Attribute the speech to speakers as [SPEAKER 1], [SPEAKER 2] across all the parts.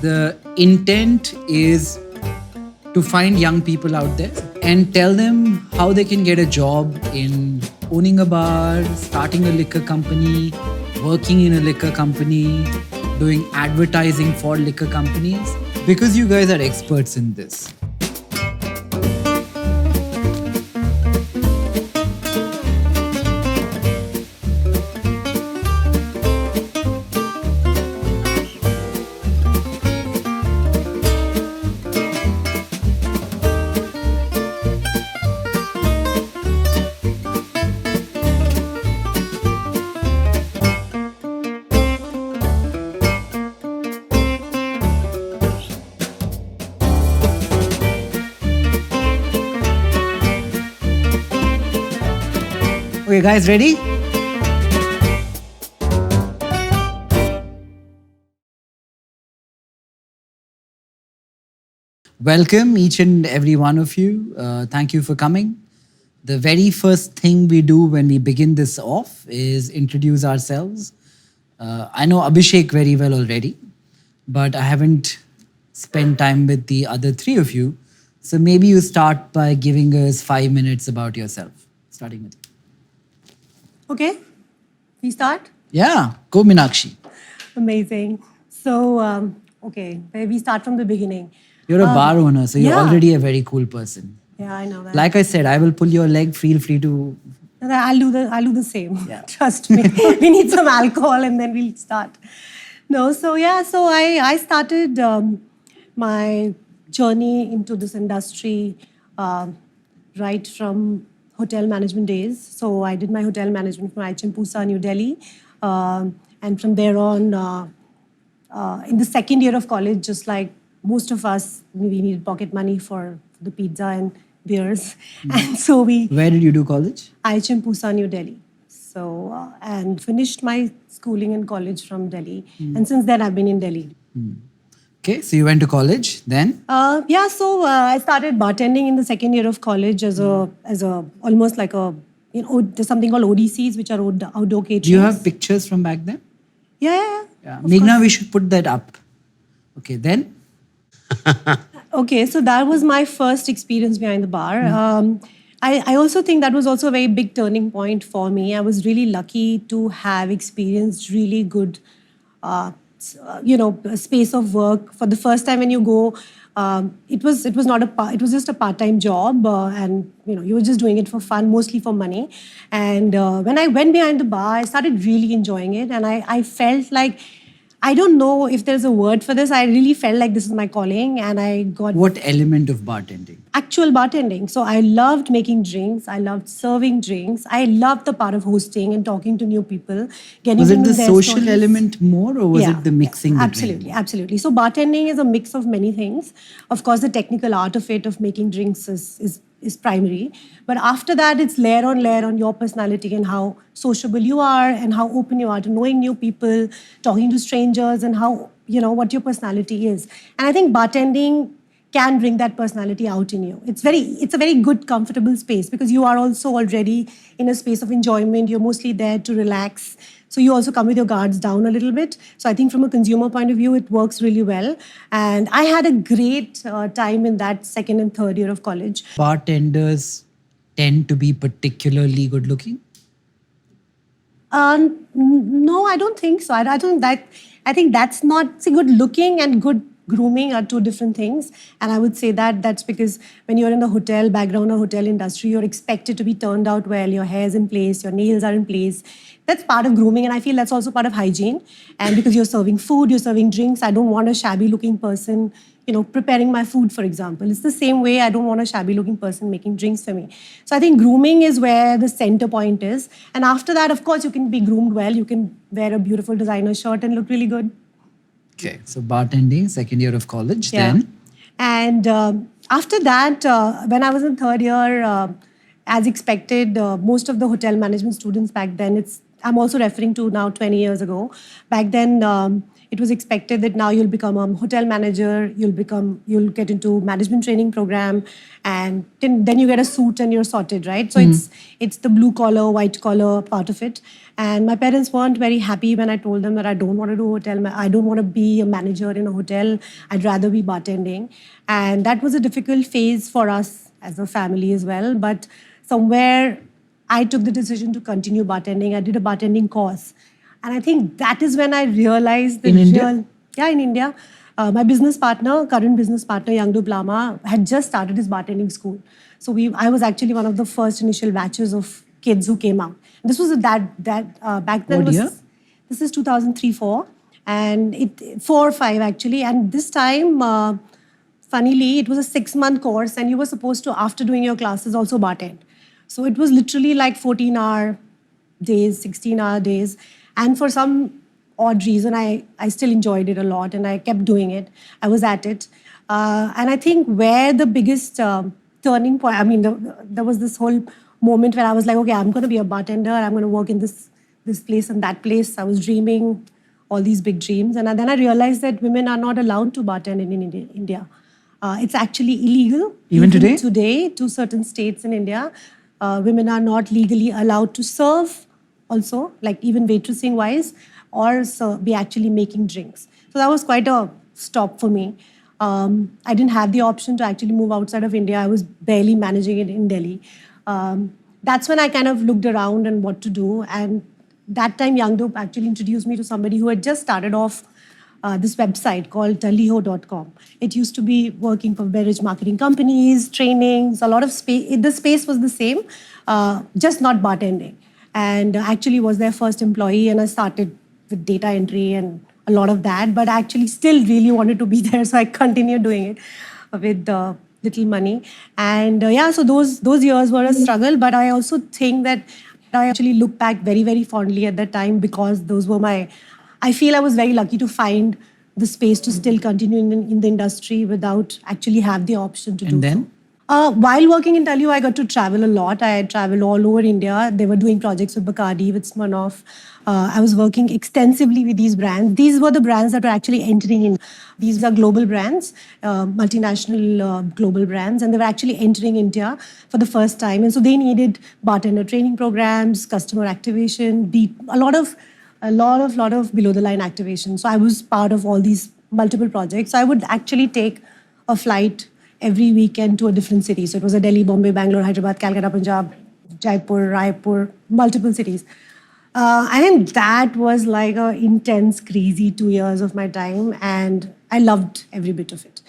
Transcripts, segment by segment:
[SPEAKER 1] The intent is to find young people out there and tell them how they can get a job in owning a bar, starting a liquor company, working in a liquor company, doing advertising for liquor companies, because you guys are experts in this. Okay, guys, ready? Welcome, each and every one of you. Thank you for coming. The very first thing we do when we begin this off is introduce ourselves. I know Abhishek very well already, but I haven't spent time with the other three of you. So maybe you start by giving us 5 minutes about yourself. Starting with you.
[SPEAKER 2] Okay, we start?
[SPEAKER 1] Yeah, go Minakshi.
[SPEAKER 2] Amazing. So, okay, we start from the beginning.
[SPEAKER 1] You're a bar owner, so you're already a very cool person.
[SPEAKER 2] Yeah, I know that.
[SPEAKER 1] Like I said, I will pull your leg. Feel free to.
[SPEAKER 2] I'll do the same.
[SPEAKER 1] Yeah.
[SPEAKER 2] Trust me. We need some alcohol and then we'll start. No, so yeah, so I started my journey into this industry right from hotel management days. So I did my hotel management from IMFL, New Delhi. And from there on, in the second year of college, just like most of us, we needed pocket money for the pizza and beers. And so
[SPEAKER 1] Where did you do college?
[SPEAKER 2] IMFL, New Delhi. So, and finished my schooling in college from Delhi. And since then, I've been in Delhi.
[SPEAKER 1] Okay, so you went to college then?
[SPEAKER 2] Yeah, so I started bartending in the second year of college as a almost like a, there's something called ODCs, which are outdoor catering.
[SPEAKER 1] Do you have pictures from back then?
[SPEAKER 2] Yeah.
[SPEAKER 1] Meghna, we should put that up. Okay, then?
[SPEAKER 2] Okay, so that was my first experience behind the bar. I also think that was also a very big turning point for me. I was really lucky to have experienced really good a space of work. For the first time when you go, it was just a part-time job, and you were just doing it for fun, mostly for money. And when I went behind the bar, I started really enjoying it, and I felt like, I don't know if there's a word for this. I really felt like this is my calling, and I got...
[SPEAKER 1] What element of bartending?
[SPEAKER 2] Actual bartending. So I loved making drinks. I loved serving drinks. I loved the part of hosting and talking to new people.
[SPEAKER 1] Was it the social element more, or was it the mixing?
[SPEAKER 2] Absolutely. So bartending is a mix of many things. Of course, the technical art of it, of making drinks is primary. But after that, it's layer on your personality and how sociable you are and how open you are to knowing new people, talking to strangers, and how, what your personality is. And I think bartending can bring that personality out in you. It's a very good, comfortable space because you are also already in a space of enjoyment. You're mostly there to relax. So you also come with your guards down a little bit. So I think from a consumer point of view, it works really well. And I had a great time in that second and third year of college. Bartenders
[SPEAKER 1] tend to be particularly good looking?
[SPEAKER 2] No, I don't think so. I think that's not... See, good looking and good grooming are two different things. And I would say that that's because when you're in the hotel background or hotel industry, you're expected to be turned out well. Your hair's in place, your nails are in place. That's part of grooming, and I feel that's also part of hygiene. And because you're serving food, you're serving drinks, I don't want a shabby-looking person, preparing my food, for example. It's the same way I don't want a shabby-looking person making drinks for me. So I think grooming is where the center point is. And after that, of course, you can be groomed well. You can wear a beautiful designer shirt and look really good.
[SPEAKER 1] Okay, so bartending, second year of college, then?
[SPEAKER 2] And after that, when I was in third year, as expected, most of the hotel management students back then, I'm also referring to now 20 years ago. Back then, it was expected that now you'll become a hotel manager, you'll get into management training program, and then you get a suit and you're sorted, right? So it's the blue collar, white collar part of it. And my parents weren't very happy when I told them that I don't want to do hotel. I don't want to be a manager in a hotel. I'd rather be bartending. And that was a difficult phase for us as a family as well. But somewhere I took the decision to continue bartending. I did a bartending course. And I think that is when I realized
[SPEAKER 1] In India?
[SPEAKER 2] Yeah, in India. My current business partner, Yangdu Lama, had just started his bartending school. So I was actually one of the first initial batches of kids who came out. This was back then.
[SPEAKER 1] What year?
[SPEAKER 2] This is 2003-4, and 4 or 5 actually. And this time, funnily, it was a 6-month course, and you were supposed to, after doing your classes, also bartend. So it was literally like 14-hour days, 16-hour days. And for some odd reason, I still enjoyed it a lot, and I kept doing it. I was at it. And I think where the biggest turning point, I mean, there was this whole moment where I was like, okay, I'm going to be a bartender. I'm going to work in this place and that place. I was dreaming all these big dreams. And then I realized that women are not allowed to bartend in India. It's actually illegal.
[SPEAKER 1] Even today?
[SPEAKER 2] Today, to certain states in India, women are not legally allowed to serve also, like even waitressing wise, or be actually making drinks. So that was quite a stop for me. I didn't have the option to actually move outside of India. I was barely managing it in Delhi. That's when I kind of looked around and what to do. And that time, Yangdo actually introduced me to somebody who had just started off this website called liho.com. It used to be working for beverage marketing companies, trainings, a lot of space. The space was the same, just not bartending. And actually was their first employee, and I started with data entry and a lot of that, but I actually still really wanted to be there, so I continued doing it with little money. And so those years were a struggle, but I also think that I actually look back very, very fondly at that time, because those were I feel I was very lucky to find the space to still continue in the industry without actually have the option to do so.
[SPEAKER 1] And then?
[SPEAKER 2] While working in Telio, I got to travel a lot. I traveled all over India. They were doing projects with Bacardi, with Smirnoff. I was working extensively with these brands. These were the brands that were actually entering in. These are global brands, multinational global brands, and they were actually entering India for the first time. And so they needed bartender training programs, customer activation, a lot of below the line activation. So I was part of all these multiple projects. So I would actually take a flight every weekend to a different city. So it was a Delhi, Bombay, Bangalore, Hyderabad, Calcutta, Punjab, Jaipur, Raipur, multiple cities. I think that was like an intense, crazy 2 years of my time, and I loved every bit of it.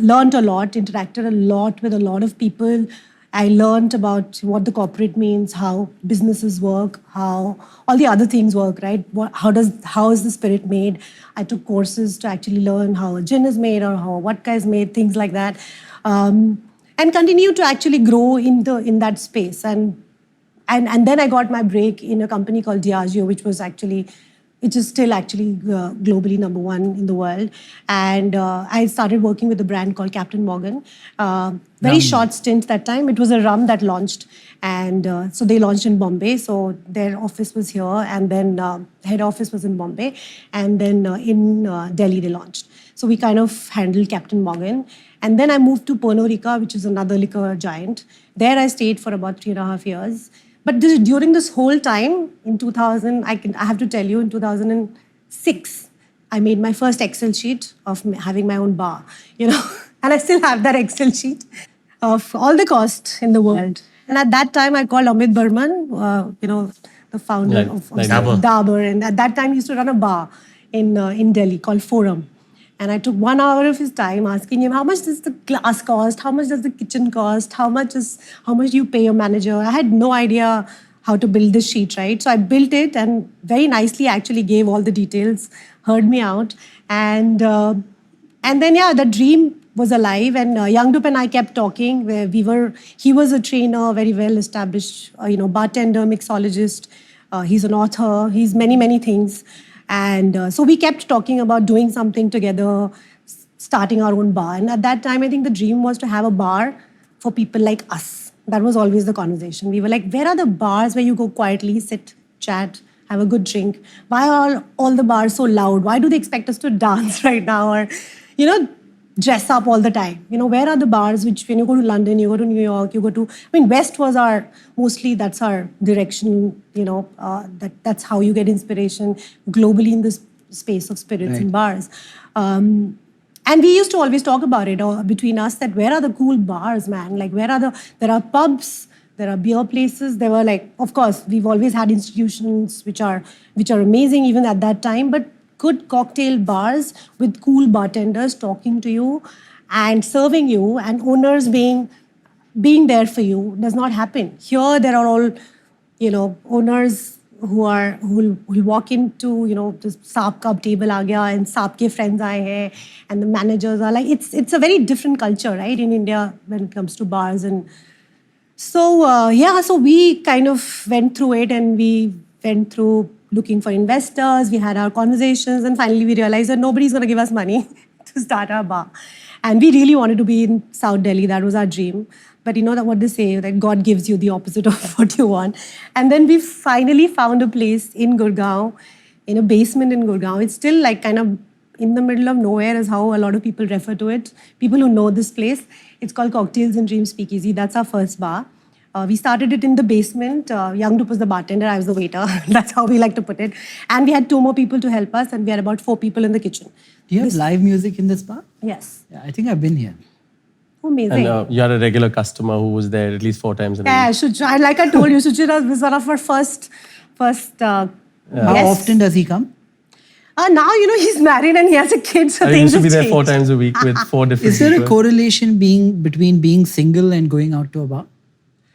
[SPEAKER 2] Learned a lot, interacted a lot with a lot of people. I learned about what the corporate means, how businesses work, how all the other things work, right? How is the spirit made? I took courses to actually learn how a gin is made or how a vodka is made, things like that, and continue to actually grow in that space. And then I got my break in a company called Diageo, which is still actually globally #1 in the world. And I started working with a brand called Captain Morgan. Very short stint that time. It was a rum that launched. And so they launched in Bombay. So their office was here. And then head office was in Bombay. And then in Delhi they launched. So we kind of handled Captain Morgan. And then I moved to Pernod Ricard, which is another liquor giant. There I stayed for about 3.5 years. But during this whole time, in 2000, I have to tell you, in 2006, I made my first Excel sheet of having my own bar, and I still have that Excel sheet of all the costs in the world. And at that time, I called Amit Burman, the founder of Dabur. And at that time, he used to run a bar in Delhi called Forum. And I took 1 hour of his time asking him, how much does the glass cost? How much does the kitchen cost? How much do you pay your manager? I had no idea how to build this sheet, right? So I built it and very nicely actually gave all the details, heard me out. And then, the dream was alive. And Yangdup and I kept talking. He was a trainer, very well established, bartender, mixologist. He's an author. He's many, many things. And so we kept talking about doing something together, starting our own bar. And at that time, I think the dream was to have a bar for people like us. That was always the conversation. We were like, where are the bars where you go quietly, sit, chat, have a good drink? Why are all the bars so loud? Why do they expect us to dance right now or, dress up all the time? Where are the bars which when you go to London, you go to New York, you go to, West was that's our direction, that's how you get inspiration globally in this space of spirits and bars. And we used to always talk about it between us that where are the cool bars, man? Like there are pubs, there are beer places. There were of course, we've always had institutions which are amazing even at that time, but good cocktail bars with cool bartenders talking to you and serving you and owners being there for you does not happen. Here there are all, owners who will walk into, this Saap Cup table aa gaya and Saap ke friends aaye hain and the managers are it's a very different culture, right, in India when it comes to bars. And so, so we kind of went through it and we went through looking for investors. We had our conversations and finally we realized that nobody's going to give us money to start our bar. And we really wanted to be in South Delhi. That was our dream. But you know that what they say, that God gives you the opposite of what you want. And then we finally found a place in Gurgaon, in a basement in Gurgaon. It's still kind of in the middle of nowhere is how a lot of people refer to it. People who know this place. It's called Cocktails and Dreams Speakeasy. That's our first bar. We started it in the basement. Young Dup was the bartender, I was the waiter. That's how we like to put it. And we had 2 more people to help us and we had about 4 people in the kitchen.
[SPEAKER 1] Do you have live music in this bar?
[SPEAKER 2] Yes.
[SPEAKER 1] Yeah, I think I've been here.
[SPEAKER 2] Amazing.
[SPEAKER 3] And you're a regular customer who was there at least 4 times a week.
[SPEAKER 2] Yeah, Shuchir, like I told you, Shuchir was one of our first
[SPEAKER 1] How often does he come?
[SPEAKER 2] Now, he's married and he has a kid, so
[SPEAKER 3] I
[SPEAKER 2] things
[SPEAKER 3] used to
[SPEAKER 2] have
[SPEAKER 3] be there
[SPEAKER 2] changed.
[SPEAKER 3] 4 times a week with 4 different
[SPEAKER 1] Is there
[SPEAKER 3] people.
[SPEAKER 1] a correlation between being single and going out to a bar?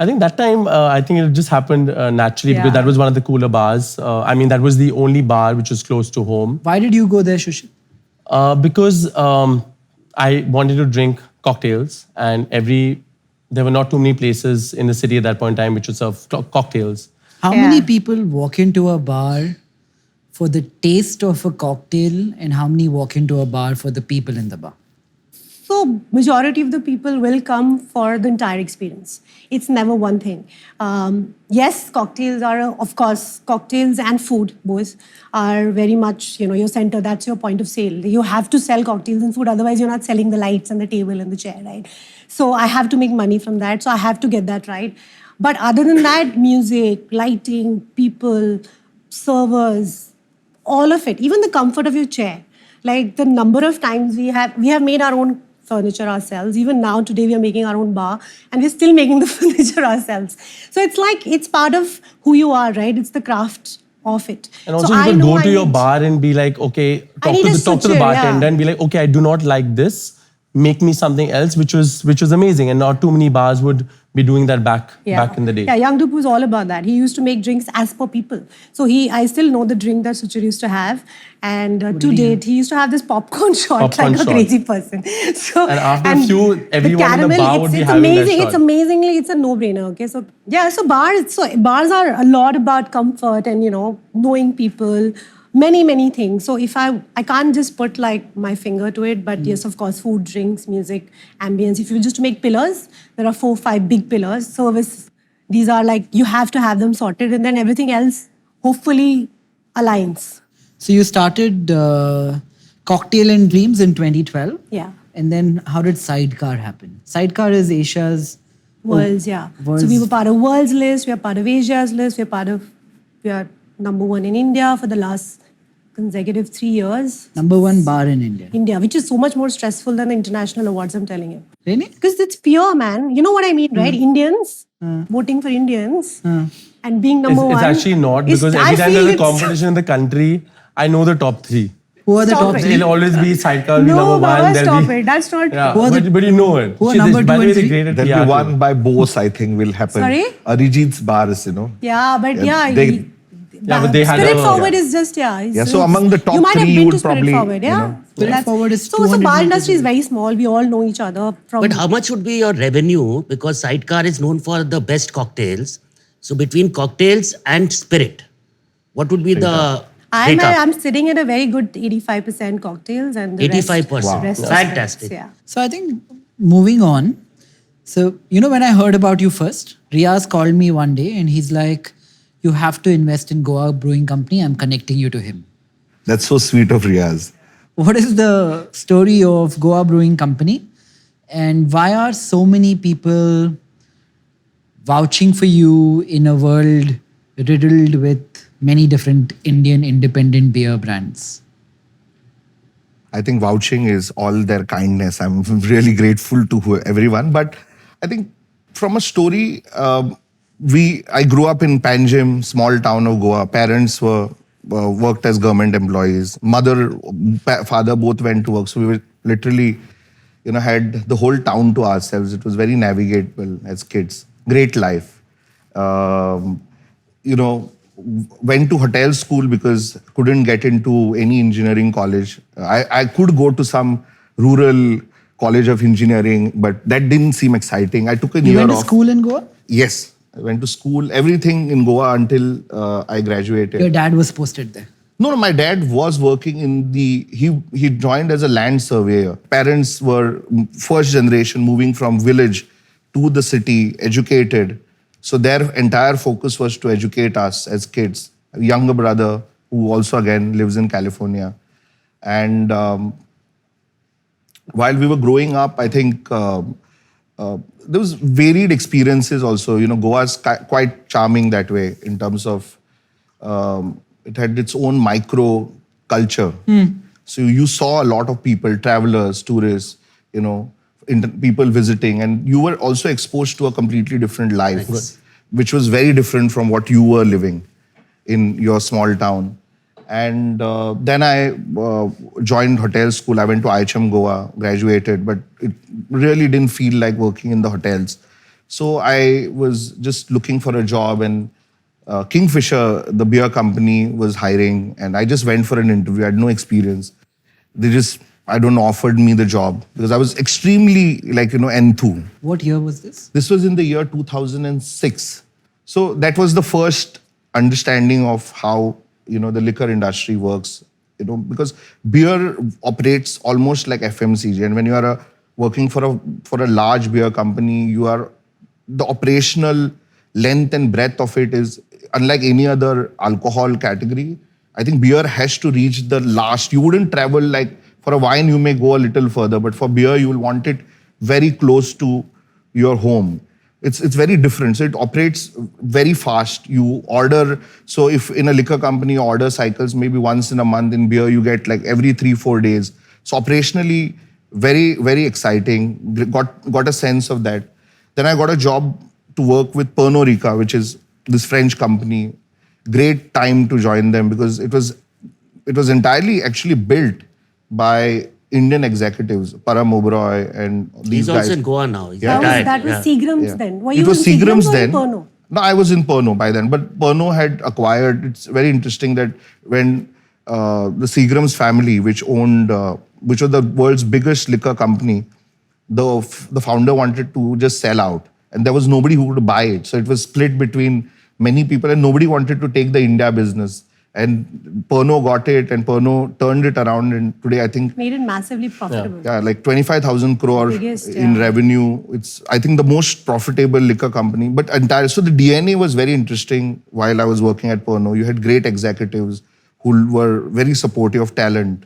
[SPEAKER 3] I think that time, I think it just happened naturally because that was one of the cooler bars. That was the only bar which was close to home.
[SPEAKER 1] Why did you go there, Shushil?
[SPEAKER 3] Because I wanted to drink cocktails and there were not too many places in the city at that point in time which would serve cocktails.
[SPEAKER 1] How many people walk into a bar for the taste of a cocktail and how many walk into a bar for the people in the bar?
[SPEAKER 2] So majority of the people will come for the entire experience. It's never one thing. Yes, cocktails are, of course, cocktails and food, both, are very much, your center. That's your point of sale. You have to sell cocktails and food. Otherwise, you're not selling the lights and the table and the chair, right? So I have to make money from that. So I have to get that right. But other than that, music, lighting, people, servers, all of it, even the comfort of your chair. Like the number of times we have made our own furniture ourselves. Even now, today, we are making our own bar and we're still making the furniture ourselves. So it's part of who you are, right? It's the craft of it.
[SPEAKER 3] And also
[SPEAKER 2] so
[SPEAKER 3] you can go to your bar and be like, okay, talk to the bartender and be like, okay, I do not like this. Make me something else, which was amazing. And not too many bars would be doing that back in the day.
[SPEAKER 2] Yeah, Young Dup was all about that. He used to make drinks as per people. So I still know the drink that Shuchir used to have. And to date, he used to have this popcorn shot like a crazy person. So,
[SPEAKER 3] and after a few, everyone in the bar would be having that shot.
[SPEAKER 2] It's a no-brainer. Okay, so bars are a lot about comfort and knowing people. Many things. So if I can't just put my finger to it, but yes, of course, food, drinks, music, ambience. If you just make pillars, there are 4, 5 big pillars. Service, these are you have to have them sorted and then everything else hopefully aligns.
[SPEAKER 1] So you started Cocktail and Dreams in 2012.
[SPEAKER 2] Yeah.
[SPEAKER 1] And then how did SideCar happen? SideCar is Asia's...
[SPEAKER 2] World's, yeah. So we were part of World's list, we are part of Asia's list, we are number 1 in India for the last consecutive 3 years.
[SPEAKER 1] Number 1 bar in India.
[SPEAKER 2] India, which is so much more stressful than the international awards, I'm telling you.
[SPEAKER 1] Really?
[SPEAKER 2] Because it's pure, man. You know what I mean, right? Indians, voting for Indians and being number 1.
[SPEAKER 3] It's actually not because every time there's a competition in the country, I know the top 3.
[SPEAKER 1] Who are the top 3?
[SPEAKER 3] It'll always be SideCar,
[SPEAKER 2] No,
[SPEAKER 3] number 1.
[SPEAKER 2] Baba, stop it. That's not
[SPEAKER 3] Yeah,
[SPEAKER 2] true.
[SPEAKER 3] but you know it.
[SPEAKER 1] Who are number 2 and 3?
[SPEAKER 4] There'll be one by Bose, I think, will happen.
[SPEAKER 2] Sorry?
[SPEAKER 4] Arijit's bars,
[SPEAKER 2] Yeah, but
[SPEAKER 3] but they had
[SPEAKER 2] Spirit Forward is just,
[SPEAKER 4] so among the top
[SPEAKER 2] you might
[SPEAKER 4] 3,
[SPEAKER 2] have
[SPEAKER 4] you
[SPEAKER 2] been
[SPEAKER 4] would
[SPEAKER 2] to Spirit
[SPEAKER 4] probably,
[SPEAKER 2] Forward, yeah.
[SPEAKER 1] Spirit Forward is
[SPEAKER 2] so
[SPEAKER 1] 200
[SPEAKER 2] bar
[SPEAKER 1] meters
[SPEAKER 2] industry is
[SPEAKER 1] away.
[SPEAKER 2] very small. We all know each other.
[SPEAKER 5] But how much would be your revenue? Because SideCar is known for the best cocktails. So between cocktails and spirit, what would be the breakup?
[SPEAKER 2] I'm sitting at a very good 85% cocktails and the
[SPEAKER 5] 85%.
[SPEAKER 2] rest is
[SPEAKER 5] Fantastic.
[SPEAKER 2] spirits, yeah.
[SPEAKER 1] So I think moving on. So, when I heard about you first, Riaz called me one day and he's like, you have to invest in Goa Brewing Company. I'm connecting you to him.
[SPEAKER 4] That's so sweet of Riaz.
[SPEAKER 1] What is the story of Goa Brewing Company? And why are so many people vouching for you in a world riddled with many different Indian independent beer brands?
[SPEAKER 4] I think vouching is all their kindness. I'm really grateful to everyone. But I think from a story, I grew up in Panjim, small town of Goa. Parents worked as government employees. Mother, father both went to work. So we were literally, had the whole town to ourselves. It was very navigatable as kids. Great life. Went to hotel school because couldn't get into any engineering college. I could go to some rural college of engineering, but that didn't seem exciting. I took a year off.
[SPEAKER 1] You went to school in Goa?
[SPEAKER 4] Yes. I went to school, everything in Goa until I graduated.
[SPEAKER 1] Your dad was posted there?
[SPEAKER 4] No, my dad was working in he joined as a land surveyor. Parents were first generation moving from village to the city, educated. So their entire focus was to educate us as kids. A younger brother who also again lives in California. And while we were growing up, I think there was varied experiences also. Goa's quite charming that way in terms of it had its own micro culture. So you saw a lot of people, travelers, tourists, people visiting, and you were also exposed to a completely different life, which was very different from what you were living in your small town. And then I joined hotel school. I went to IHM Goa, graduated, but it really didn't feel like working in the hotels. So I was just looking for a job, and Kingfisher, the beer company, was hiring, and I just went for an interview. I had no experience. They just, offered me the job because I was extremely enthused.
[SPEAKER 1] What year was this?
[SPEAKER 4] This was in the year 2006. So that was the first understanding of how, the liquor industry works, because beer operates almost like FMCG. And when you are working for a large beer company, the operational length and breadth of it is unlike any other alcohol category. I think beer has to reach the last. You wouldn't travel for a wine, you may go a little further, but for beer, you will want it very close to your home. It's very different. So it operates very fast. You order, so if in a liquor company, you order cycles maybe once in a month, in beer, you get every 3-4 days. So operationally, very, very exciting. Got a sense of that. Then I got a job to work with Pernod Ricard, which is this French company. Great time to join them because it was entirely actually built by Indian executives, Param Oberoi and these guys.
[SPEAKER 5] He's also in Goa now. He's
[SPEAKER 2] That was Seagram's then. Were you
[SPEAKER 4] it was
[SPEAKER 2] in
[SPEAKER 4] Seagram's
[SPEAKER 2] or
[SPEAKER 4] then.
[SPEAKER 2] in Pernod?
[SPEAKER 4] No, I was in Pernod by then. But Pernod had acquired, it's very interesting that when the Seagram's family, which was the world's biggest liquor company, the founder wanted to just sell out. And there was nobody who would buy it. So it was split between many people and nobody wanted to take the India business. And Pernod got it and Pernod turned it around, and today I think
[SPEAKER 2] made it massively profitable.
[SPEAKER 4] Yeah, 25,000 crore
[SPEAKER 2] Biggest,
[SPEAKER 4] in revenue. It's, I think, the most profitable liquor company. But so the DNA was very interesting while I was working at Pernod. You had great executives who were very supportive of talent.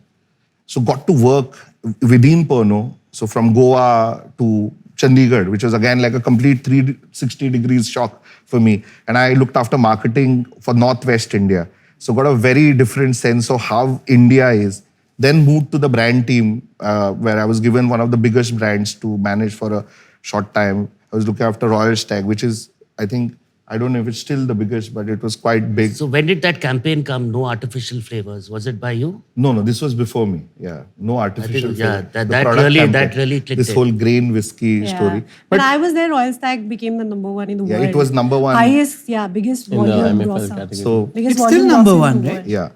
[SPEAKER 4] So got to work within Pernod. So from Goa to Chandigarh, which was again a complete 360 degrees shock for me. And I looked after marketing for Northwest India. So got a very different sense of how India is. Then moved to the brand team where I was given one of the biggest brands to manage for a short time. I was looking after Royal Stag, which is, I think, I don't know if it's still the biggest, but it was quite big.
[SPEAKER 5] So when did that campaign come, no artificial flavors? Was it by you?
[SPEAKER 4] No, this was before me. Yeah, no artificial flavor.
[SPEAKER 5] That really clicked.
[SPEAKER 4] This whole grain whiskey story.
[SPEAKER 2] But I was there, Royal Stag became the number one in the world.
[SPEAKER 4] Yeah, it was number one.
[SPEAKER 2] Highest, biggest
[SPEAKER 3] in the
[SPEAKER 2] volume
[SPEAKER 3] IMFL
[SPEAKER 2] grosser.
[SPEAKER 3] category.
[SPEAKER 4] So
[SPEAKER 2] Biggest
[SPEAKER 1] it's still
[SPEAKER 2] volume
[SPEAKER 1] number
[SPEAKER 2] grosser in
[SPEAKER 1] one,
[SPEAKER 2] the
[SPEAKER 1] right?
[SPEAKER 2] world.
[SPEAKER 4] yeah.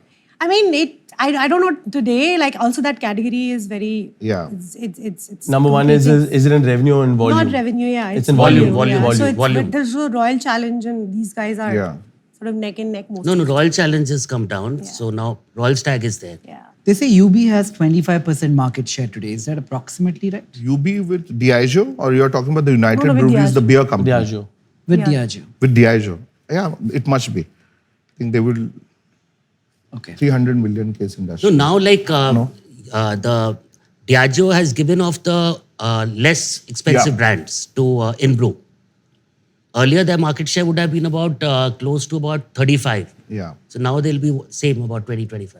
[SPEAKER 2] I mean, I don't know today, also that category is very,
[SPEAKER 4] Yeah.
[SPEAKER 2] it's
[SPEAKER 3] Number one is it in revenue and volume?
[SPEAKER 2] not revenue,
[SPEAKER 3] It's in volume.
[SPEAKER 2] So
[SPEAKER 5] volume.
[SPEAKER 2] But there's a Royal Challenge and these guys are sort of neck and neck most
[SPEAKER 5] No,
[SPEAKER 2] of the
[SPEAKER 5] Royal Challenge has come down. So now Royal Stag is there.
[SPEAKER 2] Yeah.
[SPEAKER 1] They say UB has 25% market share today. Is that approximately right?
[SPEAKER 4] UB with Diageo, or you're talking about the United
[SPEAKER 2] No, with
[SPEAKER 4] Breweries, the
[SPEAKER 2] Diageo.
[SPEAKER 4] beer company?
[SPEAKER 3] Diageo.
[SPEAKER 1] With
[SPEAKER 2] Yeah.
[SPEAKER 1] Diageo.
[SPEAKER 4] With Diageo. Yeah, it must be. think they will.
[SPEAKER 1] Okay.
[SPEAKER 4] 300 million case industry.
[SPEAKER 5] So now, like the Diageo has given off the less expensive
[SPEAKER 4] Yeah.
[SPEAKER 5] brands to InBrew. Earlier, their market share would have been about close to about 35.
[SPEAKER 4] Yeah.
[SPEAKER 5] So now they'll be same about 20-25.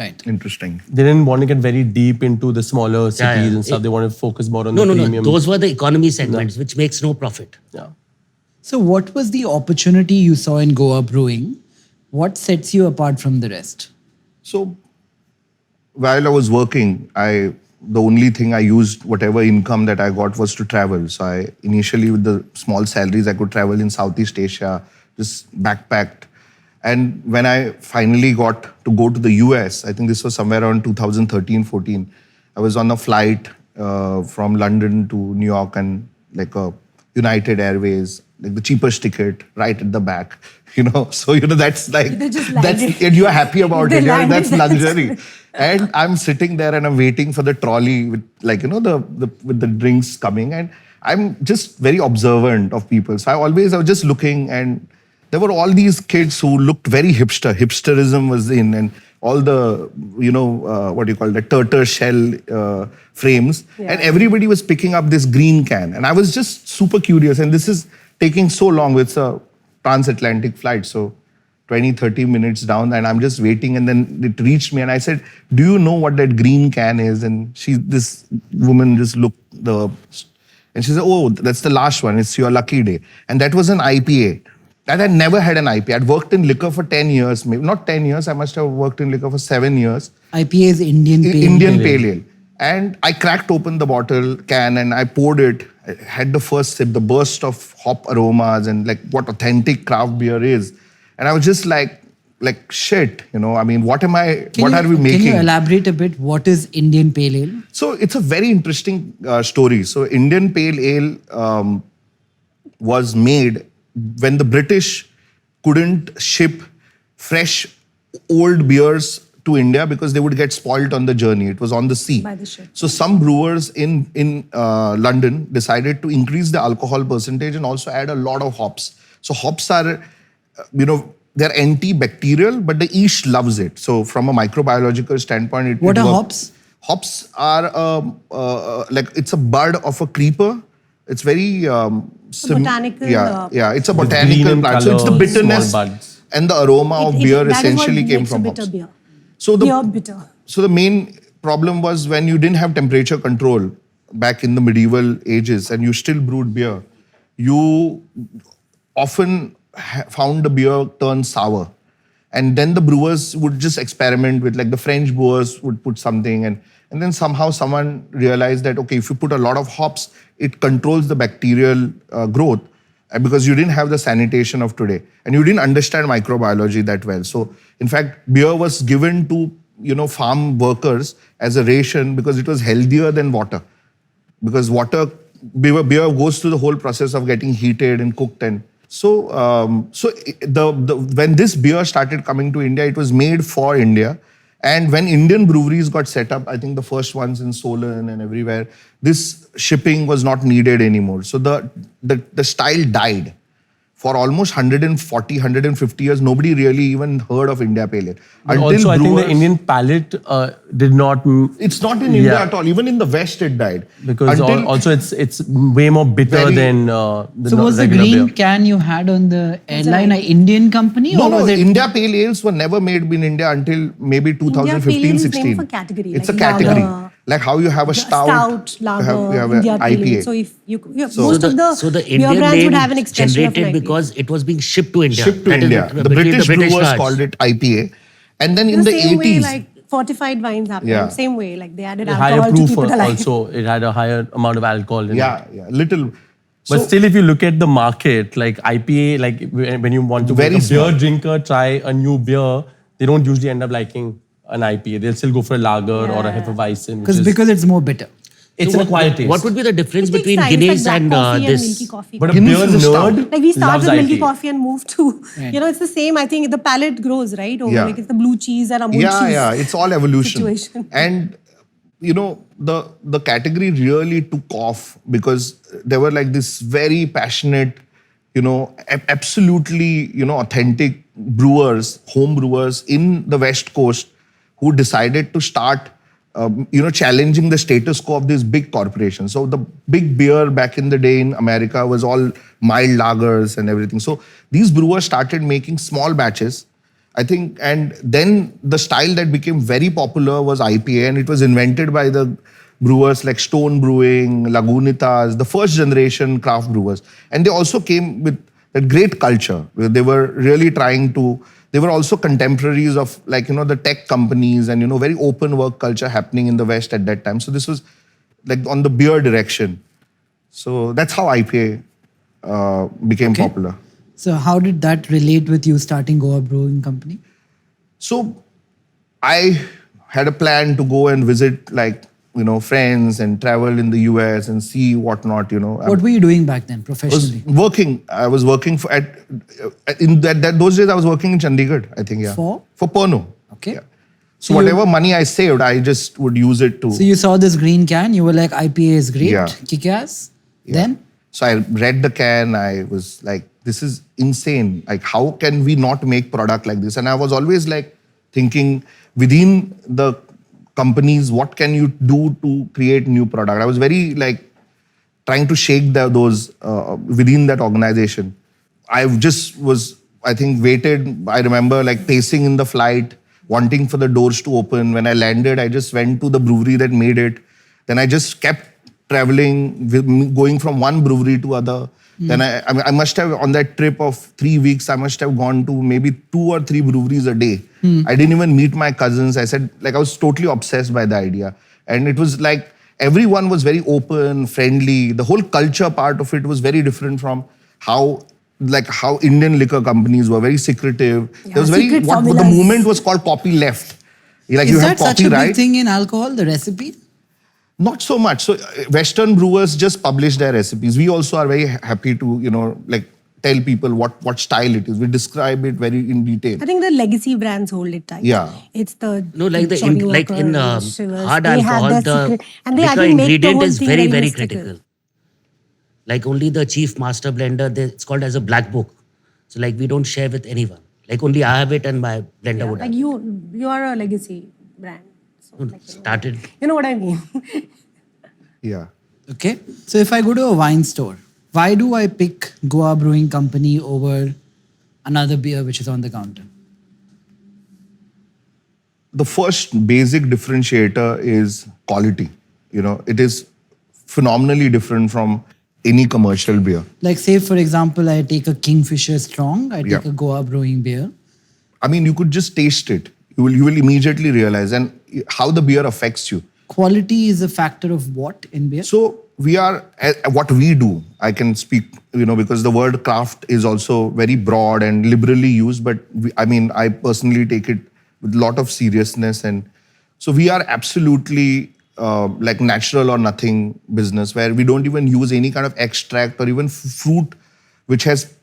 [SPEAKER 1] Right.
[SPEAKER 4] Interesting.
[SPEAKER 3] They didn't want to get very deep into the smaller cities
[SPEAKER 5] yeah.
[SPEAKER 3] and stuff. They want to focus more on
[SPEAKER 5] No,
[SPEAKER 3] the
[SPEAKER 5] no,
[SPEAKER 3] premium.
[SPEAKER 5] no. Those were the economy segments, which makes no profit.
[SPEAKER 3] Yeah.
[SPEAKER 1] So what was the opportunity you saw in Goa Brewing? What sets you apart from the rest?
[SPEAKER 4] So while I was working, the only thing I used, whatever income that I got, was to travel. So I initially, with the small salaries, I could travel in Southeast Asia, just backpacked. And when I finally got to go to the US, I think this was somewhere around 2013-14, I was on a flight from London to New York, and like a United Airways, like the cheapest ticket right at the back, So, that's like,
[SPEAKER 2] They just
[SPEAKER 4] that's,
[SPEAKER 2] landed.
[SPEAKER 4] and you're happy about
[SPEAKER 2] They
[SPEAKER 4] it.
[SPEAKER 2] landed.
[SPEAKER 4] That's luxury. And I'm sitting there and I'm waiting for the trolley with with the drinks coming. And I'm just very observant of people. So I was just looking, and there were all these kids who looked very hipster. Hipsterism was in, and all the, what do you call the turtle shell frames.
[SPEAKER 2] Yeah.
[SPEAKER 4] And everybody was picking up this green can. And I was just super curious. And this is taking so long. It's a transatlantic flight. So 20-30 minutes down, and I'm just waiting, and then it reached me, and I said, "Do you know what that green can is?" And this woman just looked and she said, "Oh, that's the last one. It's your lucky day." And that was an IPA. And I never had an IPA. I'd worked in liquor for 10 years, maybe not 10 years. I must have worked in liquor for 7 years.
[SPEAKER 1] IPA is Indian Pale
[SPEAKER 4] Indian
[SPEAKER 1] Ale.
[SPEAKER 4] Pale Ale. And I cracked open the bottle can and I poured it. I had the first sip, the burst of hop aromas and like what authentic craft beer is. And I was just like shit, I mean, what are we making?
[SPEAKER 1] Can you elaborate a bit? What is Indian Pale Ale?
[SPEAKER 4] So it's a very interesting story. So Indian Pale Ale was made when the British couldn't ship fresh old beers to India because they would get spoiled on the journey. It was on the sea.
[SPEAKER 2] By the ship.
[SPEAKER 4] So some brewers in London decided to increase the alcohol percentage and also add a lot of hops. So hops are, they're antibacterial, but the yeast loves it. So from a microbiological standpoint,
[SPEAKER 1] What are hops?
[SPEAKER 4] Hops are it's a bud of a creeper. It's very
[SPEAKER 2] botanical.
[SPEAKER 4] It's a
[SPEAKER 3] With
[SPEAKER 4] botanical
[SPEAKER 3] green in
[SPEAKER 4] plant. So it's the
[SPEAKER 3] colour,
[SPEAKER 4] bitterness
[SPEAKER 3] small buds.
[SPEAKER 4] and the aroma of beer
[SPEAKER 2] that is what
[SPEAKER 4] essentially came
[SPEAKER 2] makes a
[SPEAKER 4] from
[SPEAKER 2] bitter
[SPEAKER 4] hops.
[SPEAKER 2] beer.
[SPEAKER 4] So
[SPEAKER 2] Beer bitter.
[SPEAKER 4] So the main problem was when you didn't have temperature control back in the medieval ages and you still brewed beer, you often found the beer turn sour. And then the brewers would just experiment with, like the French brewers would put something and then somehow someone realized that, okay, if you put a lot of hops, it controls the bacterial growth because you didn't have the sanitation of today and you didn't understand microbiology that well. So in fact, beer was given to, farm workers as a ration because it was healthier than water. Because beer goes through the whole process of getting heated and cooked and so when this beer started coming to India, it was made for India. And when Indian breweries got set up, I think the first ones in Solon and everywhere, this shipping was not needed anymore. So the style died. For almost 140, 150 years, nobody really even heard of India Pale Ale.
[SPEAKER 3] Also, I think the Indian palate did not...
[SPEAKER 4] It's not in India at all. Even in the West, it died.
[SPEAKER 3] Because also it's way more bitter than
[SPEAKER 1] So was the
[SPEAKER 3] regular
[SPEAKER 1] green
[SPEAKER 3] beer.
[SPEAKER 1] can you had on the airline an Indian company?
[SPEAKER 4] No,
[SPEAKER 1] or was it
[SPEAKER 4] India Pale Ales were never made in India until maybe
[SPEAKER 2] India Pale Ale is
[SPEAKER 4] 2015-16.
[SPEAKER 2] named for category,
[SPEAKER 4] It's
[SPEAKER 2] like
[SPEAKER 4] a category.
[SPEAKER 2] lager.
[SPEAKER 4] Like how you have a stout,
[SPEAKER 2] lager,
[SPEAKER 4] you have
[SPEAKER 2] India
[SPEAKER 4] an
[SPEAKER 2] Pale Ale.
[SPEAKER 4] IPA.
[SPEAKER 2] So if
[SPEAKER 5] So
[SPEAKER 2] most of
[SPEAKER 5] the
[SPEAKER 2] the
[SPEAKER 5] Indian
[SPEAKER 2] beer brands
[SPEAKER 5] name
[SPEAKER 2] would have an extension of an
[SPEAKER 5] generated
[SPEAKER 2] IPA.
[SPEAKER 5] because it was being shipped to India.
[SPEAKER 4] Shipped to
[SPEAKER 5] That is
[SPEAKER 4] India. The
[SPEAKER 5] between
[SPEAKER 4] British brewers
[SPEAKER 5] Raj.
[SPEAKER 4] called it IPA. And then in
[SPEAKER 2] the
[SPEAKER 4] the
[SPEAKER 2] same
[SPEAKER 4] 80s,
[SPEAKER 2] way like fortified wines happen.
[SPEAKER 4] Yeah.
[SPEAKER 2] Same way, like they added
[SPEAKER 3] Higher
[SPEAKER 2] alcohol to
[SPEAKER 3] proof
[SPEAKER 2] keep it alive.
[SPEAKER 3] also. It had a higher amount of alcohol in it.
[SPEAKER 4] little.
[SPEAKER 3] But
[SPEAKER 4] So-
[SPEAKER 3] still, if you look at the market, like IPA, like when you want to
[SPEAKER 4] Very
[SPEAKER 3] make a beer
[SPEAKER 4] small.
[SPEAKER 3] drinker try a new beer, they don't usually end up liking an IPA. They'll still go for a lager or a
[SPEAKER 2] Yeah.
[SPEAKER 3] Hefeweizen.
[SPEAKER 1] because it's more bitter.
[SPEAKER 3] it's
[SPEAKER 5] So
[SPEAKER 3] an acquired taste.
[SPEAKER 5] What would be the difference
[SPEAKER 2] It takes
[SPEAKER 5] between
[SPEAKER 2] time. It's
[SPEAKER 5] Guinness
[SPEAKER 2] like
[SPEAKER 5] and
[SPEAKER 2] black coffee
[SPEAKER 5] this?
[SPEAKER 2] milky coffee.
[SPEAKER 3] But a
[SPEAKER 4] Guinness
[SPEAKER 3] beer
[SPEAKER 4] is a stout.
[SPEAKER 3] nerd
[SPEAKER 2] Like we start
[SPEAKER 3] loves
[SPEAKER 2] with milky
[SPEAKER 3] IPA.
[SPEAKER 2] coffee and move to, it's the same. I think the palate grows, right? Over
[SPEAKER 4] Yeah.
[SPEAKER 2] like it's the blue cheese and Amul cheese.
[SPEAKER 4] It's all evolution.
[SPEAKER 2] situation.
[SPEAKER 4] And the category really took off because there were like this very passionate, absolutely, authentic brewers, home brewers in the West Coast who decided to start, challenging the status quo of these big corporations. So the big beer back in the day in America was all mild lagers and everything. So these brewers started making small batches, I think, and then the style that became very popular was IPA, and it was invented by the brewers like Stone Brewing, Lagunitas, the first generation craft brewers. And they also came with that great culture where they were really trying to, they were also contemporaries of the tech companies and, very open work culture happening in the West at that time. So this was like on the beer direction. So that's how IPA became popular.
[SPEAKER 1] So how did that relate with you starting Goa Brewing Company?
[SPEAKER 4] So I had a plan to go and visit friends and travel in the US and see whatnot,
[SPEAKER 1] What were you doing back then professionally?
[SPEAKER 4] I was working in those days I was working in Chandigarh, I think, yeah.
[SPEAKER 1] For
[SPEAKER 4] Pernod.
[SPEAKER 1] Okay.
[SPEAKER 4] Yeah. So whatever money I saved, I just would use it to...
[SPEAKER 1] So you saw this green can, you were like, IPA is great,
[SPEAKER 4] Yeah.
[SPEAKER 1] kick-ass.
[SPEAKER 4] Yeah.
[SPEAKER 1] Then?
[SPEAKER 4] So I read the can, I was like, this is insane. Like, how can we not make product like this? And I was always thinking within the companies, what can you do to create new product? I was very trying to shake those within that organization. I just was, I think, waited. I remember pacing in the flight, wanting for the doors to open. When I landed, I just went to the brewery that made it. Then I just kept traveling, going from one brewery to other. Then I must have, on that trip of 3 weeks, I must have gone to maybe 2 or 3 breweries a day. I didn't even meet my cousins. I said, I was totally obsessed by the idea. And it was everyone was very open, friendly. The whole culture part of it was very different from how Indian liquor companies were, very secretive.
[SPEAKER 2] Yeah,
[SPEAKER 4] There was
[SPEAKER 2] secret
[SPEAKER 4] what the
[SPEAKER 2] formulas.
[SPEAKER 4] movement was called copy left.
[SPEAKER 1] Is
[SPEAKER 4] you
[SPEAKER 1] that
[SPEAKER 4] have
[SPEAKER 1] such a big
[SPEAKER 4] copyright.
[SPEAKER 1] thing in alcohol, the recipe?
[SPEAKER 4] Not so much. So Western brewers just publish their recipes. We also are very happy to, tell people what style it is. We describe it very in detail.
[SPEAKER 2] I think the legacy brands hold it tight.
[SPEAKER 4] Yeah.
[SPEAKER 2] It's the
[SPEAKER 5] No, in
[SPEAKER 2] Johnny Walker, Shivers,
[SPEAKER 5] hard
[SPEAKER 2] they have
[SPEAKER 5] alcohol,
[SPEAKER 2] their
[SPEAKER 5] the
[SPEAKER 2] secret, and they
[SPEAKER 5] liquor
[SPEAKER 2] again make the
[SPEAKER 5] ingredient
[SPEAKER 2] whole
[SPEAKER 5] is
[SPEAKER 2] thing
[SPEAKER 5] very, very
[SPEAKER 2] mystical.
[SPEAKER 5] critical. Only the chief master blender, it's called as a black book. So we don't share with anyone. Only I have it and my blender would have.
[SPEAKER 2] You are a legacy brand. So,
[SPEAKER 5] Started.
[SPEAKER 2] You know what I mean?
[SPEAKER 4] Yeah.
[SPEAKER 1] Okay. So if I go to a wine store, why do I pick Goa Brewing Company over another beer which is on the counter?
[SPEAKER 4] The first basic differentiator is quality. It is phenomenally different from any commercial beer.
[SPEAKER 1] Say, for example, I take a Kingfisher Strong, I take
[SPEAKER 4] Yeah.
[SPEAKER 1] a Goa Brewing beer.
[SPEAKER 4] I mean, you could just taste it. You will immediately realize and how the beer affects you.
[SPEAKER 1] Quality is a factor of what in beer?
[SPEAKER 4] So we are, what we do, I can speak, because the word craft is also very broad and liberally used, but I personally take it with a lot of seriousness. And so we are absolutely natural or nothing business where we don't even use any kind of extract or even fruit which has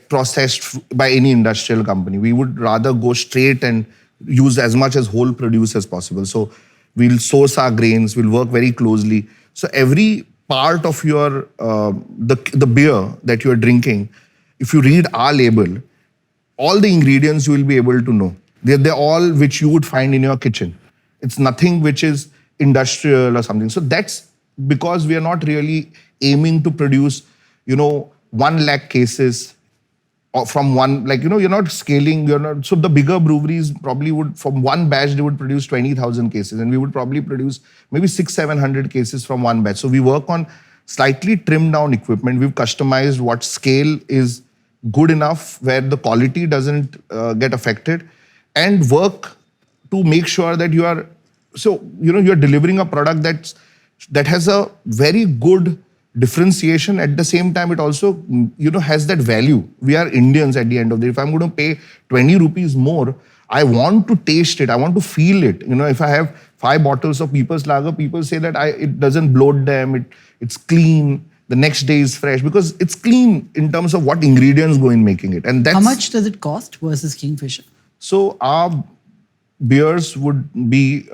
[SPEAKER 4] processed by any industrial company. We would rather go straight and use as much as whole produce as possible. So we'll source our grains, we'll work very closely. So every part of your, the beer that you're drinking, if you read our label, all the ingredients you will be able to know. They're all which you would find in your kitchen. It's nothing which is industrial or something. So that's because we are not really aiming to produce, 1 lakh cases from one, you're not scaling, so the bigger breweries probably would, from one batch, they would produce 20,000 cases and we would probably produce maybe 600-700 cases from one batch. So we work on slightly trimmed down equipment. We've customized what scale is good enough where the quality doesn't get affected and work to make sure that you are, you're delivering a product that has a very good differentiation. At the same time, it also, has that value. We are Indians at the end of the day. If I'm going to pay 20 rupees more, I want to taste it. I want to feel it. If I have 5 bottles of People's Lager, people say that it doesn't bloat them. It's clean. The next day is fresh because it's clean in terms of what ingredients go in making it. And that's
[SPEAKER 1] how much does it cost versus Kingfisher?
[SPEAKER 4] So our beers would be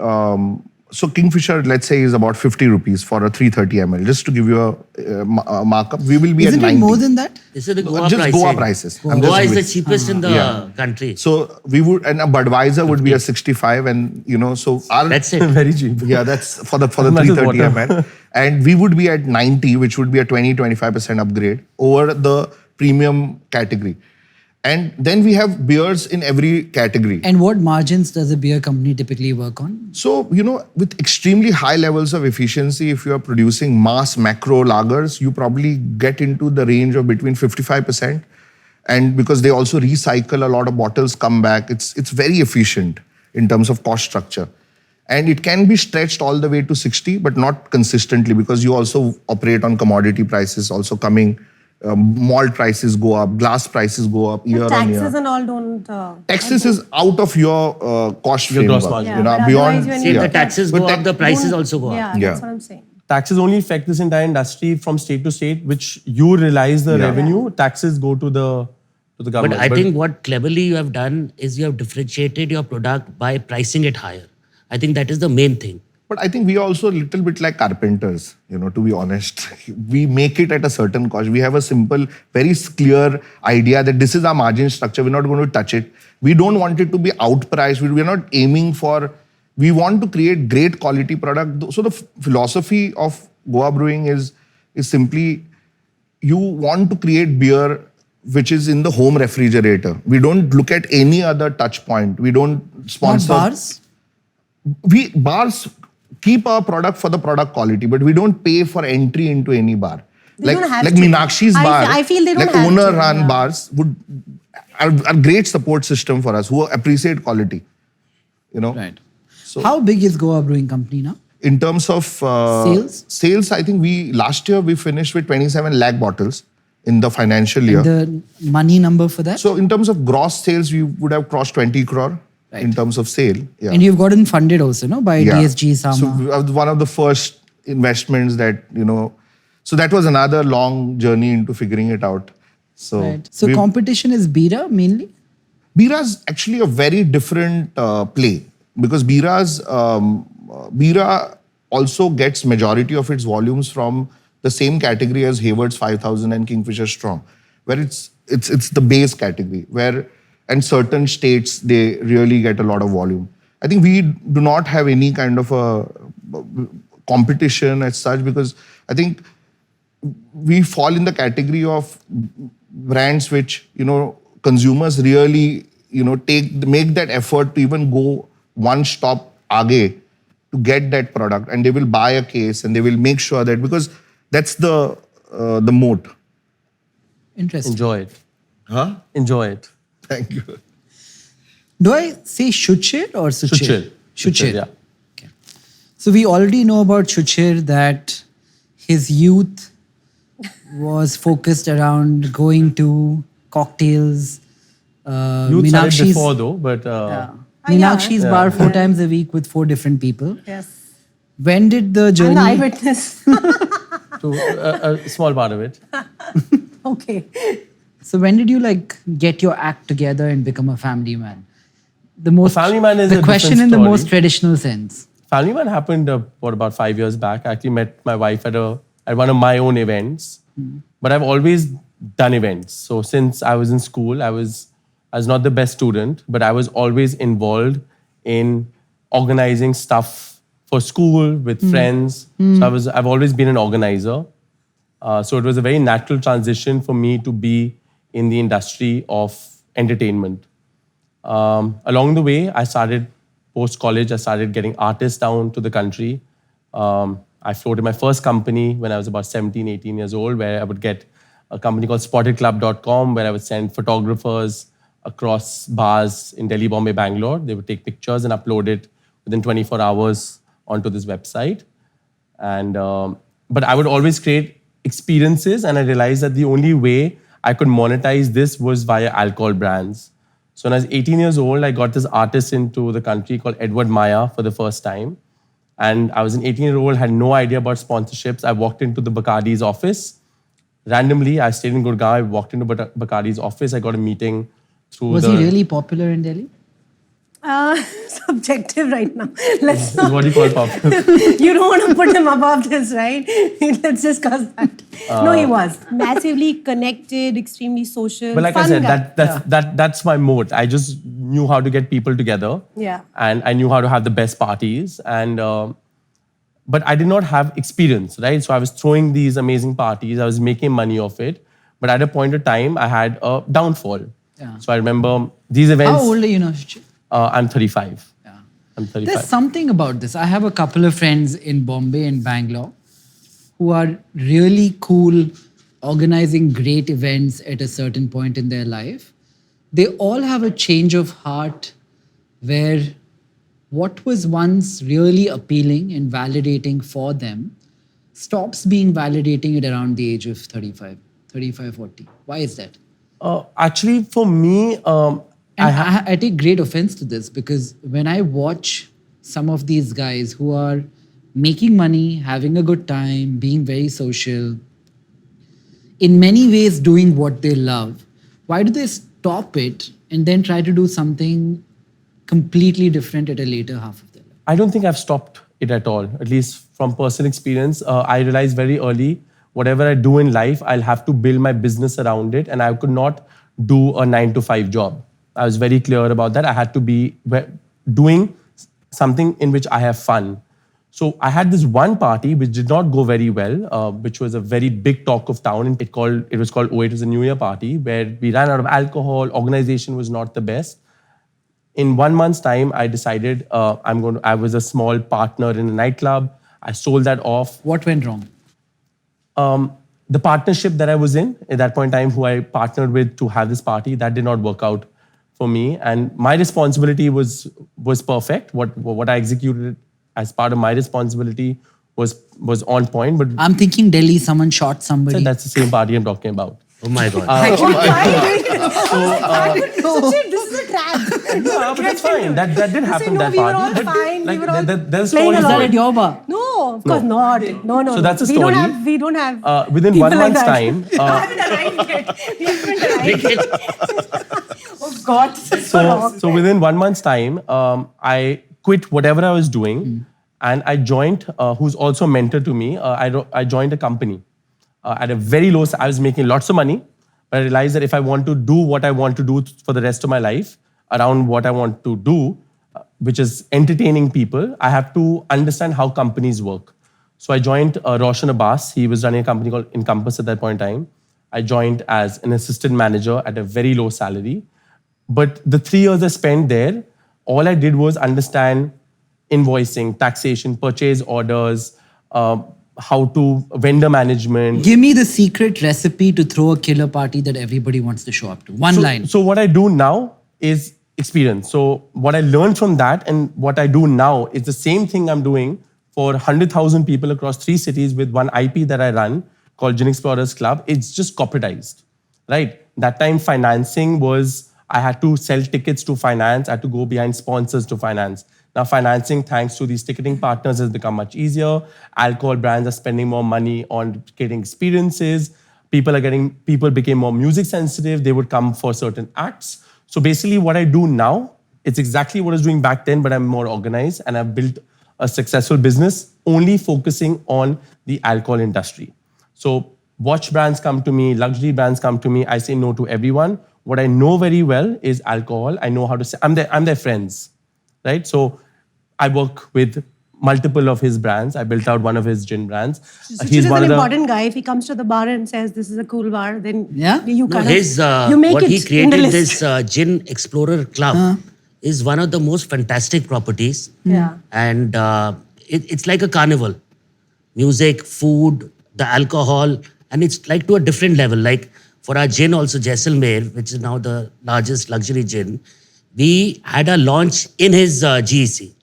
[SPEAKER 4] so Kingfisher, let's say, is about 50 rupees for a 330 ml. Just to give you a markup, we will be
[SPEAKER 1] Isn't
[SPEAKER 4] at 90.
[SPEAKER 1] it more than that?
[SPEAKER 5] This is the Goa
[SPEAKER 4] Just
[SPEAKER 5] pricing.
[SPEAKER 4] Goa prices. I'm
[SPEAKER 5] Goa
[SPEAKER 4] just
[SPEAKER 5] is the
[SPEAKER 4] with-
[SPEAKER 5] cheapest in the country.
[SPEAKER 4] So we would, and a Budweiser would be a 65, and so our
[SPEAKER 5] That's it.
[SPEAKER 3] Very cheap.
[SPEAKER 4] yeah, that's for the
[SPEAKER 3] Much as
[SPEAKER 4] 330
[SPEAKER 3] water.
[SPEAKER 4] ml, and we would be at 90, which would be a 20-25% upgrade over the premium category. And then we have beers in every category.
[SPEAKER 1] And what margins does a beer company typically work on?
[SPEAKER 4] So, with extremely high levels of efficiency, if you are producing mass macro lagers, you probably get into the range of between 55%. And because they also recycle a lot of bottles, come back, it's very efficient in terms of cost structure. And it can be stretched all the way to 60, but not consistently, because you also operate on commodity prices also coming. Malt prices go up, glass prices go up year on
[SPEAKER 2] Taxes
[SPEAKER 4] year.
[SPEAKER 2] and all don't.
[SPEAKER 4] Taxes is out of your cost
[SPEAKER 3] Your gross
[SPEAKER 4] framework.
[SPEAKER 3] margin.
[SPEAKER 2] Yeah, but
[SPEAKER 4] Beyond.
[SPEAKER 2] otherwise when
[SPEAKER 5] See,
[SPEAKER 2] you
[SPEAKER 5] if the
[SPEAKER 2] look
[SPEAKER 5] taxes
[SPEAKER 4] But
[SPEAKER 5] go
[SPEAKER 4] that
[SPEAKER 5] up, the prices
[SPEAKER 2] don't-
[SPEAKER 5] also go up.
[SPEAKER 2] Yeah,
[SPEAKER 4] Yeah.
[SPEAKER 2] that's what I'm saying.
[SPEAKER 3] Taxes only affect this entire industry from state to state, which you realize the
[SPEAKER 4] Yeah.
[SPEAKER 3] revenue. Taxes go to the government.
[SPEAKER 5] But I think what cleverly you have done is you have differentiated your product by pricing it higher. I think that is the main thing.
[SPEAKER 4] But I think we are also a little bit like carpenters, to be honest. We make it at a certain cost. We have a simple, very clear idea that this is our margin structure. We're not going to touch it. We don't want it to be outpriced. We're not aiming for, we want to create great quality product. So the philosophy of Goa Brewing is simply, you want to create beer which is in the home refrigerator. We don't look at any other touch point. We don't sponsor.
[SPEAKER 1] Not bars?
[SPEAKER 4] Bars keep our product for the product quality, but we don't pay for entry into any bar.
[SPEAKER 2] They don't have
[SPEAKER 4] like
[SPEAKER 2] to.
[SPEAKER 4] Minakshi's bar,
[SPEAKER 2] I feel they don't
[SPEAKER 4] like
[SPEAKER 2] have to,
[SPEAKER 4] owner-run
[SPEAKER 2] yeah.
[SPEAKER 4] bars are great support system for us who appreciate quality.
[SPEAKER 1] Right. How big is Goa Brewing Company now?
[SPEAKER 4] In terms of
[SPEAKER 1] Sales?
[SPEAKER 4] I think last year we finished with 27 lakh bottles in the financial year.
[SPEAKER 1] The money number for that?
[SPEAKER 4] So in terms of gross sales, we would have crossed 20 crore in terms of sale. Yeah.
[SPEAKER 1] And you've gotten funded also, no? By DSG, Sama.
[SPEAKER 4] So we were one of the first investments that, so that was another long journey into figuring it out. So,
[SPEAKER 1] Right. So competition is Bira mainly?
[SPEAKER 4] Bira is actually a very different play, because Bira also gets majority of its volumes from the same category as Hayward's 5000 and Kingfisher Strong, where it's the base category, and certain states, they really get a lot of volume. I think we do not have any kind of a competition as such, because I think we fall in the category of brands which, consumers really, make that effort to even go one stop aage to get that product, and they will buy a case and they will make sure that, because that's the moat.
[SPEAKER 1] Interesting.
[SPEAKER 3] enjoy it.
[SPEAKER 4] Huh?
[SPEAKER 3] Enjoy it.
[SPEAKER 4] Thank you.
[SPEAKER 1] Do I say Shuchir or Suchir?
[SPEAKER 3] Shuchir, yeah.
[SPEAKER 1] Okay. So we already know about Shuchir that his youth was focused around going to cocktails.
[SPEAKER 3] You said it before though, but
[SPEAKER 1] Minakshi's bar 4 times a week with 4 different people.
[SPEAKER 2] Yes.
[SPEAKER 1] When did the
[SPEAKER 2] I'm
[SPEAKER 1] journey...
[SPEAKER 2] the eyewitness.
[SPEAKER 3] to a small part of it.
[SPEAKER 2] Okay.
[SPEAKER 3] Uh,
[SPEAKER 1] So when did you get your act together and become a family man? The most
[SPEAKER 3] family man is
[SPEAKER 1] the
[SPEAKER 3] a
[SPEAKER 1] question
[SPEAKER 3] different
[SPEAKER 1] in the
[SPEAKER 3] story.
[SPEAKER 1] most traditional sense.
[SPEAKER 3] Family Man happened about 5 years back. I actually met my wife at one of my own events. But I've always done events. So since I was in school, I was not the best student, but I was always involved in organizing stuff for school with friends. So I've always been an organizer. So it was a very natural transition for me to be in the industry of entertainment. Along the way, post-college, I started getting artists down to the country. I floated my first company when I was about 17, 18 years old, where I would get a company called spottedclub.com, where I would send photographers across bars in Delhi, Bombay, Bangalore. They would take pictures and upload it within 24 hours onto this website. But I would always create experiences, and I realized that the only way I could monetize this was via alcohol brands. So when I was 18 years old, I got this artist into the country called Edward Maya for the first time. And I was an 18-year-old, had no idea about sponsorships. I walked into the Bacardi's office. Randomly, I stayed in Gurgaon. I walked into Bacardi's office. I got a meeting through
[SPEAKER 1] Was he really popular in Delhi?
[SPEAKER 2] Subjective right now. Let's not.
[SPEAKER 3] What do you call popular?
[SPEAKER 2] You don't want to put him above this, right? Let's discuss that. No, he was massively connected, extremely social.
[SPEAKER 3] But like I
[SPEAKER 2] fun
[SPEAKER 3] said,
[SPEAKER 2] guy.
[SPEAKER 3] that's my mode. I just knew how to get people together.
[SPEAKER 2] Yeah.
[SPEAKER 3] And I knew how to have the best parties. And but I did not have experience, right? So I was throwing these amazing parties. I was making money off it. But at a point of time, I had a downfall.
[SPEAKER 1] Yeah.
[SPEAKER 3] So I remember these events.
[SPEAKER 1] How old are you now, Shuchir?
[SPEAKER 3] I'm 35.
[SPEAKER 1] Yeah.
[SPEAKER 3] I'm 35.
[SPEAKER 1] There's something about this. I have a couple of friends in Bombay and Bangalore who are really cool, organizing great events at a certain point in their life. They all have a change of heart where what was once really appealing and validating for them stops being validating at around the age of 35, 40. Why is that?
[SPEAKER 3] Actually, for me,
[SPEAKER 1] I take great offense to this because when I watch some of these guys who are making money, having a good time, being very social, in many ways doing what they love, why do they stop it and then try to do something completely different at a later half of their life?
[SPEAKER 3] I don't think I've stopped it at all. At least from personal experience, I realized very early, whatever I do in life, I'll have to build my business around it, and I could not do a 9-to-5 job. I was very clear about that. I had to be doing something in which I have fun. So I had this one party which did not go very well, which was a very big talk of town. And it was called Oh, It Was a New Year party, where we ran out of alcohol. Organization was not the best. In 1 month's time, I decided I was a small partner in a nightclub. I sold that off.
[SPEAKER 1] What went wrong?
[SPEAKER 3] The partnership that I was in at that point in time, who I partnered with to have this party, that did not work out for me. And my responsibility was perfect. What I executed as part of my responsibility was on point. But
[SPEAKER 1] I'm thinking Delhi, someone shot somebody.
[SPEAKER 3] that's the same party I'm talking about.
[SPEAKER 5] Oh my God.
[SPEAKER 2] Suchir, this is a trap.
[SPEAKER 3] No, but that's fine. That did happen.
[SPEAKER 2] No,
[SPEAKER 3] That
[SPEAKER 2] we were
[SPEAKER 3] party.
[SPEAKER 2] all fine. We were all
[SPEAKER 3] There's
[SPEAKER 2] playing
[SPEAKER 3] stories
[SPEAKER 2] along.
[SPEAKER 3] for
[SPEAKER 1] At
[SPEAKER 3] it.
[SPEAKER 1] your bar?
[SPEAKER 2] No, of course not. No.
[SPEAKER 3] So that's a
[SPEAKER 2] We
[SPEAKER 3] story.
[SPEAKER 2] don't have.
[SPEAKER 3] Within
[SPEAKER 2] people
[SPEAKER 3] 1
[SPEAKER 2] like
[SPEAKER 3] month's
[SPEAKER 2] that.
[SPEAKER 3] time.
[SPEAKER 2] I haven't arrived yet. We haven't arrived. Oh God, this is so wrong.
[SPEAKER 3] So within 1 month's time, I quit whatever I was doing, and I joined. Who's also a mentor to me. I joined a company at a very low. I was making lots of money, but I realized that if I want to do what I want to do for the rest of my life, around what I want to do, which is entertaining people, I have to understand how companies work. So I joined Roshan Abbas. He was running a company called Encompass at that point in time. I joined as an assistant manager at a very low salary. But the 3 years I spent there, all I did was understand invoicing, taxation, purchase orders, how to vendor management.
[SPEAKER 1] Give me the secret recipe to throw a killer party that everybody wants to show up to. One line.
[SPEAKER 3] So what I do now is experience. So what I learned from that and what I do now is the same thing I'm doing for 100,000 people across 3 cities with one IP that I run called Gin Explorers Club. It's just corporatized, right? That time financing was, I had to sell tickets to finance. I had to go behind sponsors to finance. Now financing, thanks to these ticketing partners, has become much easier. Alcohol brands are spending more money on getting experiences. People became more music sensitive. They would come for certain acts. So basically what I do now, it's exactly what I was doing back then, but I'm more organized and I've built a successful business only focusing on the alcohol industry. So watch brands come to me, luxury brands come to me. I say no to everyone. What I know very well is alcohol. I know how to say, I'm their friends, right? So I work with multiple of his brands. I built out one of his gin brands.
[SPEAKER 2] Suchir is an important guy. If he comes to the bar and says this is a cool bar, then you kind
[SPEAKER 5] His,
[SPEAKER 2] you make
[SPEAKER 5] what
[SPEAKER 2] it
[SPEAKER 5] he
[SPEAKER 2] in the
[SPEAKER 5] created,
[SPEAKER 2] list.
[SPEAKER 5] this Gin Explorer Club, is one of the most fantastic properties.
[SPEAKER 2] Yeah.
[SPEAKER 5] And it's like a carnival. Music, food, the alcohol, and it's like to a different level. Like for our gin also, Jaisalmer, which is now the largest luxury gin, we had a launch in his GEC.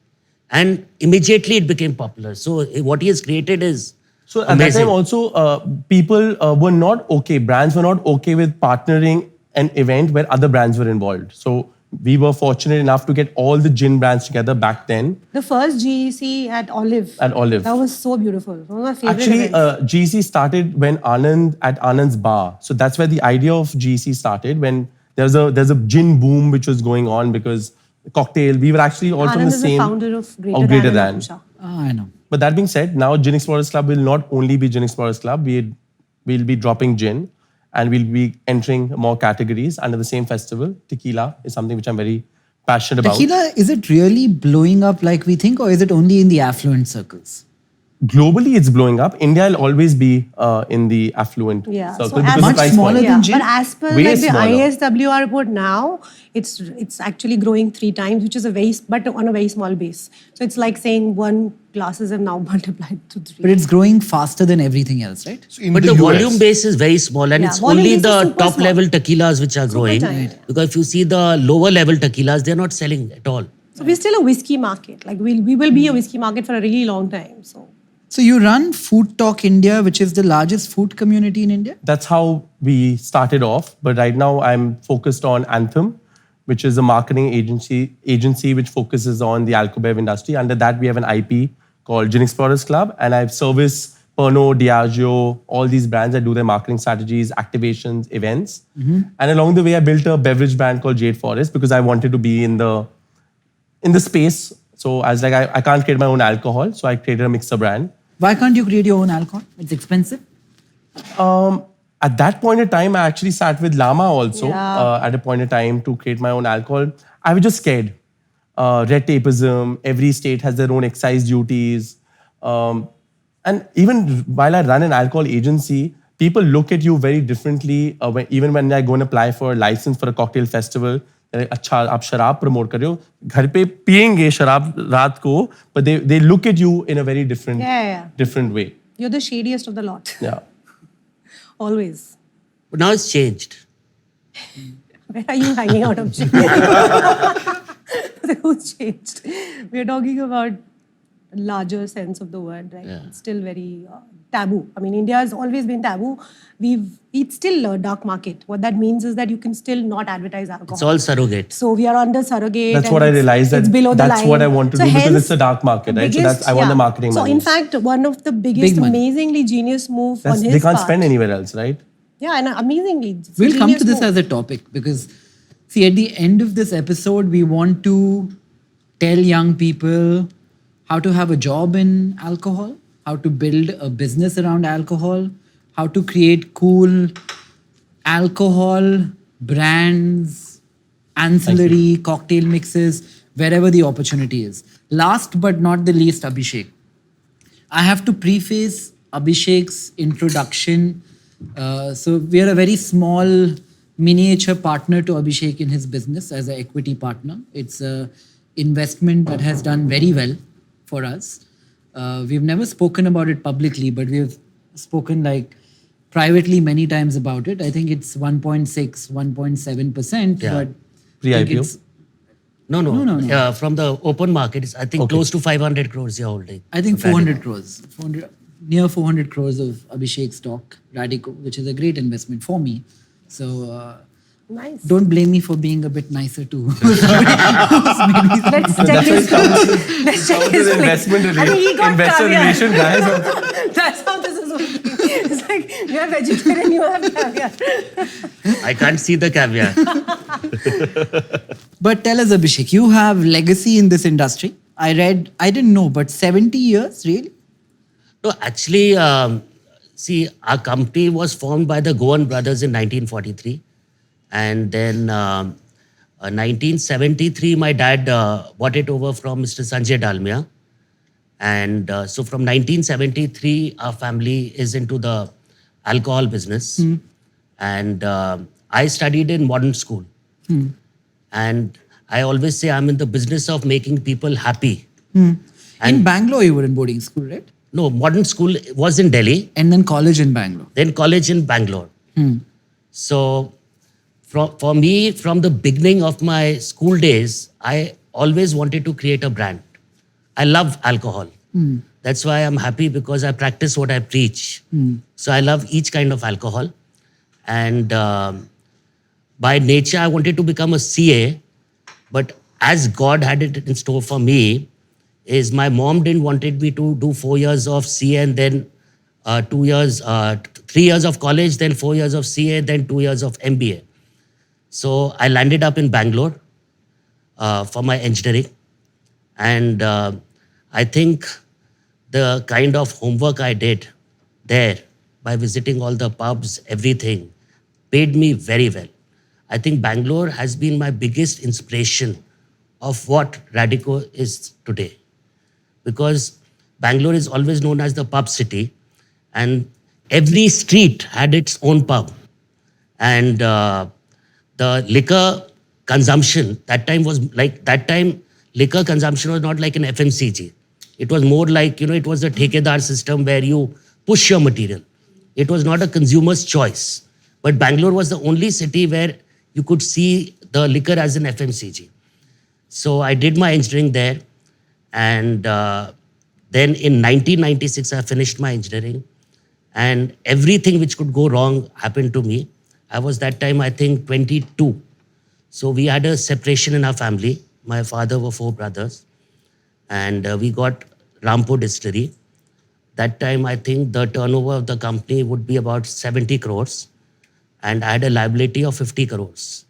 [SPEAKER 5] And immediately it became popular. So what he has created is
[SPEAKER 3] So at
[SPEAKER 5] amazing.
[SPEAKER 3] that time also, people were not okay, brands were not okay with partnering an event where other brands were involved. So we were fortunate enough to get all the gin brands together back then.
[SPEAKER 2] The first GEC at Olive.
[SPEAKER 3] At Olive.
[SPEAKER 2] That was so beautiful. One of my favorite
[SPEAKER 3] Actually,
[SPEAKER 2] events.
[SPEAKER 3] GEC started when at Anand's bar. So that's where the idea of GEC started, when there's a gin boom which was going on because cocktail. We were actually all from
[SPEAKER 2] Anand
[SPEAKER 3] the
[SPEAKER 2] is
[SPEAKER 3] same.
[SPEAKER 2] the founder of
[SPEAKER 3] Greater
[SPEAKER 2] Greater
[SPEAKER 3] Than.
[SPEAKER 2] and Mapusha.
[SPEAKER 1] I know.
[SPEAKER 3] But that being said, now Gin Explorers Club will not only be Gin Explorers Club. We'll be dropping gin, and we'll be entering more categories under the same festival. Tequila is something which I'm very passionate about.
[SPEAKER 1] Tequila, is it really blowing up like we think, or is it only in the affluent circles?
[SPEAKER 3] Globally, it's blowing up. India will always be in the affluent
[SPEAKER 2] Yeah.
[SPEAKER 3] circle
[SPEAKER 2] So
[SPEAKER 3] because
[SPEAKER 2] as-
[SPEAKER 3] of
[SPEAKER 1] Much
[SPEAKER 3] price
[SPEAKER 1] smaller
[SPEAKER 3] point.
[SPEAKER 1] than gin?
[SPEAKER 2] But as per
[SPEAKER 3] Way
[SPEAKER 2] like the
[SPEAKER 3] smaller.
[SPEAKER 2] ISWR report now, it's actually growing 3 times, which is but on a very small base. So it's like saying 1 glasses have now multiplied to 3.
[SPEAKER 1] But it's growing faster than everything else, right?
[SPEAKER 4] So in
[SPEAKER 5] But the
[SPEAKER 4] US,
[SPEAKER 5] volume base is very small, and
[SPEAKER 2] Yeah,
[SPEAKER 5] it's
[SPEAKER 2] volume
[SPEAKER 5] only
[SPEAKER 2] base is
[SPEAKER 5] the
[SPEAKER 2] super
[SPEAKER 5] top
[SPEAKER 2] small.
[SPEAKER 5] level tequilas which are growing.
[SPEAKER 2] tiny.
[SPEAKER 5] Because if you see the lower level tequilas, they're not selling at all.
[SPEAKER 2] So we're still a whiskey market. Like we will be a whiskey market for a really long time.
[SPEAKER 1] So you run Food Talk India, which is the largest food community in India?
[SPEAKER 3] That's how we started off. But right now, I'm focused on Anthem, which is a marketing agency which focuses on the alcobev industry. Under that, we have an IP called Gin Explorers Club, and I service Pernod, Diageo, all these brands. I do their marketing strategies, activations, events. And along the way, I built a beverage brand called Jade Forest because I wanted to be in the space. So I was like, I can't create my own alcohol, so I created a mixer brand.
[SPEAKER 1] Why can't you create your own alcohol? It's expensive.
[SPEAKER 3] At that point in time, I actually sat with Lama also
[SPEAKER 2] Yeah.
[SPEAKER 3] at a point in time to create my own alcohol. I was just scared. Red tape-ism, every state has their own excise duties. And even while I run an alcohol agency, people look at you very differently. Even when I go and apply for a license for a cocktail festival, they're like, अच्छा आप शराब promote कर रहे हो घर पे पियेंगे शराब रात को, but they look at you in a very different way.
[SPEAKER 2] You're the shadiest of the lot.
[SPEAKER 3] Yeah.
[SPEAKER 2] Always.
[SPEAKER 5] But now it's changed.
[SPEAKER 2] Where are you hanging out of? Who's changed? We're talking about a larger sense of the word, right?
[SPEAKER 5] Yeah.
[SPEAKER 2] It's still very taboo. I mean, India has always been taboo. It's still a dark market. What that means is that you can still not advertise alcohol.
[SPEAKER 5] It's all surrogate.
[SPEAKER 2] So we are under surrogate.
[SPEAKER 3] That's
[SPEAKER 2] and
[SPEAKER 3] what I
[SPEAKER 2] it's-
[SPEAKER 3] realized,
[SPEAKER 2] it's
[SPEAKER 3] that
[SPEAKER 2] below the
[SPEAKER 3] that's
[SPEAKER 2] line.
[SPEAKER 3] what I want to
[SPEAKER 2] So
[SPEAKER 3] do because
[SPEAKER 2] hence,
[SPEAKER 3] it's a dark market, right? So
[SPEAKER 2] biggest-
[SPEAKER 3] I want the marketing
[SPEAKER 2] So
[SPEAKER 3] money.
[SPEAKER 2] in fact, one of the biggest,
[SPEAKER 1] Big money.
[SPEAKER 2] amazingly genius move on his
[SPEAKER 3] They can't
[SPEAKER 2] part.
[SPEAKER 3] spend anywhere else, right?
[SPEAKER 2] Yeah, and amazingly. it's a
[SPEAKER 1] We'll come
[SPEAKER 2] genius
[SPEAKER 1] to this
[SPEAKER 2] move.
[SPEAKER 1] as a topic because, see, at the end of this episode, we want to tell young people how to have a job in alcohol, how to build a business around alcohol, how to create cool alcohol brands, ancillary cocktail mixes, wherever the opportunity is. Last but not the least, Abhishek. I have to preface Abhishek's introduction. So we are a very small miniature partner to Abhishek in his business as an equity partner. It's a investment that has done very well for us. We've never spoken about it publicly, but we've spoken like privately many times about it. I think it's 1.6, 1.7%.
[SPEAKER 5] Yeah.
[SPEAKER 1] But
[SPEAKER 3] Pre-IPO?
[SPEAKER 1] it's-
[SPEAKER 5] No.
[SPEAKER 1] No.
[SPEAKER 5] From the open market, it's, I think, close to 500 crores you're holding.
[SPEAKER 1] I think 400 crores. Near 400 crores of Abhishek stock, Radico, which is a great investment for me. So
[SPEAKER 2] Nice.
[SPEAKER 1] don't blame me for being a bit nicer too.
[SPEAKER 2] Let's check his plate. Let's check his plate.
[SPEAKER 3] Investment
[SPEAKER 2] I think he got
[SPEAKER 3] investor
[SPEAKER 2] caviar.
[SPEAKER 3] relation guys.
[SPEAKER 2] That's how this is working. It's like, you're vegetarian, you have caviar.
[SPEAKER 5] I can't see the caviar.
[SPEAKER 1] But tell us, Abhishek, you have legacy in this industry. I didn't know, but 70 years, really?
[SPEAKER 5] No, actually, see, our company was formed by the Goan brothers in 1943. And then 1973, my dad bought it over from Mr. Sanjay Dalmia. And so from 1973, our family is into the alcohol business. And I studied in modern school. And I always say I'm in the business of making people happy.
[SPEAKER 1] In Bangalore, you were in boarding school, right?
[SPEAKER 5] No, modern school was in Delhi,
[SPEAKER 1] And then college in Bangalore.
[SPEAKER 5] then college in Bangalore. So for me, from the beginning of my school days, I always wanted to create a brand. I love alcohol. That's why I'm happy because I practice what I preach. So I love each kind of alcohol. And by nature, I wanted to become a CA. But as God had it in store for me, is my mom didn't wanted me to do 4 years of CA and then 3 years of college, then 4 years of CA, then 2 years of MBA. So I landed up in Bangalore. for my engineering. And I think the kind of homework I did there by visiting all the pubs, everything, paid me very well. I think Bangalore has been my biggest inspiration of what Radico is today. Because Bangalore is always known as the pub city, and every street had its own pub. And the liquor consumption that time liquor consumption was not like an FMCG. It was more like, it was a thekedar system where you push your material. It was not a consumer's choice. But Bangalore was the only city where you could see the liquor as an FMCG. So I did my engineering there. And then in 1996, I finished my engineering. And everything which could go wrong happened to me. I was that time, I think, 22. So we had a separation in our family. My father were 4 brothers. And we got Rampur Distillery. That time, I think the turnover of the company would be about 70 crores. And I had a liability of 50 crores.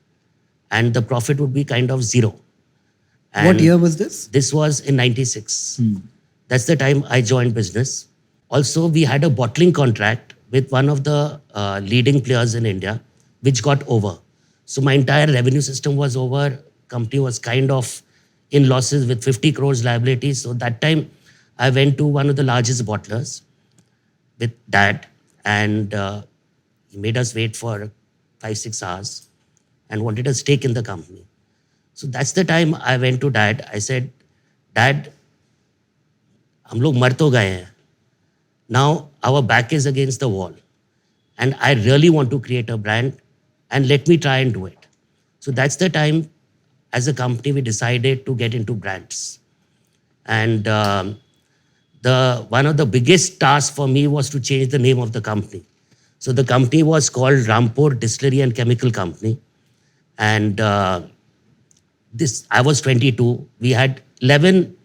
[SPEAKER 5] And the profit would be kind of zero. And
[SPEAKER 1] What year was this?
[SPEAKER 5] this was in 96. That's the time I joined business. Also, we had a bottling contract with one of the leading players in India, which got over. So my entire revenue system was over. Company was kind of in losses with 50 crores liabilities. So that time, I went to one of the largest bottlers with Dad, and he made us wait for 5-6 hours and wanted a stake in the company. So that's the time I went to Dad. I said, Dad, हम लोग मर तो गए हैं. Now our back is against the wall. And I really want to create a brand, and let me try and do it. So that's the time, as a company, we decided to get into brands. And one of the biggest tasks for me was to change the name of the company. So the company was called Rampur Distillery and Chemical Company. And I was 22. We had 11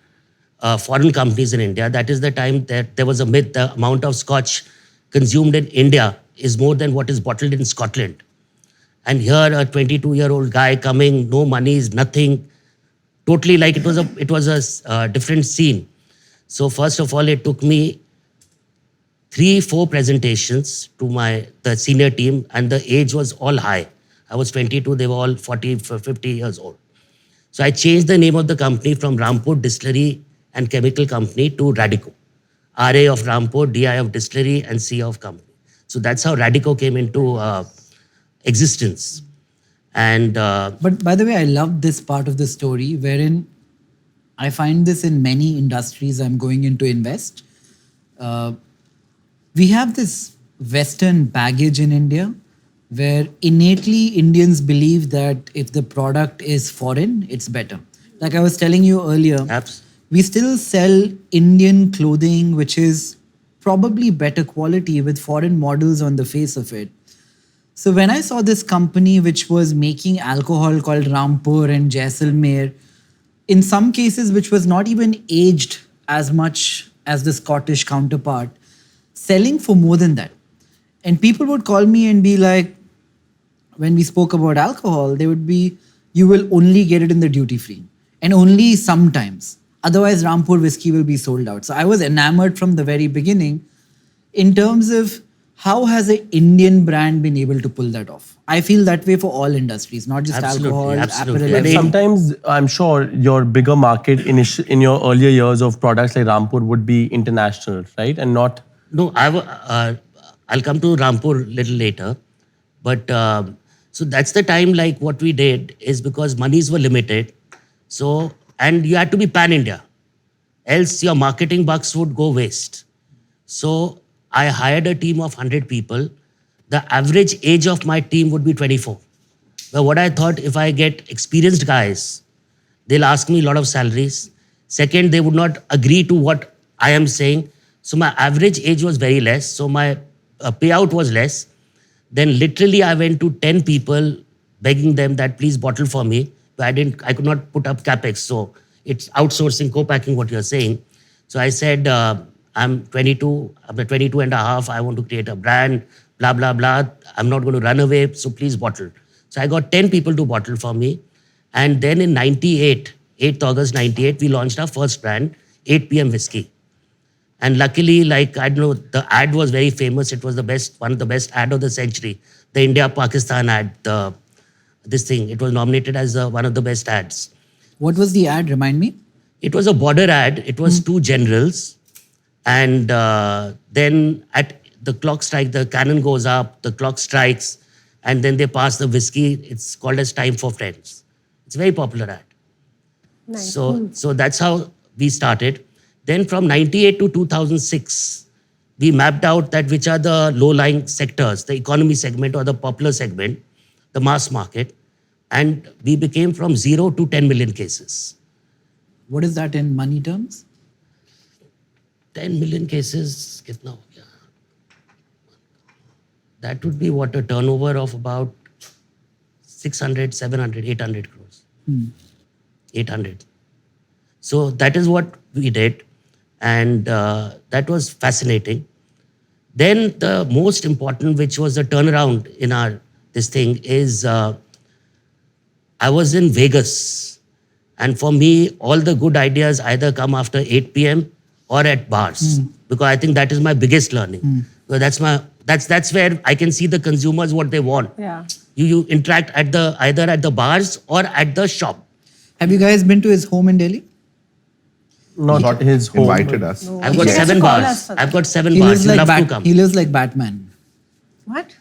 [SPEAKER 5] foreign companies in India. That is the time that there was a myth, the amount of scotch consumed in India is more than what is bottled in Scotland. And here a 22-year-old guy coming, no monies, nothing, totally like it was a different scene. So first of all, it took me 3-4 presentations to the senior team, and the age was all high. I was 22, they were all 40, 50 years old. So I changed the name of the company from Rampur Distillery and Chemical Company to Radico. RA of Rampur, DI of Distillery, and C of Company. So that's how Radico came into existence. And
[SPEAKER 1] But by the way, I love this part of the story wherein I find this in many industries I'm going in to invest. We have this Western baggage in India where innately Indians believe that if the product is foreign, it's better. Like I was telling you earlier, we still sell Indian clothing, which is probably better quality with foreign models on the face of it. So when I saw this company which was making alcohol called Rampur and Jaisalmer, in some cases which was not even aged as much as the Scottish counterpart, selling for more than that. And people would call me and be like, when we spoke about alcohol, they would be, you will only get it in the duty free and only sometimes. Otherwise, Rampur whiskey will be sold out. So I was enamored from the very beginning in terms of how has an Indian brand been able to pull that off? I feel that way for all industries, not just alcohol, apparel.
[SPEAKER 3] And sometimes I'm sure your bigger market in your earlier years of products like Rampur would be international, right? And not...
[SPEAKER 5] No, I'll come to Rampur a little later. But so that's the time, like what we did is because monies were limited. So, and you had to be pan-India. Else your marketing bucks would go waste. So I hired a team of 100 people. The average age of my team would be 24. But what I thought, if I get experienced guys, they'll ask me a lot of salaries. Second, they would not agree to what I am saying. So my average age was very less. So my payout was less. Then literally I went to 10 people begging them that please bottle for me. But I could not put up capex. So it's outsourcing, co-packing what you're saying. So I said, I'm 22, I'm 22 and a half. I want to create a brand, blah, blah, blah. I'm not going to run away. So please bottle. So I got 10 people to bottle for me. And then in 98, 8th August 98, we launched our first brand, 8 p.m. whiskey. And luckily, like, I don't know, the ad was very famous. It was the best, one of the best ad of the century. The India-Pakistan ad, this thing, it was nominated as one of the best ads.
[SPEAKER 1] What was the ad? Remind me.
[SPEAKER 5] It was a border ad. It was two generals. And then at the clock strike, the cannon goes up, the clock strikes, and then they pass the whiskey. It's called as Time for Friends. It's a very popular ad.
[SPEAKER 2] Nice.
[SPEAKER 5] So that's how we started. Then from 98 to 2006, we mapped out that which are the low-lying sectors, the economy segment or the popular segment, the mass market. And we became from 0 to 10 million cases.
[SPEAKER 1] What is that in money terms?
[SPEAKER 5] 10 million cases, kitna ho gaya? That would be what, a turnover of about 600, 700, 800 crores. 800. So that is what we did. And that was fascinating. Then the most important, which was the turnaround in our this thing, is I was in Vegas. And for me, all the good ideas either come after 8 p.m. or at bars. Because I think that is my biggest learning. So that's where I can see the consumers what they want.
[SPEAKER 2] Yeah.
[SPEAKER 5] You interact at either at the bars or at the shop.
[SPEAKER 1] Have you guys been to his home in Delhi?
[SPEAKER 3] Not his home.
[SPEAKER 4] Invited us.
[SPEAKER 5] I've got
[SPEAKER 2] You have to
[SPEAKER 5] 7
[SPEAKER 2] call
[SPEAKER 5] bars.
[SPEAKER 2] us for that.
[SPEAKER 5] I've got 7
[SPEAKER 1] He
[SPEAKER 5] bars.
[SPEAKER 1] lives
[SPEAKER 5] You'll
[SPEAKER 1] like
[SPEAKER 5] love to come.
[SPEAKER 1] He lives like Batman.
[SPEAKER 2] What?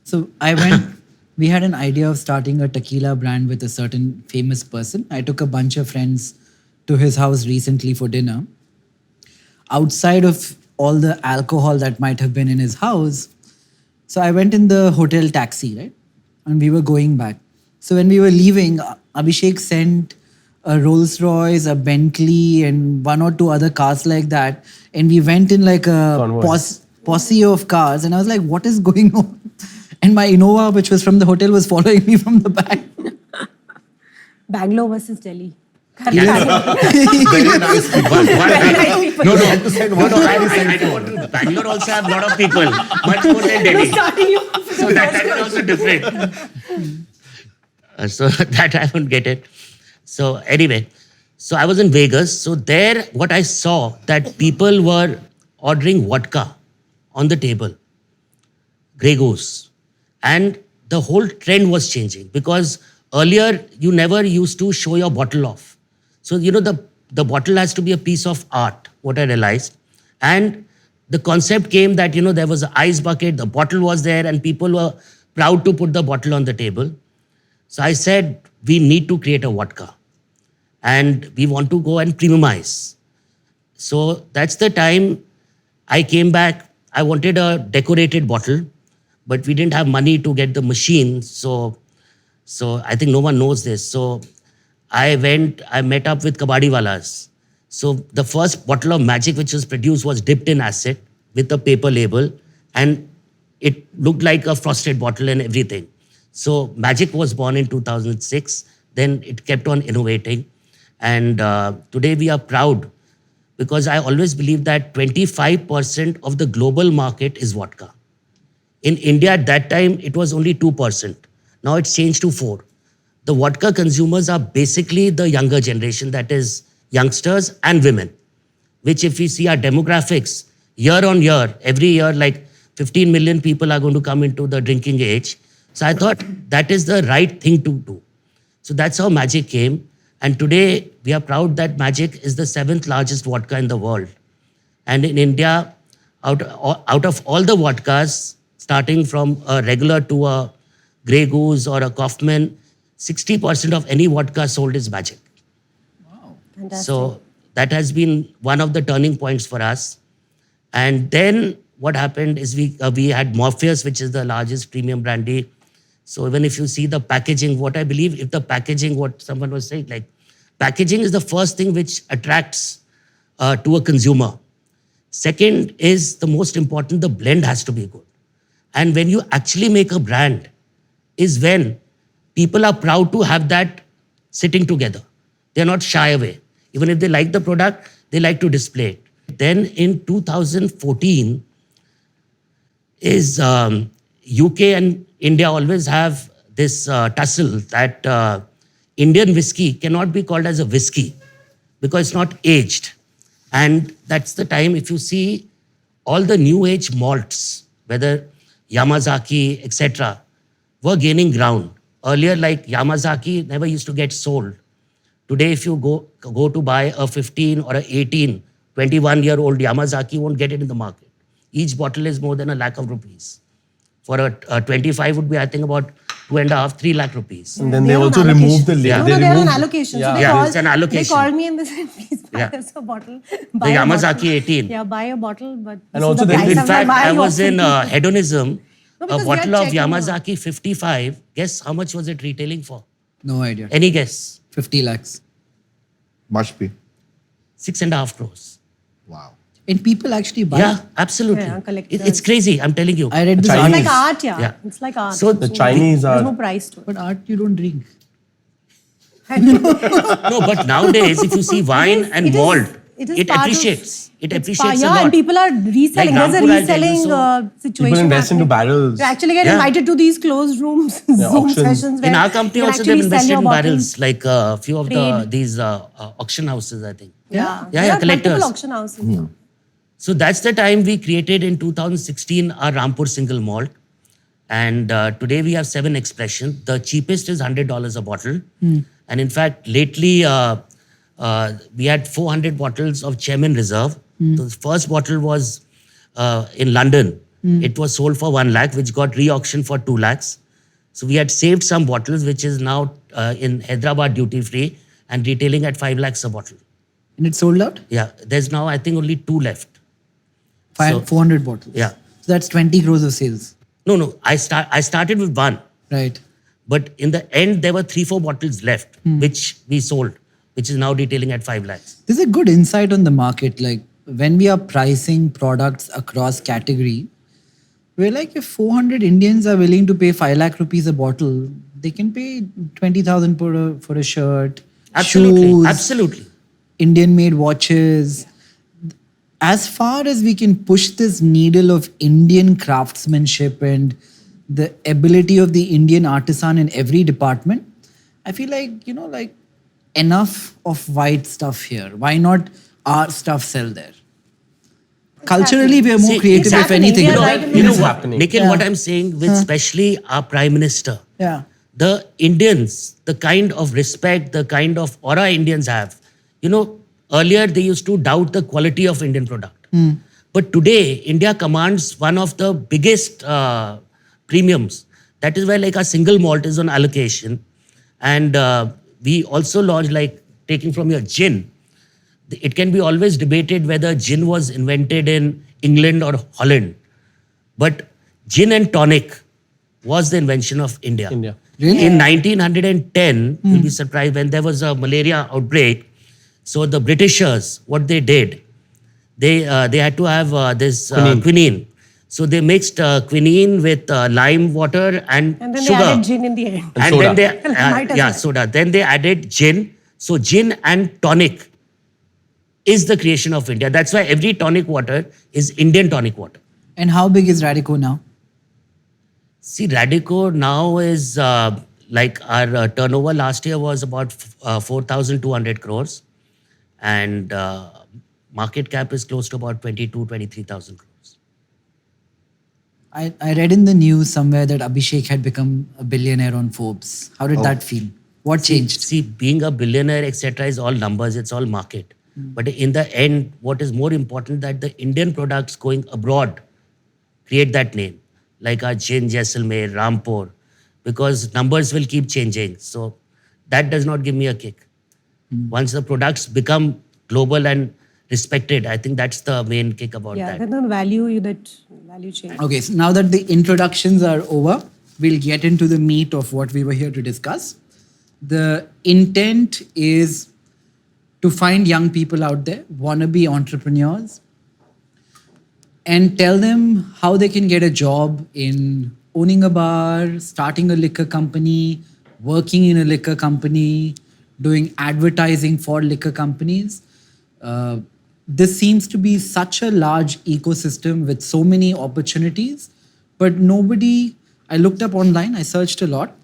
[SPEAKER 1] So I went, we had an idea of starting a tequila brand with a certain famous person. I took a bunch of friends to his house recently for dinner. Outside of all the alcohol that might have been in his house, so I went in the hotel taxi, right? And we were going back. So when we were leaving, Abhishek sent a Rolls Royce, a Bentley, and 1 or 2 other cars like that. And we went in like a
[SPEAKER 3] Convoy.
[SPEAKER 1] posse of cars. And I was like, what is going on? And my Innova, which was from the hotel, was following me from the back.
[SPEAKER 2] Bangalore versus Delhi.
[SPEAKER 4] Very nice people.
[SPEAKER 2] Very nice people.
[SPEAKER 5] No,
[SPEAKER 4] had to send one
[SPEAKER 5] I don't want to. Bangalore also have a lot of people, much more than Delhi.
[SPEAKER 2] Starting you off with
[SPEAKER 5] So
[SPEAKER 2] the
[SPEAKER 5] that
[SPEAKER 2] first
[SPEAKER 5] is also different. So that I don't get it. So anyway, so I was in Vegas. So there, what I saw, that people were ordering vodka on the table, Grey Goose. And the whole trend was changing because earlier you never used to show your bottle off. So, you know, the bottle has to be a piece of art, what I realized. And the concept came that, you know, there was an ice bucket, the bottle was there, and people were proud to put the bottle on the table. So I said, we need to create a vodka. And we want to go and premiumize. So that's the time I came back. I wanted a decorated bottle, but we didn't have money to get the machine. So I think no one knows this. So I met up with Kabadiwalas. So the first bottle of Magic which was produced was dipped in acid with a paper label, and it looked like a frosted bottle and everything. So Magic was born in 2006. Then it kept on innovating. And today we are proud because I always believe that 25% of the global market is vodka. In India at that time, it was only 2%. Now it's changed to 4%. The vodka consumers are basically the younger generation, that is youngsters and women, which if we see our demographics, year on year, every year, like 15 million people are going to come into the drinking age. So I thought that is the right thing to do. So that's how Magic came. And today we are proud that Magic is the 7th largest vodka in the world. And in India, out of all the vodkas, starting from a regular to a Grey Goose or a Kaufman, 60% of any vodka sold is Magic.
[SPEAKER 2] Fantastic.
[SPEAKER 5] So that has been one of the turning points for us. And then what happened is we had Morpheus, which is the largest premium brandy. So even if you see the packaging, what I believe, if the packaging, what someone was saying, like packaging is the first thing which attracts to a consumer. Second is the most important, the blend has to be good. And when you actually make a brand is when people are proud to have that sitting together. They're not shy away. Even if they like the product, they like to display it. Then in 2014 is UK and India always have this tussle that Indian whiskey cannot be called as a whiskey because it's not aged. And that's the time, if you see all the new age malts, whether Yamazaki, etc., were gaining ground. Earlier, like Yamazaki never used to get sold. Today, if you go to buy a 15 or a 18, 21-year-old Yamazaki, you won't get it in the market. Each bottle is more than ₹1,00,000. For a 25 would be, I think, about 2.5, 3 lakh rupees.
[SPEAKER 3] And then
[SPEAKER 2] They
[SPEAKER 3] they
[SPEAKER 2] are on
[SPEAKER 3] also remove the
[SPEAKER 2] allocation.
[SPEAKER 3] label.
[SPEAKER 2] No,
[SPEAKER 3] They
[SPEAKER 2] they're on
[SPEAKER 3] remove-
[SPEAKER 2] allocation. So
[SPEAKER 5] Yeah, it's an
[SPEAKER 2] they
[SPEAKER 5] allocation.
[SPEAKER 2] called me and they said, please buy
[SPEAKER 5] Yeah.
[SPEAKER 2] us a bottle.
[SPEAKER 5] The
[SPEAKER 2] Buy a
[SPEAKER 5] Yamazaki
[SPEAKER 2] bottle.
[SPEAKER 5] 18.
[SPEAKER 2] Yeah, buy a bottle, but
[SPEAKER 3] And
[SPEAKER 2] this
[SPEAKER 3] also
[SPEAKER 2] is the
[SPEAKER 3] then-
[SPEAKER 2] price
[SPEAKER 5] In
[SPEAKER 2] of my
[SPEAKER 5] fact,
[SPEAKER 2] buy
[SPEAKER 5] I was in
[SPEAKER 2] often.
[SPEAKER 5] hedonism.
[SPEAKER 2] No,
[SPEAKER 5] A
[SPEAKER 2] because we are
[SPEAKER 5] bottle of
[SPEAKER 2] checking
[SPEAKER 5] Yamazaki 55, guess how much was it retailing for?
[SPEAKER 1] No idea.
[SPEAKER 5] Any guess?
[SPEAKER 1] 50 lakhs.
[SPEAKER 4] Must be.
[SPEAKER 5] 6.5 crores.
[SPEAKER 4] Wow.
[SPEAKER 1] And people actually buy.
[SPEAKER 5] Yeah, absolutely.
[SPEAKER 2] Yeah, collectors.
[SPEAKER 5] It's crazy, I'm telling you.
[SPEAKER 1] I read this
[SPEAKER 3] Chinese.
[SPEAKER 2] It's
[SPEAKER 1] article.
[SPEAKER 2] like art, yeah.
[SPEAKER 5] Yeah.
[SPEAKER 2] It's like art.
[SPEAKER 5] So
[SPEAKER 3] The Chinese
[SPEAKER 2] There's
[SPEAKER 3] are...
[SPEAKER 2] no price to it.
[SPEAKER 1] But art, you don't drink.
[SPEAKER 5] No, but nowadays, if you see wine and
[SPEAKER 2] it is-
[SPEAKER 5] malt,
[SPEAKER 2] it is
[SPEAKER 5] it
[SPEAKER 2] part of-
[SPEAKER 5] appreciates. It
[SPEAKER 2] It's
[SPEAKER 5] appreciates a
[SPEAKER 2] yeah,
[SPEAKER 5] lot.
[SPEAKER 2] and people are reselling.
[SPEAKER 5] Like
[SPEAKER 2] There's a
[SPEAKER 5] Rampur, I'll tell you,
[SPEAKER 2] reselling
[SPEAKER 5] so
[SPEAKER 2] situation.
[SPEAKER 3] People invest into
[SPEAKER 2] happening.
[SPEAKER 3] barrels.
[SPEAKER 2] You actually get
[SPEAKER 5] Yeah.
[SPEAKER 2] invited to these closed rooms, Zoom
[SPEAKER 3] auctions.
[SPEAKER 2] sessions.
[SPEAKER 5] In
[SPEAKER 2] where
[SPEAKER 5] our company
[SPEAKER 2] you can
[SPEAKER 5] also, they've
[SPEAKER 2] actually sell
[SPEAKER 5] invested
[SPEAKER 2] your
[SPEAKER 5] in
[SPEAKER 2] bottles.
[SPEAKER 5] barrels, like a few of
[SPEAKER 2] Trade.
[SPEAKER 5] these auction houses, I think.
[SPEAKER 2] Yeah,
[SPEAKER 5] Yeah,
[SPEAKER 2] There are multiple
[SPEAKER 5] collectors.
[SPEAKER 2] auction houses.
[SPEAKER 5] So that's the time we created in 2016 our Rampur single malt. And today we have 7 expressions. The cheapest is $100 a bottle. And in fact, lately we had 400 bottles of Chairman Reserve. The first bottle was in London. It was sold for 1 lakh, which got re-auctioned for 2 lakhs. So we had saved some bottles, which is now in Hyderabad duty free and retailing at 5 lakhs a bottle.
[SPEAKER 1] And it's sold out?
[SPEAKER 5] Yeah, there's now I think only 2 left. So-
[SPEAKER 1] 400 bottles.
[SPEAKER 5] Yeah.
[SPEAKER 1] So that's 20 crores of sales.
[SPEAKER 5] No. I started with 1.
[SPEAKER 1] Right.
[SPEAKER 5] But in the end, there were 3-4 bottles left, which we sold, which is now detailing at 5 lakhs.
[SPEAKER 1] There's a good insight on the market. Like when we are pricing products across category, we're like, if 400 Indians are willing to pay 5 lakh rupees a bottle, they can pay 20,000 for a shirt,
[SPEAKER 5] Absolutely.
[SPEAKER 1] shoes,
[SPEAKER 5] Absolutely.
[SPEAKER 1] Indian made watches. As far as we can push this needle of Indian craftsmanship and the ability of the Indian artisan in every department, I feel like, like enough of white stuff here. Why not our stuff sell there? Culturally, we are more
[SPEAKER 5] See,
[SPEAKER 1] creative,
[SPEAKER 2] it's
[SPEAKER 1] if
[SPEAKER 2] happening.
[SPEAKER 1] anything.
[SPEAKER 2] We are
[SPEAKER 5] You know,
[SPEAKER 2] right in the
[SPEAKER 5] you know
[SPEAKER 3] middle.
[SPEAKER 5] what,
[SPEAKER 3] Happening.
[SPEAKER 5] Nikhil,
[SPEAKER 1] Yeah.
[SPEAKER 5] what I'm saying, with especially our Prime Minister,
[SPEAKER 1] Yeah.
[SPEAKER 5] the Indians, the kind of respect, the kind of aura Indians have, earlier they used to doubt the quality of Indian product. But today, India commands one of the biggest premiums. That is why like our single malt is on allocation. And we also launched, like taking from your gin, it can be always debated whether gin was invented in England or Holland. But gin and tonic was the invention of India.
[SPEAKER 1] Really?
[SPEAKER 5] In 1910, you'll be surprised, when there was a malaria outbreak, so the Britishers, what they did, they had to have this quinine. So they mixed quinine with lime water and
[SPEAKER 2] And then
[SPEAKER 5] sugar.
[SPEAKER 2] they added gin in the end.
[SPEAKER 5] And
[SPEAKER 3] soda.
[SPEAKER 5] then they,
[SPEAKER 2] Might as well.
[SPEAKER 5] soda. Then they added gin. So gin and tonic is the creation of India. That's why every tonic water is Indian tonic water.
[SPEAKER 1] And how big is Radico now?
[SPEAKER 5] See, Radico now is like our turnover last year was about 4,200 crores. And market cap is close to about 23,000 crores.
[SPEAKER 1] I read in the news somewhere that Abhishek had become a billionaire on Forbes. How did that feel? What changed?
[SPEAKER 5] See, being a billionaire, etc., is all numbers, it's all market. But in the end, what is more important, that the Indian products going abroad create that name, like our gin, Jaisalmer, Rampur, because numbers will keep changing. So that does not give me a kick. Once the products become global and respected, I think that's the main kick about
[SPEAKER 2] Yeah,
[SPEAKER 5] that.
[SPEAKER 2] then the value change.
[SPEAKER 1] Okay, so now that the introductions are over, we'll get into the meat of what we were here to discuss. The intent is to find young people out there, wannabe entrepreneurs, and tell them how they can get a job in owning a bar, starting a liquor company, working in a liquor company, doing advertising for liquor companies. This seems to be such a large ecosystem with so many opportunities, but nobody, I looked up online, I searched a lot.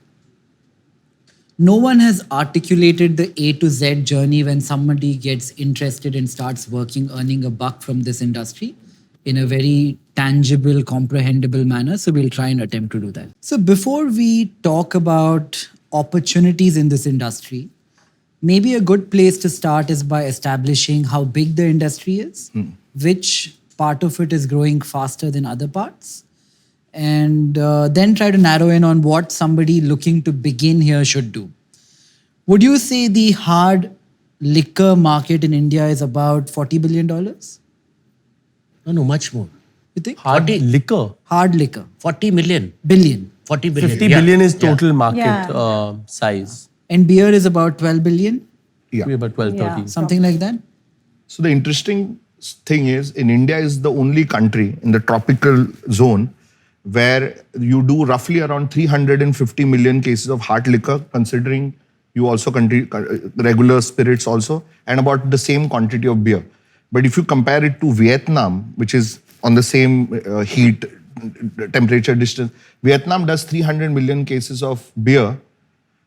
[SPEAKER 1] no one has articulated the A to Z journey when somebody gets interested and starts working, earning a buck from this industry in a very tangible, comprehensible manner. So we'll try and attempt to do that. So before we talk about opportunities in this industry, maybe a good place to start is by establishing how big the industry is, which part of it is growing faster than other parts, and then try to narrow in on what somebody looking to begin here should do. Would you say the hard liquor market in India is about $40 billion?
[SPEAKER 5] No, much more.
[SPEAKER 1] You think?
[SPEAKER 3] Hard liquor.
[SPEAKER 1] Hard liquor.
[SPEAKER 5] 40 million.
[SPEAKER 1] Billion.
[SPEAKER 5] 40 billion.
[SPEAKER 3] 50
[SPEAKER 5] yeah.
[SPEAKER 3] billion is
[SPEAKER 5] Yeah.
[SPEAKER 3] total market
[SPEAKER 2] Yeah.
[SPEAKER 3] size.
[SPEAKER 1] And beer is about 12 billion?
[SPEAKER 4] Yeah.
[SPEAKER 3] Maybe about 12,
[SPEAKER 2] Yeah.
[SPEAKER 3] 13.
[SPEAKER 1] Something like that?
[SPEAKER 4] So the interesting thing is, in India is the only country in the tropical zone where you do roughly around 350 million cases of hard liquor, considering you also regular spirits also, and about the same quantity of beer. But if you compare it to Vietnam, which is on the same heat, temperature, distance, Vietnam does 300 million cases of beer,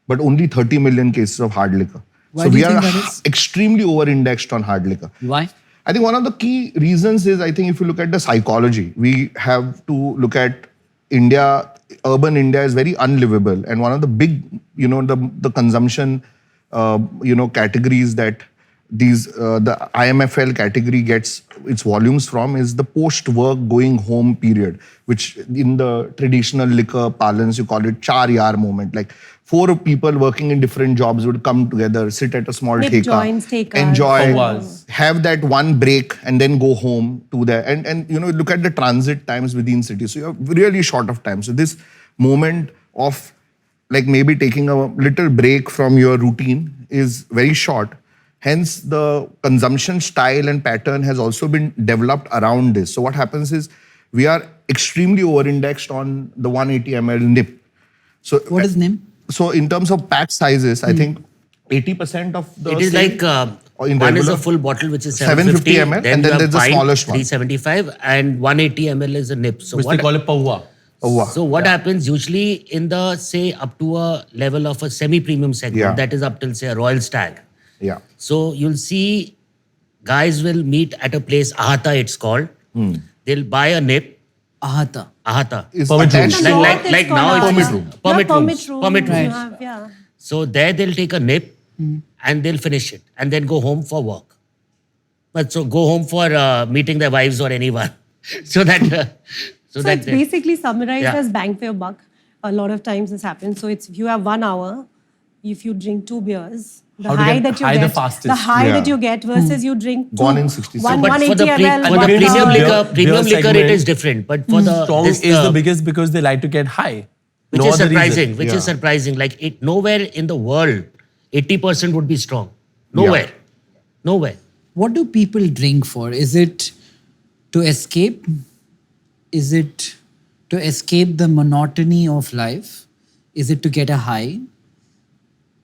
[SPEAKER 4] but only 30 million cases of hard liquor.
[SPEAKER 1] Why
[SPEAKER 4] So
[SPEAKER 1] do
[SPEAKER 4] we
[SPEAKER 1] you
[SPEAKER 4] are
[SPEAKER 1] think that is?
[SPEAKER 4] extremely over-indexed on hard liquor.
[SPEAKER 1] Why?
[SPEAKER 4] I think one of the key reasons is, I think if you look at the psychology, we have to look at India, urban India is very unlivable. And one of the big, the consumption, categories that the IMFL category gets its volumes from is the post-work going home period, which in the traditional liquor parlance, you call it char yaar moment. Like 4 people working in different jobs would come together, sit at a small
[SPEAKER 2] Nip
[SPEAKER 4] theka,
[SPEAKER 2] joints, thekas.
[SPEAKER 4] enjoy,
[SPEAKER 3] Pawas.
[SPEAKER 4] have that one break and then go home to there. And look at the transit times within cities. So you're really short of time. So this moment of like maybe taking a little break from your routine is very short. Hence, the consumption style and pattern has also been developed around this. So what happens is we are extremely over-indexed on the 180 ml nip. So
[SPEAKER 1] What is NIM?
[SPEAKER 4] So in terms of pack sizes, I think 80% of the
[SPEAKER 5] It is
[SPEAKER 4] sale-
[SPEAKER 5] like
[SPEAKER 4] in
[SPEAKER 5] one is
[SPEAKER 4] regular-
[SPEAKER 5] a full bottle which is
[SPEAKER 4] 750
[SPEAKER 5] 750
[SPEAKER 4] ml, and then
[SPEAKER 5] you have
[SPEAKER 4] there's the
[SPEAKER 5] pint,
[SPEAKER 4] smallest one.
[SPEAKER 5] 375 and 180 ml is a nip. So
[SPEAKER 3] Which they call it pawa.
[SPEAKER 4] Oh, wow.
[SPEAKER 5] So what happens usually in the, say, up to a level of a semi-premium segment,
[SPEAKER 4] Yeah.
[SPEAKER 5] that is up till, say, a Royal Stag.
[SPEAKER 4] Yeah.
[SPEAKER 5] So you'll see guys will meet at a place, Ahata it's called. They'll buy a nip,
[SPEAKER 1] Ahata.
[SPEAKER 5] Ahata.
[SPEAKER 4] Is
[SPEAKER 3] Permit
[SPEAKER 4] attached
[SPEAKER 3] room.
[SPEAKER 4] to-
[SPEAKER 5] Like now it's
[SPEAKER 4] Permit room.
[SPEAKER 5] Permit
[SPEAKER 2] Permit
[SPEAKER 5] rooms.
[SPEAKER 2] rooms.
[SPEAKER 5] Permit
[SPEAKER 2] you
[SPEAKER 5] rooms.
[SPEAKER 2] have, yeah.
[SPEAKER 5] So there they'll take a nip and they'll finish it and then go home for work. But so go home for meeting their wives or anyone. so that
[SPEAKER 2] So it's basically summarized
[SPEAKER 5] Yeah.
[SPEAKER 2] as bang for your buck. A lot of times this happens. So it's if you have 1 hour, if you drink 2 beers, the
[SPEAKER 3] How to
[SPEAKER 2] high
[SPEAKER 3] get
[SPEAKER 2] that you
[SPEAKER 3] high the
[SPEAKER 2] get,
[SPEAKER 3] fastest.
[SPEAKER 2] high
[SPEAKER 4] Yeah.
[SPEAKER 2] that you get versus you drink
[SPEAKER 4] Gone
[SPEAKER 2] two,
[SPEAKER 4] in 60
[SPEAKER 2] one,
[SPEAKER 4] seconds.
[SPEAKER 5] But for
[SPEAKER 2] 180
[SPEAKER 5] the,
[SPEAKER 2] ml,
[SPEAKER 5] for the
[SPEAKER 2] one
[SPEAKER 5] premium
[SPEAKER 2] hour.
[SPEAKER 5] liquor,
[SPEAKER 3] Beer
[SPEAKER 5] premium liquor it
[SPEAKER 3] segment.
[SPEAKER 5] is different. But for the
[SPEAKER 3] Strong
[SPEAKER 5] this,
[SPEAKER 3] is the biggest because they like to get high.
[SPEAKER 5] which
[SPEAKER 3] No
[SPEAKER 5] is
[SPEAKER 3] other
[SPEAKER 5] surprising.
[SPEAKER 3] reason.
[SPEAKER 5] Which
[SPEAKER 4] Yeah.
[SPEAKER 5] is surprising. Like it nowhere in the world, 80% would be strong. Nowhere, nowhere.
[SPEAKER 1] What do people drink for? Is it to escape? Is it to escape the monotony of life? Is it to get a high?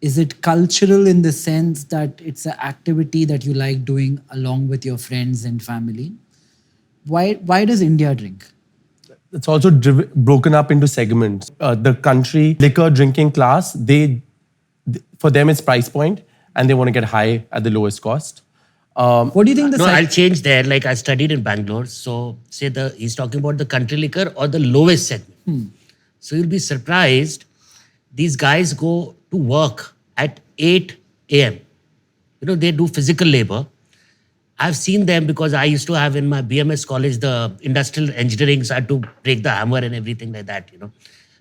[SPEAKER 1] Is it cultural in the sense that it's an activity that you like doing along with your friends and family? Why does India drink?
[SPEAKER 3] It's also broken up into segments. The country liquor drinking class, for them it's price point and they want to get high at the lowest cost.
[SPEAKER 1] What do you think the
[SPEAKER 5] No,
[SPEAKER 1] psych-
[SPEAKER 5] I'll change there. Like I studied in Bangalore. So say he's talking about the country liquor or the lowest segment. So you'll be surprised. These guys go to work at 8 a.m. They do physical labor. I've seen them because I used to have in my BMS college the industrial engineering, so I had to break the hammer and everything like that,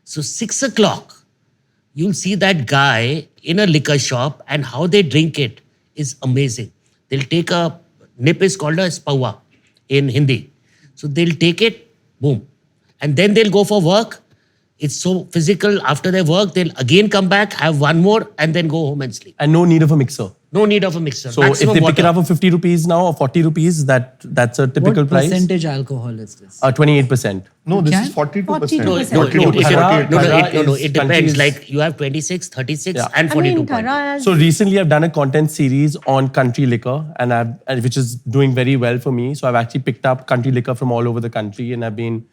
[SPEAKER 5] So 6 o'clock, you'll see that guy in a liquor shop and how they drink it is amazing. They'll take a nip is called a spawa in Hindi. So they'll take it, boom. And then they'll go for work. It's so physical. After their work, they'll again come back, have one more, and then go home and sleep.
[SPEAKER 3] And no need of a mixer.
[SPEAKER 5] No need of a mixer.
[SPEAKER 3] So if
[SPEAKER 5] Maximum
[SPEAKER 3] they pick it
[SPEAKER 5] water.
[SPEAKER 3] up for 50 rupees now or 40 rupees, that's a typical
[SPEAKER 1] what
[SPEAKER 3] price.
[SPEAKER 1] percentage alcohol is this?
[SPEAKER 3] 28%.
[SPEAKER 4] No, this
[SPEAKER 1] Can?
[SPEAKER 4] is 42%.
[SPEAKER 2] 42%.
[SPEAKER 5] No, it depends.
[SPEAKER 3] countries-
[SPEAKER 5] Like you have 26, 36,
[SPEAKER 3] Yeah.
[SPEAKER 5] and
[SPEAKER 2] I mean,
[SPEAKER 5] 42 points.
[SPEAKER 2] Thara has
[SPEAKER 3] So recently I've done a content series on country liquor and which is doing very well for me. So I've actually picked up country liquor from all over the country and I've been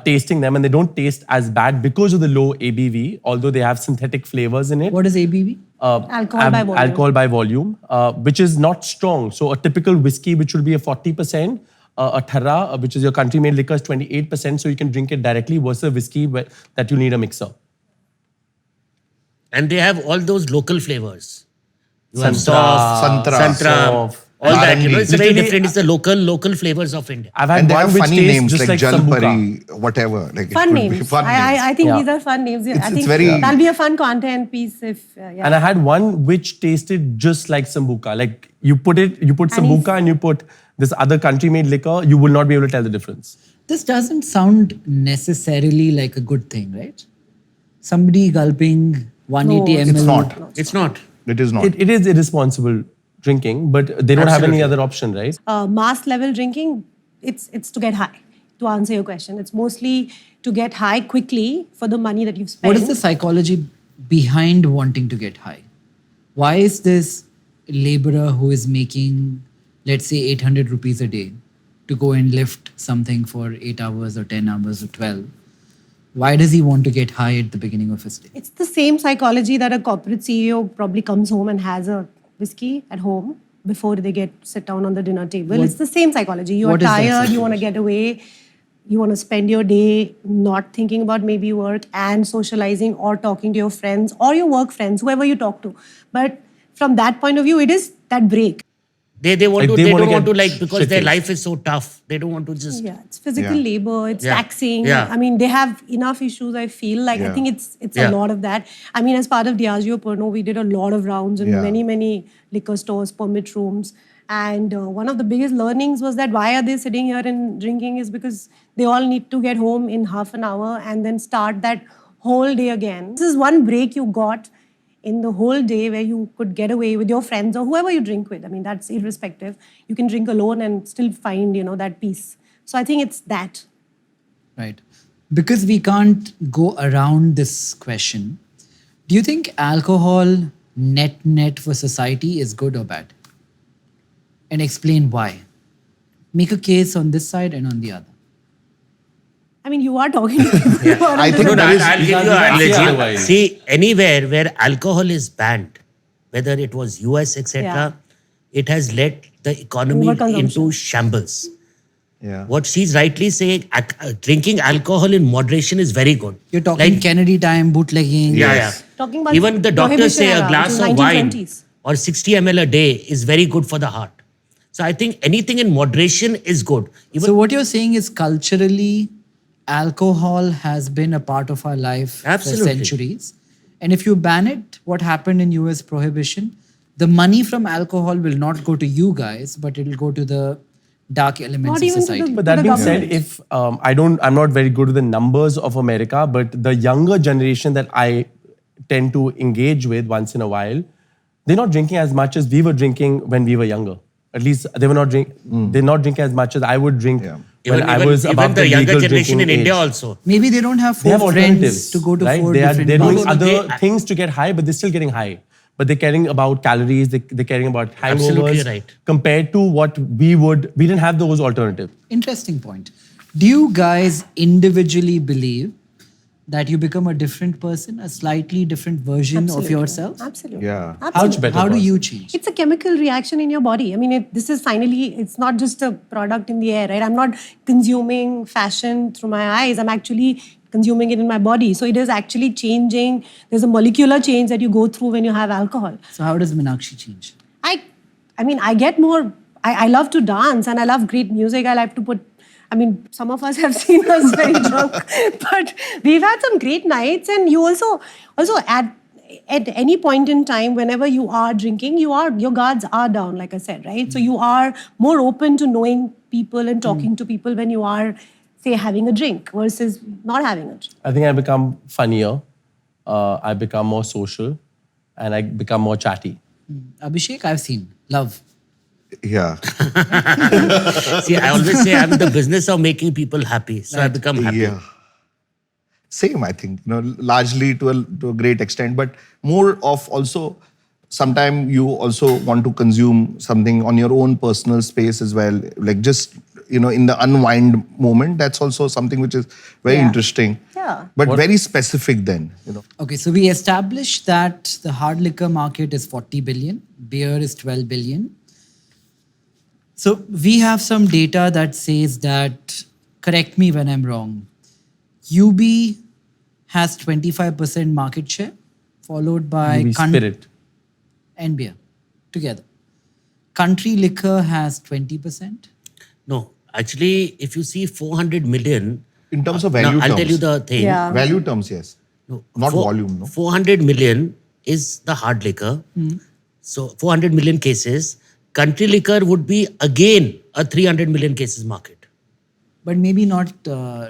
[SPEAKER 3] tasting them, and they don't taste as bad because of the low ABV, although they have synthetic flavors in it.
[SPEAKER 1] What is ABV?
[SPEAKER 2] Alcohol by volume.
[SPEAKER 3] Alcohol by volume, which is not strong. So a typical whiskey, which will be a 40%, a Thara, which is your country-made liquor, is 28%. So you can drink it directly versus a whiskey that you need a mixer.
[SPEAKER 5] And they have all those local flavors. You have
[SPEAKER 3] Santra,
[SPEAKER 5] Santra, all that. You know, it's very
[SPEAKER 3] Literally,
[SPEAKER 5] different. It's the local flavors of India.
[SPEAKER 3] I've had
[SPEAKER 4] And they
[SPEAKER 3] one
[SPEAKER 4] have
[SPEAKER 3] which
[SPEAKER 4] funny
[SPEAKER 3] tastes
[SPEAKER 4] names
[SPEAKER 3] just
[SPEAKER 4] like
[SPEAKER 3] like Sambuca.
[SPEAKER 4] Jalpari, whatever. Like
[SPEAKER 2] Fun
[SPEAKER 4] it could be
[SPEAKER 2] names.
[SPEAKER 4] fun names.
[SPEAKER 2] I think
[SPEAKER 3] Yeah.
[SPEAKER 2] these are fun names. I
[SPEAKER 4] It's
[SPEAKER 2] think
[SPEAKER 4] very-
[SPEAKER 2] that'll be a fun content piece if, yeah.
[SPEAKER 3] And I had one which tasted just like Sambuca. Like you put Sambuca and you put this other country-made liquor, you will not be able to tell the difference.
[SPEAKER 1] This doesn't sound necessarily like a good thing, right? Somebody gulping 180 ml.
[SPEAKER 4] It's not.
[SPEAKER 5] It's not.
[SPEAKER 4] It is not.
[SPEAKER 3] It is irresponsible drinking, but they don't have any
[SPEAKER 5] Absolutely.
[SPEAKER 3] other option, right?
[SPEAKER 2] Mass level drinking, it's to get high. To answer your question, it's mostly to get high quickly for the money that you've spent.
[SPEAKER 1] What is the psychology behind wanting to get high? Why is this laborer who is making, let's say, 800 rupees a day to go and lift something for 8 hours or 10 hours or 12? Why does he want to get high at the beginning of his day?
[SPEAKER 2] It's the same psychology that a corporate CEO probably comes home and has a whiskey at home before they sit down on the dinner table. It's the same psychology. You are
[SPEAKER 1] what is that
[SPEAKER 2] tired, you want to
[SPEAKER 1] psychology?
[SPEAKER 2] get away, you want to spend your day not thinking about maybe work and socializing or talking to your friends or your work friends, whoever you talk to. But from that point of view, it is that break.
[SPEAKER 5] They
[SPEAKER 3] Like,
[SPEAKER 5] don't want to
[SPEAKER 3] get
[SPEAKER 5] because their
[SPEAKER 3] shit-faced.
[SPEAKER 5] life is so tough. They don't want to just.
[SPEAKER 2] Yeah, it's physical
[SPEAKER 4] Yeah.
[SPEAKER 2] labor, it's
[SPEAKER 5] Yeah.
[SPEAKER 2] taxing.
[SPEAKER 5] Yeah.
[SPEAKER 2] I mean, they have enough issues, I feel. Like, I
[SPEAKER 4] Yeah.
[SPEAKER 2] think it's
[SPEAKER 5] Yeah.
[SPEAKER 2] a lot of that. I mean, as part of Diageo Pernod, we did a lot of rounds in
[SPEAKER 4] Yeah.
[SPEAKER 2] many liquor stores, permit rooms. And one of the biggest learnings was that why are they sitting here and drinking is because they all need to get home in half an hour and then start that whole day again. This is one break you got in the whole day where you could get away with your friends or whoever you drink with. I mean, that's irrespective. You can drink alone and still find, that peace. So I think it's that.
[SPEAKER 1] Right. Because we can't go around this question, do you think alcohol net for society is good or bad? And explain why. Make a case on this side and on the other.
[SPEAKER 2] I mean, you are talking to people. who are
[SPEAKER 4] I
[SPEAKER 2] in
[SPEAKER 4] think
[SPEAKER 2] the-
[SPEAKER 4] there is-
[SPEAKER 5] I'll give
[SPEAKER 3] can't
[SPEAKER 5] you
[SPEAKER 3] do
[SPEAKER 5] an
[SPEAKER 3] that.
[SPEAKER 5] analogy.
[SPEAKER 3] Otherwise.
[SPEAKER 5] See, anywhere where alcohol is banned, whether it was US, etc., it has led the economy
[SPEAKER 2] Overconsumption.
[SPEAKER 5] into shambles.
[SPEAKER 4] Yeah.
[SPEAKER 5] What she's rightly saying, drinking alcohol in moderation is very good.
[SPEAKER 1] You're talking Kennedy time, bootlegging.
[SPEAKER 5] Yeah.
[SPEAKER 2] Talking about
[SPEAKER 5] Even the doctors say
[SPEAKER 2] prohibition
[SPEAKER 5] a
[SPEAKER 2] era,
[SPEAKER 5] glass
[SPEAKER 2] which is
[SPEAKER 5] of wine
[SPEAKER 2] 1920s.
[SPEAKER 5] or 60 ml a day is very good for the heart. So I think anything in moderation is good. Even
[SPEAKER 1] So what you're saying is culturally, alcohol has been a part of our life
[SPEAKER 5] Absolutely.
[SPEAKER 1] for centuries. And if you ban it, what happened in US prohibition, the money from alcohol will not go to you guys, but it will go to the dark elements
[SPEAKER 2] Not
[SPEAKER 1] of
[SPEAKER 2] even to
[SPEAKER 1] society.
[SPEAKER 2] the-
[SPEAKER 3] But that
[SPEAKER 2] the
[SPEAKER 3] being said,
[SPEAKER 2] government.
[SPEAKER 3] if I'm not very good with the numbers of America, but the younger generation that I tend to engage with once in a while, they're not drinking as much as we were drinking when we were younger. At least they're not drinking as much as I would drink when I was above
[SPEAKER 5] the
[SPEAKER 3] the
[SPEAKER 5] younger
[SPEAKER 3] legal
[SPEAKER 5] generation in
[SPEAKER 3] drinking
[SPEAKER 5] India
[SPEAKER 3] age.
[SPEAKER 5] also.
[SPEAKER 1] Maybe they don't have
[SPEAKER 3] They have
[SPEAKER 1] four friends
[SPEAKER 3] alternatives
[SPEAKER 1] to go to
[SPEAKER 3] right?
[SPEAKER 1] four
[SPEAKER 3] They're
[SPEAKER 1] different
[SPEAKER 3] doing
[SPEAKER 1] bars.
[SPEAKER 3] other things to get high, but they're still getting high. But they're caring about calories. They're caring about hangovers.
[SPEAKER 5] Absolutely right.
[SPEAKER 3] Compared to what we didn't have those alternatives.
[SPEAKER 1] Interesting point. Do you guys individually believe that you become a different person, a slightly different version of
[SPEAKER 2] Absolutely.
[SPEAKER 1] yourself?
[SPEAKER 2] Absolutely.
[SPEAKER 4] Yeah.
[SPEAKER 3] Much better.
[SPEAKER 1] How do
[SPEAKER 3] person.
[SPEAKER 1] you change?
[SPEAKER 2] It's a chemical reaction in your body. I mean, this is finally, it's not just a product in the air, right? I'm not consuming fashion through my eyes. I'm actually consuming it in my body. So it is actually changing. There's a molecular change that you go through when you have alcohol.
[SPEAKER 1] So how does Minakshi change?
[SPEAKER 2] I mean, I get more, I love to dance and I love great music. I like to put, I mean, some of us have seen us very drunk, but we've had some great nights. And you also at any point in time, whenever you are drinking, your guards are down, like I said, right? So you are more open to knowing people and talking to people when you are, say, having a drink versus not having a drink.
[SPEAKER 3] I think I become funnier. I become more social, and I become more chatty.
[SPEAKER 1] Abhishek, I've seen. Love.
[SPEAKER 4] Yeah.
[SPEAKER 5] See, I always say I'm in the business of making people happy. So I become happy.
[SPEAKER 4] Yeah. Same, I think, largely to a great extent, but more of also, sometimes you also want to consume something on your own personal space as well. Like just in the unwind moment. That's also something which is very interesting.
[SPEAKER 2] Yeah.
[SPEAKER 4] But very specific then,
[SPEAKER 1] Okay, so we established that the hard liquor market is 40 billion, beer is 12 billion. So we have some data that says that, correct me when I'm wrong, UB has 25% market share, followed by
[SPEAKER 3] UB Spirit.
[SPEAKER 1] and beer together. Country liquor has 20%.
[SPEAKER 5] No, actually, if you see 400 million,
[SPEAKER 4] in terms of value
[SPEAKER 5] now, I'll
[SPEAKER 4] terms.
[SPEAKER 5] tell you the thing.
[SPEAKER 2] Yeah.
[SPEAKER 4] Value terms, yes.
[SPEAKER 5] No,
[SPEAKER 4] Not volume, no.
[SPEAKER 5] 400 million is the hard liquor. So 400 million cases. Country liquor would be again a 300 million cases market.
[SPEAKER 1] But maybe not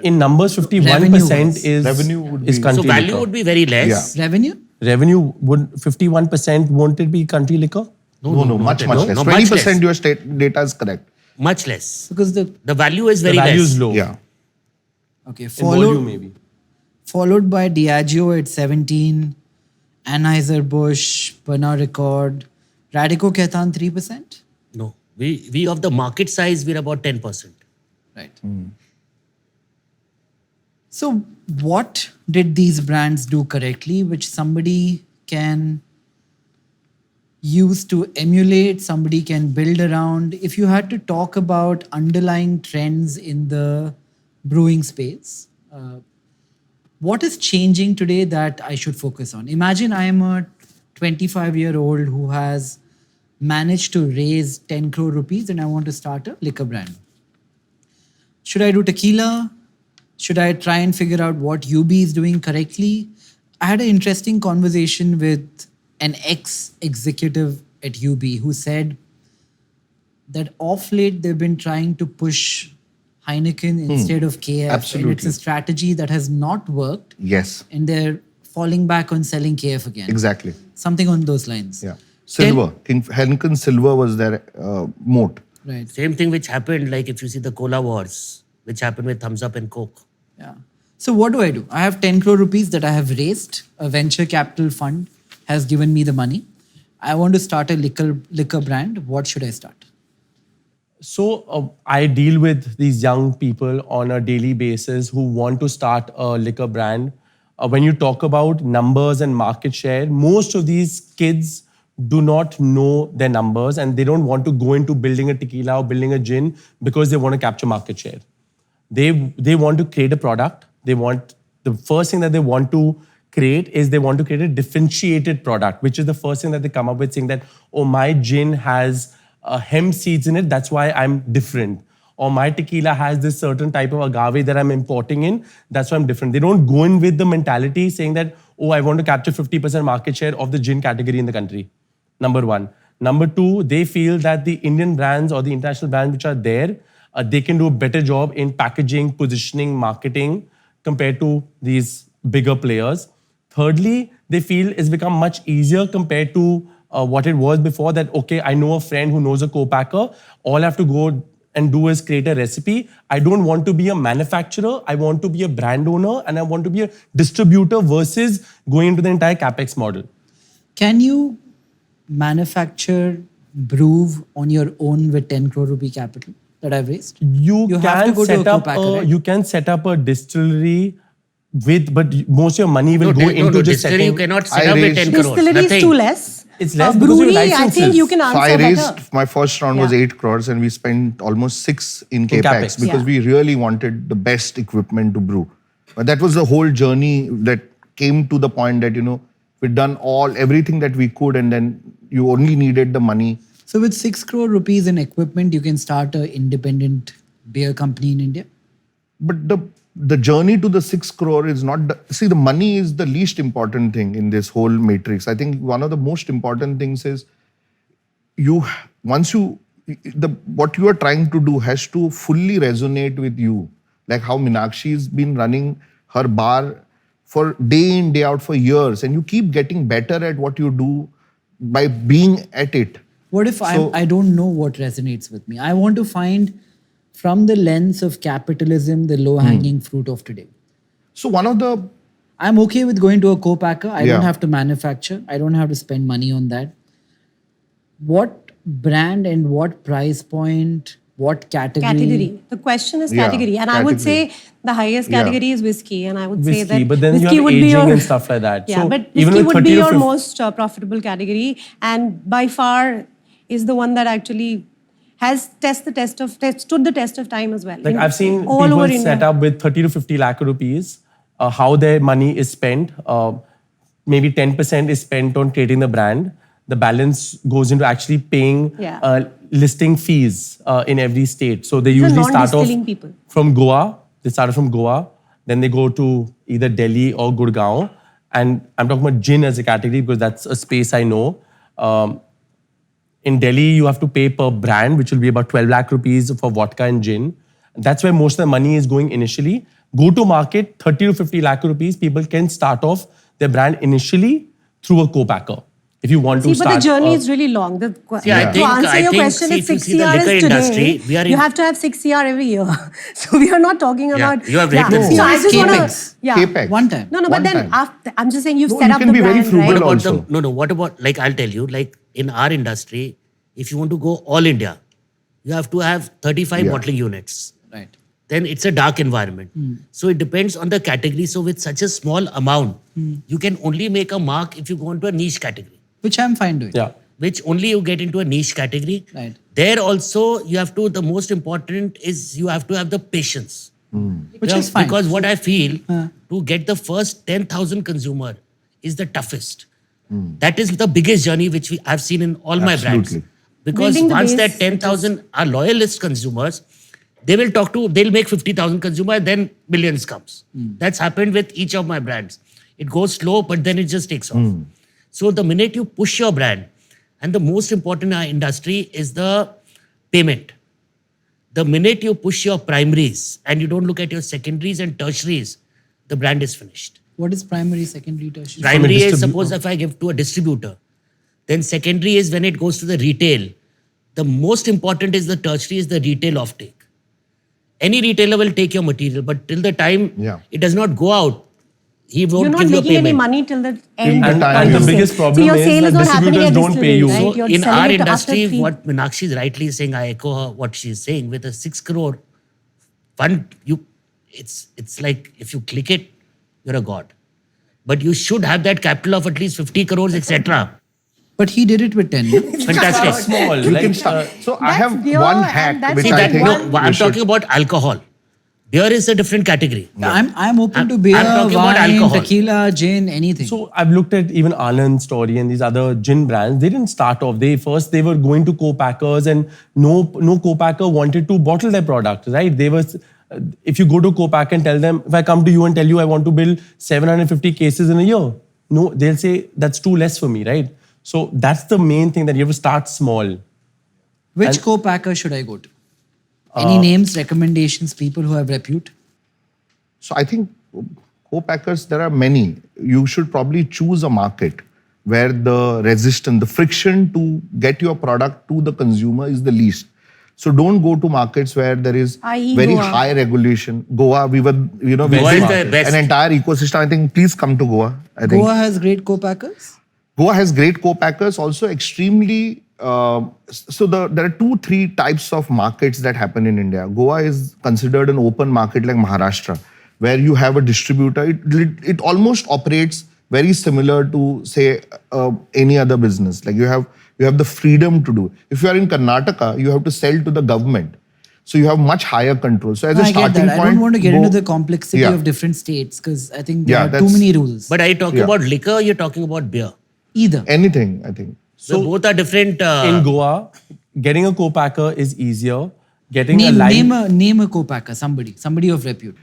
[SPEAKER 3] In numbers, 51%
[SPEAKER 1] Revenue-wise.
[SPEAKER 3] is
[SPEAKER 4] Revenue would
[SPEAKER 3] is
[SPEAKER 4] be-
[SPEAKER 3] country
[SPEAKER 5] So value
[SPEAKER 3] liquor.
[SPEAKER 5] would be very less.
[SPEAKER 1] revenue.
[SPEAKER 3] Revenue would 51%. Won't it be country liquor?
[SPEAKER 4] No, much less.
[SPEAKER 5] no,
[SPEAKER 4] 20%
[SPEAKER 5] much less.
[SPEAKER 4] your state data is correct.
[SPEAKER 5] Much less.
[SPEAKER 1] Because the
[SPEAKER 5] The value is very
[SPEAKER 3] the value
[SPEAKER 5] less.
[SPEAKER 3] is low.
[SPEAKER 4] Yeah.
[SPEAKER 1] okay,
[SPEAKER 3] In volume, maybe.
[SPEAKER 1] followed by Diageo at 17, Anheuser-Busch, Pernod Ricard, Radico Khaitan 3%.
[SPEAKER 5] No. We of the market size, we're about 10%.
[SPEAKER 1] Right. So what did these brands do correctly, which somebody can use to emulate, somebody can build around? If you had to talk about underlying trends in the brewing space, what is changing today that I should focus on? Imagine I am a 25-year-old who has managed to raise 10 crore rupees and I want to start a liquor brand. Should I do tequila? Should I try and figure out what UB is doing correctly? I had an interesting conversation with an ex-executive at UB who said that off late they've been trying to push Heineken instead of KF. And it's
[SPEAKER 4] Absolutely.
[SPEAKER 1] a strategy that has not worked
[SPEAKER 4] Yes.
[SPEAKER 1] and they're falling back on selling KF again.
[SPEAKER 4] Exactly.
[SPEAKER 1] Something on those lines.
[SPEAKER 4] Yeah. Silver. Heineken Silver was their moat.
[SPEAKER 1] Right.
[SPEAKER 5] Same thing which happened, like if you see the cola wars, which happened with Thumbs Up and Coke.
[SPEAKER 1] Yeah. So what do? I have 10 crore rupees that I have raised. A venture capital fund has given me the money. I want to start a liquor brand. What should I start?
[SPEAKER 3] So I deal with these young people on a daily basis who want to start a liquor brand. When you talk about numbers and market share, most of these kids do not know their numbers and they don't want to go into building a tequila or building a gin because they want to capture market share. They want to create a product. The first thing that they want to create is they want to create a differentiated product, which is the first thing that they come up with, saying that, oh, my gin has hemp seeds in it, that's why I'm different. Or my tequila has this certain type of agave that I'm importing in, that's why I'm different. They don't go in with the mentality saying that, oh, I want to capture 50% market share of the gin category in the country. Number one. Number two, they feel that the Indian brands or the international brands which are there, they can do a better job in packaging, positioning, marketing compared to these bigger players. Thirdly, they feel it's become much easier compared to what it was before, that, okay, I know a friend who knows a co-packer. All I have to go and do is create a recipe. I don't want to be a manufacturer. I want to be a brand owner and I want to be a distributor versus going into the entire CapEx model.
[SPEAKER 1] Can you manufacture, brew on your own with 10 crore rupee capital that I've raised?
[SPEAKER 3] You
[SPEAKER 1] have
[SPEAKER 3] can
[SPEAKER 1] to go to a
[SPEAKER 3] set up
[SPEAKER 1] co-packer, right?
[SPEAKER 3] you can set up a distillery with, but most of your money will go into just
[SPEAKER 5] distillery you
[SPEAKER 3] setting.
[SPEAKER 5] cannot set
[SPEAKER 4] I
[SPEAKER 5] up with
[SPEAKER 4] raised-
[SPEAKER 5] 10 crores.
[SPEAKER 2] Distillery is
[SPEAKER 5] Nothing.
[SPEAKER 2] too less.
[SPEAKER 3] It's less because of
[SPEAKER 2] brewery, I
[SPEAKER 3] licenses.
[SPEAKER 2] think you can
[SPEAKER 4] So
[SPEAKER 2] answer
[SPEAKER 4] I raised,
[SPEAKER 2] better.
[SPEAKER 4] my first round was
[SPEAKER 2] Yeah.
[SPEAKER 4] 8 crores and we spent almost 6 in
[SPEAKER 3] In
[SPEAKER 4] capex
[SPEAKER 3] capex.
[SPEAKER 4] because
[SPEAKER 2] Yeah.
[SPEAKER 4] we really wanted the best equipment to brew. But that was the whole journey that came to the point that, we'd done everything that we could and then you only needed the money.
[SPEAKER 1] So with 6 crore rupees in equipment, you can start an independent beer company in India?
[SPEAKER 4] But the journey to the 6 crore is not the money is the least important thing in this whole matrix. I think one of the most important things is what you are trying to do has to fully resonate with you. Like how Minakshi's been running her bar for day in, day out for years, and you keep getting better at what you do by being at it.
[SPEAKER 1] What if I don't know what resonates with me? I want to find, from the lens of capitalism, the low-hanging fruit of today.
[SPEAKER 4] So one of the
[SPEAKER 1] I'm okay with going to a co-packer. I
[SPEAKER 4] Yeah.
[SPEAKER 1] don't have to manufacture. I don't have to spend money on that. What brand and what price point What category?
[SPEAKER 2] Category. The question is
[SPEAKER 4] Yeah,
[SPEAKER 2] category. And I would
[SPEAKER 4] category.
[SPEAKER 2] say the highest
[SPEAKER 4] Yeah.
[SPEAKER 2] category is whiskey. And I would say
[SPEAKER 3] Whiskey,
[SPEAKER 2] that
[SPEAKER 3] but then you
[SPEAKER 2] whiskey
[SPEAKER 3] have
[SPEAKER 2] would be
[SPEAKER 3] aging
[SPEAKER 2] your,
[SPEAKER 3] and stuff like that.
[SPEAKER 2] Yeah,
[SPEAKER 3] So
[SPEAKER 2] but
[SPEAKER 3] even
[SPEAKER 2] whiskey
[SPEAKER 3] with
[SPEAKER 2] would
[SPEAKER 3] 30
[SPEAKER 2] be
[SPEAKER 3] to
[SPEAKER 2] your
[SPEAKER 3] 50
[SPEAKER 2] most profitable category. And by far is the one that actually has stood the test of time as well.
[SPEAKER 3] Like I've seen
[SPEAKER 2] all over
[SPEAKER 3] people set
[SPEAKER 2] India.
[SPEAKER 3] up with 30 to 50 lakh rupees, how their money is spent. Maybe 10% is spent on creating the brand. The balance goes into actually paying
[SPEAKER 2] Yeah.
[SPEAKER 3] listing fees in every state. So they
[SPEAKER 2] These are
[SPEAKER 3] usually start off
[SPEAKER 2] non-distilling people.
[SPEAKER 3] from Goa. They started from Goa. Then they go to either Delhi or Gurgaon. And I'm talking about gin as a category because that's a space I know. In Delhi, you have to pay per brand, which will be about 12 lakh rupees for vodka and gin. That's where most of the money is going initially. Go to market, 30 to 50 lakh rupees. People can start off their brand initially through a co-packer. If you want
[SPEAKER 2] See,
[SPEAKER 3] to start.
[SPEAKER 2] but the journey is really long.
[SPEAKER 5] I
[SPEAKER 2] to
[SPEAKER 5] think-
[SPEAKER 2] answer
[SPEAKER 5] I
[SPEAKER 2] your
[SPEAKER 5] think,
[SPEAKER 2] question,
[SPEAKER 5] see,
[SPEAKER 2] it's
[SPEAKER 5] if you
[SPEAKER 2] 6
[SPEAKER 5] see the
[SPEAKER 2] CR is
[SPEAKER 5] liquor
[SPEAKER 2] today.
[SPEAKER 5] industry, we are
[SPEAKER 2] You
[SPEAKER 5] in-
[SPEAKER 2] have to have 6 CR every year. So we are not talking about...
[SPEAKER 5] you have rated
[SPEAKER 2] So I just want
[SPEAKER 1] Capex.
[SPEAKER 2] to... Yeah.
[SPEAKER 4] Capex.
[SPEAKER 1] One time.
[SPEAKER 2] No, but
[SPEAKER 4] One
[SPEAKER 2] then
[SPEAKER 4] time.
[SPEAKER 2] after, I'm just saying you've
[SPEAKER 4] No,
[SPEAKER 2] set
[SPEAKER 4] you
[SPEAKER 2] up
[SPEAKER 4] can
[SPEAKER 2] the
[SPEAKER 4] be very
[SPEAKER 2] brand,
[SPEAKER 4] frugal
[SPEAKER 2] right?
[SPEAKER 5] What about
[SPEAKER 4] also.
[SPEAKER 5] what about, like I'll tell you, like in our industry, if you want to go all India, you have to have 35
[SPEAKER 4] Yeah.
[SPEAKER 5] bottling units.
[SPEAKER 1] Right.
[SPEAKER 5] Then it's a dark environment. So it depends on the category. So with such a small amount, you can only make a mark if you go into a niche category,
[SPEAKER 1] Which I'm fine doing.
[SPEAKER 3] Yeah.
[SPEAKER 5] which only you get into a niche category.
[SPEAKER 1] Right.
[SPEAKER 5] There also, you have to, the most important is you have to have the patience.
[SPEAKER 1] Which is fine.
[SPEAKER 5] Because what I feel, to get the first 10,000 consumer is the toughest. That is the biggest journey which I've seen in all my brands.
[SPEAKER 4] Absolutely.
[SPEAKER 5] Because
[SPEAKER 2] Building the
[SPEAKER 5] once
[SPEAKER 2] base,
[SPEAKER 5] that 10,000 are loyalist consumers, they'll make 50,000 consumers, then millions comes. That's happened with each of my brands. It goes slow, but then it just takes off. So the minute you push your brand, and the most important in our industry is the payment. The minute you push your primaries and you don't look at your secondaries and tertiaries, the brand is finished.
[SPEAKER 1] What is primary, secondary, tertiary?
[SPEAKER 5] Primary is
[SPEAKER 3] distribu-
[SPEAKER 5] suppose if I give to a distributor. Then secondary is when it goes to the retail. The most important is the tertiary is the retail offtake. Any retailer will take your material, but till the time
[SPEAKER 4] Yeah.
[SPEAKER 5] it does not go out, he
[SPEAKER 2] You're
[SPEAKER 5] won't
[SPEAKER 2] not
[SPEAKER 5] give you a
[SPEAKER 2] making any
[SPEAKER 5] payment.
[SPEAKER 2] money till the end.
[SPEAKER 4] the
[SPEAKER 2] of
[SPEAKER 4] time.
[SPEAKER 3] And the
[SPEAKER 2] sale.
[SPEAKER 3] biggest
[SPEAKER 2] So
[SPEAKER 3] problem
[SPEAKER 2] your
[SPEAKER 3] is
[SPEAKER 2] sale
[SPEAKER 3] that
[SPEAKER 2] not happening
[SPEAKER 3] distributors
[SPEAKER 2] at
[SPEAKER 3] don't pay you.
[SPEAKER 2] distillery,
[SPEAKER 5] So
[SPEAKER 2] right? You're
[SPEAKER 5] in
[SPEAKER 2] selling
[SPEAKER 5] our
[SPEAKER 2] it after
[SPEAKER 5] industry,
[SPEAKER 2] 3.
[SPEAKER 5] what Minakshi is rightly saying, I echo her, what she's saying, with a 6 crore fund, it's like if you click it, you're a god. But you should have that capital of at least 50 crores, etc.
[SPEAKER 1] But he did it with 10. no?
[SPEAKER 5] Fantastic.
[SPEAKER 3] Small.
[SPEAKER 4] You
[SPEAKER 3] like,
[SPEAKER 4] can start. So I
[SPEAKER 2] That's
[SPEAKER 4] have
[SPEAKER 2] beer
[SPEAKER 4] one
[SPEAKER 2] and
[SPEAKER 4] hack
[SPEAKER 2] that's
[SPEAKER 4] which
[SPEAKER 5] See
[SPEAKER 4] I
[SPEAKER 5] that,
[SPEAKER 4] think
[SPEAKER 5] no,
[SPEAKER 4] we
[SPEAKER 5] I'm
[SPEAKER 4] should-
[SPEAKER 5] talking about alcohol. Beer is a different category.
[SPEAKER 1] I'm open to
[SPEAKER 5] I'm
[SPEAKER 1] beer,
[SPEAKER 5] talking about
[SPEAKER 1] wine,
[SPEAKER 5] alcohol.
[SPEAKER 1] tequila, gin, anything.
[SPEAKER 3] So I've looked at even Anand's story and these other gin brands. They didn't start off. They were going to co-packers and no co-packer wanted to bottle their product, right? If you go to co-pack and tell them, if I come to you and tell you I want to build 750 cases in a year, no, they'll say that's too less for me, right? So that's the main thing, that you have to start small.
[SPEAKER 1] Which co-packer should I go to? Any names, recommendations, people who have repute?
[SPEAKER 4] So I think co-packers, there are many. You should probably choose a market where the resistance, the friction to get your product to the consumer is the least. So don't go to markets where there is
[SPEAKER 2] i.e.
[SPEAKER 4] very
[SPEAKER 2] Goa.
[SPEAKER 4] high regulation. Goa, we
[SPEAKER 5] Goa
[SPEAKER 4] built
[SPEAKER 5] is the best.
[SPEAKER 4] an entire ecosystem. I think please come to Goa. I think
[SPEAKER 1] Goa has great co-packers?
[SPEAKER 4] Goa has great co-packers, also extremely. There are 2-3 types of markets that happen in India. Goa is considered an open market like Maharashtra, where you have a distributor. It almost operates very similar to, say, any other business. Like you have the freedom to do. If you are in Karnataka, you have to sell to the government. So you have much higher control. So as
[SPEAKER 1] No,
[SPEAKER 4] a
[SPEAKER 1] I get
[SPEAKER 4] starting
[SPEAKER 1] that.
[SPEAKER 4] point,
[SPEAKER 1] I don't want to get
[SPEAKER 4] go-
[SPEAKER 1] into the complexity
[SPEAKER 4] Yeah.
[SPEAKER 1] of different states because I think there
[SPEAKER 4] Yeah,
[SPEAKER 1] are too
[SPEAKER 4] that's-
[SPEAKER 1] many rules.
[SPEAKER 5] But are you talking
[SPEAKER 4] Yeah.
[SPEAKER 5] about liquor or you're talking about beer?
[SPEAKER 1] Either.
[SPEAKER 4] anything, I think.
[SPEAKER 5] So both are different.
[SPEAKER 3] In Goa, getting a co-packer is easier. Getting a line.
[SPEAKER 1] Name a co-packer, somebody of repute.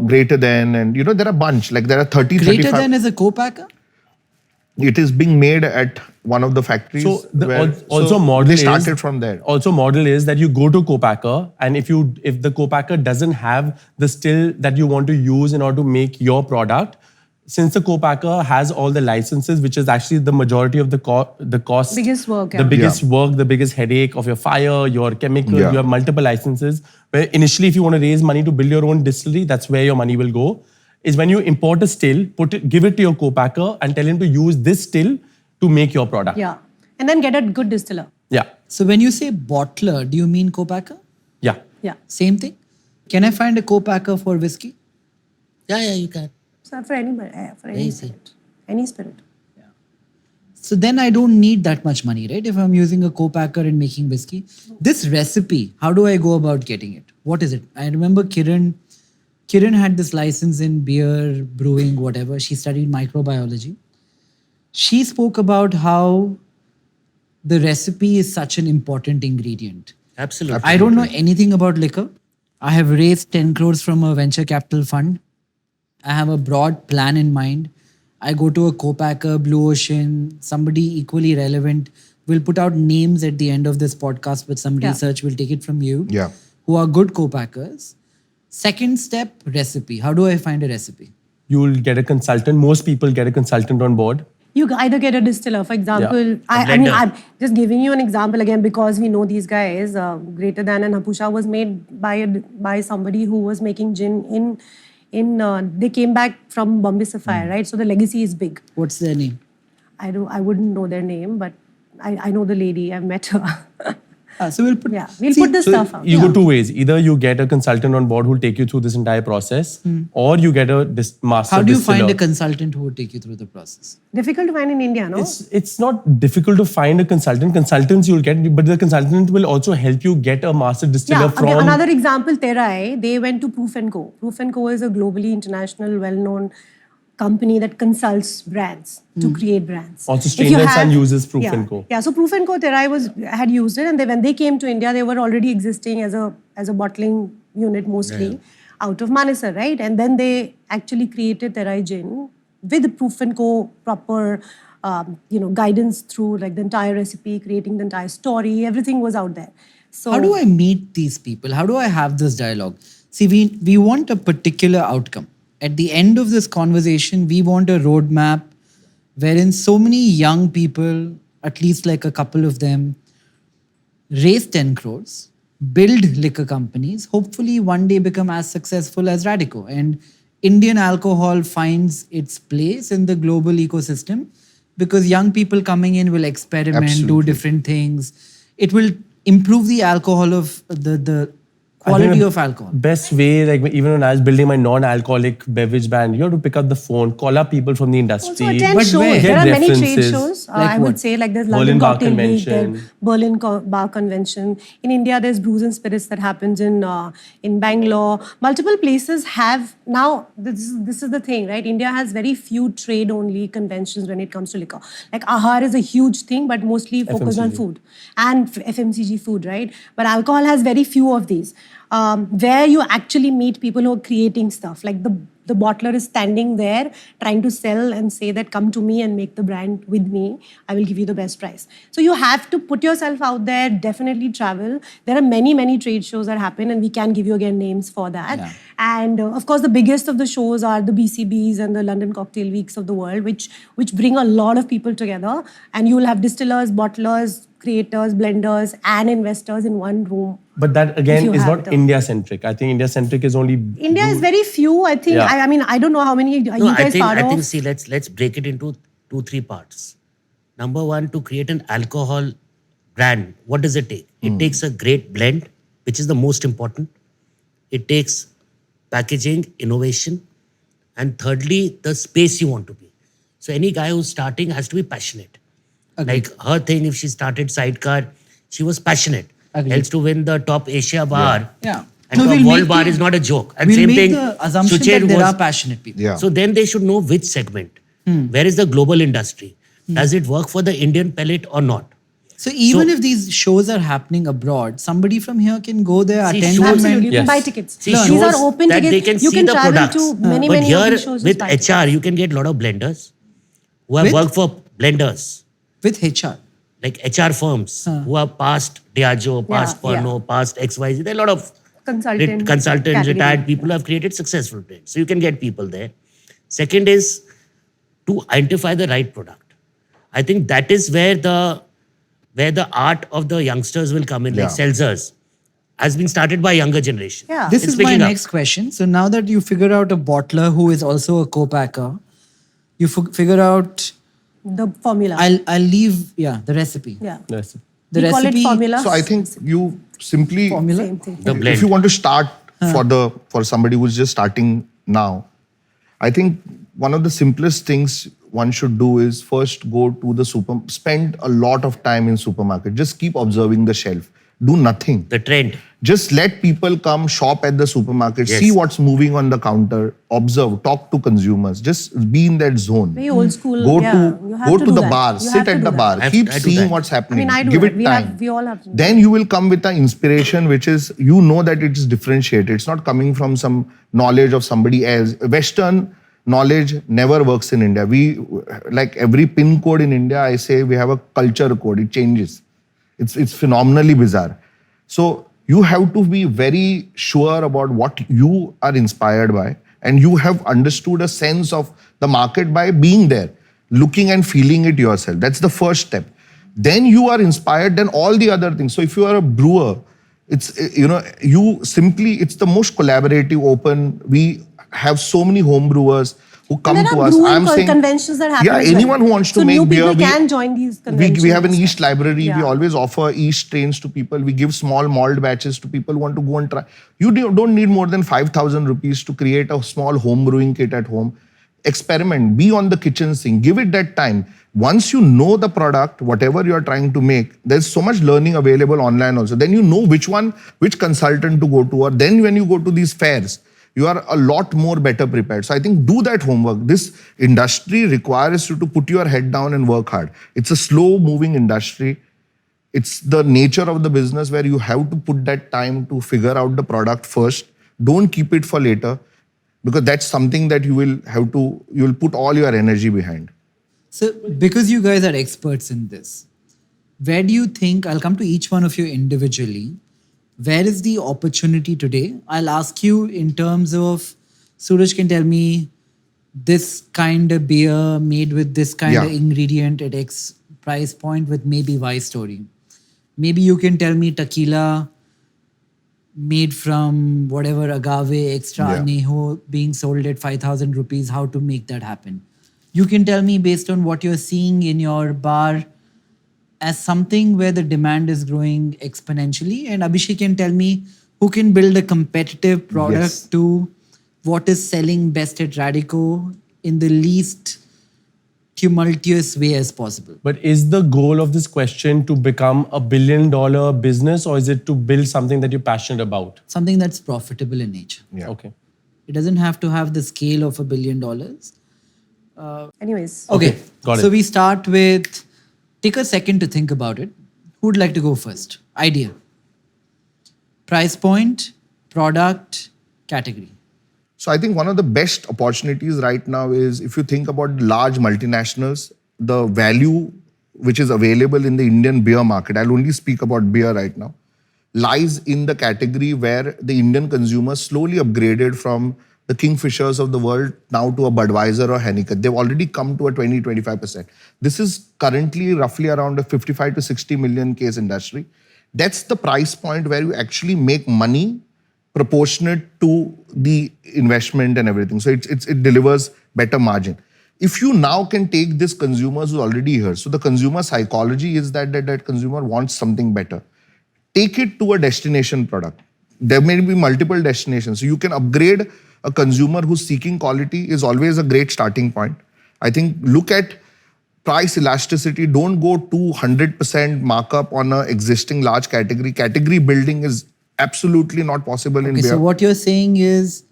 [SPEAKER 4] Greater than, and there are a bunch. Like there are 30,
[SPEAKER 1] Greater
[SPEAKER 4] 35.
[SPEAKER 1] than is a co-packer?
[SPEAKER 4] It is being made at one of the factories.
[SPEAKER 3] So
[SPEAKER 4] where-
[SPEAKER 3] also
[SPEAKER 4] so
[SPEAKER 3] model
[SPEAKER 4] they
[SPEAKER 3] is,
[SPEAKER 4] started from there.
[SPEAKER 3] Also model is that you go to co-packer, and if the co-packer doesn't have the still that you want to use in order to make your product, since the co-packer has all the licenses, which is actually the majority of the cost,
[SPEAKER 2] Biggest work,
[SPEAKER 3] the
[SPEAKER 2] yeah.
[SPEAKER 3] biggest work, the biggest headache of your fire, your chemical,
[SPEAKER 4] Yeah.
[SPEAKER 3] you have multiple licenses. Where initially, if you want to raise money to build your own distillery, that's where your money will go. Is when you import a still, give it to your co-packer and tell him to use this still to make your product.
[SPEAKER 2] Yeah. And then get a good distiller.
[SPEAKER 3] Yeah.
[SPEAKER 1] So when you say bottler, do you mean co-packer?
[SPEAKER 2] Yeah.
[SPEAKER 1] Same thing. Can I find a co-packer for whiskey?
[SPEAKER 5] Yeah, you can.
[SPEAKER 2] So for anybody, for any
[SPEAKER 5] Easy.
[SPEAKER 2] spirit. Any spirit.
[SPEAKER 1] So then I don't need that much money, right? If I'm using a co-packer and making whiskey. This recipe, how do I go about getting it? What is it? I remember Kiran had this license in beer, brewing, whatever. She studied microbiology. She spoke about how the recipe is such an important ingredient.
[SPEAKER 5] Absolutely.
[SPEAKER 1] I don't know anything about liquor. I have raised 10 crores from a venture capital fund. I have a broad plan in mind. I go to a co-packer, Blue Ocean, somebody equally relevant. We'll put out names at the end of this podcast with some research. We'll take it from you.
[SPEAKER 4] Yeah.
[SPEAKER 1] Who are good co-packers. Second step, recipe. How do I find a recipe?
[SPEAKER 3] You'll get a consultant. Most people get a consultant on board.
[SPEAKER 2] You either get a distiller, for example.
[SPEAKER 3] Yeah.
[SPEAKER 2] I mean, I'm just giving you an example again because we know these guys. Greater Than and Hapusha was made by somebody who was making gin they came back from Bombay Sapphire, right? So the legacy is big.
[SPEAKER 1] What's their name?
[SPEAKER 2] I wouldn't know their name, but I know the lady. I've met her.
[SPEAKER 1] So we'll put...
[SPEAKER 2] We'll put this stuff out.
[SPEAKER 3] You go two ways. Either you get a consultant on board who will take you through this entire process, or you get a master
[SPEAKER 1] How do you
[SPEAKER 3] distiller.
[SPEAKER 1] find a consultant who would take you through the process?
[SPEAKER 2] Difficult to find in India, no?
[SPEAKER 3] It's not difficult to find a consultant. Consultants you'll get, but the consultant will also help you get a master distiller from...
[SPEAKER 2] Again, another example, Tertiary, they went to Proof & Co. Proof & Co is a globally international, well-known company that consults brands to create brands.
[SPEAKER 3] Also, Stranger & Son uses Proof & Co.
[SPEAKER 2] Yeah, so Proof & Co. Tertiary had used it, and when they came to India, they were already existing as a bottling unit mostly out of Manesar, right? And then they actually created Tertiary Gin with Proof & Co. proper guidance through like the entire recipe, creating the entire story, everything was out there. So
[SPEAKER 1] How do I meet these people? How do I have this dialogue? See, we want a particular outcome. At the end of this conversation, we want a roadmap wherein so many young people, at least like a couple of them, raise 10 crores, build liquor companies, hopefully one day become as successful as Radico. And Indian alcohol finds its place in the global ecosystem because young people coming in will experiment, do
[SPEAKER 4] Absolutely.
[SPEAKER 1] different things. It will improve the alcohol of the quality of alcohol.
[SPEAKER 3] Best way, like even when I was building my non-alcoholic beverage brand, you have to pick up the phone, call up people from the industry.
[SPEAKER 2] also attend
[SPEAKER 1] But
[SPEAKER 2] shows.
[SPEAKER 1] where?
[SPEAKER 2] There are
[SPEAKER 3] Get
[SPEAKER 2] many trade
[SPEAKER 3] references.
[SPEAKER 2] shows.
[SPEAKER 1] Like
[SPEAKER 2] I
[SPEAKER 1] what?
[SPEAKER 2] would say like there's
[SPEAKER 3] Berlin
[SPEAKER 2] London
[SPEAKER 3] Bar
[SPEAKER 2] Cocktail Week,
[SPEAKER 3] Convention.
[SPEAKER 2] there's Berlin Bar Convention. In India, there's Brews and Spirits that happens in Bangalore. Multiple places have now. This is the thing, right? India has very few trade-only conventions when it comes to liquor. Like Ahar is a huge thing, but mostly focused on
[SPEAKER 3] FMCG.
[SPEAKER 2] food and FMCG food, right? But alcohol has very few of these. Where you actually meet people who are creating stuff. Like the bottler is standing there trying to sell and say that come to me and make the brand with me. I will give you the best price. So you have to put yourself out there, definitely travel. There are many, many trade shows that happen and we can give you again names for that.
[SPEAKER 1] Yeah.
[SPEAKER 2] And of course, the biggest of the shows are the BCBs and the London Cocktail Weeks of the world, which bring a lot of people together. And you will have distillers, bottlers, creators, blenders, and investors in one room.
[SPEAKER 3] But that
[SPEAKER 2] If
[SPEAKER 3] again
[SPEAKER 2] you
[SPEAKER 3] is
[SPEAKER 2] have
[SPEAKER 3] not
[SPEAKER 2] the-
[SPEAKER 3] India-centric. I think India-centric is only...
[SPEAKER 2] India is very few, I think.
[SPEAKER 3] Yeah.
[SPEAKER 2] I mean, I don't know how many
[SPEAKER 5] No,
[SPEAKER 2] you guys part
[SPEAKER 5] I
[SPEAKER 2] of.
[SPEAKER 5] think, see, let's break it into 2-3 parts. Number one, to create an alcohol brand, what does it take? It takes a great blend, which is the most important. It takes packaging, innovation, and thirdly, the space you want to be. So any guy who's starting has to be passionate.
[SPEAKER 1] Agreed.
[SPEAKER 5] Like her thing, if she started SideCar, she was passionate.
[SPEAKER 1] Agreed.
[SPEAKER 5] Else to win the top Asia bar
[SPEAKER 1] Yeah.
[SPEAKER 5] and
[SPEAKER 1] No,
[SPEAKER 5] top
[SPEAKER 1] we'll
[SPEAKER 5] world
[SPEAKER 1] make
[SPEAKER 5] bar
[SPEAKER 1] the-
[SPEAKER 5] is not a joke. And
[SPEAKER 1] We'll
[SPEAKER 5] same
[SPEAKER 1] make
[SPEAKER 5] thing,
[SPEAKER 1] the assumption
[SPEAKER 5] Shuchir
[SPEAKER 1] that there
[SPEAKER 5] was-
[SPEAKER 1] are passionate people.
[SPEAKER 4] Yeah.
[SPEAKER 5] So then they should know which segment. Where is the global industry? Does it work for the Indian palate or not?
[SPEAKER 1] So even
[SPEAKER 5] So-
[SPEAKER 1] if these shows are happening abroad, somebody from here can go there,
[SPEAKER 5] See,
[SPEAKER 1] attend
[SPEAKER 5] shows-
[SPEAKER 1] them
[SPEAKER 2] Absolutely, you
[SPEAKER 3] Yes.
[SPEAKER 2] can buy tickets.
[SPEAKER 5] See,
[SPEAKER 2] These
[SPEAKER 5] shows
[SPEAKER 2] are open
[SPEAKER 5] that
[SPEAKER 2] tickets.
[SPEAKER 5] they can
[SPEAKER 2] you
[SPEAKER 5] see
[SPEAKER 2] can
[SPEAKER 5] the
[SPEAKER 2] travel
[SPEAKER 5] products.
[SPEAKER 2] to many,
[SPEAKER 5] But
[SPEAKER 2] many of
[SPEAKER 5] here
[SPEAKER 2] these shows.
[SPEAKER 5] with
[SPEAKER 2] buy
[SPEAKER 5] HR,
[SPEAKER 2] tickets.
[SPEAKER 5] you can get a lot of blenders who have
[SPEAKER 1] With?
[SPEAKER 5] worked for blenders,
[SPEAKER 1] with HR.
[SPEAKER 5] like HR firms who are past Diageo, past
[SPEAKER 2] Yeah, yeah.
[SPEAKER 5] Pernod, past XYZ. There are a lot of
[SPEAKER 2] Consultants,
[SPEAKER 5] consultants,
[SPEAKER 2] category.
[SPEAKER 5] retired people who have created successful brands. So you can get people there. Second is to identify the right product. I think that is where the art of the youngsters will come in, like
[SPEAKER 4] Yeah.
[SPEAKER 5] seltzers, has been started by younger generation.
[SPEAKER 2] Yeah.
[SPEAKER 1] This
[SPEAKER 5] It's
[SPEAKER 1] is my
[SPEAKER 5] picking up.
[SPEAKER 1] next question. So now that you figure out a bottler who is also a co-packer, you figure out,
[SPEAKER 2] The formula.
[SPEAKER 1] I'll leave, the recipe.
[SPEAKER 2] yeah.
[SPEAKER 3] Yes.
[SPEAKER 1] The
[SPEAKER 2] we call it
[SPEAKER 1] recipe-
[SPEAKER 2] formula.
[SPEAKER 4] So I think you simply
[SPEAKER 1] Formula?
[SPEAKER 2] Same thing.
[SPEAKER 5] The blend.
[SPEAKER 4] if you want to start for somebody who's just starting now, I think one of the simplest things one should do is first go to the spend a lot of time in supermarket. Just keep observing the shelf. Do nothing.
[SPEAKER 5] The trend.
[SPEAKER 4] Just let people come shop at the supermarket,
[SPEAKER 5] Yes.
[SPEAKER 4] see what's moving on the counter, observe, talk to consumers. Just be in that zone.
[SPEAKER 2] Very old school.
[SPEAKER 4] Go
[SPEAKER 2] yeah, you have
[SPEAKER 4] to
[SPEAKER 2] do
[SPEAKER 4] the
[SPEAKER 2] that.
[SPEAKER 4] bar,
[SPEAKER 2] You
[SPEAKER 4] sit
[SPEAKER 2] have to
[SPEAKER 4] at
[SPEAKER 2] do
[SPEAKER 4] the
[SPEAKER 2] that.
[SPEAKER 4] bar,
[SPEAKER 5] I
[SPEAKER 4] keep
[SPEAKER 5] do
[SPEAKER 4] seeing
[SPEAKER 5] that.
[SPEAKER 4] what's
[SPEAKER 2] I
[SPEAKER 4] happening.
[SPEAKER 2] mean, I do
[SPEAKER 4] Give
[SPEAKER 2] that.
[SPEAKER 4] it time.
[SPEAKER 2] We all have.
[SPEAKER 4] Then you will come with the inspiration, which is you know that it is differentiated. It's not coming from some knowledge of somebody else. Western knowledge never works in India. We, like every pin code in India, I say we have a culture code. It changes. It's phenomenally bizarre. So you have to be very sure about what you are inspired by, and you have understood a sense of the market by being there, looking and feeling it yourself. That's the first step. Then you are inspired, then all the other things. So if you are a brewer, it's, it's the most collaborative, open. We have so many home brewers who come
[SPEAKER 2] there
[SPEAKER 4] to
[SPEAKER 2] are
[SPEAKER 4] us.
[SPEAKER 2] brewing conventions that happen
[SPEAKER 4] Yeah,
[SPEAKER 2] as well.
[SPEAKER 4] anyone who wants to
[SPEAKER 2] So
[SPEAKER 4] make
[SPEAKER 2] new
[SPEAKER 4] beer,
[SPEAKER 2] people can join these conventions.
[SPEAKER 4] we have an East library.
[SPEAKER 2] Yeah.
[SPEAKER 4] We always offer East trains to people. We give small malt batches to people who want to go and try. You don't need more than 5,000 rupees to create a small home brewing kit at home. Experiment, be on the kitchen sink, give it that time. Once you know the product, whatever you are trying to make, there's so much learning available online also. Then you know which consultant to go to, or then when you go to these fairs, you are a lot more better prepared. So I think do that homework. This industry requires you to put your head down and work hard. It's a slow moving industry. It's the nature of the business where you have to put that time to figure out the product first. Don't keep it for later, because that's something that you will put all your energy behind.
[SPEAKER 1] So, because you guys are experts in this, where do you think, I'll come to each one of you individually, where is the opportunity today? I'll ask you in terms of, Suraj can tell me this kind of beer made with this kind of ingredient at X price point with maybe Y story. Maybe you can tell me tequila made from whatever agave, extra añejo being sold at 5,000 rupees, how to make that happen. You can tell me based on what you're seeing in your bar as something where the demand is growing exponentially. And Abhishek can tell me who can build a competitive product to what is selling best at Radico in the least tumultuous way as possible.
[SPEAKER 3] But is the goal of this question to become $1 billion business, or is it to build something that you're passionate about?
[SPEAKER 1] Something that's profitable in nature.
[SPEAKER 4] Yeah.
[SPEAKER 3] Okay.
[SPEAKER 1] It doesn't have to have the scale of $1 billion.
[SPEAKER 2] Anyways.
[SPEAKER 1] Okay,
[SPEAKER 3] got it.
[SPEAKER 1] So we start with, take a second to think about it. Who'd like to go first? Idea. Price point, product, category.
[SPEAKER 4] So I think one of the best opportunities right now is, if you think about large multinationals, the value which is available in the Indian beer market, I'll only speak about beer right now, lies in the category where the Indian consumer slowly upgraded from the Kingfishers of the world now to a Budweiser or Heineken. They've already come to a 20-25%. This is currently roughly around a 55 to 60 million case industry. That's the price point where you actually make money proportionate to the investment and everything. So it delivers better margin. If you now can take this consumers who's already here, so the consumer psychology is that consumer wants something better. Take it to a destination product. There may be multiple destinations. So you can upgrade a consumer who's seeking quality is always a great starting point. I think look at price elasticity. Don't go to 100% markup on an existing large category. Category building is absolutely not possible in beer.
[SPEAKER 1] So what you're saying is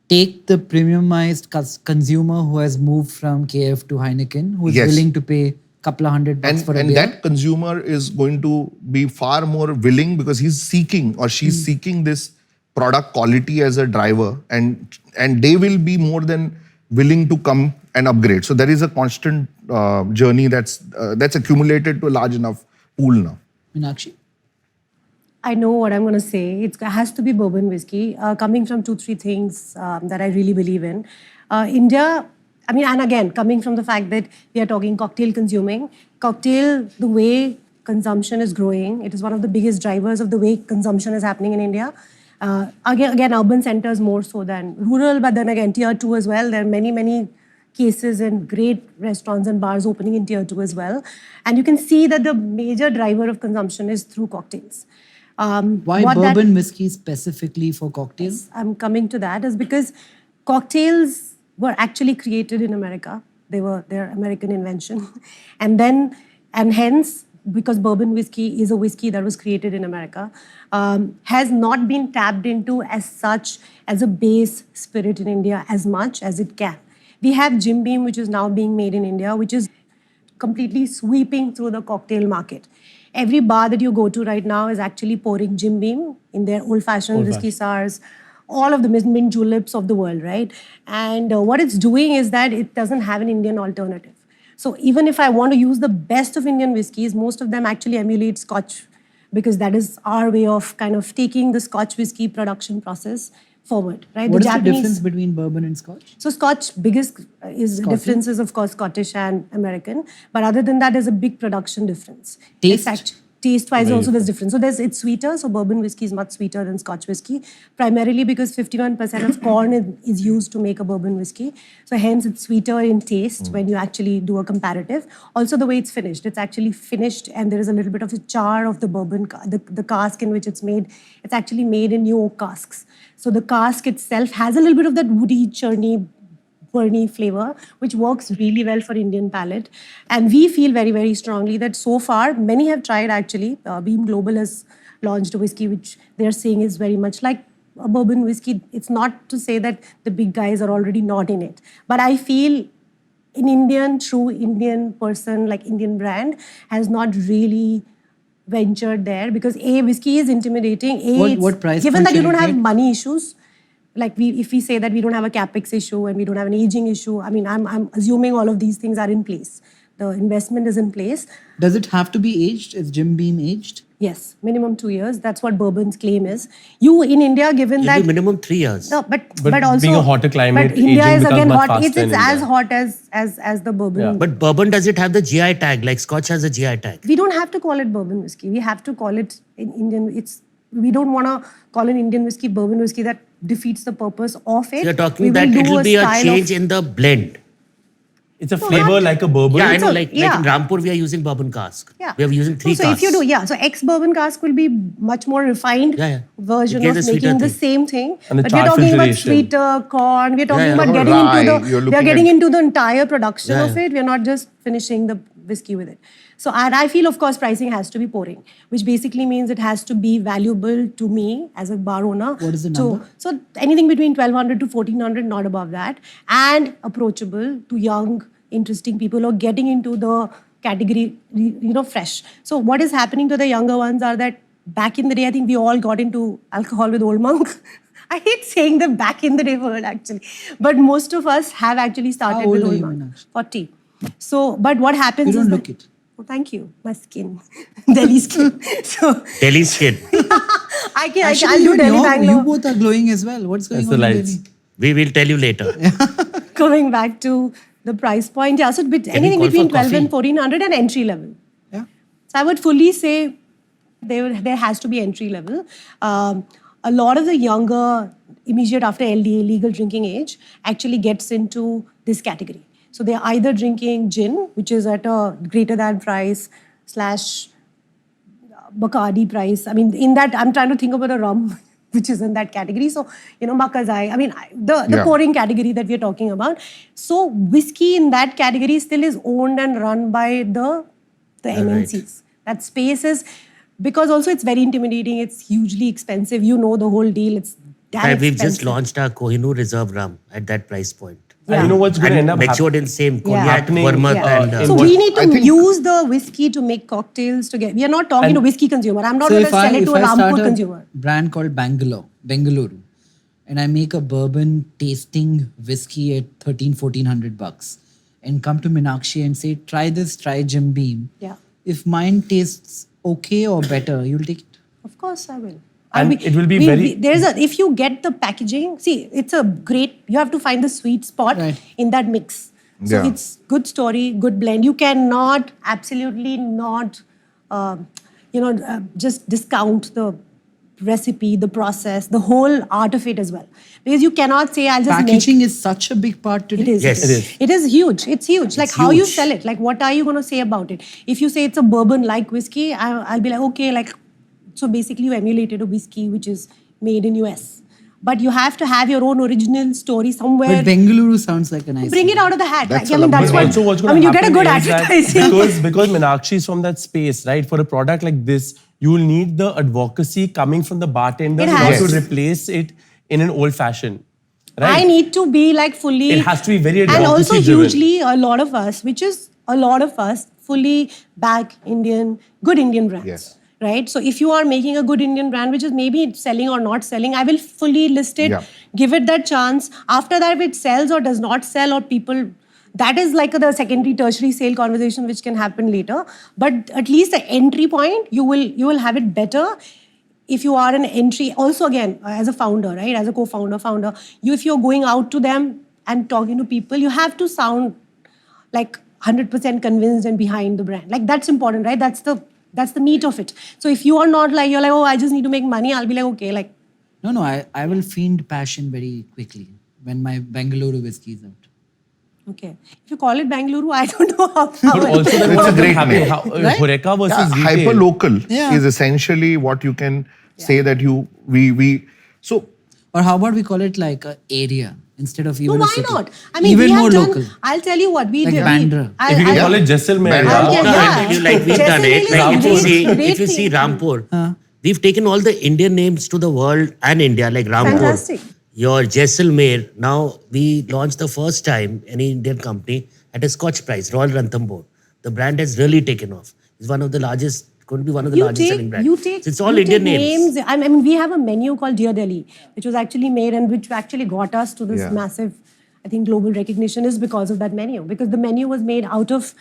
[SPEAKER 1] take the premiumized consumer who has moved from KF to Heineken, who is willing to pay a couple of $100 for a beer.
[SPEAKER 4] And that consumer is going to be far more willing because he's seeking or she's seeking this product quality as a driver, and they will be more than willing to come and upgrade. So there is a constant journey that's accumulated to a large enough pool now.
[SPEAKER 1] Minakshi?
[SPEAKER 2] I know what I'm going to say. It has to be bourbon whiskey, coming from 2-3 things that I really believe in. India, I mean, and again, coming from the fact that we are talking cocktail consuming. Cocktail, the way consumption is growing, it is one of the biggest drivers of the way consumption is happening in India. Again, urban centers more so than rural, but then again, tier 2 as well. There are many cases and great restaurants and bars opening in tier 2 as well. And you can see that the major driver of consumption is through cocktails.
[SPEAKER 1] Why bourbon whiskey specifically for cocktails?
[SPEAKER 2] I'm coming to that is because cocktails were actually created in America. They're American invention. and hence, because bourbon whiskey is a whiskey that was created in America, has not been tapped into as such as a base spirit in India as much as it can. We have Jim Beam, which is now being made in India, which is completely sweeping through the cocktail market. Every bar that you go to right now is actually pouring Jim Beam in their old-fashioned whiskey sours, all of the mint juleps of the world, right? And what it's doing is that it doesn't have an Indian alternative. So even if I want to use the best of Indian whiskeys, most of them actually emulate Scotch because that is our way of kind of taking the Scotch whiskey production process forward, right?
[SPEAKER 1] What is the difference between bourbon and Scotch?
[SPEAKER 2] So Scotch, biggest difference is of course Scottish and American, but other than that, there's a big production difference.
[SPEAKER 1] Taste?
[SPEAKER 2] Taste-wise also there's difference. So it's sweeter, so bourbon whiskey is much sweeter than Scotch whiskey, primarily because 51% of corn is used to make a bourbon whiskey. So hence it's sweeter in taste when you actually do a comparative. Also the way it's finished. It's actually finished and there is a little bit of a char of the bourbon, the cask in which it's made. It's actually made in new oak casks. So the cask itself has a little bit of that woody, churny, burny flavor, which works really well for Indian palate. And we feel very, very strongly that so far, many have tried actually. Beam Global has launched a whiskey which they're saying is very much like a bourbon whiskey. It's not to say that the big guys are already not in it. But I feel an Indian, true Indian person, like Indian brand, has not really ventured there because A, whiskey is intimidating.
[SPEAKER 1] What price
[SPEAKER 2] given
[SPEAKER 1] point
[SPEAKER 2] that you
[SPEAKER 1] should
[SPEAKER 2] don't
[SPEAKER 1] it
[SPEAKER 2] have
[SPEAKER 1] get?
[SPEAKER 2] money issues, like if we say that we don't have a capex issue and we don't have an aging issue, I mean, I'm assuming all of these things are in place. The investment is in place.
[SPEAKER 1] Does it have to be aged? Is Jim Beam aged?
[SPEAKER 2] Yes, minimum 2 years. That's what bourbon's claim is. You in India, given
[SPEAKER 5] It'll
[SPEAKER 2] that
[SPEAKER 5] be minimum 3 years.
[SPEAKER 2] no, but also
[SPEAKER 3] being a hotter climate,
[SPEAKER 2] but India
[SPEAKER 3] aging
[SPEAKER 2] is
[SPEAKER 3] becomes
[SPEAKER 2] again
[SPEAKER 3] much
[SPEAKER 2] hot.
[SPEAKER 3] faster
[SPEAKER 2] It's
[SPEAKER 3] in
[SPEAKER 2] as
[SPEAKER 3] India.
[SPEAKER 2] hot as the bourbon.
[SPEAKER 3] Yeah.
[SPEAKER 5] But bourbon, does it have the GI tag like Scotch has a GI tag?
[SPEAKER 2] We don't have to call it bourbon whiskey. We have to call it in Indian. We don't want to call an Indian whiskey bourbon whiskey. That defeats the purpose of it.
[SPEAKER 5] So you're talking
[SPEAKER 2] We will
[SPEAKER 5] that
[SPEAKER 2] do
[SPEAKER 5] it will be a
[SPEAKER 2] style
[SPEAKER 5] change
[SPEAKER 2] of-
[SPEAKER 5] in the blend.
[SPEAKER 3] It's a flavor like a bourbon.
[SPEAKER 5] Yeah, I know.
[SPEAKER 2] So,
[SPEAKER 5] Like
[SPEAKER 2] yeah.
[SPEAKER 5] in Rampur, we are using bourbon cask.
[SPEAKER 2] Yeah.
[SPEAKER 5] We are using 3
[SPEAKER 2] so
[SPEAKER 5] casks.
[SPEAKER 2] if you do, so ex-bourbon cask will be much more refined version
[SPEAKER 5] It
[SPEAKER 2] of
[SPEAKER 5] gives a
[SPEAKER 2] making
[SPEAKER 5] sweeter
[SPEAKER 2] the
[SPEAKER 5] thing.
[SPEAKER 2] same thing.
[SPEAKER 3] And the
[SPEAKER 2] But we're
[SPEAKER 3] char
[SPEAKER 2] talking about
[SPEAKER 3] filtration.
[SPEAKER 2] sweeter corn. We're talking
[SPEAKER 5] yeah.
[SPEAKER 2] about
[SPEAKER 4] Rye,
[SPEAKER 2] getting
[SPEAKER 4] you're
[SPEAKER 2] we are
[SPEAKER 4] looking
[SPEAKER 2] getting
[SPEAKER 4] at-
[SPEAKER 2] into the entire production of
[SPEAKER 5] Yeah.
[SPEAKER 2] it. We're not just finishing the whiskey with it. So and I feel, of course, pricing has to be pouring, which basically means it has to be valuable to me as a bar owner.
[SPEAKER 1] What is the number?
[SPEAKER 2] So anything between 1,200 to 1,400, not above that, and approachable to young, interesting people who are getting into the category, fresh. So what is happening to the younger ones are that back in the day, I think we all got into alcohol with Old Monk. I hate saying the back in the day word actually, but most of us have actually started
[SPEAKER 1] How old
[SPEAKER 2] with
[SPEAKER 1] are
[SPEAKER 2] Old
[SPEAKER 1] you,
[SPEAKER 2] Monk.
[SPEAKER 1] Minakshi?
[SPEAKER 2] 40. So, but what happens
[SPEAKER 1] You
[SPEAKER 2] is
[SPEAKER 1] don't
[SPEAKER 2] that-
[SPEAKER 1] look it.
[SPEAKER 2] Oh, thank you. My skin, Delhi skin. So
[SPEAKER 5] Delhi skin.
[SPEAKER 2] I'll
[SPEAKER 1] Actually,
[SPEAKER 2] do Delhi,
[SPEAKER 1] you
[SPEAKER 2] Bangalore.
[SPEAKER 1] both are glowing as well. What's going
[SPEAKER 3] That's
[SPEAKER 1] on
[SPEAKER 3] the
[SPEAKER 1] in
[SPEAKER 3] lights.
[SPEAKER 1] Delhi?
[SPEAKER 5] We will tell you later.
[SPEAKER 2] Coming back to the price point, yeah. So anything
[SPEAKER 5] call for
[SPEAKER 2] between 12
[SPEAKER 5] coffee?
[SPEAKER 2] and 1,400 and entry level.
[SPEAKER 1] Yeah.
[SPEAKER 2] So I would fully say there has to be entry level. A lot of the younger, immediate after LDA, legal drinking age, actually gets into this category. So they're either drinking gin, which is at a greater than price / Bacardi price. I mean, in that, I'm trying to think about a rum, which is in that category. So, Makazai, I mean, the pouring category that we're talking about. So, whiskey in that category still is owned and run by the MNCs. That space is, because also it's very intimidating, it's hugely expensive. You know the whole deal. It's damn
[SPEAKER 5] We've
[SPEAKER 2] expensive.
[SPEAKER 5] just launched our Kohinoor Reserve rum at that price point.
[SPEAKER 3] And you know what's going to end up
[SPEAKER 5] Matured in same
[SPEAKER 2] Yeah.
[SPEAKER 5] cognac,
[SPEAKER 3] happening,
[SPEAKER 5] vermouth,
[SPEAKER 2] Yeah.
[SPEAKER 5] and
[SPEAKER 2] So
[SPEAKER 3] what-
[SPEAKER 2] we need to
[SPEAKER 4] I think-
[SPEAKER 2] use the whiskey to make cocktails together. We are not talking to whiskey consumer. I'm not
[SPEAKER 1] So
[SPEAKER 2] going to
[SPEAKER 1] if I
[SPEAKER 2] sell it to a
[SPEAKER 1] start
[SPEAKER 2] Rampur
[SPEAKER 1] a
[SPEAKER 2] consumer.
[SPEAKER 1] brand called Bengaluru, and I make a bourbon tasting whiskey at $1,300-1,400 and come to Minakshi and say, try this, try Jim Beam.
[SPEAKER 2] Yeah.
[SPEAKER 1] If mine tastes okay or better, you'll take it.
[SPEAKER 2] Of course I will.
[SPEAKER 3] And it will be very-
[SPEAKER 2] if you get the packaging, see, it's a great, you have to find the sweet spot
[SPEAKER 1] Right.
[SPEAKER 2] in that mix. So
[SPEAKER 4] Yeah.
[SPEAKER 2] it's good story, good blend. You cannot, absolutely not, just discount the recipe, the process, the whole art of it as well. Because you cannot say, I'll just
[SPEAKER 1] Packaging is such a big part today.
[SPEAKER 2] It is.
[SPEAKER 5] Yes.
[SPEAKER 2] It is. It is huge. It's huge. Like how you
[SPEAKER 1] huge.
[SPEAKER 2] sell it. Like what are you going to say about it? If you say it's a bourbon-like whiskey, I'll be like, okay, like, so basically you emulated a whiskey which is made in US. But you have to have your own original story somewhere.
[SPEAKER 1] But Bengaluru sounds like a nice
[SPEAKER 2] Bring it
[SPEAKER 1] name.
[SPEAKER 2] out of the hat.
[SPEAKER 4] That's
[SPEAKER 2] Like, I mean,
[SPEAKER 4] a
[SPEAKER 2] that's
[SPEAKER 4] lovely
[SPEAKER 2] what,
[SPEAKER 3] Also, what's
[SPEAKER 2] I
[SPEAKER 3] going
[SPEAKER 2] mean,
[SPEAKER 3] to
[SPEAKER 2] you get a good
[SPEAKER 3] happen is that
[SPEAKER 2] advertising.
[SPEAKER 3] because Minakshi is from that space, right? For a product like this, you will need the advocacy coming from the bartender
[SPEAKER 2] It
[SPEAKER 3] in
[SPEAKER 2] has
[SPEAKER 3] order to
[SPEAKER 4] to.
[SPEAKER 3] replace it in an old fashion. Right?
[SPEAKER 2] I need to be like fully...
[SPEAKER 3] It has to be very
[SPEAKER 2] And also
[SPEAKER 3] advocacy driven.
[SPEAKER 2] hugely, a lot of us, which is a lot of us, fully back Indian, good Indian brands.
[SPEAKER 4] Yes.
[SPEAKER 2] Right? So if you are making a good Indian brand, which is maybe selling or not selling, I will fully list it,
[SPEAKER 4] Yeah.
[SPEAKER 2] give it that chance. After that, if it sells or does not sell or people... That is like the secondary, tertiary sale conversation which can happen later. But at least the entry point, you will have it better if you are an entry. Also, again, as a founder, right? As a co-founder, if you're going out to them and talking to people, you have to sound like 100% convinced and behind the brand. Like that's important, right? That's the meat of it. So if you are not like, you're like, oh, I just need to make money, I'll be like, okay, like.
[SPEAKER 1] No, I will fiend passion very quickly when my Bengaluru whiskey is out.
[SPEAKER 2] Okay. If you call it Bengaluru, I don't know how.
[SPEAKER 3] But also, then
[SPEAKER 4] It's
[SPEAKER 3] what
[SPEAKER 4] a
[SPEAKER 3] will
[SPEAKER 4] great
[SPEAKER 3] happen?
[SPEAKER 4] name.
[SPEAKER 1] Right?
[SPEAKER 3] Horeca versus
[SPEAKER 4] Yeah,
[SPEAKER 3] retail.
[SPEAKER 4] hyper-local
[SPEAKER 1] Yeah.
[SPEAKER 4] is essentially what you can say that so
[SPEAKER 1] Or how about we call it like an area instead of even
[SPEAKER 2] No,
[SPEAKER 1] a
[SPEAKER 2] why
[SPEAKER 1] city?
[SPEAKER 2] not? I mean,
[SPEAKER 1] even
[SPEAKER 2] we have
[SPEAKER 1] more
[SPEAKER 2] done,
[SPEAKER 1] local.
[SPEAKER 2] I'll tell you what we
[SPEAKER 1] Like
[SPEAKER 2] did.
[SPEAKER 1] Bandra.
[SPEAKER 3] If you can call it Jaisalmer,
[SPEAKER 4] Bandra.
[SPEAKER 2] Yeah.
[SPEAKER 5] No, I'll tell you, like we've done it.
[SPEAKER 2] Jaisalmer
[SPEAKER 5] Like
[SPEAKER 2] is
[SPEAKER 5] if you
[SPEAKER 2] a
[SPEAKER 5] see,
[SPEAKER 2] great
[SPEAKER 5] if you see
[SPEAKER 2] thing.
[SPEAKER 5] Rampur, we've taken all the Indian names to the world and India, like Rampur.
[SPEAKER 2] Fantastic.
[SPEAKER 5] Your Jaisalmer. Now we launched the first time any Indian company at a Scotch price, Royal Ranthambore. The brand has really taken off. It's one of the largest. Going to be one of the largest selling brands. So it's all
[SPEAKER 2] you
[SPEAKER 5] Indian
[SPEAKER 2] take
[SPEAKER 5] names.
[SPEAKER 2] I mean, we have a menu called Dear Delhi, which was actually made and which actually got us to this
[SPEAKER 4] Yeah.
[SPEAKER 2] massive, I think, global recognition is because of that menu. Because the menu was made out of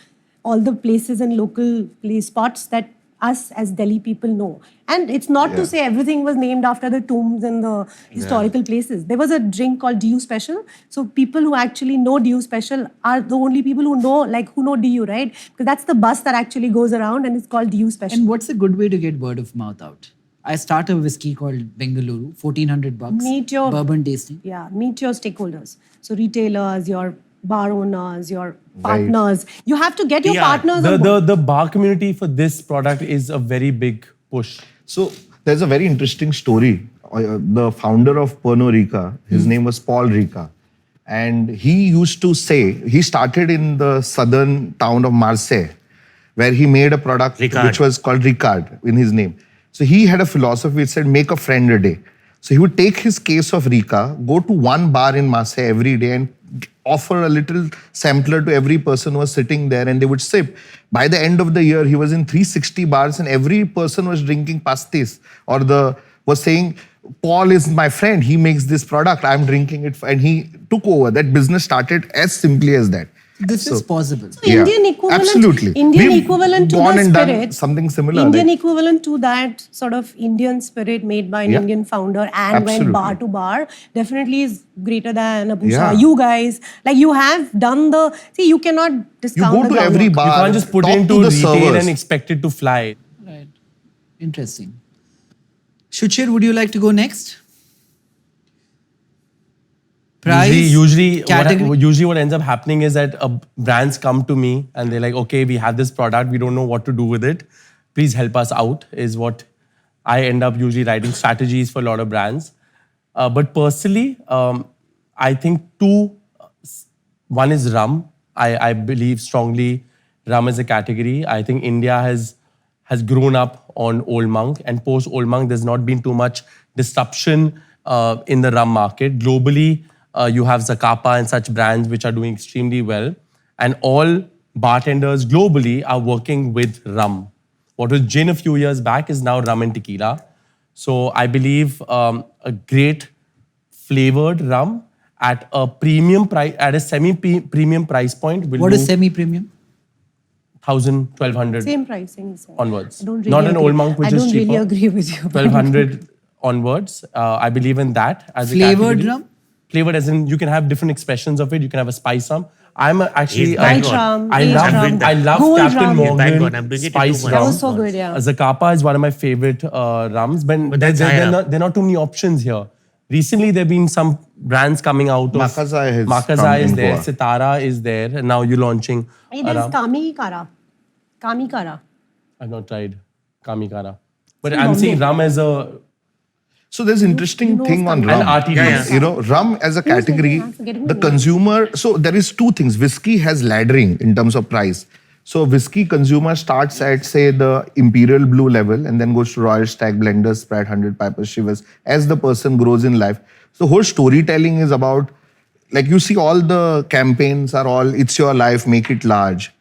[SPEAKER 2] all the places and local place spots that us as Delhi people know. And it's not to say everything was named after the tombs and the historical places. There was a drink called DU Special. So people who actually know DU Special are the only people who know DU, right? Because that's the bus that actually goes around and it's called DU Special.
[SPEAKER 1] And what's a good way to get word of mouth out? I start a whiskey called Bengaluru, $1,400.
[SPEAKER 2] Meet your-
[SPEAKER 1] bourbon tasting.
[SPEAKER 2] Yeah, meet your stakeholders. So retailers, your bar owners, your partners. You have to get your
[SPEAKER 5] Yeah.
[SPEAKER 2] partners on board.
[SPEAKER 3] The bar community for this product is a very big push.
[SPEAKER 4] So there's a very interesting story. The founder of Pernod Ricard, his name was Paul Ricard. And he used to say, he started in the southern town of Marseille, where he made a product
[SPEAKER 5] Ricard.
[SPEAKER 4] which was called Ricard in his name. So he had a philosophy which said, make a friend a day. So he would take his case of Ricard, go to one bar in Marseille every day and offer a little sampler to every person who was sitting there and they would sip. By the end of the year, he was in 360 bars and every person was drinking pastis or was saying, Paul is my friend, he makes this product, I'm drinking it. And he took over. That business started as simply as that.
[SPEAKER 1] This is possible.
[SPEAKER 2] So Indian equivalent,
[SPEAKER 4] absolutely.
[SPEAKER 2] Indian
[SPEAKER 4] We've
[SPEAKER 2] equivalent to
[SPEAKER 4] gone
[SPEAKER 2] the
[SPEAKER 4] and done
[SPEAKER 2] spirit.
[SPEAKER 4] something similar.
[SPEAKER 2] Indian
[SPEAKER 4] like-
[SPEAKER 2] equivalent to that sort of Indian spirit made by an
[SPEAKER 4] Yeah.
[SPEAKER 2] Indian founder and went
[SPEAKER 4] Absolutely.
[SPEAKER 2] bar to bar definitely is greater than Abusa.
[SPEAKER 4] Yeah.
[SPEAKER 2] You guys, like you have done you cannot
[SPEAKER 4] You
[SPEAKER 2] discount
[SPEAKER 4] go
[SPEAKER 2] the
[SPEAKER 4] to every
[SPEAKER 2] groundwork.
[SPEAKER 4] bar,
[SPEAKER 3] You can't just put
[SPEAKER 4] talk
[SPEAKER 3] it into
[SPEAKER 4] to the
[SPEAKER 3] retail
[SPEAKER 4] servers.
[SPEAKER 3] and expect it to fly.
[SPEAKER 1] Right. Interesting. Shuchir, would you like to go next? Price,
[SPEAKER 3] Usually
[SPEAKER 1] category.
[SPEAKER 3] what ends up happening is that brands come to me and they're like, okay, we have this product, we don't know what to do with it. Please help us out, is what I end up usually writing strategies for a lot of brands. But personally, I think one is rum. I believe strongly rum as a category. I think India has grown up on Old Monk, and post Old Monk, there's not been too much disruption in the rum market. Globally, you have Zacapa and such brands which are doing extremely well. And all bartenders globally are working with rum. What was gin a few years back is now rum and tequila. So I believe a great flavored rum at a premium price, at a semi-premium price point will
[SPEAKER 1] What
[SPEAKER 3] do
[SPEAKER 1] is semi-premium?
[SPEAKER 3] 1,000, 1,200
[SPEAKER 2] Same pricing. is there.
[SPEAKER 3] onwards.
[SPEAKER 2] I don't really
[SPEAKER 3] Not an
[SPEAKER 2] agree.
[SPEAKER 3] Old Monk, which
[SPEAKER 2] I
[SPEAKER 3] is
[SPEAKER 2] don't
[SPEAKER 3] cheaper.
[SPEAKER 2] really agree with you.
[SPEAKER 3] 1,200 onwards. I believe in that as a
[SPEAKER 1] Flavored
[SPEAKER 3] category.
[SPEAKER 1] rum?
[SPEAKER 3] Flavored as in you can have different expressions of it. You can have a spice rum. actually
[SPEAKER 5] He's bang
[SPEAKER 2] White
[SPEAKER 5] on.
[SPEAKER 2] rum,
[SPEAKER 3] I
[SPEAKER 2] aged
[SPEAKER 3] love
[SPEAKER 2] rum,
[SPEAKER 3] I love
[SPEAKER 2] gold
[SPEAKER 3] Captain
[SPEAKER 2] rum.
[SPEAKER 5] Bang on.
[SPEAKER 3] Morgan
[SPEAKER 5] I'm bringing it to
[SPEAKER 3] spice
[SPEAKER 5] one.
[SPEAKER 3] rum.
[SPEAKER 2] That was so good, yeah.
[SPEAKER 3] Zacapa is one of my favorite rums, but
[SPEAKER 5] that's higher up.
[SPEAKER 3] there are not too many options here. Recently, there have been some brands coming out.
[SPEAKER 4] Makazai has
[SPEAKER 3] Makazai
[SPEAKER 4] come
[SPEAKER 3] is
[SPEAKER 4] in
[SPEAKER 3] there,
[SPEAKER 4] Goa.
[SPEAKER 3] Sitara is there, and now you're launching
[SPEAKER 2] Hey,
[SPEAKER 3] a
[SPEAKER 2] there's
[SPEAKER 3] rum.
[SPEAKER 2] Kami Kara.
[SPEAKER 3] I've not tried Kamikara, but
[SPEAKER 2] From
[SPEAKER 3] I'm
[SPEAKER 2] Bombay.
[SPEAKER 3] saying rum as a
[SPEAKER 4] So there's interesting
[SPEAKER 2] know
[SPEAKER 4] thing on
[SPEAKER 2] some-
[SPEAKER 4] rum.
[SPEAKER 3] And RTDs.
[SPEAKER 5] Yeah, yeah.
[SPEAKER 4] You know, rum as a
[SPEAKER 2] Who's
[SPEAKER 4] category,
[SPEAKER 2] making- I'm forgetting
[SPEAKER 4] the
[SPEAKER 2] the name.
[SPEAKER 4] consumer. So there is two things. Whiskey has laddering in terms of price. So whiskey consumer starts at say the Imperial Blue level and then goes to Royal Stag, Blenders, Sprat, 100 Pipers, Shivers as the person grows in life. So whole storytelling is about, like you see all the campaigns are all, it's your life, make it large.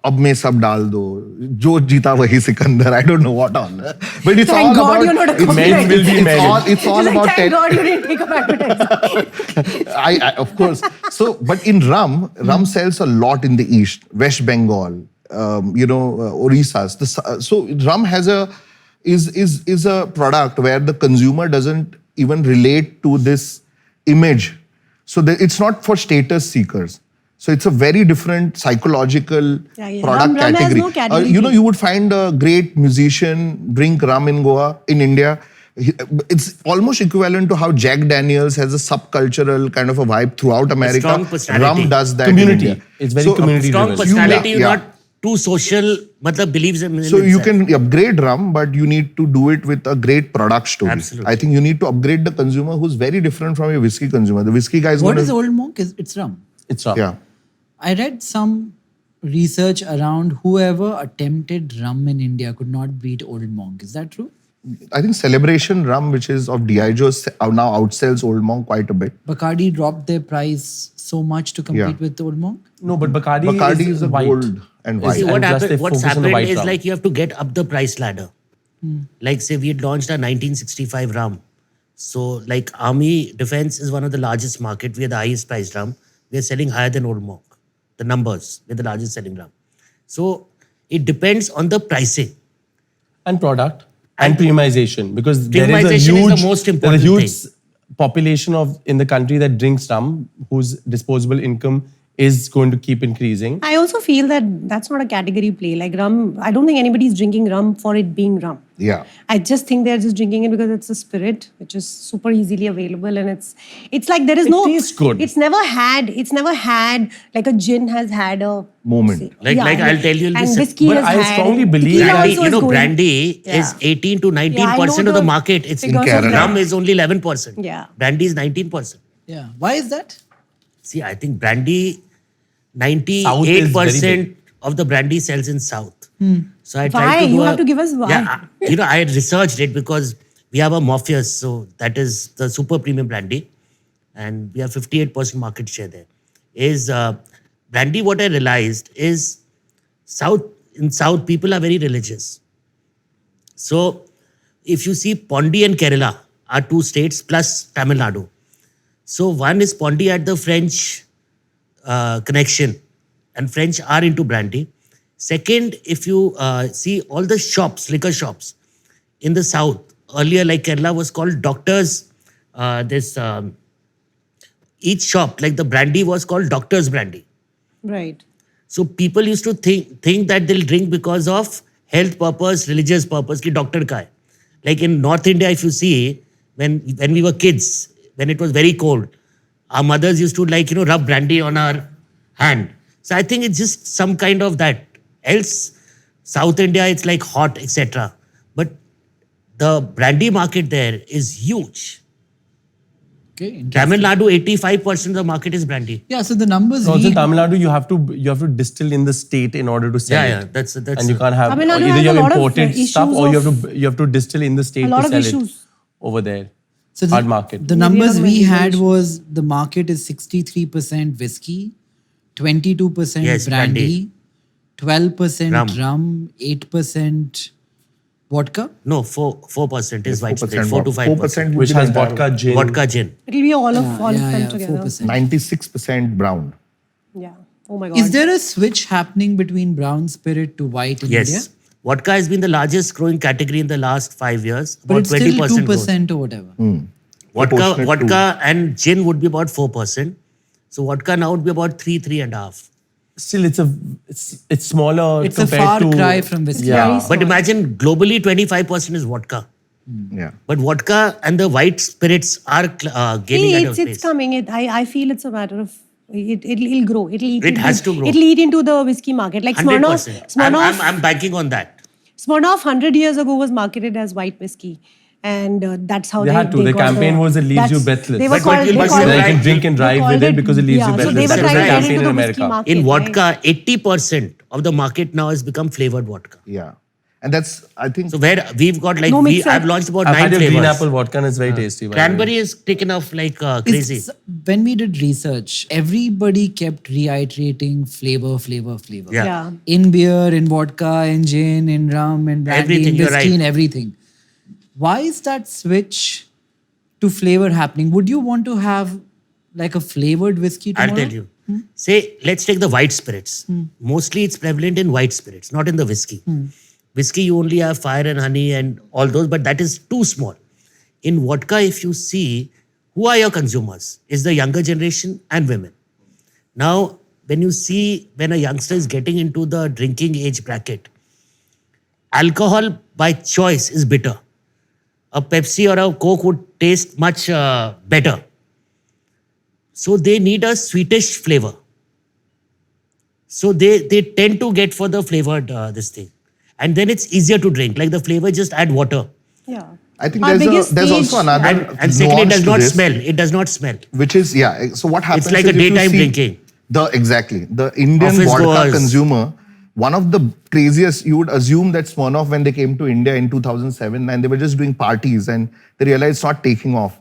[SPEAKER 4] अब में सब डाल दो, जो जीता वही Sikandar. I don't know what all, but it's
[SPEAKER 2] Thank
[SPEAKER 4] all
[SPEAKER 2] God
[SPEAKER 4] about.
[SPEAKER 2] you're not a
[SPEAKER 4] it's-
[SPEAKER 2] copywriter.
[SPEAKER 3] will be men.
[SPEAKER 4] It's all
[SPEAKER 2] He's
[SPEAKER 4] about.
[SPEAKER 2] like, thank God you didn't take up advertising.
[SPEAKER 4] I of course. So, but in rum sells a lot in the East, West Bengal, Orissas. So rum has is a product where the consumer doesn't even relate to this image. So it's not for status seekers. So it's a very different psychological
[SPEAKER 2] Yeah.
[SPEAKER 4] product
[SPEAKER 2] Rum has
[SPEAKER 4] category.
[SPEAKER 2] no category.
[SPEAKER 4] You would find a great musician drink rum in Goa, in India. It's almost equivalent to how Jack Daniels has a subcultural kind of a vibe throughout America.
[SPEAKER 5] strong personality.
[SPEAKER 4] Rum does that
[SPEAKER 3] Community.
[SPEAKER 4] in India.
[SPEAKER 3] It's very community
[SPEAKER 5] Strong
[SPEAKER 3] driven.
[SPEAKER 5] personality,
[SPEAKER 4] Yeah,
[SPEAKER 5] you're
[SPEAKER 4] yeah.
[SPEAKER 5] not too social, matlab believes in
[SPEAKER 4] So you
[SPEAKER 5] himself.
[SPEAKER 4] can upgrade rum, but you need to do it with a great product story.
[SPEAKER 5] Absolutely.
[SPEAKER 4] I think you need to upgrade the consumer who's very different from your whiskey consumer. The whiskey guy is
[SPEAKER 1] What
[SPEAKER 4] going
[SPEAKER 1] is Old Monk? It's rum.
[SPEAKER 3] It's rum.
[SPEAKER 4] Yeah.
[SPEAKER 1] I read some research around whoever attempted rum in India could not beat Old Monk. Is that true?
[SPEAKER 4] I think Celebration rum, which is of Diageo, now outsells Old Monk quite a bit.
[SPEAKER 1] Bacardi dropped their price so much to compete
[SPEAKER 4] Yeah.
[SPEAKER 1] with Old Monk.
[SPEAKER 3] No, but Bacardi,
[SPEAKER 4] Bacardi is a
[SPEAKER 3] white.
[SPEAKER 4] gold and white.
[SPEAKER 5] See,
[SPEAKER 3] And
[SPEAKER 5] what
[SPEAKER 3] just
[SPEAKER 5] happened,
[SPEAKER 3] they
[SPEAKER 5] what's
[SPEAKER 3] focus on the
[SPEAKER 5] happened
[SPEAKER 3] white
[SPEAKER 5] is
[SPEAKER 3] rum.
[SPEAKER 5] like you have to get up the price ladder. Like say we had launched our 1965 rum. So like Army Defense is one of the largest market. We are the highest priced rum. We are selling higher than Old Monk. The numbers, we're the largest selling rum. So it depends on the pricing.
[SPEAKER 3] And product and premiumization, because there is a
[SPEAKER 5] Premiumization is
[SPEAKER 3] huge,
[SPEAKER 5] the most
[SPEAKER 3] there's a
[SPEAKER 5] important
[SPEAKER 3] huge
[SPEAKER 5] thing.
[SPEAKER 3] population in the country that drinks rum, whose disposable income is going to keep increasing.
[SPEAKER 2] I also feel that that's not a category play. Like rum, I don't think anybody's drinking rum for it being rum.
[SPEAKER 4] Yeah.
[SPEAKER 2] I just think they're just drinking it because it's a spirit, which is super easily available, and it's like there is no.
[SPEAKER 3] tastes good.
[SPEAKER 2] It's never had like a gin has had a
[SPEAKER 4] Moment.
[SPEAKER 5] Like I'll tell you,
[SPEAKER 2] and
[SPEAKER 5] listen,
[SPEAKER 2] whiskey
[SPEAKER 3] but
[SPEAKER 2] has
[SPEAKER 3] I
[SPEAKER 2] had.
[SPEAKER 3] strongly believe
[SPEAKER 2] tequila
[SPEAKER 5] brandy,
[SPEAKER 2] also
[SPEAKER 5] you know,
[SPEAKER 2] is going-
[SPEAKER 5] brandy
[SPEAKER 2] Yeah.
[SPEAKER 5] is 18 to 19%
[SPEAKER 2] Yeah, I know
[SPEAKER 5] of the
[SPEAKER 2] the
[SPEAKER 5] market. It's
[SPEAKER 2] figures
[SPEAKER 4] of that.
[SPEAKER 5] rum is only 11%.
[SPEAKER 2] Yeah.
[SPEAKER 5] Brandy is 19%.
[SPEAKER 1] Yeah. Why is that?
[SPEAKER 5] See, I think brandy,
[SPEAKER 3] South is very
[SPEAKER 5] 98%
[SPEAKER 3] big.
[SPEAKER 5] of the brandy sells in South. So I
[SPEAKER 2] Why?
[SPEAKER 5] tried to do
[SPEAKER 2] You have to give us why.
[SPEAKER 5] Yeah, I had researched it because we have a Morpheus, so that is the super premium brandy, and we have 58% market share there. Is brandy? What I realized is in South people are very religious. So if you see Pondi and Kerala are two states plus Tamil Nadu. So one is Pondi at the French connection, and French are into brandy. Second, if you see all the shops, liquor shops in the south, earlier like Kerala was called doctors. Each shop, like the brandy was called doctor's brandy.
[SPEAKER 2] Right.
[SPEAKER 5] So people used to think that they'll drink because of health purpose, religious purpose, ki doctor ka hai. Like in North India, if you see, when we were kids, when it was very cold, our mothers used to rub brandy on our hand. So I think it's just some kind of that. Else, South India, it's like hot, etc. But the brandy market there is huge.
[SPEAKER 1] Okay. Interesting.
[SPEAKER 5] Tamil Nadu, 85% of the market is brandy.
[SPEAKER 1] Yeah. So the numbers
[SPEAKER 3] Also in
[SPEAKER 1] read.
[SPEAKER 3] Tamil Nadu, you have to distill in the state in order to sell
[SPEAKER 5] Yeah,
[SPEAKER 3] it.
[SPEAKER 5] that's
[SPEAKER 3] And you can't have
[SPEAKER 2] Tamil Nadu
[SPEAKER 3] either
[SPEAKER 2] has
[SPEAKER 3] you
[SPEAKER 2] a
[SPEAKER 3] have
[SPEAKER 2] lot of
[SPEAKER 3] imported stuff
[SPEAKER 2] issues
[SPEAKER 3] or
[SPEAKER 2] of-
[SPEAKER 3] you have to distill in the state
[SPEAKER 2] A lot
[SPEAKER 3] to
[SPEAKER 2] of
[SPEAKER 3] sell it
[SPEAKER 2] issues.
[SPEAKER 3] over there.
[SPEAKER 1] So
[SPEAKER 3] Hard market.
[SPEAKER 1] The
[SPEAKER 2] Maybe
[SPEAKER 1] numbers
[SPEAKER 2] around
[SPEAKER 1] we had
[SPEAKER 2] 20%.
[SPEAKER 1] was the market is 63% whiskey, 22%
[SPEAKER 5] Yes,
[SPEAKER 1] brandy, 12%
[SPEAKER 5] Rum.
[SPEAKER 1] rum, 8% vodka.
[SPEAKER 5] No, 4% is widespread.
[SPEAKER 4] 4%,
[SPEAKER 5] 4 to 5%.
[SPEAKER 4] 4%
[SPEAKER 3] Which has vodka, gin.
[SPEAKER 5] Vodka gin.
[SPEAKER 2] It'll be all of them
[SPEAKER 1] yeah,
[SPEAKER 2] together.
[SPEAKER 1] 4%.
[SPEAKER 4] 96% brown.
[SPEAKER 2] Yeah. Oh my God.
[SPEAKER 1] Is there a switch happening between brown spirit to white in
[SPEAKER 5] Yes.
[SPEAKER 1] India?
[SPEAKER 5] Vodka has been the largest growing category in the last 5 years.
[SPEAKER 1] But
[SPEAKER 5] About
[SPEAKER 1] it's still
[SPEAKER 5] 20% growth.
[SPEAKER 1] 2% or whatever.
[SPEAKER 5] Vodka
[SPEAKER 4] Proportionate
[SPEAKER 5] and gin would be about 4%. So vodka now would be about 3.5.
[SPEAKER 3] Still, it's smaller.
[SPEAKER 1] It's a
[SPEAKER 3] compared
[SPEAKER 1] far
[SPEAKER 3] to,
[SPEAKER 1] cry from whiskey.
[SPEAKER 3] Yeah.
[SPEAKER 2] Very
[SPEAKER 5] But imagine globally 25% is vodka.
[SPEAKER 4] Yeah.
[SPEAKER 5] But vodka and the white spirits are gaining
[SPEAKER 2] See,
[SPEAKER 5] at a
[SPEAKER 2] it's
[SPEAKER 5] pace.
[SPEAKER 2] coming. I feel it's a matter of it'll grow. It'll eat.
[SPEAKER 5] It has to grow.
[SPEAKER 2] It'll eat into the whiskey market. Like
[SPEAKER 5] 100%.
[SPEAKER 2] Smirnoff.
[SPEAKER 5] I'm banking on that.
[SPEAKER 2] Smirnoff 100 years ago was marketed as white whiskey, and that's how
[SPEAKER 3] They had to. The
[SPEAKER 2] got
[SPEAKER 3] campaign was, "It leaves you
[SPEAKER 2] that's-
[SPEAKER 3] breathless."
[SPEAKER 2] They were
[SPEAKER 3] But
[SPEAKER 2] called.
[SPEAKER 5] you
[SPEAKER 2] they
[SPEAKER 5] must
[SPEAKER 2] called
[SPEAKER 5] say
[SPEAKER 3] Then
[SPEAKER 2] it-
[SPEAKER 3] you can drink and
[SPEAKER 2] they
[SPEAKER 3] drive
[SPEAKER 2] called
[SPEAKER 3] with it because it leaves you
[SPEAKER 2] So
[SPEAKER 3] breathless.
[SPEAKER 2] they were
[SPEAKER 3] That was
[SPEAKER 2] trying
[SPEAKER 3] the
[SPEAKER 2] to get
[SPEAKER 3] campaign
[SPEAKER 2] into
[SPEAKER 3] in
[SPEAKER 2] the whiskey
[SPEAKER 3] America.
[SPEAKER 2] market.
[SPEAKER 5] In
[SPEAKER 2] right?
[SPEAKER 5] vodka, 80% of the market now has become flavored vodka.
[SPEAKER 4] Yeah. And that's, I think,
[SPEAKER 5] So where we've got like,
[SPEAKER 2] No mixer.
[SPEAKER 5] I've launched about
[SPEAKER 3] I've
[SPEAKER 5] 9
[SPEAKER 3] had your
[SPEAKER 5] flavors.
[SPEAKER 3] green apple vodka and it's very tasty. by the way.
[SPEAKER 5] Cranberry is taken off like crazy.
[SPEAKER 1] When we did research, everybody kept reiterating flavor.
[SPEAKER 5] Yeah.
[SPEAKER 2] Yeah.
[SPEAKER 1] In beer, in vodka, in gin, in rum, in brandy,
[SPEAKER 5] Everything,
[SPEAKER 1] in
[SPEAKER 5] you're
[SPEAKER 1] whiskey,
[SPEAKER 5] right.
[SPEAKER 1] in everything. Why is that switch to flavor happening? Would you want to have like a flavored whiskey tomorrow?
[SPEAKER 5] I'll tell you. Say, let's take the white spirits. Mostly it's prevalent in white spirits, not in the whiskey. Whiskey, you only have fire and honey and all those, but that is too small. In vodka, if you see, who are your consumers? Is the younger generation and women. Now, when you see when a youngster is getting into the drinking age bracket, alcohol by choice is bitter. A Pepsi or a Coke would taste much better. So they need a sweetish flavor. So they tend to get for the flavored this thing. And then it's easier to drink. Like the flavor, just add water.
[SPEAKER 2] Yeah.
[SPEAKER 4] I think
[SPEAKER 2] Our
[SPEAKER 4] there's
[SPEAKER 2] biggest
[SPEAKER 4] also
[SPEAKER 2] stage-
[SPEAKER 4] another
[SPEAKER 5] And second, it
[SPEAKER 4] nuance
[SPEAKER 5] does
[SPEAKER 4] to
[SPEAKER 5] not
[SPEAKER 4] this,
[SPEAKER 5] smell. It does not smell.
[SPEAKER 4] which is, yeah. So what happens
[SPEAKER 5] like
[SPEAKER 4] is
[SPEAKER 5] a
[SPEAKER 4] if you
[SPEAKER 5] daytime
[SPEAKER 4] see
[SPEAKER 5] drinking.
[SPEAKER 4] The Indian
[SPEAKER 5] Office
[SPEAKER 4] vodka
[SPEAKER 5] goers.
[SPEAKER 4] consumer, one of the craziest, you would assume that Smirnoff, when they came to India in 2007, and they were just doing parties and they realized it's not taking off.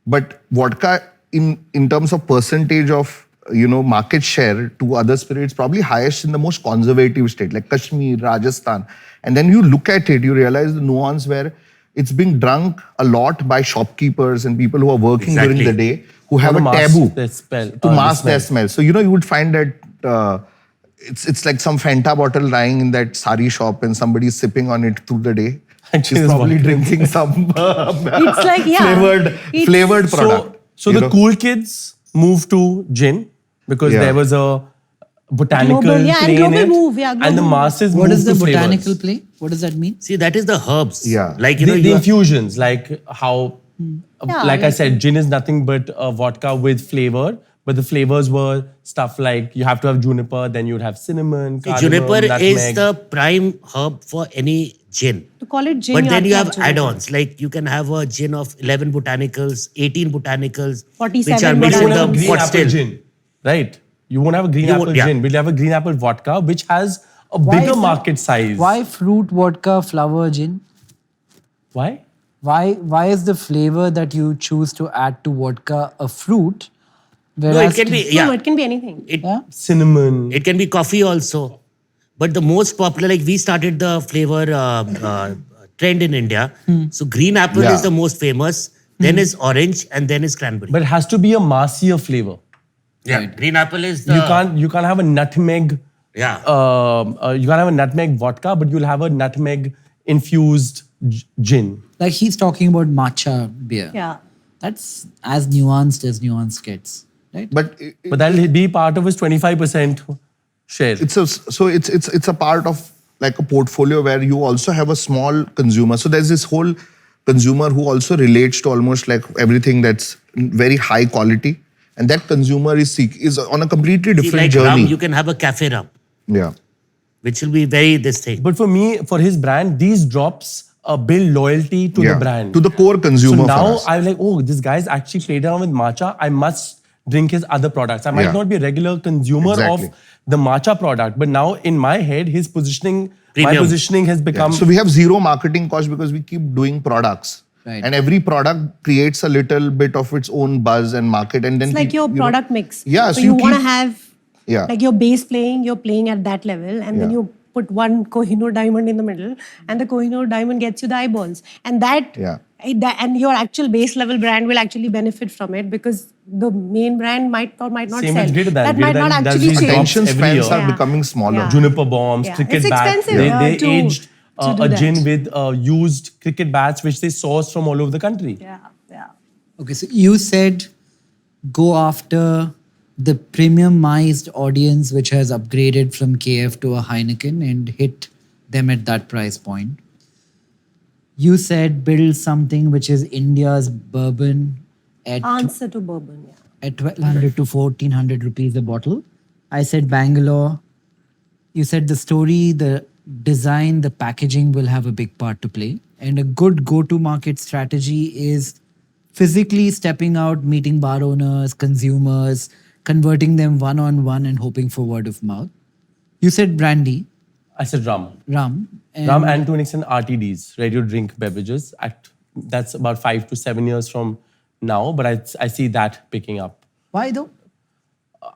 [SPEAKER 4] But vodka, in terms of percentage of market share to other spirits, probably highest in the most conservative state like Kashmir, Rajasthan. And then you look at it, you realize the nuance where it's being drunk a lot by shopkeepers and people who are working during
[SPEAKER 5] Exactly.
[SPEAKER 4] the day who have
[SPEAKER 3] To
[SPEAKER 4] a
[SPEAKER 3] mask
[SPEAKER 4] taboo
[SPEAKER 3] their smell,
[SPEAKER 4] to
[SPEAKER 3] the
[SPEAKER 4] mask their
[SPEAKER 3] smell.
[SPEAKER 4] smell. So you would find that it's like some Fanta bottle lying in that sari shop and somebody's sipping on it through the day.
[SPEAKER 3] Actually,
[SPEAKER 4] She's
[SPEAKER 3] it's
[SPEAKER 4] probably
[SPEAKER 3] vodka.
[SPEAKER 4] drinking some
[SPEAKER 2] It's like, yeah.
[SPEAKER 4] flavored product.
[SPEAKER 3] So
[SPEAKER 4] you
[SPEAKER 3] the
[SPEAKER 4] know?
[SPEAKER 3] cool kids moved to gin because
[SPEAKER 4] Yeah.
[SPEAKER 3] there was a botanical
[SPEAKER 2] Global, yeah, and
[SPEAKER 3] play in
[SPEAKER 2] global
[SPEAKER 3] it.
[SPEAKER 2] move, yeah,
[SPEAKER 3] and
[SPEAKER 2] global
[SPEAKER 3] the
[SPEAKER 2] move.
[SPEAKER 3] masses
[SPEAKER 1] What
[SPEAKER 3] moved
[SPEAKER 1] is the
[SPEAKER 3] to flavors.
[SPEAKER 1] botanical play? What does that mean?
[SPEAKER 5] See, that is the herbs.
[SPEAKER 4] Yeah.
[SPEAKER 5] Like,
[SPEAKER 3] The
[SPEAKER 5] you
[SPEAKER 3] infusions, like how,
[SPEAKER 2] Yeah,
[SPEAKER 3] like I
[SPEAKER 2] like-
[SPEAKER 3] said, gin is nothing but vodka with flavor. But the flavors were stuff like you have to have juniper, then you'd have cinnamon,
[SPEAKER 5] see,
[SPEAKER 3] cardamom,
[SPEAKER 5] juniper
[SPEAKER 3] nutmeg.
[SPEAKER 5] is the prime herb for any gin.
[SPEAKER 2] To call it gin,
[SPEAKER 5] But then you
[SPEAKER 2] have
[SPEAKER 5] have
[SPEAKER 2] to have
[SPEAKER 5] add-ons. Like you can have a gin of 11 botanicals, 18 botanicals,
[SPEAKER 2] 47
[SPEAKER 5] which are
[SPEAKER 3] You
[SPEAKER 5] mixed
[SPEAKER 3] won't
[SPEAKER 5] in
[SPEAKER 3] have a
[SPEAKER 5] the
[SPEAKER 3] green
[SPEAKER 5] pot
[SPEAKER 3] apple
[SPEAKER 5] still.
[SPEAKER 3] gin, right? You won't have a green
[SPEAKER 5] You
[SPEAKER 3] apple
[SPEAKER 5] won't- yeah.
[SPEAKER 3] gin. We'll have a green apple vodka, which has a
[SPEAKER 1] Why
[SPEAKER 3] bigger
[SPEAKER 1] is that?
[SPEAKER 3] market size.
[SPEAKER 1] Why fruit vodka flower gin?
[SPEAKER 3] Why?
[SPEAKER 1] Why is the flavor that you choose to add to vodka a fruit?
[SPEAKER 5] No,
[SPEAKER 1] Whereas
[SPEAKER 5] it can be,
[SPEAKER 2] No,
[SPEAKER 5] yeah.
[SPEAKER 2] no, it can be anything.
[SPEAKER 1] Yeah?
[SPEAKER 3] Cinnamon.
[SPEAKER 5] It can be coffee also. But the most popular, like we started the flavor trend in India. So green apple
[SPEAKER 4] Yeah.
[SPEAKER 5] is the most famous, then is orange, and then is cranberry.
[SPEAKER 3] But it has to be a massier flavor.
[SPEAKER 5] yeah, green apple is the...
[SPEAKER 3] You can't have a nutmeg.
[SPEAKER 5] Yeah.
[SPEAKER 3] You can't have a nutmeg vodka, but you'll have a nutmeg infused gin.
[SPEAKER 1] Like he's talking about matcha beer.
[SPEAKER 2] Yeah.
[SPEAKER 1] That's as nuanced as nuance gets, right?
[SPEAKER 4] But
[SPEAKER 3] But that'll be part of his 25% share.
[SPEAKER 4] it's a part of like a portfolio where you also have a small consumer. So there's this whole consumer who also relates to almost like everything that's very high quality, and that consumer is on a completely
[SPEAKER 5] See,
[SPEAKER 4] different
[SPEAKER 5] like
[SPEAKER 4] journey.
[SPEAKER 5] rum, you can have a cafe rum,
[SPEAKER 4] Yeah.
[SPEAKER 5] which will be very this thing.
[SPEAKER 3] But for me, for his brand, these drops build loyalty to the brand.
[SPEAKER 4] To the core consumer.
[SPEAKER 3] So
[SPEAKER 4] for
[SPEAKER 3] now
[SPEAKER 4] us.
[SPEAKER 3] I'm like, oh, this guy's actually played around with matcha. I must drink his other products. I might
[SPEAKER 4] Yeah.
[SPEAKER 3] not be a regular consumer
[SPEAKER 4] Exactly.
[SPEAKER 3] of the matcha product, but now in my head, his positioning, my
[SPEAKER 5] Premium.
[SPEAKER 3] positioning has
[SPEAKER 4] Yeah.
[SPEAKER 3] become.
[SPEAKER 4] So we have zero marketing cost because we keep doing products.
[SPEAKER 1] Right.
[SPEAKER 4] And every product creates a little bit of its own buzz and market. And then
[SPEAKER 2] It's like
[SPEAKER 4] peop-
[SPEAKER 2] your
[SPEAKER 4] you know-
[SPEAKER 2] product mix.
[SPEAKER 4] Yeah,
[SPEAKER 2] So
[SPEAKER 4] so
[SPEAKER 2] you
[SPEAKER 4] you
[SPEAKER 2] want to
[SPEAKER 4] keep-
[SPEAKER 2] have
[SPEAKER 4] Yeah.
[SPEAKER 2] like your base playing, you're playing at that level, and then
[SPEAKER 4] Yeah.
[SPEAKER 2] you put one Kohinoor diamond in the middle, and the Kohinoor diamond gets you the eyeballs. And
[SPEAKER 4] Yeah.
[SPEAKER 2] and your actual base level brand will actually benefit from it because the main brand might or might not
[SPEAKER 3] Same
[SPEAKER 2] sell.
[SPEAKER 3] with Greater Than.
[SPEAKER 2] That
[SPEAKER 3] Greater
[SPEAKER 2] might not
[SPEAKER 3] Than does
[SPEAKER 2] actually
[SPEAKER 3] these
[SPEAKER 2] change.
[SPEAKER 3] drops
[SPEAKER 4] attention
[SPEAKER 3] every
[SPEAKER 4] spans
[SPEAKER 3] year.
[SPEAKER 4] are
[SPEAKER 2] Yeah.
[SPEAKER 4] becoming smaller.
[SPEAKER 2] Yeah.
[SPEAKER 3] Juniper bombs,
[SPEAKER 2] Yeah.
[SPEAKER 3] cricket
[SPEAKER 2] It's
[SPEAKER 3] bats.
[SPEAKER 2] expensive,
[SPEAKER 3] They
[SPEAKER 2] to
[SPEAKER 3] aged
[SPEAKER 2] do
[SPEAKER 3] a
[SPEAKER 2] that.
[SPEAKER 3] gin with used cricket bats, which they source from all over the country.
[SPEAKER 2] Yeah, yeah.
[SPEAKER 1] Okay, so you said go after the premiumized audience which has upgraded from KF to a Heineken and hit them at that price point. You said build something which is India's bourbon at
[SPEAKER 2] Answer to bourbon, yeah.
[SPEAKER 1] at 1200 to 1400 rupees a bottle. I said Bangalore. You said the story, the design, the packaging will have a big part to play. And a good go-to-market strategy is physically stepping out, meeting bar owners, consumers, converting them one-on-one and hoping for word of mouth. You said brandy,
[SPEAKER 3] I said rum.
[SPEAKER 1] rum.
[SPEAKER 3] Rum and to an extent RTDs, ready to drink beverages. That's about 5 to 7 years from now, but I see that picking up.
[SPEAKER 1] Why though?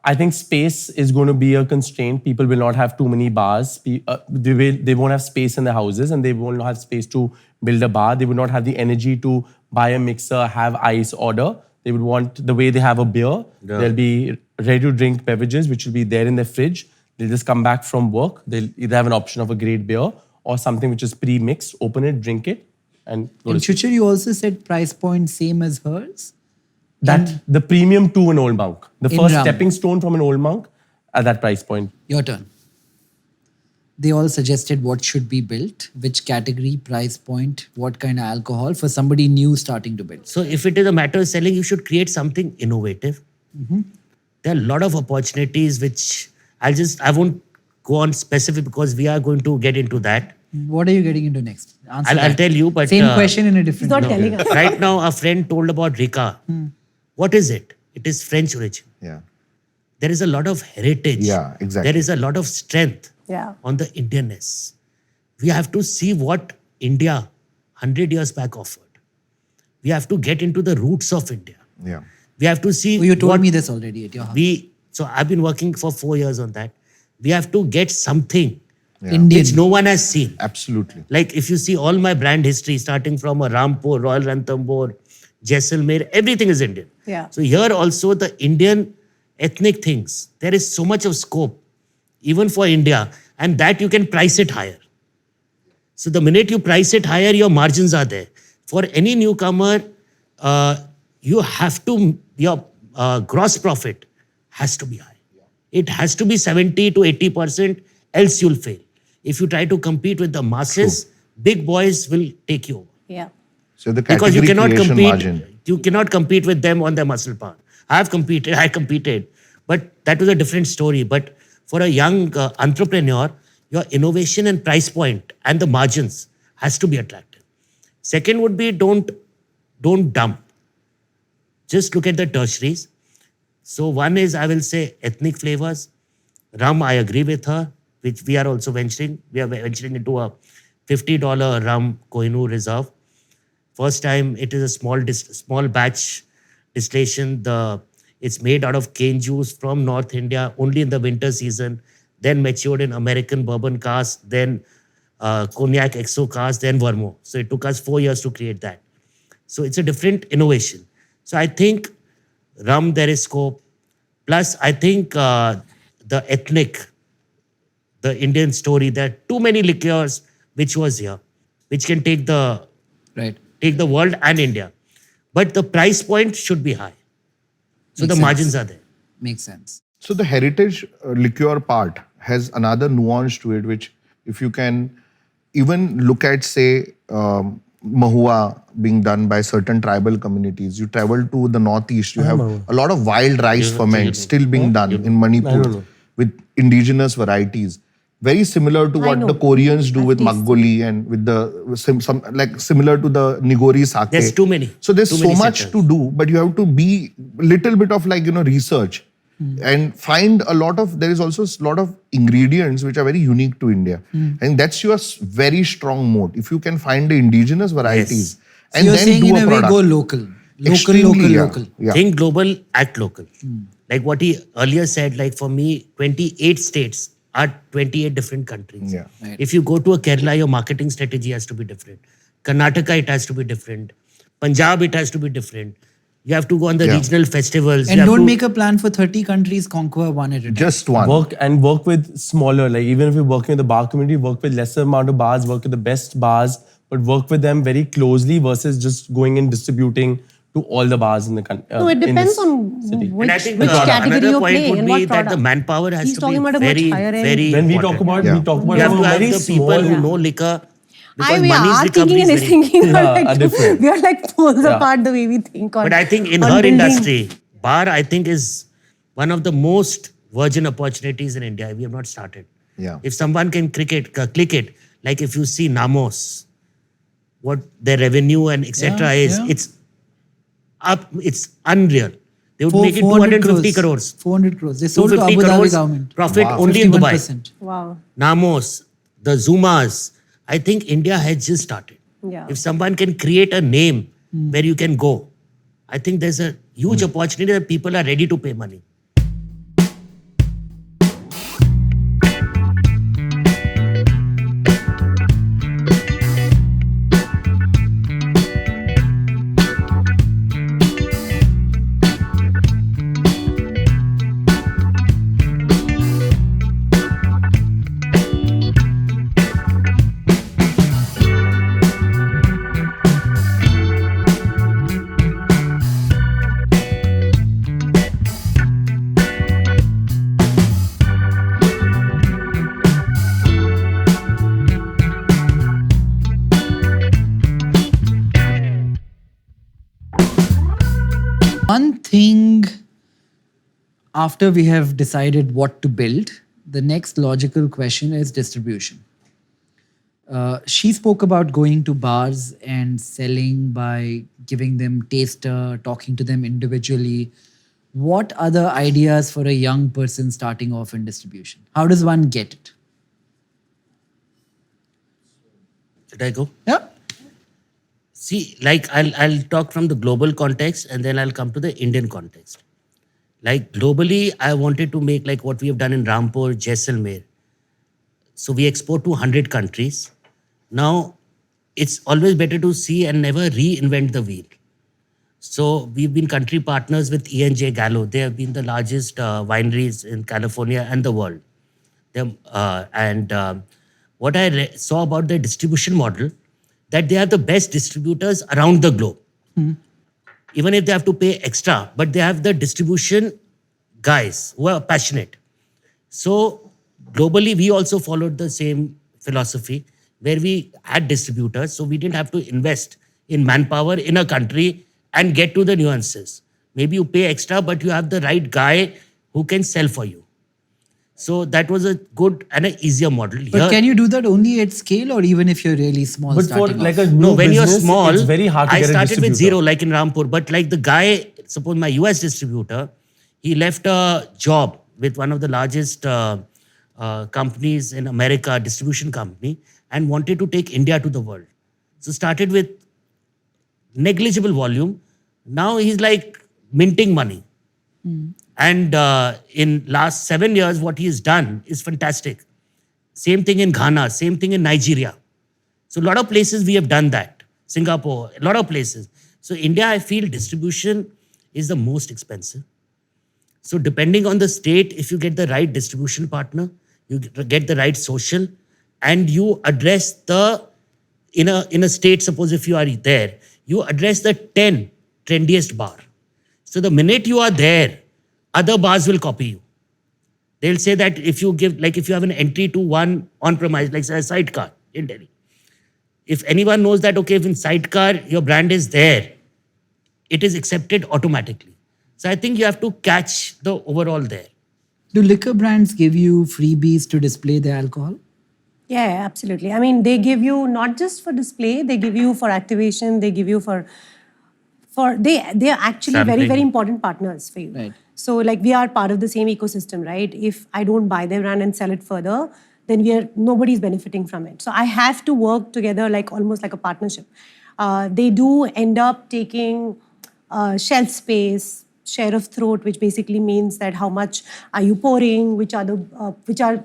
[SPEAKER 3] I think space is going to be a constraint. People will not have too many bars. They won't have space in their houses and they won't have space to build a bar. They would not have the energy to buy a mixer, have ice, order. They would want the way they have a beer.
[SPEAKER 5] Yeah.
[SPEAKER 3] There'll be ready-to-drink beverages which will be there in their fridge. They'll just come back from work. They'll either have an option of a great beer or something which is pre-mixed, open it, drink it, and go
[SPEAKER 1] And
[SPEAKER 3] to sleep.
[SPEAKER 1] Shuchir, you also said price point same as hers.
[SPEAKER 3] That the premium to an old monk. The
[SPEAKER 1] In
[SPEAKER 3] first
[SPEAKER 1] rum.
[SPEAKER 3] stepping stone from an old monk at that price point.
[SPEAKER 1] Your turn. They all suggested what should be built, which category, price point, what kind of alcohol for somebody new starting to build.
[SPEAKER 5] So if it is a matter of selling, you should create something innovative. There are a lot of opportunities which I won't go on specific because we are going to get into that.
[SPEAKER 1] What are you getting into next? Answer
[SPEAKER 5] I'll
[SPEAKER 1] that.
[SPEAKER 5] tell you, but
[SPEAKER 1] Same question in a
[SPEAKER 2] He's
[SPEAKER 1] different
[SPEAKER 2] not
[SPEAKER 1] way.
[SPEAKER 2] telling us.
[SPEAKER 5] right now a friend told about Rica. What is it? It is French origin.
[SPEAKER 4] Yeah.
[SPEAKER 5] There is a lot of heritage.
[SPEAKER 4] Yeah, exactly.
[SPEAKER 5] There is a lot of strength
[SPEAKER 2] Yeah.
[SPEAKER 5] on the Indianness. We have to see what India 100 years back offered. We have to get into the roots of India.
[SPEAKER 4] Yeah.
[SPEAKER 5] We have to see
[SPEAKER 1] Oh, you told
[SPEAKER 5] what
[SPEAKER 1] me this already at your house.
[SPEAKER 5] So I've been working for 4 years on that. We have to get something
[SPEAKER 1] Indian.
[SPEAKER 5] which no one has seen.
[SPEAKER 4] Absolutely.
[SPEAKER 5] Like if you see all my brand history, starting from a Rampur, Royal Ranthambore, Jaisalmer, everything is Indian.
[SPEAKER 2] Yeah.
[SPEAKER 5] So here also the Indian ethnic things, there is so much of scope, even for India, and that you can price it higher. So the minute you price it higher, your margins are there. For any newcomer, you have to, your gross profit has to be high. It has to be 70 to 80%, else you'll fail. If you try to compete with the masses, big boys will take you over.
[SPEAKER 2] Yeah.
[SPEAKER 4] So the
[SPEAKER 5] Because
[SPEAKER 4] category
[SPEAKER 5] you cannot
[SPEAKER 4] creation
[SPEAKER 5] compete,
[SPEAKER 4] margin.
[SPEAKER 5] you cannot compete with them on their muscle power. I competed, but that was a different story. But for a young entrepreneur, your innovation and price point and the margins has to be attractive. Second would be don't dump. Just look at the tertiaries. So one is, I will say, ethnic flavors. Rum, I agree with her, which we are also venturing. We are venturing into a $50 rum Kohinoor Reserve. First time, it is a small batch distillation. It's made out of cane juice from North India, only in the winter season, then matured in American bourbon cask, then cognac XO cask, then Vermouth. So it took us 4 years to create that. So it's a different innovation. So I think rum, there is scope. Plus, I think the ethnic, the Indian story, there are too many liqueurs which was here, which can take the world and India. But the price point should be high. So
[SPEAKER 1] Makes
[SPEAKER 5] the
[SPEAKER 1] sense.
[SPEAKER 5] margins are there.
[SPEAKER 1] Makes sense.
[SPEAKER 4] So the heritage liqueur part has another nuance to it, which if you can even look at, say, Mahua being done by certain tribal communities. You travel to the northeast, you have a lot of wild rice ferment still being done in Manipur with indigenous varieties. Very similar to what the Koreans do with Makgoli and with the like similar to the Nigori sake.
[SPEAKER 5] There's too many.
[SPEAKER 4] So there's
[SPEAKER 5] Too
[SPEAKER 4] so
[SPEAKER 5] many
[SPEAKER 4] much
[SPEAKER 5] sectors.
[SPEAKER 4] to do, but you have to be little bit of research and find there is also a lot of ingredients which are very unique to India. And that's your very strong moat. If you can find the indigenous varieties
[SPEAKER 1] So
[SPEAKER 4] and
[SPEAKER 1] you're
[SPEAKER 4] then
[SPEAKER 1] saying
[SPEAKER 4] do
[SPEAKER 1] in
[SPEAKER 4] a
[SPEAKER 1] a way,
[SPEAKER 4] product.
[SPEAKER 1] go local.
[SPEAKER 4] Extremely,
[SPEAKER 1] Local.
[SPEAKER 4] Yeah.
[SPEAKER 5] Think global, act local. Like what he earlier said, like for me, 28 states are 28 different countries.
[SPEAKER 4] Yeah.
[SPEAKER 1] Right.
[SPEAKER 5] If you go to a Kerala, your marketing strategy has to be different. Karnataka, it has to be different. Punjab, it has to be different. You have to go on the regional festivals.
[SPEAKER 1] And
[SPEAKER 5] You have
[SPEAKER 1] don't
[SPEAKER 5] to-
[SPEAKER 1] make a plan for 30 countries, conquer one at a time.
[SPEAKER 4] Just one.
[SPEAKER 3] Work with smaller, like even if you're working with the bar community, work with lesser amount of bars, work with the best bars, but work with them very closely versus just going and distributing to all the bars in the country.
[SPEAKER 2] No, it depends on
[SPEAKER 3] city.
[SPEAKER 2] which,
[SPEAKER 5] And I think
[SPEAKER 2] which category
[SPEAKER 5] another
[SPEAKER 2] you
[SPEAKER 5] point
[SPEAKER 2] play
[SPEAKER 5] would
[SPEAKER 2] and
[SPEAKER 5] be
[SPEAKER 2] what
[SPEAKER 5] that
[SPEAKER 2] product.
[SPEAKER 5] the manpower has
[SPEAKER 2] He's
[SPEAKER 5] to
[SPEAKER 2] talking
[SPEAKER 5] be
[SPEAKER 2] about a much
[SPEAKER 5] very,
[SPEAKER 2] higher end.
[SPEAKER 5] very
[SPEAKER 3] When we
[SPEAKER 5] important.
[SPEAKER 3] talk about,
[SPEAKER 4] Yeah.
[SPEAKER 3] we talk about
[SPEAKER 5] You have to have
[SPEAKER 3] very
[SPEAKER 5] the
[SPEAKER 3] small.
[SPEAKER 5] people who know liquor. Because
[SPEAKER 2] We
[SPEAKER 5] money's
[SPEAKER 2] are
[SPEAKER 5] recovery
[SPEAKER 2] thinking and
[SPEAKER 5] is
[SPEAKER 2] is
[SPEAKER 5] very...
[SPEAKER 2] thinking.
[SPEAKER 3] Yeah, are different.
[SPEAKER 2] We are like poles
[SPEAKER 3] Yeah.
[SPEAKER 2] apart the way we think on.
[SPEAKER 5] But I think in
[SPEAKER 2] on
[SPEAKER 5] her
[SPEAKER 2] building.
[SPEAKER 5] industry, bar, I think, is one of the most virgin opportunities in India. We have not started.
[SPEAKER 4] Yeah.
[SPEAKER 5] If someone can click it, like if you see Namos, what their revenue and etc.
[SPEAKER 1] Yeah,
[SPEAKER 5] is,
[SPEAKER 1] yeah.
[SPEAKER 5] it's up, it's unreal. They would make it 250 crores.
[SPEAKER 1] 400 crores. They sold to
[SPEAKER 5] 250
[SPEAKER 1] Abu Dhabi
[SPEAKER 5] crores
[SPEAKER 1] government.
[SPEAKER 5] profit
[SPEAKER 4] Wow.
[SPEAKER 5] only in Dubai.
[SPEAKER 1] 51%.
[SPEAKER 2] Wow.
[SPEAKER 5] Namos, the Zumas. I think India has just started.
[SPEAKER 2] Yeah.
[SPEAKER 5] If someone can create a name where you can go, I think there's a huge opportunity that people are ready to pay money.
[SPEAKER 1] One thing, after we have decided what to build, the next logical question is distribution. She spoke about going to bars and selling by giving them taster, talking to them individually. What other ideas for a young person starting off in distribution? How does one get it?
[SPEAKER 5] Should I go?
[SPEAKER 1] Yeah.
[SPEAKER 5] See, like I'll talk from the global context and then I'll come to the Indian context. Like globally, I wanted to make like what we have done in Rampur, Jaisalmer. So we export to 100 countries. Now, it's always better to see and never reinvent the wheel. So we've been country partners with E&J Gallo. They have been the largest wineries in California and the world. What I saw about their distribution model, that they have the best distributors around the globe. Even if they have to pay extra, but they have the distribution guys who are passionate. So globally, we also followed the same philosophy where we had distributors. So we didn't have to invest in manpower in a country and get to the nuances. Maybe you pay extra, but you have the right guy who can sell for you. So that was a good and an easier model.
[SPEAKER 1] But can you do that only at scale or even if you're really small
[SPEAKER 3] But for
[SPEAKER 1] starting
[SPEAKER 3] like
[SPEAKER 1] off?
[SPEAKER 3] a new
[SPEAKER 5] No, when you're
[SPEAKER 3] business,
[SPEAKER 5] small,
[SPEAKER 3] it's very hard to
[SPEAKER 5] I
[SPEAKER 3] get a
[SPEAKER 5] started with
[SPEAKER 3] distributor.
[SPEAKER 5] zero, like in Rampur. But like the guy, suppose my US distributor, he left a job with one of the largest companies in America, distribution company, and wanted to take India to the world. So started with negligible volume. Now he's like minting money. And in last 7 years, what he has done is fantastic. Same thing in Ghana, same thing in Nigeria. So a lot of places we have done that. Singapore, a lot of places. So India, I feel distribution is the most expensive. So depending on the state, if you get the right distribution partner, you get the right social, and you address the, in a state, suppose if you are there, you address the 10 trendiest bar. So the minute you are there, other bars will copy you. They'll say that if you give, like if you have an entry to one on-premise, like say a SideCar in Delhi, if anyone knows that, okay, if in SideCar your brand is there, it is accepted automatically. So I think you have to catch the overall there.
[SPEAKER 1] Do liquor brands give you freebies to display their alcohol?
[SPEAKER 2] Yeah, absolutely. I mean, they give you not just for display, they give you for activation, they give you for they are actually very,
[SPEAKER 5] Sampling.
[SPEAKER 2] very important partners for you.
[SPEAKER 1] Right.
[SPEAKER 2] So like we are part of the same ecosystem, right? If I don't buy their brand and sell it further, then nobody's benefiting from it. So I have to work together like almost like a partnership. They do end up taking shelf space, share of throat, which basically means that how much are you pouring, which are,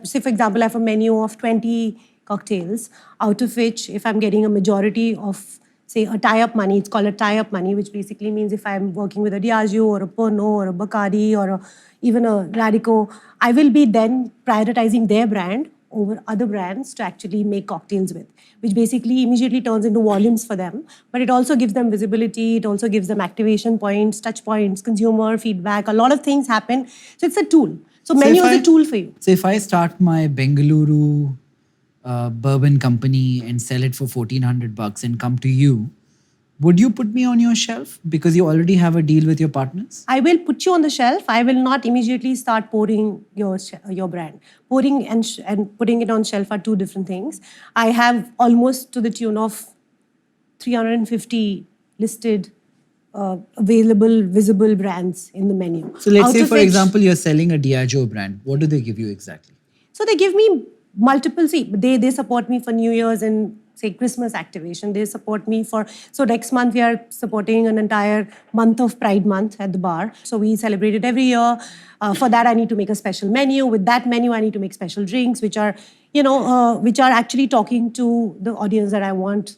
[SPEAKER 2] say for example, I have a menu of 20 cocktails, out of which if I'm getting a majority of, say, a tie-up money, it's called a tie-up money, which basically means if I'm working with a Diageo or a Pernod or a Bacardi or even a Radico, I will be then prioritizing their brand over other brands to actually make cocktails with, which basically immediately turns into volumes for them. But it also gives them visibility, it also gives them activation points, touch points, consumer feedback, a lot of things happen. So it's a tool. So menu is a tool for you.
[SPEAKER 1] So if I start my Bengaluru bourbon company and sell it for $1,400 and come to you, would you put me on your shelf because you already have a deal with your partners?
[SPEAKER 2] I will put you on the shelf. I will not immediately start pouring your brand. Pouring and putting it on shelf are two different things. I have almost to the tune of 350 listed available, visible brands in the menu.
[SPEAKER 1] So let's say, for example, you're selling a Diageo brand. What do they give you exactly?
[SPEAKER 2] So they give me multiple, they support me for New Year's and say Christmas activation. They support me for, so next month we are supporting an entire month of Pride Month at the bar. So we celebrate it every year. For that, I need to make a special menu. With that menu, I need to make special drinks, which are, which are actually talking to the audience that I want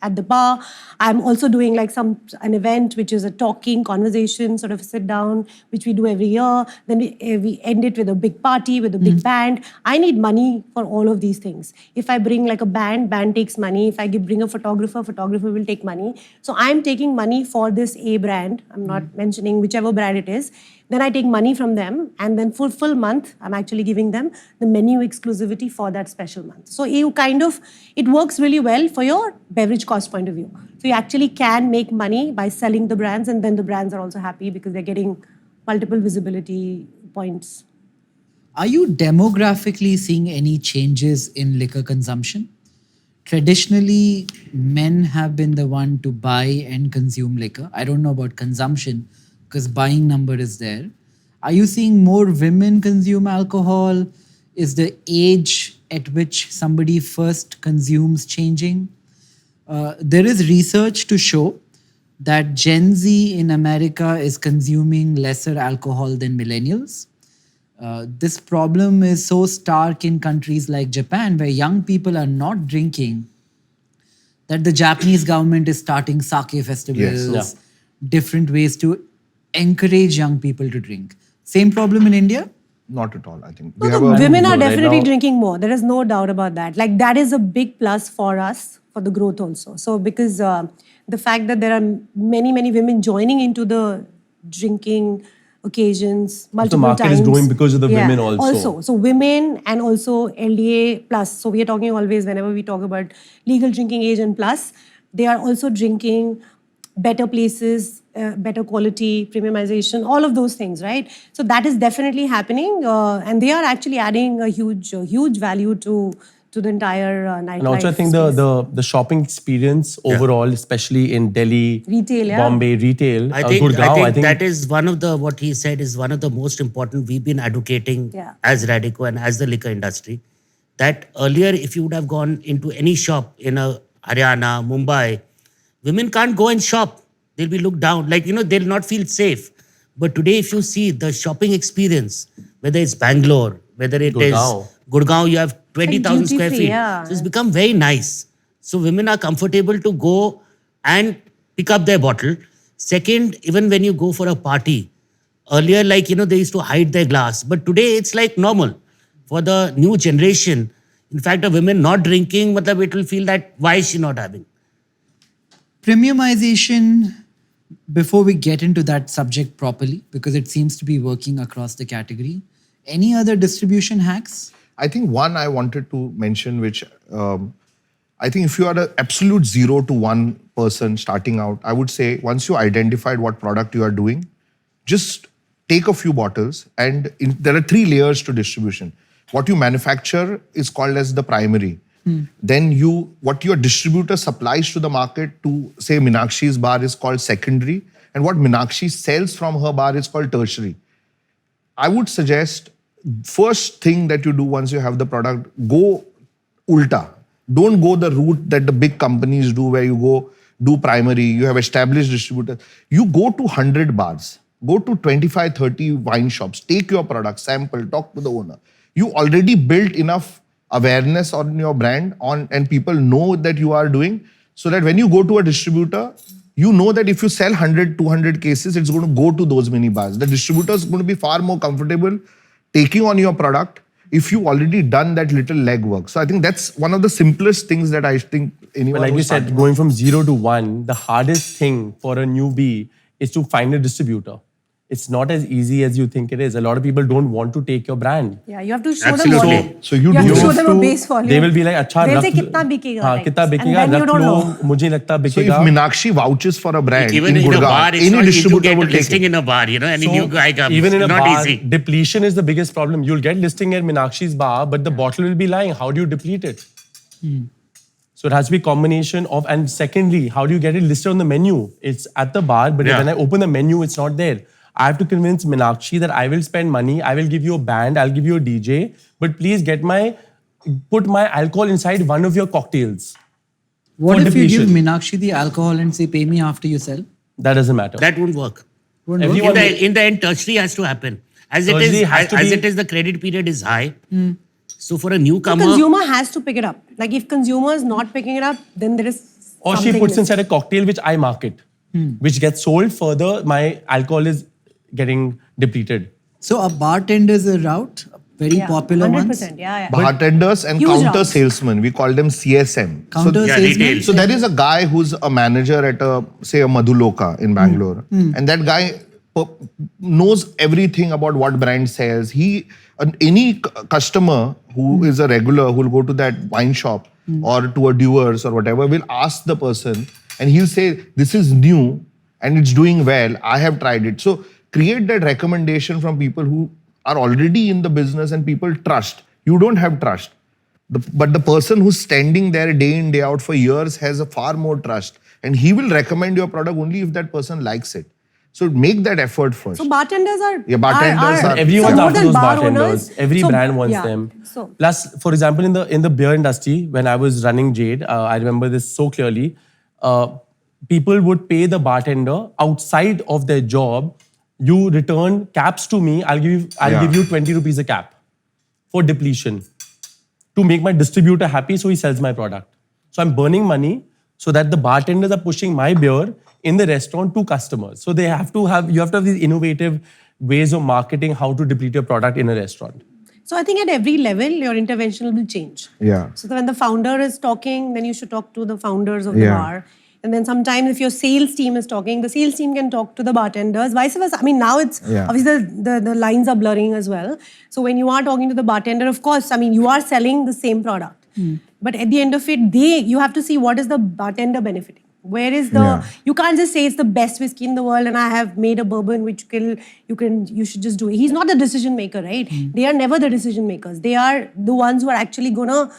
[SPEAKER 2] at the bar. I'm also doing like an event, which is a talking conversation, sort of sit down, which we do every year. Then we end it with a big party, with a big band. I need money for all of these things. If I bring like a band takes money. If I bring a photographer will take money. So I'm taking money for this A brand. I'm not mentioning whichever brand it is. Then I take money from them, and then for full month, I'm actually giving them the menu exclusivity for that special month. So you it works really well for your beverage cost point of view. So you actually can make money by selling the brands, and then the brands are also happy because they're getting multiple visibility points.
[SPEAKER 1] Are you demographically seeing any changes in liquor consumption? Traditionally, men have been the one to buy and consume liquor. I don't know about consumption, because buying number is there. Are you seeing more women consume alcohol? Is the age at which somebody first consumes changing? There is research to show that Gen Z in America is consuming lesser alcohol than millennials. This problem is so stark in countries like Japan, where young people are not drinking, that the Japanese government is starting sake festivals, different ways to encourage young people to drink. Same problem in India?
[SPEAKER 4] Not at all, I think.
[SPEAKER 2] Women are definitely drinking more. There is no doubt about that. Like that is a big plus for us, for the growth also. So because the fact that there are many, many women joining into the drinking occasions multiple times.
[SPEAKER 3] The market is growing because of the women also.
[SPEAKER 2] So women and also LDA plus. So we are talking always, whenever we talk about legal drinking age and plus, they are also drinking better places, better quality, premiumization, all of those things, right? So that is definitely happening, and they are actually adding a huge value to the entire nightlife.
[SPEAKER 3] And also, I think the shopping experience overall, especially in Delhi,
[SPEAKER 2] retail,
[SPEAKER 3] Bombay retail,
[SPEAKER 5] I think
[SPEAKER 3] Gurgaon,
[SPEAKER 5] that is one of the, what he said is one of the most important we've been advocating as Radico and as the liquor industry. That earlier, if you would have gone into any shop in a Haryana, Mumbai, women can't go and shop. They'll be looked down. Like, they'll not feel safe. But today, if you see the shopping experience, whether it's Bangalore, whether it is Gurgaon, you have 20,000 square feet. So it's become very nice. So women are comfortable to go and pick up their bottle. Second, even when you go for a party, earlier, like, they used to hide their glass. But today, it's like normal. For the new generation, in fact, a woman not drinking, it will feel that, why is she not having?
[SPEAKER 1] Premiumization, before we get into that subject properly, because it seems to be working across the category, any other distribution hacks?
[SPEAKER 4] I think one I wanted to mention, which I think if you are an absolute 0 to 1 person starting out, I would say once you identified what product you are doing, just take a few bottles, and there are 3 layers to distribution. What you manufacture is called as the primary. Then what your distributor supplies to the market to, say, Minakshi's bar is called secondary, and what Minakshi sells from her bar is called tertiary. I would suggest first thing that you do once you have the product, go ulta. Don't go the route that the big companies do, where you go do primary, you have established distributors. You go to 100 bars, go to 25, 30 wine shops, take your product, sample, talk to the owner. You already built enough awareness on your brand and people know that you are doing, so that when you go to a distributor, you know that if you sell 100, 200 cases, it's going to go to those many bars. The distributor is going to be far more comfortable taking on your product, if you already done that little legwork. So I think that's one of the simplest things that I think anyone
[SPEAKER 3] But like you
[SPEAKER 4] who's
[SPEAKER 3] said,
[SPEAKER 4] starting-
[SPEAKER 3] going from 0 to 1, the hardest thing for a newbie is to find a distributor. It's not as easy as you think it is. A lot of people don't want to take your brand.
[SPEAKER 2] Yeah, you have to show
[SPEAKER 5] Absolutely.
[SPEAKER 2] them volume.
[SPEAKER 4] So you
[SPEAKER 2] have
[SPEAKER 4] do
[SPEAKER 2] to show
[SPEAKER 4] have
[SPEAKER 2] them a base volume.
[SPEAKER 3] They will be like, अच्छा
[SPEAKER 2] They'll
[SPEAKER 3] रख
[SPEAKER 2] say
[SPEAKER 3] लो."
[SPEAKER 2] कितना बिकेगा,
[SPEAKER 3] हाँ,
[SPEAKER 2] like
[SPEAKER 3] कितना
[SPEAKER 2] this.
[SPEAKER 3] बिकेगा,
[SPEAKER 2] And then you
[SPEAKER 3] रख
[SPEAKER 2] don't
[SPEAKER 3] low,
[SPEAKER 2] know.
[SPEAKER 3] मुझे लगता
[SPEAKER 4] So if
[SPEAKER 3] बिकेगा.
[SPEAKER 4] Minakshi vouches for a brand
[SPEAKER 5] Even
[SPEAKER 4] in
[SPEAKER 5] in a
[SPEAKER 4] Gurgaon,
[SPEAKER 5] bar, it's
[SPEAKER 4] any
[SPEAKER 5] not easy to
[SPEAKER 4] distributor
[SPEAKER 5] get a
[SPEAKER 4] will take
[SPEAKER 5] listing
[SPEAKER 4] it.
[SPEAKER 5] in a bar, you know, any
[SPEAKER 3] So,
[SPEAKER 5] new guy comes.
[SPEAKER 3] even in a
[SPEAKER 5] not
[SPEAKER 3] bar,
[SPEAKER 5] easy.
[SPEAKER 3] depletion is the biggest problem. You'll get listing at Minakshi's bar, but the bottle will be lying. How do you deplete it? So it has to be a combination of, and secondly, how do you get it listed on the menu? It's at the bar, but
[SPEAKER 5] Yeah.
[SPEAKER 3] when I open the menu, it's not there. I have to convince Minakshi that I will spend money, I will give you a band, I'll give you a DJ, but please put my alcohol inside one of your cocktails.
[SPEAKER 1] What
[SPEAKER 3] For
[SPEAKER 1] if you give
[SPEAKER 3] depletion.
[SPEAKER 1] Minakshi the alcohol and say, pay me after you sell?
[SPEAKER 3] That doesn't matter.
[SPEAKER 5] That won't work.
[SPEAKER 1] Won't
[SPEAKER 3] Everyone-
[SPEAKER 1] work?
[SPEAKER 5] In the end, tertiary has to happen. As it
[SPEAKER 3] Tertiary
[SPEAKER 5] is,
[SPEAKER 3] has to
[SPEAKER 5] as
[SPEAKER 3] be-
[SPEAKER 5] it is, the credit period is high. So for a newcomer,
[SPEAKER 2] Consumer has to pick it up. Like if consumer is not picking it up, then there is
[SPEAKER 3] Or she
[SPEAKER 2] something
[SPEAKER 3] puts
[SPEAKER 2] missing.
[SPEAKER 3] inside a cocktail which I market, which gets sold further. My alcohol is getting depleted.
[SPEAKER 1] So a bartender's a route, very
[SPEAKER 2] Yeah,
[SPEAKER 1] popular
[SPEAKER 2] 100%.
[SPEAKER 1] ones.
[SPEAKER 2] Yeah.
[SPEAKER 4] Bartenders and
[SPEAKER 2] Huge
[SPEAKER 4] counter
[SPEAKER 2] routes.
[SPEAKER 4] salesmen, we call them CSM.
[SPEAKER 1] Counter
[SPEAKER 5] Yeah,
[SPEAKER 1] salesman.
[SPEAKER 5] retail.
[SPEAKER 4] So there is a guy who's a manager at say a Madhuloka in Bangalore, and that guy knows everything about what brand sells. Any customer who is a regular who will go to that wine shop or to a Dewars or whatever will ask the person, and he'll say, "This is new and it's doing well. I have tried it." So create that recommendation from people who are already in the business and people trust. You don't have trust. But the person who's standing there day in, day out for years has a far more trust. And he will recommend your product only if that person likes it. So make that effort first.
[SPEAKER 2] So bartenders are
[SPEAKER 4] Yeah, bartenders are-
[SPEAKER 3] Everyone's
[SPEAKER 2] more
[SPEAKER 3] after
[SPEAKER 2] than
[SPEAKER 3] those
[SPEAKER 2] bar
[SPEAKER 3] bartenders.
[SPEAKER 2] owners.
[SPEAKER 3] Every
[SPEAKER 2] So,
[SPEAKER 3] brand wants
[SPEAKER 2] yeah.
[SPEAKER 3] them.
[SPEAKER 2] So
[SPEAKER 3] Plus, for example, in the beer industry, when I was running Jade, I remember this so clearly. People would pay the bartender outside of their job. You return caps to me. I'll give you 20 rupees a cap for depletion to make my distributor happy, so he sells my product. So I'm burning money so that the bartenders are pushing my beer in the restaurant to customers. So you have to have these innovative ways of marketing how to deplete your product in a restaurant.
[SPEAKER 2] So I think at every level, your intervention will change.
[SPEAKER 4] Yeah.
[SPEAKER 2] So when the founder is talking, then you should talk to the founders of the
[SPEAKER 4] Yeah.
[SPEAKER 2] bar. And then sometimes if your sales team is talking, the sales team can talk to the bartenders, vice versa. I mean, now it's
[SPEAKER 4] Yeah.
[SPEAKER 2] obviously the lines are blurring as well. So when you are talking to the bartender, of course, I mean, you are selling the same product. But at the end of it, you have to see what is the bartender benefiting. Where is the,
[SPEAKER 4] Yeah.
[SPEAKER 2] you can't just say it's the best whiskey in the world and I have made a bourbon which you should just do it. He's not the decision maker, right? They are never the decision makers. They are the ones who are actually gonna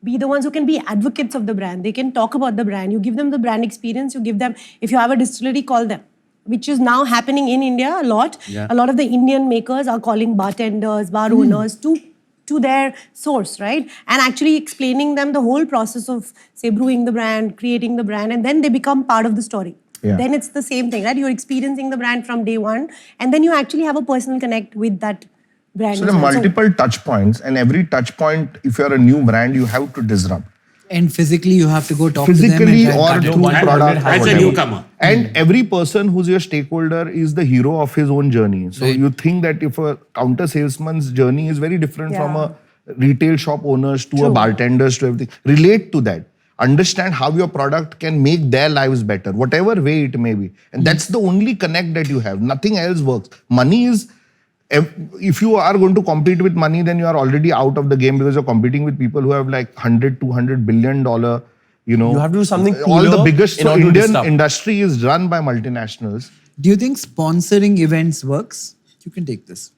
[SPEAKER 2] be the ones who can be advocates of the brand. They can talk about the brand. You give them the brand experience. You give them, if you have a distillery, call them, which is now happening in India a lot.
[SPEAKER 3] Yeah.
[SPEAKER 2] A lot of the Indian makers are calling bartenders, bar owners to their source, right? And actually explaining them the whole process of, say, brewing the brand, creating the brand, and then they become part of the story.
[SPEAKER 4] Yeah.
[SPEAKER 2] Then it's the same thing, right? You're experiencing the brand from day one, and then you actually have a personal connect with that brand.
[SPEAKER 4] So there are
[SPEAKER 2] as well.
[SPEAKER 4] multiple touch points, and every touch point, if you're a new brand, you have to disrupt.
[SPEAKER 1] And physically, you have to go talk to them.
[SPEAKER 4] Physically
[SPEAKER 1] and try
[SPEAKER 4] or
[SPEAKER 1] and cut it.
[SPEAKER 4] through
[SPEAKER 3] One
[SPEAKER 4] product.
[SPEAKER 3] hundred
[SPEAKER 4] or
[SPEAKER 5] as a
[SPEAKER 4] whatever.
[SPEAKER 5] newcomer.
[SPEAKER 4] And every person who's your stakeholder is the hero of his own journey. So
[SPEAKER 1] Right.
[SPEAKER 4] you think that if a counter salesman's journey is very different from
[SPEAKER 2] Yeah.
[SPEAKER 4] a retail shop owners to a
[SPEAKER 2] True.
[SPEAKER 4] bartenders to everything. Relate to that. Understand how your product can make their lives better, whatever way it may be. And that's the only connect that you have. Nothing else works. Money is, if you are going to compete with money, then you are already out of the game because you're competing with people who have like $100, $200 billion, you know.
[SPEAKER 3] You have to do something
[SPEAKER 4] All the
[SPEAKER 3] cooler
[SPEAKER 4] biggest,
[SPEAKER 3] in
[SPEAKER 4] so
[SPEAKER 3] order to
[SPEAKER 4] Indian
[SPEAKER 3] disrupt.
[SPEAKER 4] industry is run by multinationals.
[SPEAKER 1] Do you think sponsoring events works? You can take this.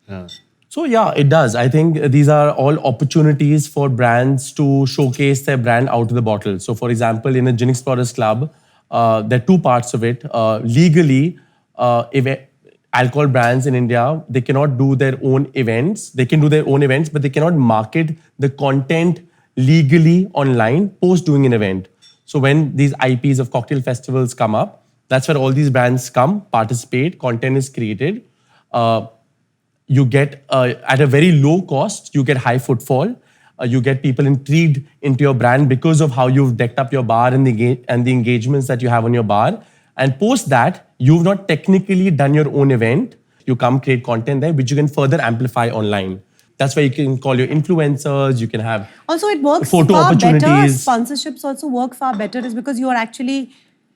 [SPEAKER 3] So yeah, it does. I think these are all opportunities for brands to showcase their brand out of the bottle. So for example, in a Gin Explorers Club, there are two parts of it. Legally, alcohol brands in India, they cannot do their own events. They can do their own events, but they cannot market the content legally online post doing an event. So when these IPs of cocktail festivals come up, that's where all these brands come, participate, content is created. You get, at a very low cost, you get high footfall. You get people intrigued into your brand because of how you've decked up your bar and the engagements that you have on your bar. And post that, you've not technically done your own event. You come create content there, which you can further amplify online. That's where you can call your influencers, you can have
[SPEAKER 2] Also, it works
[SPEAKER 3] photo
[SPEAKER 2] far better.
[SPEAKER 3] opportunities.
[SPEAKER 2] Sponsorships also work far better is because you are actually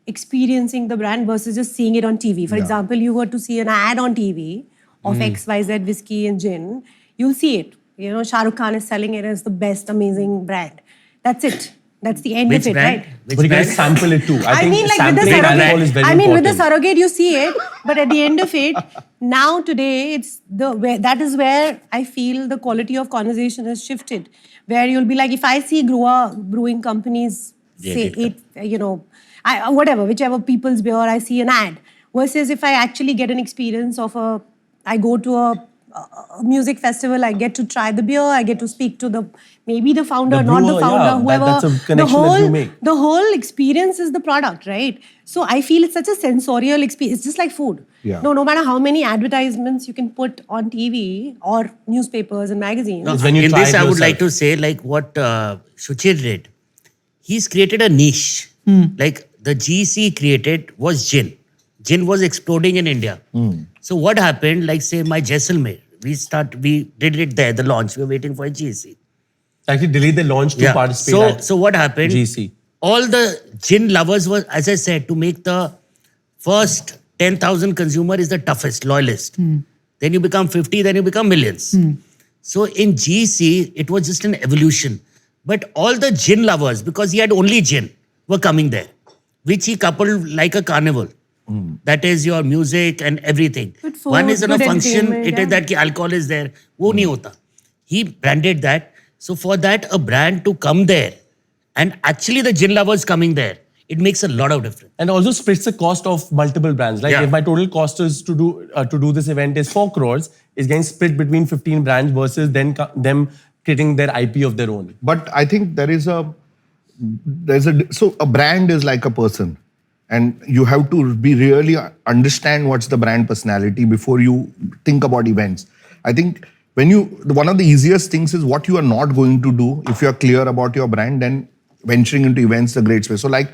[SPEAKER 2] experiencing the brand versus just seeing it on TV. For example, you were to see an ad on TV of XYZ whiskey and gin, you'll see it. You know, Shah Rukh Khan is selling it as the best, amazing brand. That's it. That's the end
[SPEAKER 5] Which
[SPEAKER 2] of it,
[SPEAKER 5] brand?
[SPEAKER 2] right?
[SPEAKER 5] Which
[SPEAKER 3] But you can
[SPEAKER 5] brand?
[SPEAKER 3] sample it too. I think
[SPEAKER 2] mean, like with the
[SPEAKER 3] sampling alcohol is
[SPEAKER 2] surrogate.
[SPEAKER 3] very
[SPEAKER 2] I mean, with the
[SPEAKER 3] important.
[SPEAKER 2] surrogate, you see it, but at the end of it, now today, it's that is where I feel the quality of conversation has shifted. Where you'll be like, if I see Goa Brewing Companies say whatever, whichever people's beer, I see an ad. Versus if I actually get an experience of I go to a music festival, I get to try the beer, I get to speak to maybe the founder,
[SPEAKER 3] The
[SPEAKER 2] not the
[SPEAKER 3] brewer,
[SPEAKER 2] founder,
[SPEAKER 3] yeah,
[SPEAKER 2] whoever.
[SPEAKER 3] that's a connection that you make.
[SPEAKER 2] The whole experience is the product, right? So I feel it's such a sensorial experience. It's just like food.
[SPEAKER 4] Yeah.
[SPEAKER 2] No matter how many advertisements you can put on TV or newspapers and magazines.
[SPEAKER 5] No,
[SPEAKER 3] when you
[SPEAKER 5] in
[SPEAKER 3] try
[SPEAKER 5] this,
[SPEAKER 3] it
[SPEAKER 5] I would
[SPEAKER 3] yourself.
[SPEAKER 5] like to say, like what Shuchir did. He's created a niche. Like the GC created was gin. Gin was exploding in India. So what happened? Like say my Jaisalmer, we did it there, the launch. We were waiting for a GC.
[SPEAKER 3] Actually, Delhi, they launched to participate at
[SPEAKER 5] So what happened?
[SPEAKER 3] GC.
[SPEAKER 5] All the gin lovers were, as I said, to make the first 10,000 consumer is the toughest, loyalist. Then you become 50, then you become millions. So in GC, it was just an evolution. But all the gin lovers, because he had only gin, were coming there, which he coupled like a carnival. That is your music and everything.
[SPEAKER 2] Good food,
[SPEAKER 5] One is in a
[SPEAKER 2] good
[SPEAKER 5] function,
[SPEAKER 2] entertainment,
[SPEAKER 5] it is that ki alcohol is there. Wo nahi hota. He branded that. So for that, a brand to come there and actually the gin lovers coming there, it makes a lot of difference.
[SPEAKER 3] And also splits the cost of multiple brands. Like
[SPEAKER 5] Yeah.
[SPEAKER 3] if my total cost is to do this event is 4 crores, it's getting split between 15 brands versus then them creating their IP of their own.
[SPEAKER 4] But I think so a brand is like a person, and you have to be really understand what's the brand personality before you think about events. I think one of the easiest things is what you are not going to do. If you are clear about your brand, then venturing into events is a great space. So like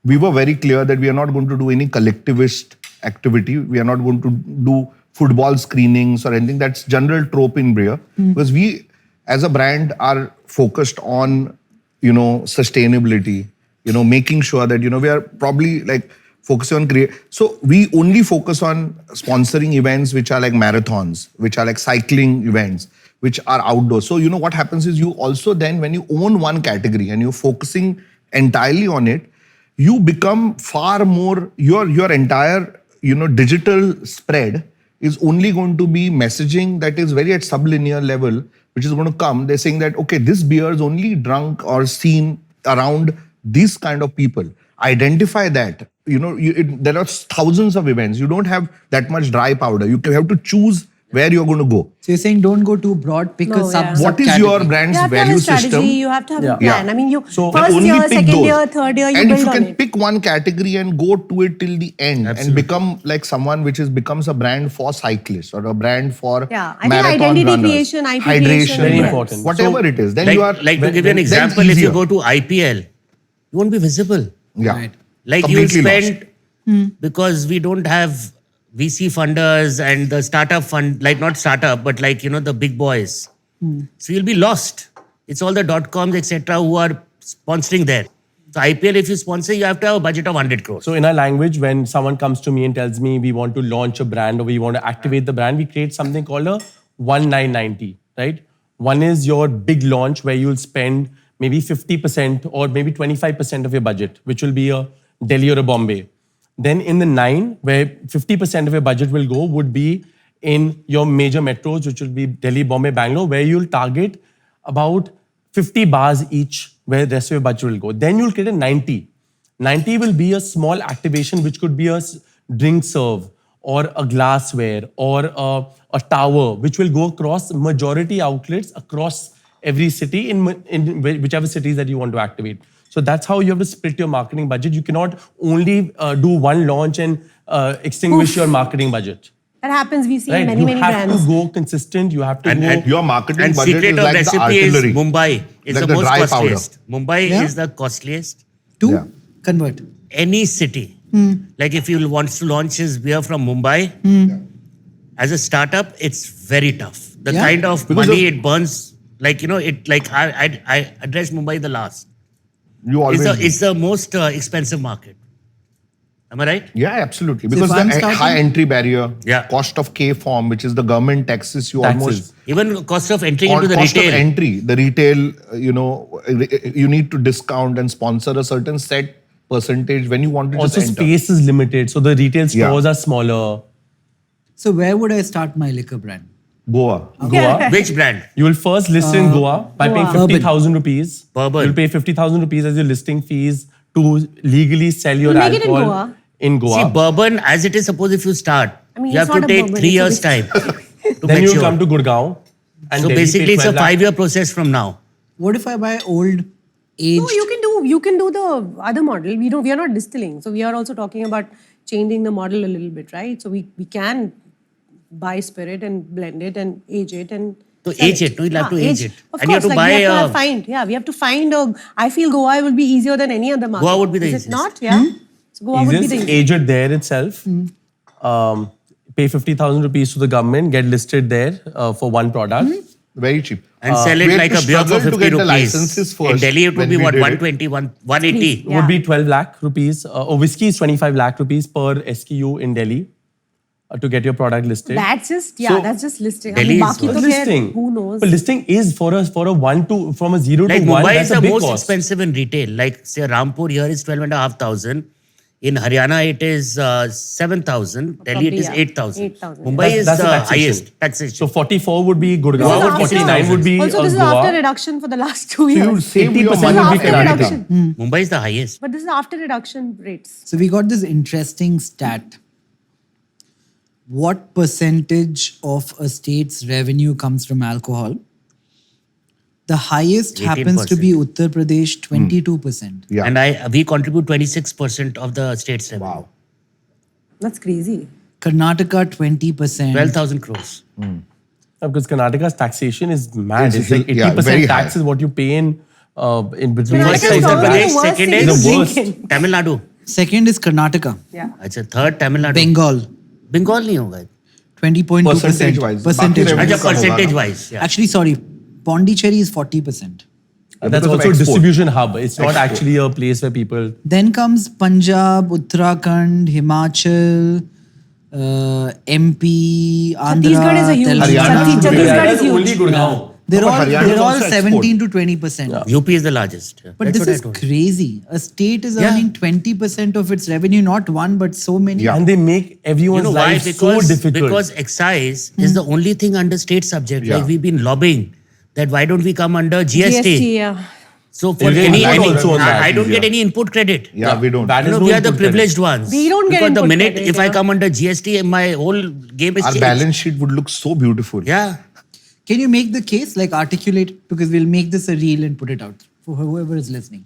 [SPEAKER 4] we were very clear that we are not going to do any collectivist activity. We are not going to do football screenings or anything. That's general trope in beer. Because we as a brand are focused on sustainability, making sure that, we are probably like focusing on So we only focus on sponsoring events which are like marathons, which are like cycling events, which are outdoors. So, what happens is you also then, when you own one category and you're focusing entirely on it, you become far more, your entire, digital spread is only going to be messaging that is very at sublinear level, which is going to come. They're saying that, okay, this beer is only drunk or seen around these kind of people. Identify that. There are thousands of events. You don't have that much dry powder. You have to choose where you're going to go.
[SPEAKER 1] So you're saying don't go too broad, pick a sub.
[SPEAKER 4] What is your
[SPEAKER 1] subcategory.
[SPEAKER 4] brand's
[SPEAKER 2] You have to have
[SPEAKER 4] value
[SPEAKER 2] a strategy,
[SPEAKER 4] system?
[SPEAKER 2] you have to have a
[SPEAKER 3] Yeah.
[SPEAKER 2] plan.
[SPEAKER 4] Yeah.
[SPEAKER 2] I mean, you
[SPEAKER 3] So
[SPEAKER 2] first
[SPEAKER 4] only
[SPEAKER 2] year,
[SPEAKER 4] pick
[SPEAKER 2] second
[SPEAKER 4] those.
[SPEAKER 2] year, third year, you
[SPEAKER 4] And
[SPEAKER 2] build
[SPEAKER 4] if you
[SPEAKER 2] on
[SPEAKER 4] can
[SPEAKER 2] it.
[SPEAKER 4] pick one category and go to it till the end
[SPEAKER 3] Absolutely.
[SPEAKER 4] and become like someone which becomes a brand for cyclists or a brand for
[SPEAKER 2] Yeah, I think
[SPEAKER 4] marathon
[SPEAKER 2] identity
[SPEAKER 4] runners,
[SPEAKER 2] creation, IP
[SPEAKER 4] hydration,
[SPEAKER 2] creation,
[SPEAKER 3] Very
[SPEAKER 4] brands,
[SPEAKER 3] important.
[SPEAKER 4] whatever
[SPEAKER 3] So,
[SPEAKER 4] it is. Then you are
[SPEAKER 5] Like to give you an
[SPEAKER 4] then it's
[SPEAKER 5] example, if you
[SPEAKER 4] easier.
[SPEAKER 5] go to IPL, you won't be visible.
[SPEAKER 4] Yeah.
[SPEAKER 1] Right.
[SPEAKER 5] Like you will
[SPEAKER 4] Completely
[SPEAKER 5] spend, because we don't have VC funders and the startup fund, like not startup, but like, the big boys. So you'll be lost. It's all the .coms, etc., who are sponsoring there. So IPL, if you sponsor, you have to have a budget of 100 crores.
[SPEAKER 3] So in our language, when someone comes to me and tells me we want to launch a brand or we want to activate the brand, we create something called a 1990, right? One is your big launch where you'll spend maybe 50% or maybe 25% of your budget, which will be a Delhi or a Bombay. Then in the 9, where 50% of your budget will go, would be in your major metros, which will be Delhi, Bombay, Bangalore, where you'll target about 50 bars each, where the rest of your budget will go. Then you'll create a 90. 90 will be a small activation, which could be a drink serve or a glassware or a tower, which will go across majority outlets across every city in whichever cities that you want to activate. So that's how you have to split your marketing budget. You cannot only do one launch and extinguish your marketing budget.
[SPEAKER 2] That happens, we see
[SPEAKER 3] Right?
[SPEAKER 2] many,
[SPEAKER 3] You
[SPEAKER 2] many
[SPEAKER 3] have
[SPEAKER 2] brands.
[SPEAKER 3] to go consistent. You have to go.
[SPEAKER 4] Your marketing
[SPEAKER 5] And
[SPEAKER 4] budget
[SPEAKER 5] secret
[SPEAKER 4] is
[SPEAKER 5] of
[SPEAKER 4] like the
[SPEAKER 5] recipe is
[SPEAKER 4] artillery.
[SPEAKER 5] Mumbai. It's
[SPEAKER 4] Like
[SPEAKER 5] the
[SPEAKER 4] the
[SPEAKER 5] most
[SPEAKER 4] dry powder.
[SPEAKER 5] costliest. Mumbai
[SPEAKER 1] Yeah.
[SPEAKER 5] is the costliest.
[SPEAKER 1] To
[SPEAKER 4] Yeah.
[SPEAKER 1] convert.
[SPEAKER 5] Any city. Like if you wants to launch his beer from Mumbai, as a startup, it's very tough. The
[SPEAKER 1] Yeah.
[SPEAKER 5] kind of
[SPEAKER 4] Because
[SPEAKER 5] money
[SPEAKER 4] of-
[SPEAKER 5] it burns, I addressed Mumbai the last.
[SPEAKER 4] You always
[SPEAKER 5] It's the most expensive market. Am I right?
[SPEAKER 4] Yeah, absolutely.
[SPEAKER 1] So
[SPEAKER 4] Because
[SPEAKER 1] if I'm
[SPEAKER 4] the
[SPEAKER 1] starting-
[SPEAKER 4] high entry barrier,
[SPEAKER 5] Yeah.
[SPEAKER 4] cost of K form, which is the government taxes, you
[SPEAKER 3] Taxes.
[SPEAKER 4] almost
[SPEAKER 5] Even cost of entering
[SPEAKER 4] on
[SPEAKER 5] into the
[SPEAKER 4] cost
[SPEAKER 5] retail.
[SPEAKER 4] of entry, the retail, you need to discount and sponsor a certain set percentage when you want to
[SPEAKER 3] Also,
[SPEAKER 4] just enter.
[SPEAKER 3] space is limited, so the retail
[SPEAKER 4] Yeah.
[SPEAKER 3] stores are smaller.
[SPEAKER 1] So where would I start my liquor brand?
[SPEAKER 4] Goa.
[SPEAKER 3] Goa,
[SPEAKER 5] Which brand?
[SPEAKER 3] you will first list in Goa by paying
[SPEAKER 2] Goa.
[SPEAKER 3] 50,000 rupees.
[SPEAKER 5] Bourbon.
[SPEAKER 3] You'll pay 50,000 rupees as your listing fees to legally sell your
[SPEAKER 2] We'll make it in
[SPEAKER 3] alcohol
[SPEAKER 2] Goa.
[SPEAKER 3] in Goa.
[SPEAKER 5] See, bourbon, as it is, suppose if you start,
[SPEAKER 2] I mean,
[SPEAKER 5] you
[SPEAKER 2] it's
[SPEAKER 5] have to
[SPEAKER 2] not a
[SPEAKER 5] take
[SPEAKER 2] bourbon,
[SPEAKER 5] 3
[SPEAKER 2] it's a
[SPEAKER 5] years'
[SPEAKER 2] whiskey.
[SPEAKER 5] time to
[SPEAKER 3] Then you
[SPEAKER 5] mature.
[SPEAKER 3] come to Gurgaon. And
[SPEAKER 5] So
[SPEAKER 3] Delhi, pay
[SPEAKER 5] basically, it's a
[SPEAKER 3] 12 lakh.
[SPEAKER 5] 5-year process from now.
[SPEAKER 1] What if I buy old, aged?
[SPEAKER 2] No, you can do the other model. We are not distilling. So we are also talking about changing the model a little bit, right? So we can buy spirit and blend it and age it and
[SPEAKER 5] So
[SPEAKER 2] sell
[SPEAKER 5] age it, no, you'll have to age it.
[SPEAKER 2] Of
[SPEAKER 5] And you have
[SPEAKER 2] course,
[SPEAKER 5] to
[SPEAKER 2] like we
[SPEAKER 5] buy
[SPEAKER 2] have to find. Yeah, we have to find I feel Goa will be easier than any other market.
[SPEAKER 5] Goa would be the
[SPEAKER 2] Is
[SPEAKER 5] easiest.
[SPEAKER 2] it not? Yeah. So Goa would be
[SPEAKER 3] Easiest,
[SPEAKER 2] the
[SPEAKER 3] age it there itself. Pay 50,000 rupees to the government, get listed there for one product.
[SPEAKER 4] Very cheap.
[SPEAKER 5] And sell
[SPEAKER 4] we
[SPEAKER 5] it
[SPEAKER 4] had
[SPEAKER 5] like
[SPEAKER 4] to
[SPEAKER 5] a beer for
[SPEAKER 4] struggle to
[SPEAKER 5] 50
[SPEAKER 4] get the
[SPEAKER 5] rupees.
[SPEAKER 4] licenses
[SPEAKER 5] In
[SPEAKER 4] first
[SPEAKER 5] Delhi, it would
[SPEAKER 4] when
[SPEAKER 5] be
[SPEAKER 4] we
[SPEAKER 5] what,
[SPEAKER 4] did it.
[SPEAKER 5] 120, 180.
[SPEAKER 2] Yeah.
[SPEAKER 3] Would be 12 lakh rupees. Whiskey is 25 lakh rupees per SKU in Delhi to get your product listed.
[SPEAKER 2] That's just
[SPEAKER 3] So,
[SPEAKER 2] that's just listing.
[SPEAKER 5] Delhi is
[SPEAKER 2] Baki
[SPEAKER 3] But
[SPEAKER 2] to
[SPEAKER 3] listing.
[SPEAKER 2] who knows?
[SPEAKER 3] But listing is for a 1 to from a 0
[SPEAKER 5] Like
[SPEAKER 3] to 1.
[SPEAKER 5] Mumbai
[SPEAKER 3] That's
[SPEAKER 5] is
[SPEAKER 3] a
[SPEAKER 5] the
[SPEAKER 3] big
[SPEAKER 5] most
[SPEAKER 3] cost.
[SPEAKER 5] expensive in retail. Like say Rampur here is 12,500. In Haryana it is 7,000. Delhi it
[SPEAKER 2] Probably,
[SPEAKER 5] is
[SPEAKER 2] yeah.
[SPEAKER 5] 8,000.
[SPEAKER 2] 8,000.
[SPEAKER 5] Mumbai
[SPEAKER 3] That's-
[SPEAKER 5] is
[SPEAKER 3] that's
[SPEAKER 5] the
[SPEAKER 3] the taxation.
[SPEAKER 5] highest taxation.
[SPEAKER 3] So 44 would be Gurgaon,
[SPEAKER 5] Goa would be
[SPEAKER 3] 49 would be
[SPEAKER 2] Also, this is
[SPEAKER 3] Goa.
[SPEAKER 2] after reduction for the last 2
[SPEAKER 4] So you
[SPEAKER 2] years.
[SPEAKER 4] save your
[SPEAKER 3] 80%
[SPEAKER 4] money
[SPEAKER 3] would be
[SPEAKER 2] after
[SPEAKER 3] Karnataka.
[SPEAKER 2] reduction.
[SPEAKER 5] Mumbai is the highest.
[SPEAKER 2] But this is after reduction rates.
[SPEAKER 1] So we got this interesting stat. What percentage of a state's revenue comes from alcohol? The highest happens to be Uttar Pradesh, 22%.
[SPEAKER 4] Yeah.
[SPEAKER 5] And we contribute 26% of the state's revenue.
[SPEAKER 4] Wow.
[SPEAKER 2] That's crazy.
[SPEAKER 1] Karnataka, 20%.
[SPEAKER 5] 12,000 crores.
[SPEAKER 3] Because Karnataka's taxation is mad. It's like
[SPEAKER 4] Yeah,
[SPEAKER 3] 80%
[SPEAKER 4] very
[SPEAKER 3] tax
[SPEAKER 4] high.
[SPEAKER 3] is what you pay in between
[SPEAKER 2] Karnataka
[SPEAKER 5] First
[SPEAKER 2] is
[SPEAKER 5] is
[SPEAKER 3] excise and
[SPEAKER 2] probably
[SPEAKER 3] VAT.
[SPEAKER 2] the worst
[SPEAKER 5] second
[SPEAKER 2] thing
[SPEAKER 5] is
[SPEAKER 2] to
[SPEAKER 3] the
[SPEAKER 2] drink
[SPEAKER 3] worst.
[SPEAKER 2] in.
[SPEAKER 5] Tamil Nadu.
[SPEAKER 1] Second is Karnataka.
[SPEAKER 2] Yeah.
[SPEAKER 5] अच्छा third Tamil Nadu.
[SPEAKER 1] Bengal,
[SPEAKER 5] Bengal नहीं होगा.
[SPEAKER 1] 20.2%.
[SPEAKER 4] Percentage-wise.
[SPEAKER 1] Percentage
[SPEAKER 4] Baaki
[SPEAKER 1] wise.
[SPEAKER 5] अच्छा
[SPEAKER 4] revenue का
[SPEAKER 5] percentage
[SPEAKER 4] होगा ना?
[SPEAKER 5] wise. Yeah.
[SPEAKER 1] Actually, sorry, Pondicherry is 40%.
[SPEAKER 3] That's
[SPEAKER 4] Because of
[SPEAKER 3] also a
[SPEAKER 4] export.
[SPEAKER 3] distribution hub. It's not
[SPEAKER 4] Export.
[SPEAKER 3] actually a place where people.
[SPEAKER 1] Then comes Punjab, Uttarakhand, Himachal, MP, Andhra,
[SPEAKER 2] Chhattisgarh is a huge.
[SPEAKER 1] Telangana.
[SPEAKER 2] Chhattisgarh is huge.
[SPEAKER 3] Only Gurgaon.
[SPEAKER 1] They're
[SPEAKER 4] No, but
[SPEAKER 1] all,
[SPEAKER 4] Haryana
[SPEAKER 1] they're
[SPEAKER 4] is
[SPEAKER 1] all
[SPEAKER 4] also
[SPEAKER 1] 17 to 20%.
[SPEAKER 5] UP is the largest. Yeah.
[SPEAKER 1] But
[SPEAKER 5] That's
[SPEAKER 1] this
[SPEAKER 5] what I
[SPEAKER 1] is
[SPEAKER 5] told you.
[SPEAKER 1] crazy. A state is
[SPEAKER 5] Yeah.
[SPEAKER 1] earning 20% of its revenue, not one, but so many.
[SPEAKER 4] Yeah.
[SPEAKER 3] And they make
[SPEAKER 5] You
[SPEAKER 3] everyone's
[SPEAKER 5] know why?
[SPEAKER 3] life so
[SPEAKER 5] Because
[SPEAKER 3] difficult.
[SPEAKER 5] excise is the only thing under state subject.
[SPEAKER 4] Yeah.
[SPEAKER 5] Like we've been lobbying that why don't we come under GST?
[SPEAKER 2] yeah.
[SPEAKER 5] So for
[SPEAKER 3] They'll get
[SPEAKER 5] any,
[SPEAKER 3] VAT also on that.
[SPEAKER 5] I don't get
[SPEAKER 4] Yeah.
[SPEAKER 5] any input credit.
[SPEAKER 4] Yeah, we don't.
[SPEAKER 3] That
[SPEAKER 5] You
[SPEAKER 3] is
[SPEAKER 5] know,
[SPEAKER 3] no
[SPEAKER 5] we are the
[SPEAKER 3] input credit.
[SPEAKER 5] privileged ones.
[SPEAKER 2] We don't get
[SPEAKER 5] because the
[SPEAKER 2] input
[SPEAKER 5] minute
[SPEAKER 2] credit,
[SPEAKER 5] if I
[SPEAKER 2] yeah.
[SPEAKER 5] come under GST, my whole game is
[SPEAKER 4] Our
[SPEAKER 5] changed.
[SPEAKER 4] balance sheet would look so beautiful.
[SPEAKER 5] Yeah.
[SPEAKER 1] Can you make the case, like articulate, because we'll make this a reel and put it out for whoever is listening.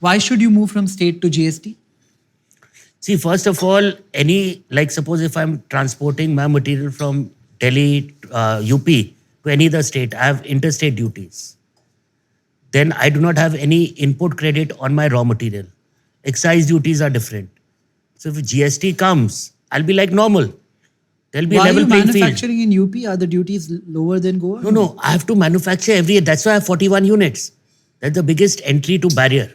[SPEAKER 1] Why should you move from state to GST?
[SPEAKER 5] See, first of all, like suppose if I'm transporting my material from Delhi, UP to any other state, I have interstate duties. Then I do not have any input credit on my raw material. Excise duties are different. So if GST comes, I'll be like normal. There'll be
[SPEAKER 1] Why
[SPEAKER 5] a
[SPEAKER 1] are you
[SPEAKER 5] level playing field.
[SPEAKER 1] manufacturing in UP? Are the duties lower than Goa?
[SPEAKER 5] No, I have to manufacture every year. That's why I have 41 units. That's the biggest entry to barrier.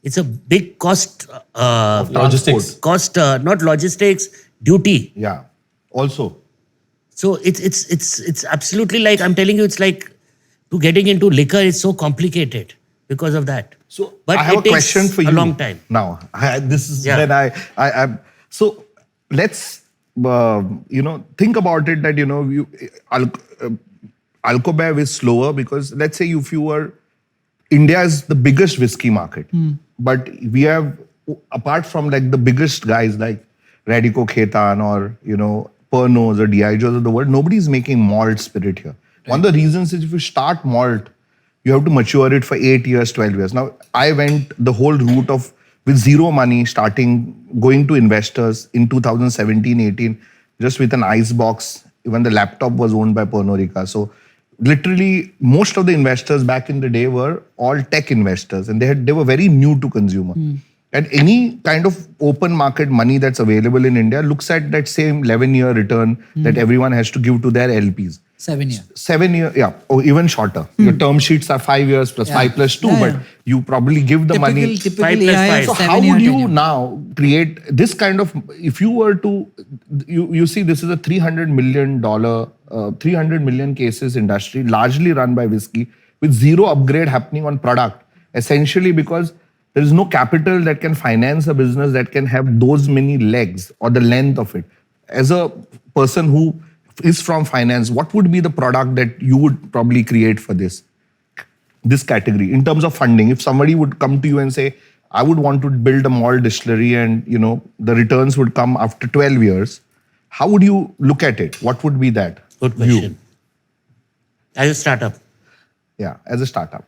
[SPEAKER 5] It's a big cost,
[SPEAKER 3] Logistics.
[SPEAKER 5] not logistics, duty.
[SPEAKER 4] Yeah. Also,
[SPEAKER 5] So it's absolutely like, I'm telling you, it's like to getting into liquor is so complicated because of that.
[SPEAKER 4] so
[SPEAKER 5] But
[SPEAKER 4] I have
[SPEAKER 5] it
[SPEAKER 4] a
[SPEAKER 5] takes
[SPEAKER 4] question for you.
[SPEAKER 5] a long time.
[SPEAKER 4] Now, this is
[SPEAKER 5] Yeah.
[SPEAKER 4] when so let's think about it that Alcobev is slower because let's say if you were India is the biggest whiskey market, but we have apart from like the biggest guys like Radico Khaitan or Pernod's or Diageo's of the world, nobody's making malt spirit here. One of the reasons is if you start malt, you have to mature it for 8 years, 12 years. Now, I went the whole route of with zero money, going to investors in 2017, 18, just with an ice box. Even the laptop was owned by Pernod Ricard. So literally, most of the investors back in the day were all tech investors, and they were very new to consumer. And any kind of open market money that's available in India looks at that same 11-year return that everyone has to give to their LPs.
[SPEAKER 1] 7 year.
[SPEAKER 4] 7 year, yeah, or even shorter. Your term sheets are 5 years plus 5 plus 2,
[SPEAKER 1] Yeah,
[SPEAKER 4] but
[SPEAKER 1] yeah.
[SPEAKER 4] you probably give the money.
[SPEAKER 1] Typical
[SPEAKER 5] 5 plus
[SPEAKER 1] AI
[SPEAKER 5] 5.
[SPEAKER 4] So
[SPEAKER 1] 7
[SPEAKER 4] how
[SPEAKER 1] year
[SPEAKER 4] would you
[SPEAKER 1] tenure.
[SPEAKER 4] now create this kind of, if you were to, you see this is a $300 million, 300 million cases industry, largely run by whiskey, with zero upgrade happening on product, essentially because there is no capital that can finance a business that can have those many legs or the length of it. As a person who is from finance, what would be the product that you would probably create for this category in terms of funding? If somebody would come to you and say, I would want to build a malt distillery and the returns would come after 12 years, how would you look at it? What would be that
[SPEAKER 5] Good
[SPEAKER 4] view?
[SPEAKER 5] question. As a startup.
[SPEAKER 4] Yeah, as a startup.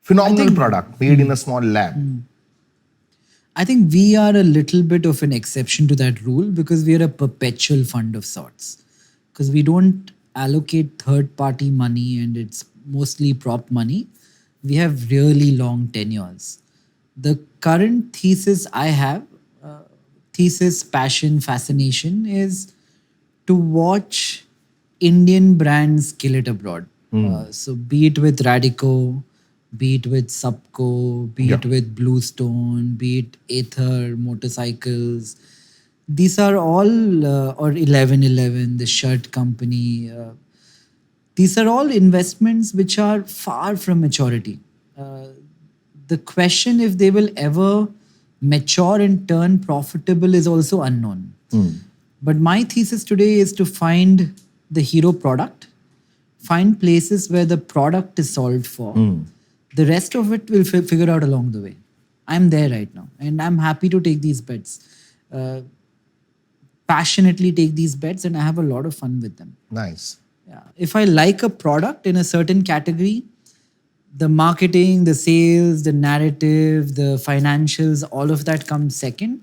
[SPEAKER 4] Phenomenal product made in a small lab.
[SPEAKER 1] I think we are a little bit of an exception to that rule because we are a perpetual fund of sorts. Because we don't allocate third-party money and it's mostly prop money. We have really long tenures. The current thesis I have, passion, fascination, is to watch Indian brands kill it abroad. So be it with Radico, be it with Subco, be it with Bluestone, be it Ather, motorcycles. These are all, or 1111, the shirt company. These are all investments which are far from maturity. The question if they will ever mature and turn profitable is also unknown. But my thesis today is to find the hero product, find places where the product is solved for. The rest of it will figure out along the way. I'm there right now and I'm happy to take these bets. Passionately take these bets and I have a lot of fun with them.
[SPEAKER 4] Nice.
[SPEAKER 1] Yeah. If I like a product in a certain category, the marketing, the sales, the narrative, the financials, all of that comes second.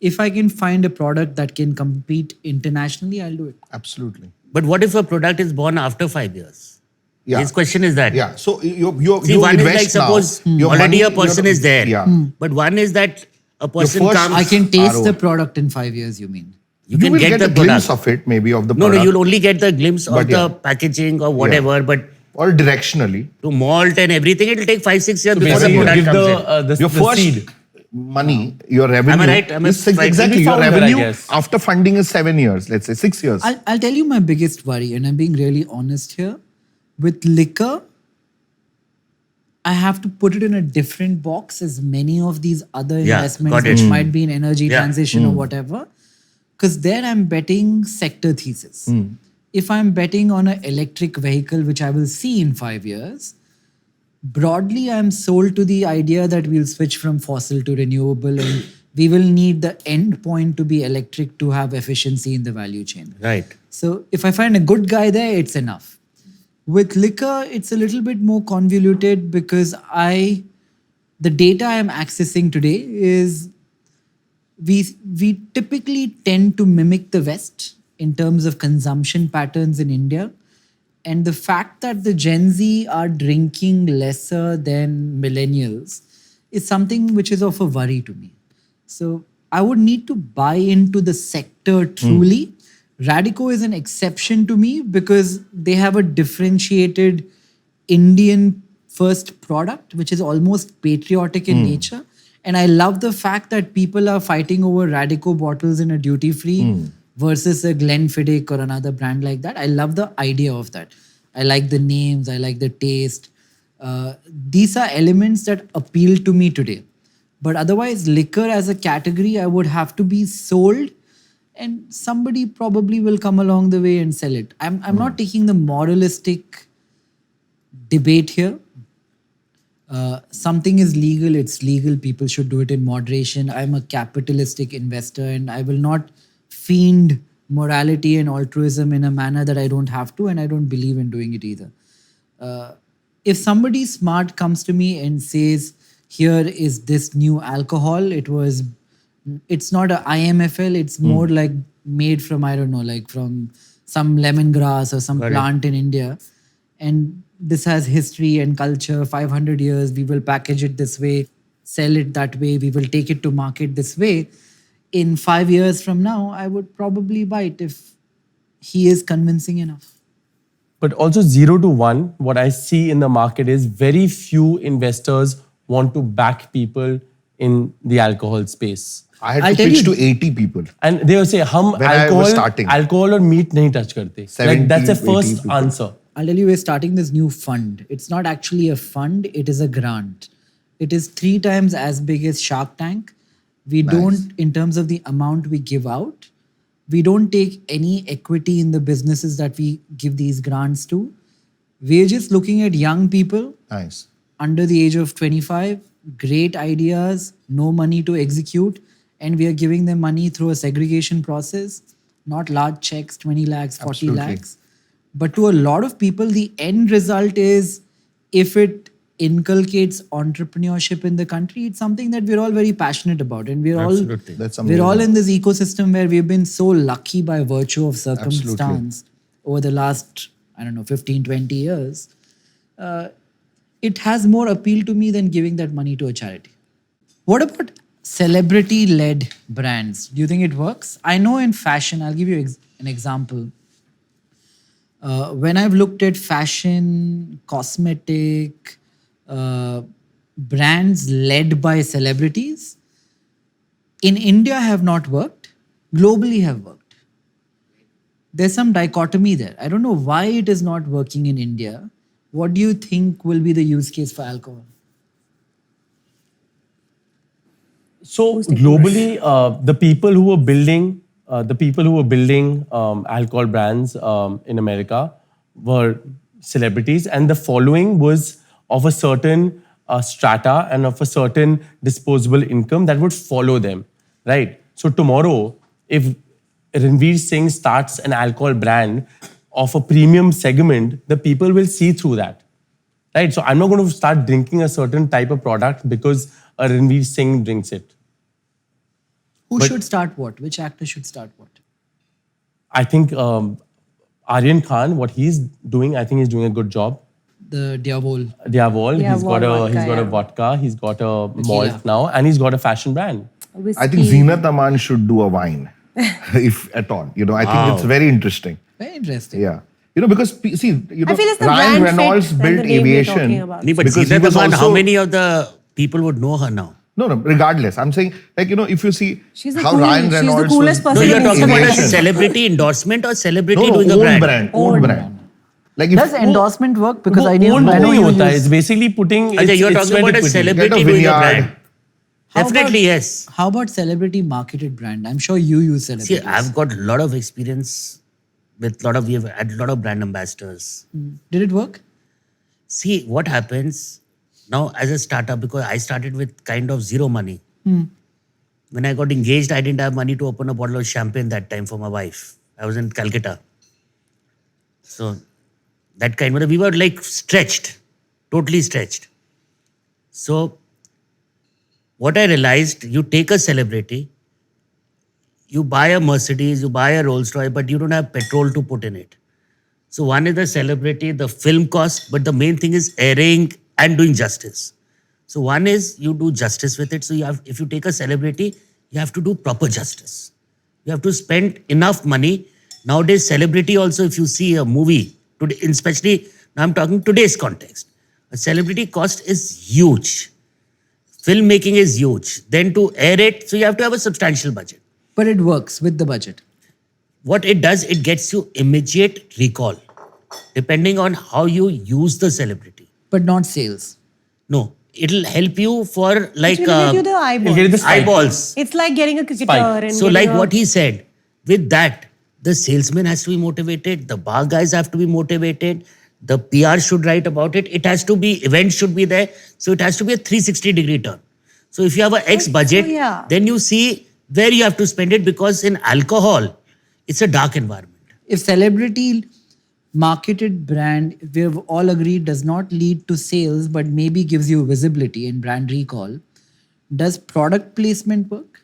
[SPEAKER 1] If I can find a product that can compete internationally, I'll do it.
[SPEAKER 4] Absolutely.
[SPEAKER 5] But what if a product is born after 5 years?
[SPEAKER 4] Yeah.
[SPEAKER 5] His question is that.
[SPEAKER 4] Yeah. So you
[SPEAKER 5] See, one is like,
[SPEAKER 4] invest now.
[SPEAKER 5] suppose
[SPEAKER 4] Your
[SPEAKER 5] already
[SPEAKER 4] money,
[SPEAKER 5] a person is there.
[SPEAKER 4] Yeah.
[SPEAKER 5] But one is that a person
[SPEAKER 4] first-
[SPEAKER 5] comes.
[SPEAKER 1] I can taste
[SPEAKER 4] RO.
[SPEAKER 1] the product in 5 years, you mean?
[SPEAKER 5] You
[SPEAKER 4] You
[SPEAKER 5] can
[SPEAKER 4] will
[SPEAKER 5] get
[SPEAKER 4] get
[SPEAKER 5] the
[SPEAKER 4] a glimpse
[SPEAKER 5] product.
[SPEAKER 4] of it, maybe of the
[SPEAKER 5] No,
[SPEAKER 4] product.
[SPEAKER 5] you'll only get the glimpse of
[SPEAKER 4] But
[SPEAKER 5] the
[SPEAKER 4] yeah.
[SPEAKER 5] packaging or whatever. But
[SPEAKER 4] Or directionally.
[SPEAKER 5] to malt and everything, it'll take 5-6 years before the
[SPEAKER 3] Basically, you
[SPEAKER 5] product
[SPEAKER 3] give
[SPEAKER 5] comes in.
[SPEAKER 3] the
[SPEAKER 4] Your first
[SPEAKER 3] seed.
[SPEAKER 4] money, your revenue.
[SPEAKER 5] right? Am I
[SPEAKER 4] is
[SPEAKER 5] right?
[SPEAKER 4] exactly.
[SPEAKER 3] Maybe
[SPEAKER 4] Your
[SPEAKER 3] founder, I
[SPEAKER 4] revenue
[SPEAKER 3] guess.
[SPEAKER 4] after funding is 7 years, let's say 6 years.
[SPEAKER 1] I'll tell you my biggest worry, and I'm being really honest here. With liquor, I have to put it in a different box as many of these other
[SPEAKER 5] Yeah,
[SPEAKER 1] investments,
[SPEAKER 5] got it.
[SPEAKER 1] which might be in energy
[SPEAKER 5] Yeah.
[SPEAKER 1] transition or whatever. Because there I'm betting sector thesis. If I'm betting on an electric vehicle, which I will see in 5 years, broadly I'm sold to the idea that we'll switch from fossil to renewable and we will need the end point to be electric to have efficiency in the value chain.
[SPEAKER 5] Right.
[SPEAKER 1] So if I find a good guy there, it's enough. With liquor, it's a little bit more convoluted because the data I'm accessing today is we typically tend to mimic the West in terms of consumption patterns in India. And the fact that the Gen Z are drinking lesser than millennials is something which is of a worry to me. So I would need to buy into the sector truly. Radico is an exception to me because they have a differentiated Indian first product, which is almost patriotic in nature. And I love the fact that people are fighting over Radico bottles in a duty free versus a Glenfiddich or another brand like that. I love the idea of that. I like the names, I like the taste. These are elements that appeal to me today. But otherwise, liquor as a category, I would have to be sold and somebody probably will come along the way and sell it. I'm not taking the moralistic debate here. Something is legal, it's legal. People should do it in moderation. I'm a capitalistic investor and I will not fiend morality and altruism in a manner that I don't have to, and I don't believe in doing it either. If somebody smart comes to me and says, here is this new alcohol, it's not a IMFL, it's more like made from, I don't know, like from some lemongrass or some plant in India. And this has history and culture, 500 years, we will package it this way, sell it that way, we will take it to market this way. In 5 years from now, I would probably buy it if he is convincing enough.
[SPEAKER 3] But also 0 to 1, what I see in the market is very few investors want to back people in the alcohol space.
[SPEAKER 4] I had
[SPEAKER 1] I'll
[SPEAKER 4] to
[SPEAKER 1] tell
[SPEAKER 4] pitch
[SPEAKER 1] you-
[SPEAKER 4] to 80 people.
[SPEAKER 3] And they will say, "Hum
[SPEAKER 4] When I was starting.
[SPEAKER 3] alcohol or meat nahi touch karte."
[SPEAKER 4] 70,
[SPEAKER 3] Like that's the
[SPEAKER 4] 80
[SPEAKER 3] first
[SPEAKER 4] people.
[SPEAKER 3] answer.
[SPEAKER 1] I'll tell you, we're starting this new fund. It's not actually a fund, it is a grant. It is 3 times as big as Shark Tank. We don't, in terms of the amount we give out, we don't take any equity in the businesses that we give these grants to. We're just looking at young people
[SPEAKER 4] Nice.
[SPEAKER 1] under the age of 25, great ideas, no money to execute, and we are giving them money through a segregation process, not large checks, 20 lakhs, 40
[SPEAKER 4] Absolutely.
[SPEAKER 1] lakhs. But to a lot of people, the end result is, if it inculcates entrepreneurship in the country, it's something that we're all very passionate about. And we're
[SPEAKER 5] Absolutely.
[SPEAKER 4] That's
[SPEAKER 1] we're all
[SPEAKER 4] amazing.
[SPEAKER 1] in this ecosystem where we've been so lucky by virtue of circumstance over the last, 15, 20 years. It has more appeal to me than giving that money to a charity. What about celebrity-led brands? Do you think it works? I know in fashion, I'll give you an example. When I've looked at fashion, cosmetic, brands led by celebrities, in India have not worked, globally have worked. There's some dichotomy there. I don't know why it is not working in India. What do you think will be the use case for alcohol?
[SPEAKER 3] So globally, the people who were building alcohol brands in America were celebrities, and the following was of a certain strata and of a certain disposable income that would follow them, right? So tomorrow, if Ranveer Singh starts an alcohol brand of a premium segment, the people will see through that, right? So I'm not going to start drinking a certain type of product because a Ranveer Singh drinks it.
[SPEAKER 1] Who
[SPEAKER 3] But-
[SPEAKER 1] should start what? Which actor should start what?
[SPEAKER 3] I think Aryan Khan, what he's doing, I think he's doing a good job.
[SPEAKER 1] The Diavol.
[SPEAKER 3] Diavol, he's got
[SPEAKER 2] vodka,
[SPEAKER 3] a vodka, he's got a malt
[SPEAKER 1] Tequila.
[SPEAKER 3] now, and he's got a fashion brand.
[SPEAKER 4] I think Zinat Aman should do a wine, if at all. I think it's very interesting.
[SPEAKER 1] Very interesting.
[SPEAKER 4] Yeah. Because, see,
[SPEAKER 2] I feel it's the
[SPEAKER 4] Ryan
[SPEAKER 2] brand
[SPEAKER 4] Reynolds
[SPEAKER 2] fit
[SPEAKER 4] built
[SPEAKER 2] and the name we're talking
[SPEAKER 4] aviation.
[SPEAKER 2] about.
[SPEAKER 5] Nee, but
[SPEAKER 4] Because he
[SPEAKER 5] Zinat
[SPEAKER 4] was
[SPEAKER 5] Aman, how
[SPEAKER 4] also-
[SPEAKER 5] many of the people would know her now?
[SPEAKER 4] No, regardless. I'm saying, if you see
[SPEAKER 2] She's the
[SPEAKER 4] how
[SPEAKER 2] cool-
[SPEAKER 4] Ryan
[SPEAKER 2] she's the
[SPEAKER 4] Reynolds
[SPEAKER 2] coolest
[SPEAKER 4] was
[SPEAKER 5] No,
[SPEAKER 2] person
[SPEAKER 5] you're
[SPEAKER 2] in
[SPEAKER 5] talking about a
[SPEAKER 4] aviation.
[SPEAKER 5] celebrity endorsement or celebrity
[SPEAKER 4] No,
[SPEAKER 5] doing a
[SPEAKER 4] own
[SPEAKER 5] brand?
[SPEAKER 4] Own brand. Like
[SPEAKER 1] Does endorsement work? Because
[SPEAKER 3] वो
[SPEAKER 1] I
[SPEAKER 3] own
[SPEAKER 1] know
[SPEAKER 3] नहीं
[SPEAKER 1] you
[SPEAKER 3] होता है.
[SPEAKER 1] use-
[SPEAKER 3] It's basically putting.
[SPEAKER 5] Ajay, you're
[SPEAKER 3] it's
[SPEAKER 5] talking
[SPEAKER 3] sweat
[SPEAKER 5] about a
[SPEAKER 3] equity.
[SPEAKER 5] celebrity
[SPEAKER 4] Get a
[SPEAKER 5] doing a
[SPEAKER 4] vineyard.
[SPEAKER 5] brand.
[SPEAKER 1] How about-
[SPEAKER 5] Definitely, yes.
[SPEAKER 1] How about celebrity marketed brand? I'm sure you use
[SPEAKER 5] See,
[SPEAKER 1] celebrities.
[SPEAKER 5] I've got a lot of experience with we have had a lot of brand ambassadors.
[SPEAKER 1] Did it work?
[SPEAKER 5] See, what happens now as a startup, because I started with kind of zero money. When I got engaged, I didn't have money to open a bottle of champagne that time for my wife. I was in Calcutta. So that kind of, we were like stretched, totally stretched. So what I realized, you take a celebrity, you buy a Mercedes, you buy a Rolls Royce, but you don't have petrol to put in it. So one is the celebrity, the film cost, but the main thing is airing and doing justice. So one is you do justice with it. So if you take a celebrity, you have to do proper justice. You have to spend enough money. Nowadays, celebrity also, if you see a movie, today, especially now I'm talking today's context, a celebrity cost is huge. Filmmaking is huge. Then to air it, so you have to have a substantial budget.
[SPEAKER 1] But it works with the budget.
[SPEAKER 5] What it does, it gets you immediate recall, depending on how you use the celebrity.
[SPEAKER 1] But not sales.
[SPEAKER 5] No, it'll help you for like
[SPEAKER 2] It will give you the eyeballs.
[SPEAKER 3] Get the spike.
[SPEAKER 5] eyeballs.
[SPEAKER 2] It's like getting a cricketer
[SPEAKER 3] Spike.
[SPEAKER 2] and
[SPEAKER 5] So
[SPEAKER 2] getting
[SPEAKER 5] like
[SPEAKER 2] a-
[SPEAKER 5] what he said, with that, the salesman has to be motivated, the bar guys have to be motivated, the PR should write about it, it has to be, events should be there, so it has to be a 360-degree turn. So if you have an X budget,
[SPEAKER 2] yeah.
[SPEAKER 5] then you see where you have to spend it, because in alcohol, it's a dark environment.
[SPEAKER 1] If celebrity marketed brand, we've all agreed, does not lead to sales, but maybe gives you visibility and brand recall, does product placement work?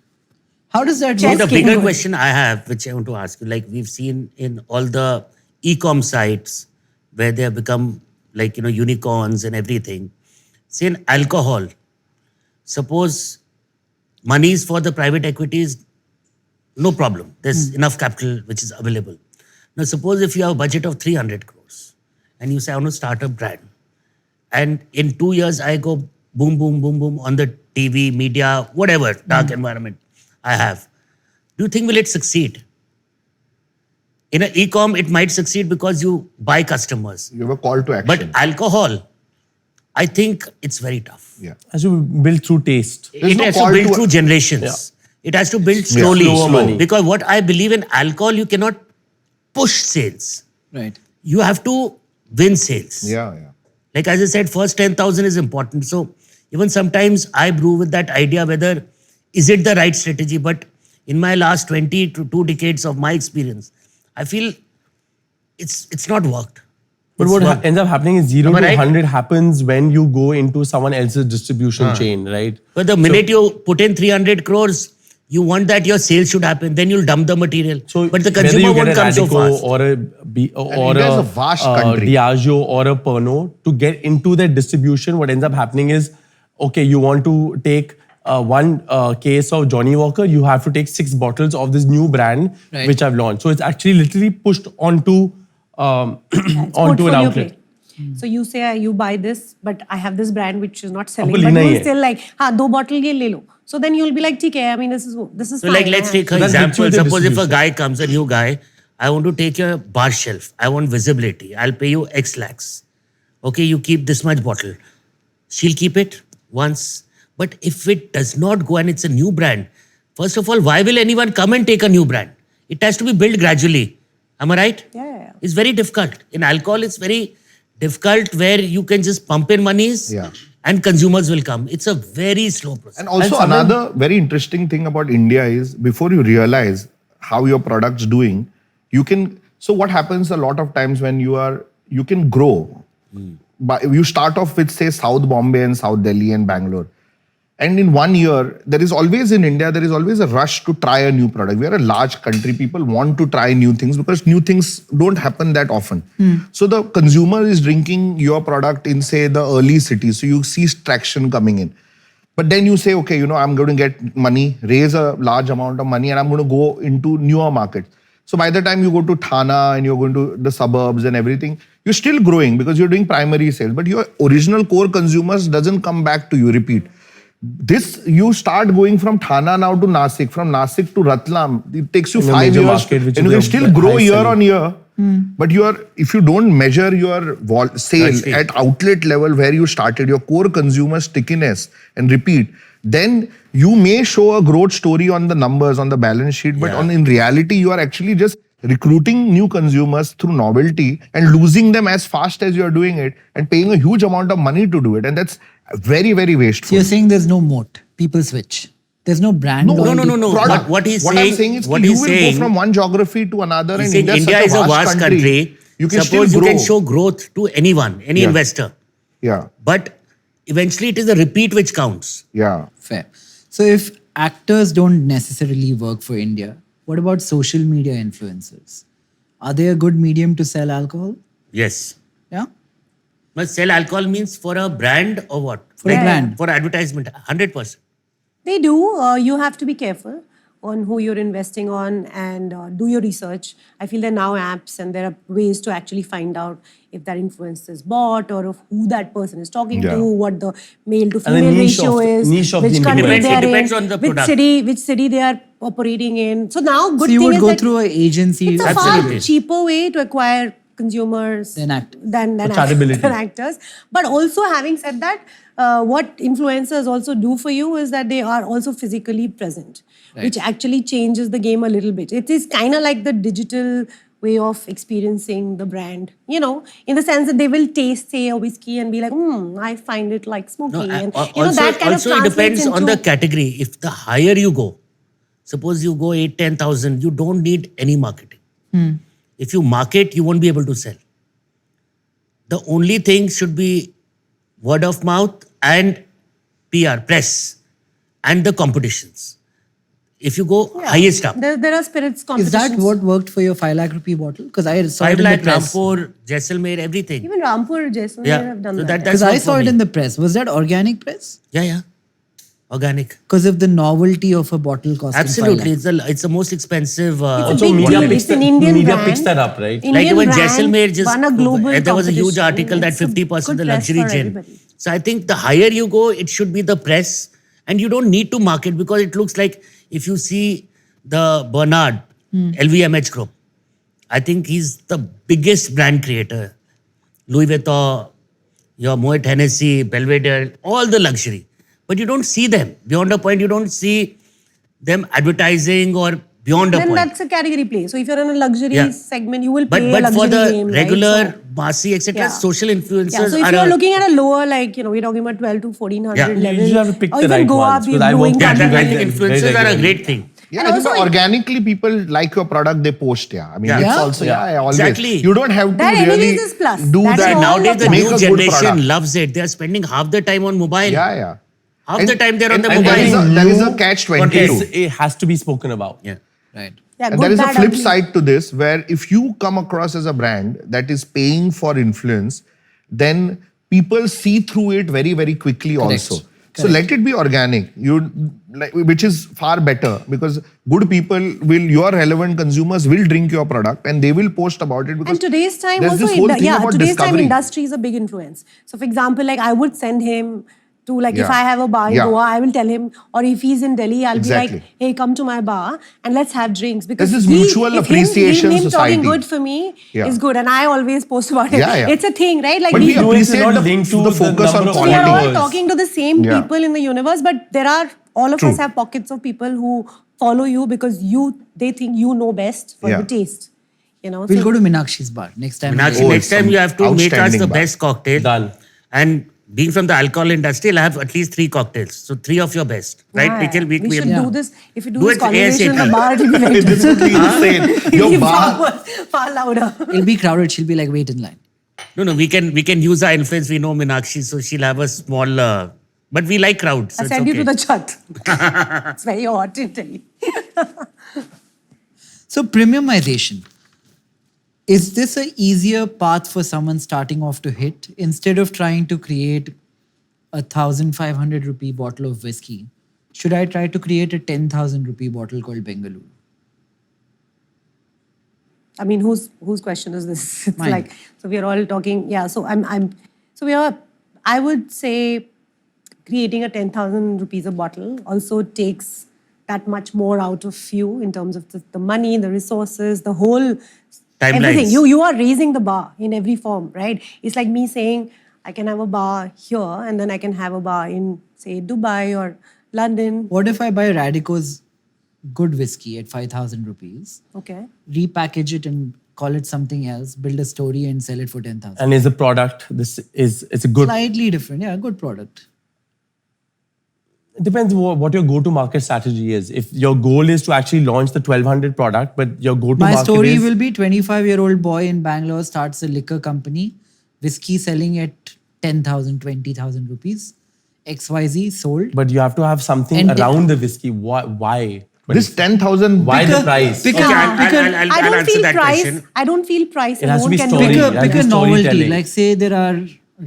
[SPEAKER 1] How does that
[SPEAKER 5] So
[SPEAKER 1] work?
[SPEAKER 5] the
[SPEAKER 2] King
[SPEAKER 5] bigger
[SPEAKER 2] good.
[SPEAKER 5] question I have, which I want to ask you, like we've seen in all the e-com sites where they have become like, unicorns and everything. Say in alcohol, suppose money is for the private equities, no problem. There's enough capital which is available. Now suppose if you have a budget of 300 crores, and you say, I want to start a brand. And in 2 years, I go boom, boom, boom, boom on the TV, media, whatever, dark environment I have. Do you think will it succeed? In an e-com, it might succeed because you buy customers.
[SPEAKER 4] You have a call to action.
[SPEAKER 5] But alcohol, I think it's very tough.
[SPEAKER 4] Yeah.
[SPEAKER 3] As you build through taste.
[SPEAKER 5] It
[SPEAKER 4] no
[SPEAKER 5] has to
[SPEAKER 4] call
[SPEAKER 5] build
[SPEAKER 4] to-
[SPEAKER 5] through generations.
[SPEAKER 3] Yeah.
[SPEAKER 5] It has to build slowly.
[SPEAKER 3] Slow money.
[SPEAKER 5] Because what I believe in alcohol, you cannot push sales.
[SPEAKER 1] Right.
[SPEAKER 5] You have to win sales.
[SPEAKER 4] Yeah.
[SPEAKER 5] Like as I said, first 10,000 is important. So even sometimes I brew with that idea whether is it the right strategy. But in my last 20 to 2 decades of my experience, I feel it's not worked.
[SPEAKER 3] But
[SPEAKER 5] It's
[SPEAKER 3] what
[SPEAKER 5] worked.
[SPEAKER 3] ends up happening is 0
[SPEAKER 5] Am I
[SPEAKER 3] to
[SPEAKER 5] right?
[SPEAKER 3] 100 happens when you go into someone else's distribution chain, right?
[SPEAKER 5] But the minute you put in 300 crores, you want that your sales should happen. Then you'll dump the material.
[SPEAKER 3] So
[SPEAKER 5] but the
[SPEAKER 3] whether
[SPEAKER 5] consumer
[SPEAKER 3] you get
[SPEAKER 5] won't
[SPEAKER 3] a
[SPEAKER 5] come so
[SPEAKER 3] Radico
[SPEAKER 5] fast.
[SPEAKER 3] or
[SPEAKER 4] India is a vast country.
[SPEAKER 3] Diageo or a Pernod, to get into that distribution, what ends up happening is, okay, you want to take one case of Johnny Walker, you have to take 6 bottles of this new brand
[SPEAKER 1] Right.
[SPEAKER 3] which I've launched. So it's actually literally pushed onto
[SPEAKER 2] It's
[SPEAKER 3] onto an
[SPEAKER 2] portfolio
[SPEAKER 3] outlet.
[SPEAKER 2] play. So you say you buy this, but I have this brand which is not selling.
[SPEAKER 3] Abhi
[SPEAKER 2] But
[SPEAKER 3] nahi
[SPEAKER 2] you
[SPEAKER 3] hai.
[SPEAKER 2] still like, हाँ 2 bottle ये ले लो. So then you'll be like, ठीक है. I mean, this is
[SPEAKER 5] So
[SPEAKER 2] fine.
[SPEAKER 5] like let's take an
[SPEAKER 3] that gets you
[SPEAKER 5] example.
[SPEAKER 3] the
[SPEAKER 5] Suppose if a
[SPEAKER 3] distribution.
[SPEAKER 5] guy comes, a new guy, I want to take your bar shelf. I want visibility. I'll pay you X lakhs. Okay, you keep this much bottle. She'll keep it once. But if it does not go and it's a new brand, first of all, why will anyone come and take a new brand? It has to be built gradually. Am I right?
[SPEAKER 2] Yeah.
[SPEAKER 5] It's very difficult. In alcohol, it's very difficult where you can just pump in monies
[SPEAKER 4] Yeah.
[SPEAKER 5] and consumers will come. It's a very slow process.
[SPEAKER 4] And also another very interesting thing about India is before you realize how your product's doing, you can. So what happens a lot of times when you can grow. But you start off with say South Bombay and South Delhi and Bangalore. And in 1 year, there is always a rush to try a new product. We are a large country. People want to try new things because new things don't happen that often. So the consumer is drinking your product in, say, the early cities. So you see traction coming in. But then you say, okay, I'm going to get money, raise a large amount of money, and I'm going to go into newer markets. So by the time you go to Thana and you're going to the suburbs and everything, you're still growing because you're doing primary sales. But your original core consumers doesn't come back to you, repeat. You start going from Thana now to Nasik, from Nasik to Ratlam. It takes you
[SPEAKER 3] In a
[SPEAKER 4] 5
[SPEAKER 3] major
[SPEAKER 4] years,
[SPEAKER 3] market, which
[SPEAKER 4] and you
[SPEAKER 3] is
[SPEAKER 4] can
[SPEAKER 3] a
[SPEAKER 4] still grow
[SPEAKER 3] high
[SPEAKER 4] year
[SPEAKER 3] selling.
[SPEAKER 4] on year. But if you don't measure your sale
[SPEAKER 5] That's it.
[SPEAKER 4] at outlet level where you started, your core consumer stickiness, and repeat, then you may show a growth story on the numbers, on the balance sheet, but in reality, you are actually just recruiting new consumers through novelty and losing them as fast as you are doing it and paying a huge amount of money to do it. And that's very, very
[SPEAKER 1] So
[SPEAKER 4] wasteful.
[SPEAKER 1] you're saying there's no moat. People switch. There's no brand.
[SPEAKER 5] No.
[SPEAKER 4] Product.
[SPEAKER 5] What he's
[SPEAKER 4] I'm
[SPEAKER 5] saying-
[SPEAKER 4] saying is
[SPEAKER 5] what
[SPEAKER 4] you
[SPEAKER 5] he's
[SPEAKER 4] will
[SPEAKER 5] saying-
[SPEAKER 4] go from one geography to another,
[SPEAKER 5] He's
[SPEAKER 4] and
[SPEAKER 5] saying
[SPEAKER 4] India
[SPEAKER 5] India is a vast country.
[SPEAKER 4] You can
[SPEAKER 5] Suppose
[SPEAKER 4] still
[SPEAKER 5] you
[SPEAKER 4] grow.
[SPEAKER 5] can show growth to anyone, any
[SPEAKER 4] Yeah.
[SPEAKER 5] investor.
[SPEAKER 4] Yeah,
[SPEAKER 5] But eventually it is the repeat which counts.
[SPEAKER 4] yeah.
[SPEAKER 1] Fair. So if actors don't necessarily work for India, what about social media influencers? Are they a good medium to sell alcohol?
[SPEAKER 5] Yes.
[SPEAKER 1] Yeah?
[SPEAKER 5] But sell alcohol means for a brand or what?
[SPEAKER 1] For a brand.
[SPEAKER 5] For advertisement, 100%.
[SPEAKER 2] They do. You have to be careful on who you're investing on and do your research. I feel there are now apps and there are ways to actually find out if that influencer is bought or of who that person is talking
[SPEAKER 4] Yeah.
[SPEAKER 2] to, what the male to
[SPEAKER 3] And the
[SPEAKER 2] female
[SPEAKER 3] niche
[SPEAKER 2] ratio
[SPEAKER 3] of-
[SPEAKER 2] is,
[SPEAKER 3] niche of
[SPEAKER 2] which
[SPEAKER 3] the
[SPEAKER 2] country
[SPEAKER 3] influencer.
[SPEAKER 2] they are
[SPEAKER 5] It depends
[SPEAKER 2] in,
[SPEAKER 5] on the
[SPEAKER 2] which
[SPEAKER 5] product.
[SPEAKER 2] city they are operating in. So now good
[SPEAKER 1] So you
[SPEAKER 2] thing
[SPEAKER 1] would
[SPEAKER 2] is
[SPEAKER 1] go
[SPEAKER 2] that
[SPEAKER 1] through an agency.
[SPEAKER 2] it's a
[SPEAKER 5] Absolutely.
[SPEAKER 2] far cheaper way to acquire consumers
[SPEAKER 1] Than actors.
[SPEAKER 2] than
[SPEAKER 3] credibility.
[SPEAKER 2] than actors. But also having said that, what influencers also do for you is that they are also physically present, which actually changes the game a little bit. It is kind of like the digital way of experiencing the brand, in the sense that they will taste, say, a whiskey and be like, I find it like smoky. And,
[SPEAKER 5] also,
[SPEAKER 2] that kind
[SPEAKER 5] also
[SPEAKER 2] of
[SPEAKER 5] it
[SPEAKER 2] translates
[SPEAKER 5] depends on the
[SPEAKER 2] into-
[SPEAKER 5] category. If the higher you go, suppose you go 8, 10,000, you don't need any marketing. If you market, you won't be able to sell. The only thing should be word of mouth and PR, press, and the competitions. If you go highest up,
[SPEAKER 2] There are spirits
[SPEAKER 1] Is
[SPEAKER 2] competitions.
[SPEAKER 1] that what worked for your 5 lakh rupee bottle? Because I saw
[SPEAKER 5] 5
[SPEAKER 1] it in the
[SPEAKER 5] lakh,
[SPEAKER 1] press.
[SPEAKER 5] Rampur, Jaisalmer, everything.
[SPEAKER 2] Even Rampur, Jaisalmer
[SPEAKER 5] Yeah.
[SPEAKER 2] have done
[SPEAKER 5] So
[SPEAKER 2] that.
[SPEAKER 5] that's
[SPEAKER 1] Because I
[SPEAKER 5] what
[SPEAKER 1] saw
[SPEAKER 5] for
[SPEAKER 1] it
[SPEAKER 5] me.
[SPEAKER 1] in the press. Was that organic press?
[SPEAKER 5] Yeah. Organic.
[SPEAKER 1] Because of the novelty of a bottle costing 5
[SPEAKER 5] Absolutely.
[SPEAKER 1] lakhs.
[SPEAKER 5] It's the most expensive.
[SPEAKER 2] It's a
[SPEAKER 3] Also,
[SPEAKER 2] big
[SPEAKER 3] media
[SPEAKER 2] deal.
[SPEAKER 3] picks
[SPEAKER 2] It's an
[SPEAKER 3] that-
[SPEAKER 2] Indian
[SPEAKER 3] media
[SPEAKER 2] brand.
[SPEAKER 3] picks that up, right?
[SPEAKER 2] Indian
[SPEAKER 5] Like even
[SPEAKER 2] brand
[SPEAKER 5] Jaisalmer just
[SPEAKER 2] won a global
[SPEAKER 5] there was a huge
[SPEAKER 2] competition.
[SPEAKER 5] article that
[SPEAKER 2] It's a
[SPEAKER 5] 50%
[SPEAKER 2] good
[SPEAKER 5] the
[SPEAKER 2] press
[SPEAKER 5] luxury
[SPEAKER 2] for
[SPEAKER 5] gin.
[SPEAKER 2] everybody.
[SPEAKER 5] So I think the higher you go, it should be the press, and you don't need to market because it looks like if you see the Bernard LVMH group, I think he's the biggest brand creator. Louis Vuitton, your Moet Hennessy, Belvedere, all the luxury. But you don't see them. Beyond a point, you don't see them advertising or beyond a
[SPEAKER 2] Then
[SPEAKER 5] point.
[SPEAKER 2] that's a category play. So if you're in a luxury
[SPEAKER 5] Yeah.
[SPEAKER 2] segment, you will
[SPEAKER 5] But
[SPEAKER 2] play a
[SPEAKER 5] but
[SPEAKER 2] luxury
[SPEAKER 5] for the
[SPEAKER 2] game,
[SPEAKER 5] regular,
[SPEAKER 2] right?
[SPEAKER 5] massy, etc.,
[SPEAKER 2] Yeah.
[SPEAKER 5] social influencers
[SPEAKER 2] Yeah, so if
[SPEAKER 5] are
[SPEAKER 2] you're looking at a lower, like, we're talking about 12 to 1400
[SPEAKER 5] Yeah.
[SPEAKER 2] level.
[SPEAKER 3] You have to pick
[SPEAKER 2] or
[SPEAKER 3] the
[SPEAKER 2] even
[SPEAKER 3] right
[SPEAKER 2] Goa
[SPEAKER 3] ones, because I
[SPEAKER 2] Brewing
[SPEAKER 3] work
[SPEAKER 5] yeah,
[SPEAKER 3] with
[SPEAKER 2] Co.
[SPEAKER 3] you guys
[SPEAKER 5] dynamic
[SPEAKER 3] very
[SPEAKER 5] influencers are a
[SPEAKER 3] regularly.
[SPEAKER 5] great thing.
[SPEAKER 4] Yeah,
[SPEAKER 2] And
[SPEAKER 4] and
[SPEAKER 2] also
[SPEAKER 4] organically people like your product, they post. Yeah, I mean,
[SPEAKER 5] Yeah.
[SPEAKER 4] it's
[SPEAKER 5] Yeah.
[SPEAKER 4] also always.
[SPEAKER 5] Exactly.
[SPEAKER 4] You don't have to
[SPEAKER 2] That
[SPEAKER 4] really
[SPEAKER 2] anyways is plus.
[SPEAKER 4] do
[SPEAKER 2] That's
[SPEAKER 4] that.
[SPEAKER 2] all
[SPEAKER 5] Nowadays, the
[SPEAKER 2] Make
[SPEAKER 5] new
[SPEAKER 4] a good
[SPEAKER 5] generation
[SPEAKER 4] product.
[SPEAKER 5] loves it. They are spending half the time on mobile.
[SPEAKER 4] Yeah, yeah.
[SPEAKER 5] Half the time they're on the
[SPEAKER 3] and
[SPEAKER 5] mobile.
[SPEAKER 4] There is a
[SPEAKER 3] new
[SPEAKER 4] catch-22.
[SPEAKER 3] It has to be spoken about.
[SPEAKER 5] Yeah.
[SPEAKER 1] Right.
[SPEAKER 2] Yeah,
[SPEAKER 4] And
[SPEAKER 2] good,
[SPEAKER 4] there is a
[SPEAKER 2] bad,
[SPEAKER 4] flip
[SPEAKER 2] ugly.
[SPEAKER 4] side to this where if you come across as a brand that is paying for influence, then people see through it very, very quickly also. So let it be organic, which is far better because good people your relevant consumers will drink your product and they will post about it because
[SPEAKER 2] And today's time
[SPEAKER 4] there's
[SPEAKER 2] also,
[SPEAKER 4] this whole thing about
[SPEAKER 2] today's time
[SPEAKER 4] discovery.
[SPEAKER 2] industry is a big influence. So for example, like I would send him to if
[SPEAKER 4] Yeah.
[SPEAKER 2] I have a bar in
[SPEAKER 4] Yeah.
[SPEAKER 2] Goa, I will tell him, or if he's in Delhi, I'll be
[SPEAKER 4] Exactly.
[SPEAKER 2] like, hey, come to my bar and let's have drinks. Because
[SPEAKER 4] There's this mutual
[SPEAKER 2] if
[SPEAKER 4] appreciation
[SPEAKER 2] him
[SPEAKER 4] society.
[SPEAKER 2] talking good for me
[SPEAKER 4] Yeah.
[SPEAKER 2] is good. And I always post about it.
[SPEAKER 4] Yeah, yeah.
[SPEAKER 2] It's a thing, right? Like
[SPEAKER 4] But we
[SPEAKER 3] do it,
[SPEAKER 4] appreciate
[SPEAKER 3] you're not
[SPEAKER 4] the
[SPEAKER 3] linked to
[SPEAKER 4] the
[SPEAKER 3] the
[SPEAKER 4] focus on
[SPEAKER 3] number of
[SPEAKER 2] So we are all
[SPEAKER 4] quality.
[SPEAKER 3] followers.
[SPEAKER 2] talking to the same
[SPEAKER 4] Yeah.
[SPEAKER 2] people in the universe, but all of
[SPEAKER 4] True.
[SPEAKER 2] us have pockets of people who follow you because they think you know best for
[SPEAKER 4] Yeah.
[SPEAKER 2] the taste.
[SPEAKER 1] We'll
[SPEAKER 2] so-
[SPEAKER 1] go to Minakshi's bar next time.
[SPEAKER 5] Minakshi,
[SPEAKER 4] Oh,
[SPEAKER 5] next
[SPEAKER 4] it's
[SPEAKER 5] time you have to make us
[SPEAKER 4] outstanding
[SPEAKER 5] the
[SPEAKER 4] bar.
[SPEAKER 5] best cocktail.
[SPEAKER 3] Done.
[SPEAKER 5] And being from the alcohol industry, I'll have at least 3 cocktails. So 3 of your best. Right,
[SPEAKER 2] Yeah,
[SPEAKER 5] Nikhil?
[SPEAKER 2] we should
[SPEAKER 1] Yeah.
[SPEAKER 2] do this. If we do
[SPEAKER 5] Do
[SPEAKER 2] this
[SPEAKER 5] it
[SPEAKER 2] conversation in the
[SPEAKER 5] ASAP.
[SPEAKER 2] bar, it'll be very
[SPEAKER 4] This would be insane.
[SPEAKER 2] It'll
[SPEAKER 4] Your
[SPEAKER 2] be
[SPEAKER 4] bar,
[SPEAKER 2] far louder.
[SPEAKER 1] It'll be crowded. She'll be like, wait in line.
[SPEAKER 5] No, we can use our influence. We know Minakshi, so she'll have a small. But we like crowds. So
[SPEAKER 2] I'll
[SPEAKER 5] it's
[SPEAKER 2] send
[SPEAKER 5] okay.
[SPEAKER 2] you to the chat. It's very hot in Delhi.
[SPEAKER 1] So premiumization. Is this an easier path for someone starting off to hit instead of trying to create a 1,500 rupee bottle of whiskey? Should I try to create a 10,000 rupee bottle called Bengaluru?
[SPEAKER 2] I mean, whose question is this? It's
[SPEAKER 1] Mine.
[SPEAKER 2] like, so we are all talking. Yeah. So I would say creating a 10,000 rupees a bottle also takes that much more out of you in terms of the money, the resources, the whole everything.
[SPEAKER 5] Timelines.
[SPEAKER 2] You are raising the bar in every form, right? It's like me saying I can have a bar here and then I can have a bar in, say, Dubai or London.
[SPEAKER 1] What if I buy Radico's good whiskey at 5,000 rupees,
[SPEAKER 2] Okay.
[SPEAKER 1] repackage it and call it something else, build a story and sell it for 10,000?
[SPEAKER 3] And is a product, it's a good,
[SPEAKER 1] Slightly different. Yeah, good product.
[SPEAKER 3] it depends what your go-to market strategy is. If your goal is to actually launch the 1,200 product, but your go-to
[SPEAKER 1] My
[SPEAKER 3] market
[SPEAKER 1] story
[SPEAKER 3] is...
[SPEAKER 1] will be 25-year-old boy in Bangalore starts a liquor company, whiskey selling at 10,000, 20,000 rupees. XYZ sold.
[SPEAKER 3] But you have to have something
[SPEAKER 1] And
[SPEAKER 3] around the whiskey. Why? But
[SPEAKER 4] this 10,000.
[SPEAKER 3] why the price?
[SPEAKER 1] Because-
[SPEAKER 5] Okay, I'll
[SPEAKER 2] I don't
[SPEAKER 5] answer
[SPEAKER 2] feel
[SPEAKER 5] that
[SPEAKER 2] price.
[SPEAKER 5] question.
[SPEAKER 2] I don't feel price
[SPEAKER 3] It has to
[SPEAKER 2] alone
[SPEAKER 3] be
[SPEAKER 2] can
[SPEAKER 3] story.
[SPEAKER 2] do
[SPEAKER 1] Pick
[SPEAKER 2] it.
[SPEAKER 3] Yeah,
[SPEAKER 1] a, pick a
[SPEAKER 3] just
[SPEAKER 1] novelty.
[SPEAKER 3] storytelling.
[SPEAKER 1] Like say there are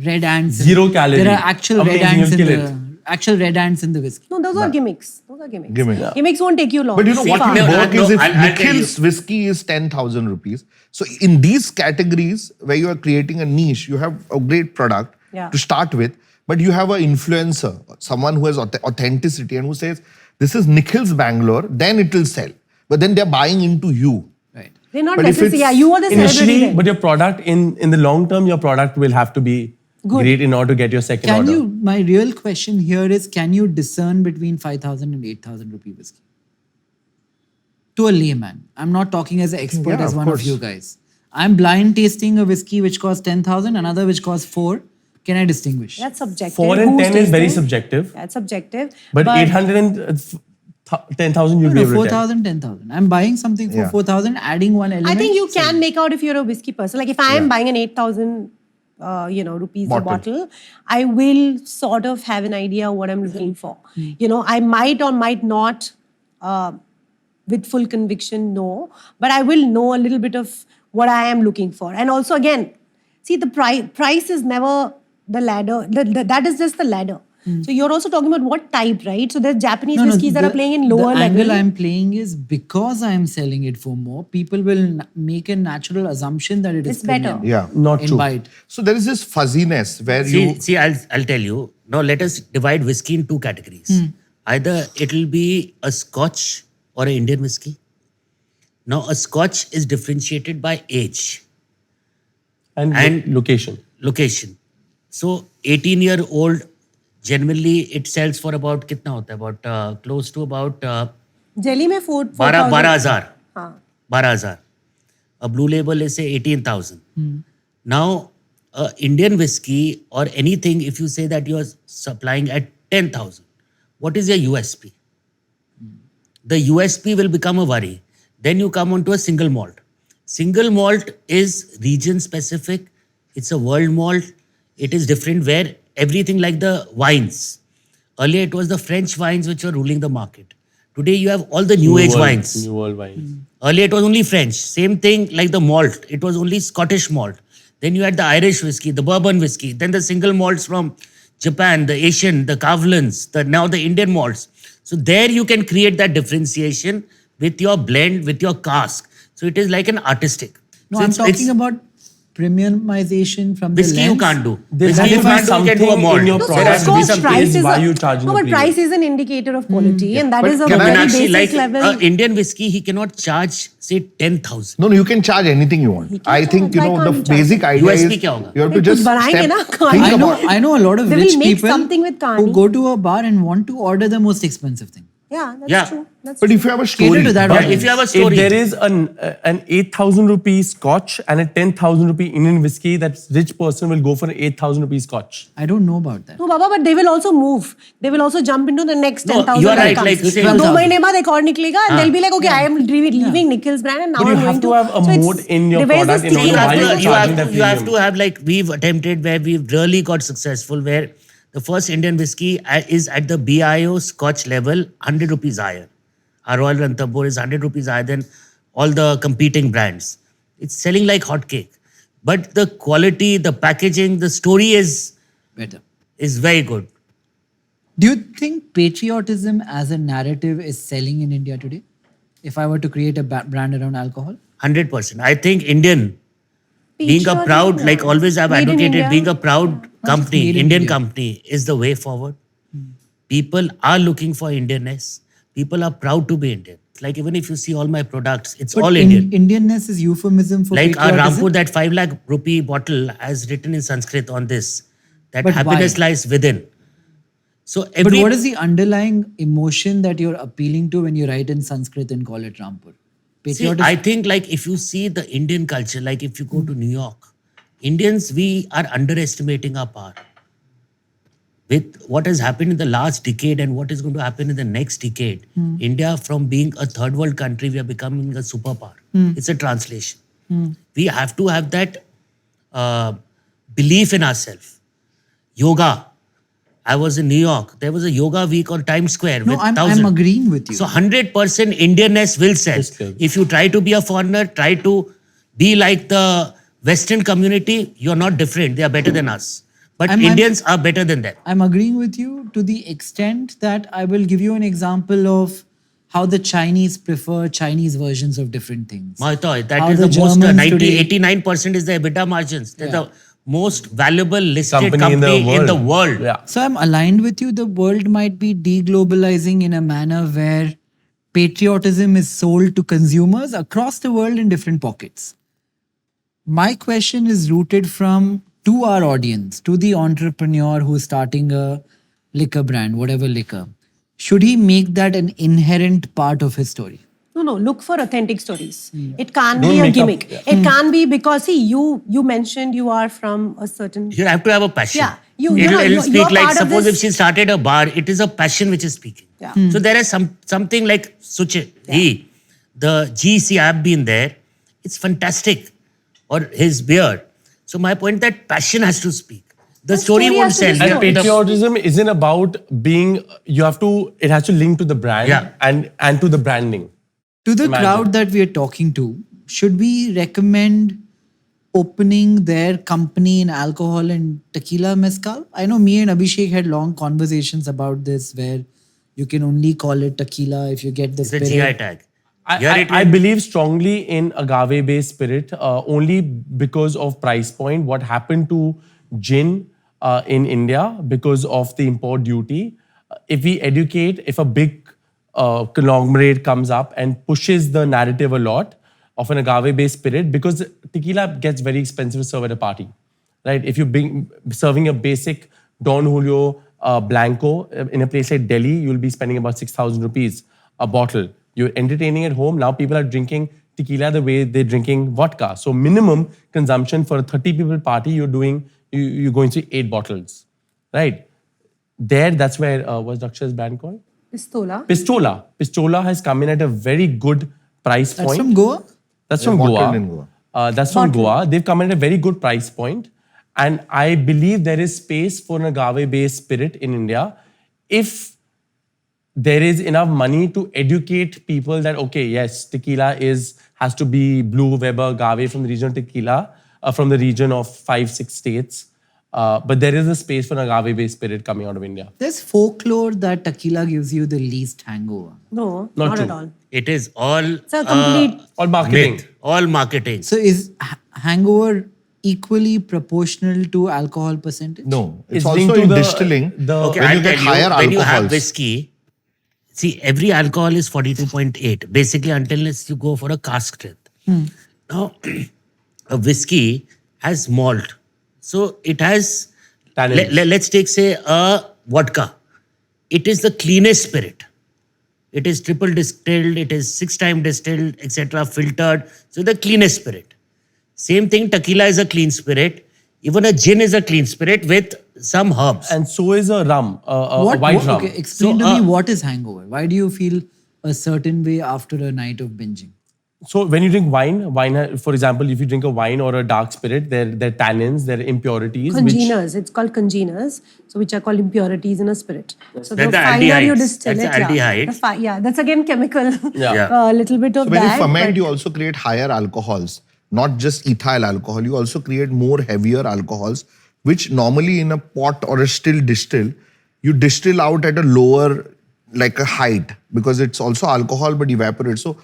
[SPEAKER 1] red ants.
[SPEAKER 3] Zero calorie.
[SPEAKER 1] There are actual red
[SPEAKER 3] Amazing,
[SPEAKER 1] ants in
[SPEAKER 3] you'll kill
[SPEAKER 1] the actual red ants in the whiskey.
[SPEAKER 2] No, those are gimmicks. Those are gimmicks.
[SPEAKER 4] Gimmicks. Yeah.
[SPEAKER 2] Gimmicks won't take you long.
[SPEAKER 4] But you know what
[SPEAKER 2] Far.
[SPEAKER 4] will work is if
[SPEAKER 5] I'll tell
[SPEAKER 4] Nikhil's whiskey is 10,000 rupees. So in these categories where you are creating a niche, you have a great product
[SPEAKER 2] Yeah.
[SPEAKER 4] to start with, but you have an influencer, someone who has authenticity and who says, this is Nikhil's Bangalore, then it will sell. But then they're buying into you.
[SPEAKER 1] Right.
[SPEAKER 2] They're not
[SPEAKER 4] But if
[SPEAKER 2] necessarily.
[SPEAKER 4] it's
[SPEAKER 2] Yeah, you are the celebrity.
[SPEAKER 3] Initially,
[SPEAKER 2] then.
[SPEAKER 3] but your product, in the long term, your product will have to be
[SPEAKER 2] Good.
[SPEAKER 3] great in order to get your second
[SPEAKER 1] Can
[SPEAKER 3] order.
[SPEAKER 1] you, my real question here is, can you discern between 5,000 and 8,000 rupee whiskey? To a layman. I'm not talking as an expert
[SPEAKER 4] Yeah,
[SPEAKER 1] as
[SPEAKER 4] of
[SPEAKER 1] one
[SPEAKER 4] course.
[SPEAKER 1] of you guys. I'm blind tasting a whiskey which costs 10,000, another which costs 4. Can I distinguish?
[SPEAKER 2] That's subjective.
[SPEAKER 3] 4 and
[SPEAKER 2] Who's
[SPEAKER 3] 10 is very
[SPEAKER 2] tasting?
[SPEAKER 3] subjective.
[SPEAKER 2] That's subjective.
[SPEAKER 3] But 800 and 10,000 you'll
[SPEAKER 1] No,
[SPEAKER 3] be
[SPEAKER 1] no,
[SPEAKER 3] able to tell.
[SPEAKER 1] 4,000, 10,000. I'm buying something for
[SPEAKER 4] Yeah.
[SPEAKER 1] 4,000, adding one element.
[SPEAKER 2] I think you can make out if you're a whiskey person. Like if I am buying an 8,000, rupees a bottle, I will sort of have an idea what I'm looking for. I might or might not, with full conviction, know, but I will know a little bit of what I am looking for. And also, again, see, the price is never the ladder. That is just the ladder. So you're also talking about what type, right? So there's Japanese whiskies that are playing in lower
[SPEAKER 1] the
[SPEAKER 2] level.
[SPEAKER 1] angle I'm playing is because I'm selling it for more, people will make a natural assumption that it is
[SPEAKER 2] It's better.
[SPEAKER 1] premium.
[SPEAKER 4] Yeah.
[SPEAKER 3] Not
[SPEAKER 1] In
[SPEAKER 3] true.
[SPEAKER 1] bite.
[SPEAKER 4] So there is this fuzziness where you.
[SPEAKER 5] See, I'll tell you. Now let us divide whiskey in two categories. Either it'll be a Scotch or an Indian whiskey. Now a Scotch is differentiated by age,
[SPEAKER 3] And location.
[SPEAKER 5] location. So 18-year-old, generally it sells for about कितना होता है? About close to about
[SPEAKER 2] Delhi में 4,000.
[SPEAKER 5] 12,000.
[SPEAKER 2] हाँ.
[SPEAKER 5] 12,000. A blue label is say 18,000. Now, Indian whiskey or anything, if you say that you are supplying at 10,000, what is your USP? The USP will become a worry. Then you come on to a single malt. Single malt is region specific. It's a world malt. It is different where everything like the wines. Earlier it was the French wines which were ruling the market. Today you have all the new age
[SPEAKER 3] world,
[SPEAKER 5] wines.
[SPEAKER 3] New world wines.
[SPEAKER 5] Earlier it was only French. Same thing like the malt. It was only Scottish malt. Then you had the Irish whiskey, the bourbon whiskey. Then the single malts from Japan, the Asian, the Kavlans, now the Indian malts. So there you can create that differentiation with your blend, with your cask. So it is like an artistic.
[SPEAKER 1] No,
[SPEAKER 5] So
[SPEAKER 1] I'm
[SPEAKER 5] it's
[SPEAKER 1] talking about premiumization from the
[SPEAKER 5] whiskey
[SPEAKER 1] lens.
[SPEAKER 5] you can't do.
[SPEAKER 3] There
[SPEAKER 5] Whiskey
[SPEAKER 3] has
[SPEAKER 5] you
[SPEAKER 3] to be
[SPEAKER 5] can't do, you can do a
[SPEAKER 3] something
[SPEAKER 5] malt.
[SPEAKER 3] in your
[SPEAKER 2] No, so
[SPEAKER 3] product.
[SPEAKER 5] There has
[SPEAKER 2] of
[SPEAKER 5] to be
[SPEAKER 2] course,
[SPEAKER 5] some
[SPEAKER 2] price
[SPEAKER 5] taste.
[SPEAKER 2] is
[SPEAKER 3] why you charging
[SPEAKER 2] no,
[SPEAKER 3] the
[SPEAKER 2] but
[SPEAKER 3] premium.
[SPEAKER 2] price is an indicator of quality, and that
[SPEAKER 4] But
[SPEAKER 2] is a
[SPEAKER 4] can I
[SPEAKER 2] very
[SPEAKER 5] Minakshi,
[SPEAKER 2] basic
[SPEAKER 5] like
[SPEAKER 2] level.
[SPEAKER 5] Indian whiskey, he cannot charge say 10,000.
[SPEAKER 4] No, you can charge anything you want.
[SPEAKER 2] can
[SPEAKER 4] I think,
[SPEAKER 2] charge. Why
[SPEAKER 4] the
[SPEAKER 2] can't you
[SPEAKER 4] basic
[SPEAKER 2] charge?
[SPEAKER 4] idea
[SPEAKER 5] USP
[SPEAKER 4] is
[SPEAKER 5] क्या होगा?
[SPEAKER 4] you have to
[SPEAKER 2] कुछ
[SPEAKER 4] just
[SPEAKER 2] बनाएंगे
[SPEAKER 4] step,
[SPEAKER 2] ना,
[SPEAKER 4] think
[SPEAKER 2] कहानी।
[SPEAKER 4] about
[SPEAKER 1] I know a lot of
[SPEAKER 2] They
[SPEAKER 1] rich
[SPEAKER 2] will make
[SPEAKER 1] people
[SPEAKER 2] something with
[SPEAKER 1] who
[SPEAKER 2] Kani.
[SPEAKER 1] go to a bar and want to order the most expensive thing.
[SPEAKER 2] Yeah, that's
[SPEAKER 5] Yeah.
[SPEAKER 2] true. That's
[SPEAKER 4] But
[SPEAKER 2] true.
[SPEAKER 4] if you have a
[SPEAKER 1] Cater
[SPEAKER 4] story,
[SPEAKER 1] to that
[SPEAKER 5] But
[SPEAKER 1] audience.
[SPEAKER 5] if you have a story,
[SPEAKER 3] If there is an 8,000 rupee Scotch and a 10,000 rupee Indian whiskey, that rich person will go for an 8,000 rupee Scotch.
[SPEAKER 1] I don't know about that.
[SPEAKER 2] No, Baba, but they will also move. They will also jump into the next
[SPEAKER 5] No,
[SPEAKER 2] 10,000
[SPEAKER 5] you are
[SPEAKER 2] that
[SPEAKER 5] right,
[SPEAKER 2] comes.
[SPEAKER 5] like, say-
[SPEAKER 2] 2 महीने बाद एक और निकलेगा, and they'll be like, okay, I am leaving Nikhil's brand, and now
[SPEAKER 3] But you
[SPEAKER 2] I'm
[SPEAKER 3] have
[SPEAKER 2] going
[SPEAKER 3] to have a
[SPEAKER 2] so it's-
[SPEAKER 3] moat in your
[SPEAKER 2] there is
[SPEAKER 3] product
[SPEAKER 2] this
[SPEAKER 3] in order
[SPEAKER 2] thing-
[SPEAKER 3] why you're charging that
[SPEAKER 5] you have
[SPEAKER 3] premium.
[SPEAKER 5] to have like we've attempted where we've really got successful where the first Indian whiskey is at the BIO Scotch level 100 rupees higher. Our Royal Ranthambore is 100 rupees higher than all the competing brands. It's selling like hotcake. But the quality, the packaging, the story is
[SPEAKER 1] Better.
[SPEAKER 5] very good.
[SPEAKER 1] Do you think patriotism as a narrative is selling in India today? If I were to create a brand around alcohol?
[SPEAKER 5] 100%. I think Indian, being a
[SPEAKER 2] Patriotism,
[SPEAKER 5] proud,
[SPEAKER 2] yeah.
[SPEAKER 5] like always I've
[SPEAKER 2] Made in
[SPEAKER 5] advocated,
[SPEAKER 2] India.
[SPEAKER 5] being a proud company,
[SPEAKER 1] made in
[SPEAKER 5] Indian
[SPEAKER 1] India.
[SPEAKER 5] company is the way forward. People are looking for Indianness. People are proud to be Indian. Like even if you see all my products, it's
[SPEAKER 1] But
[SPEAKER 5] all Indian.
[SPEAKER 1] Indianness is euphemism for
[SPEAKER 5] Like our
[SPEAKER 1] patriotism.
[SPEAKER 5] Rampur, that 5 lakh rupee bottle has written in Sanskrit on this, that
[SPEAKER 1] But
[SPEAKER 5] happiness
[SPEAKER 1] why?
[SPEAKER 5] lies within. So
[SPEAKER 1] But
[SPEAKER 5] every
[SPEAKER 1] what is the underlying emotion that you're appealing to when you write in Sanskrit and call it Rampur?
[SPEAKER 5] See,
[SPEAKER 1] Patriotism.
[SPEAKER 5] I think like if you see the Indian culture, like if you go to New York, Indians, we are underestimating our power. With what has happened in the last decade and what is going to happen in the next decade, India from being a third world country, we are becoming a superpower. It's a translation. We have to have that belief in ourselves. Yoga. I was in New York. There was a yoga week on Times Square.
[SPEAKER 1] No,
[SPEAKER 5] with
[SPEAKER 1] I'm
[SPEAKER 5] 1,000.
[SPEAKER 1] agreeing with you.
[SPEAKER 5] So 100% Indianness will sell.
[SPEAKER 3] sell.
[SPEAKER 5] If you try to be a foreigner, try to be like the Western community, you're not different. They are better than us. But Indians are better than them.
[SPEAKER 1] I'm agreeing with you to the extent that I will give you an example of how the Chinese prefer Chinese versions of different things.
[SPEAKER 5] Mahitoy, that
[SPEAKER 1] How
[SPEAKER 5] is
[SPEAKER 1] the
[SPEAKER 5] the most,
[SPEAKER 1] Germans
[SPEAKER 5] 90,
[SPEAKER 1] today-
[SPEAKER 5] 89% is the EBITDA margins. They're the most valuable listed
[SPEAKER 3] Company
[SPEAKER 5] company in the world.
[SPEAKER 3] Yeah.
[SPEAKER 1] So I'm aligned with you. The world might be deglobalizing in a manner where patriotism is sold to consumers across the world in different pockets. My question is rooted from to our audience, to the entrepreneur who's starting a liquor brand, whatever liquor. Should he make that an inherent part of his story?
[SPEAKER 2] No, look for authentic stories. It can't
[SPEAKER 3] Don't
[SPEAKER 2] be a
[SPEAKER 3] make up-
[SPEAKER 2] gimmick. It can't be because, see, you mentioned you are from a certain...
[SPEAKER 5] You have to have a passion.
[SPEAKER 2] Yeah, you
[SPEAKER 5] it'll,
[SPEAKER 2] know,
[SPEAKER 5] it'll
[SPEAKER 2] you're
[SPEAKER 5] speak like,
[SPEAKER 2] part of
[SPEAKER 5] suppose if
[SPEAKER 2] this-
[SPEAKER 5] she started a bar, it is a passion which is speaking.
[SPEAKER 2] Yeah.
[SPEAKER 5] So there is something like Shuchir, the GC, I've been there. It's fantastic. Or his beard. So my point that passion has to speak. The story
[SPEAKER 2] story
[SPEAKER 5] won't
[SPEAKER 2] has to be
[SPEAKER 5] sell.
[SPEAKER 2] told.
[SPEAKER 3] And patriotism isn't about being, it has to link to the brand
[SPEAKER 5] Yeah.
[SPEAKER 3] and to the branding.
[SPEAKER 1] To the
[SPEAKER 3] Imagine.
[SPEAKER 1] crowd that we are talking to, should we recommend opening their company in alcohol and tequila mezcal? I know me and Abhishek had long conversations about this where you can only call it tequila if you get the
[SPEAKER 5] It's a
[SPEAKER 1] spirit.
[SPEAKER 5] GI tag. Here it
[SPEAKER 3] I
[SPEAKER 5] will-
[SPEAKER 3] believe strongly in agave-based spirit only because of price point. What happened to gin in India because of the import duty? If we educate, if a big conglomerate comes up and pushes the narrative a lot of an agave-based spirit, because tequila gets very expensive to serve at a party, right? If you bring serving a basic Don Julio Blanco in a place like Delhi, you'll be spending about 6,000 rupees a bottle. You're entertaining at home. Now people are drinking tequila the way they're drinking vodka. So minimum consumption for a 30 people party, you're going to 8 bottles, right? That's where, what's Daksha's brand called?
[SPEAKER 2] Pistola.
[SPEAKER 3] Pistola. Pistola has come in at a very good price point.
[SPEAKER 1] That's from Goa?
[SPEAKER 3] That's from
[SPEAKER 4] bottled
[SPEAKER 3] Goa.
[SPEAKER 4] in Goa.
[SPEAKER 3] That's from Goa. They've come in at a very good price point. And I believe there is space for an agave-based spirit in India if there is enough money to educate people that, okay, yes, tequila has to be blue Weber agave from the region of tequila, from the region of 5-6 states. But there is a space for an agave-based spirit coming out of India.
[SPEAKER 1] There's folklore that tequila gives you the least hangover.
[SPEAKER 2] No,
[SPEAKER 3] Not
[SPEAKER 2] not
[SPEAKER 3] true.
[SPEAKER 2] at all.
[SPEAKER 5] It is all
[SPEAKER 2] It's a complete.
[SPEAKER 3] All marketing.
[SPEAKER 5] myth, all marketing.
[SPEAKER 1] So is hangover equally proportional to alcohol percentage?
[SPEAKER 4] No, it's
[SPEAKER 3] It's
[SPEAKER 4] also
[SPEAKER 3] linked to
[SPEAKER 4] in
[SPEAKER 3] the-
[SPEAKER 4] distilling.
[SPEAKER 5] Okay,
[SPEAKER 4] when
[SPEAKER 5] I'll
[SPEAKER 4] you get
[SPEAKER 5] tell
[SPEAKER 4] higher
[SPEAKER 5] when you have
[SPEAKER 4] alcohols.
[SPEAKER 5] whiskey, see, every alcohol is 42.8, basically unless you go for a cask strength. Now, a whiskey has malt. So it has,
[SPEAKER 3] Tannins.
[SPEAKER 5] let's take, say, a vodka. It is the cleanest spirit. It is triple distilled, it is 6 times distilled, etc., filtered. So the cleanest spirit. Same thing, tequila is a clean spirit. Even a gin is a clean spirit with some herbs.
[SPEAKER 3] And so is a rum, a white rum.
[SPEAKER 1] Okay, explain
[SPEAKER 5] So,
[SPEAKER 1] to me what is hangover. Why do you feel a certain way after a night of binging?
[SPEAKER 3] So when you drink wine, for example, if you drink a wine or a dark spirit, there are tannins, there are impurities.
[SPEAKER 2] Congeners. It's called congeners, so which are called impurities in a spirit. So
[SPEAKER 5] That's the
[SPEAKER 2] finer you
[SPEAKER 5] aldehydes.
[SPEAKER 2] distill
[SPEAKER 5] That's
[SPEAKER 2] it,
[SPEAKER 5] the
[SPEAKER 2] yeah.
[SPEAKER 5] aldehydes.
[SPEAKER 2] Yeah, that's again chemical.
[SPEAKER 3] Yeah.
[SPEAKER 2] A little bit of
[SPEAKER 4] So when
[SPEAKER 2] that.
[SPEAKER 4] you ferment,
[SPEAKER 2] but-
[SPEAKER 4] you also create higher alcohols, not just ethyl alcohol. You also create more heavier alcohols, which normally in a pot or a still distill, you distill out at a lower, like a height, because it's also alcohol but evaporates. So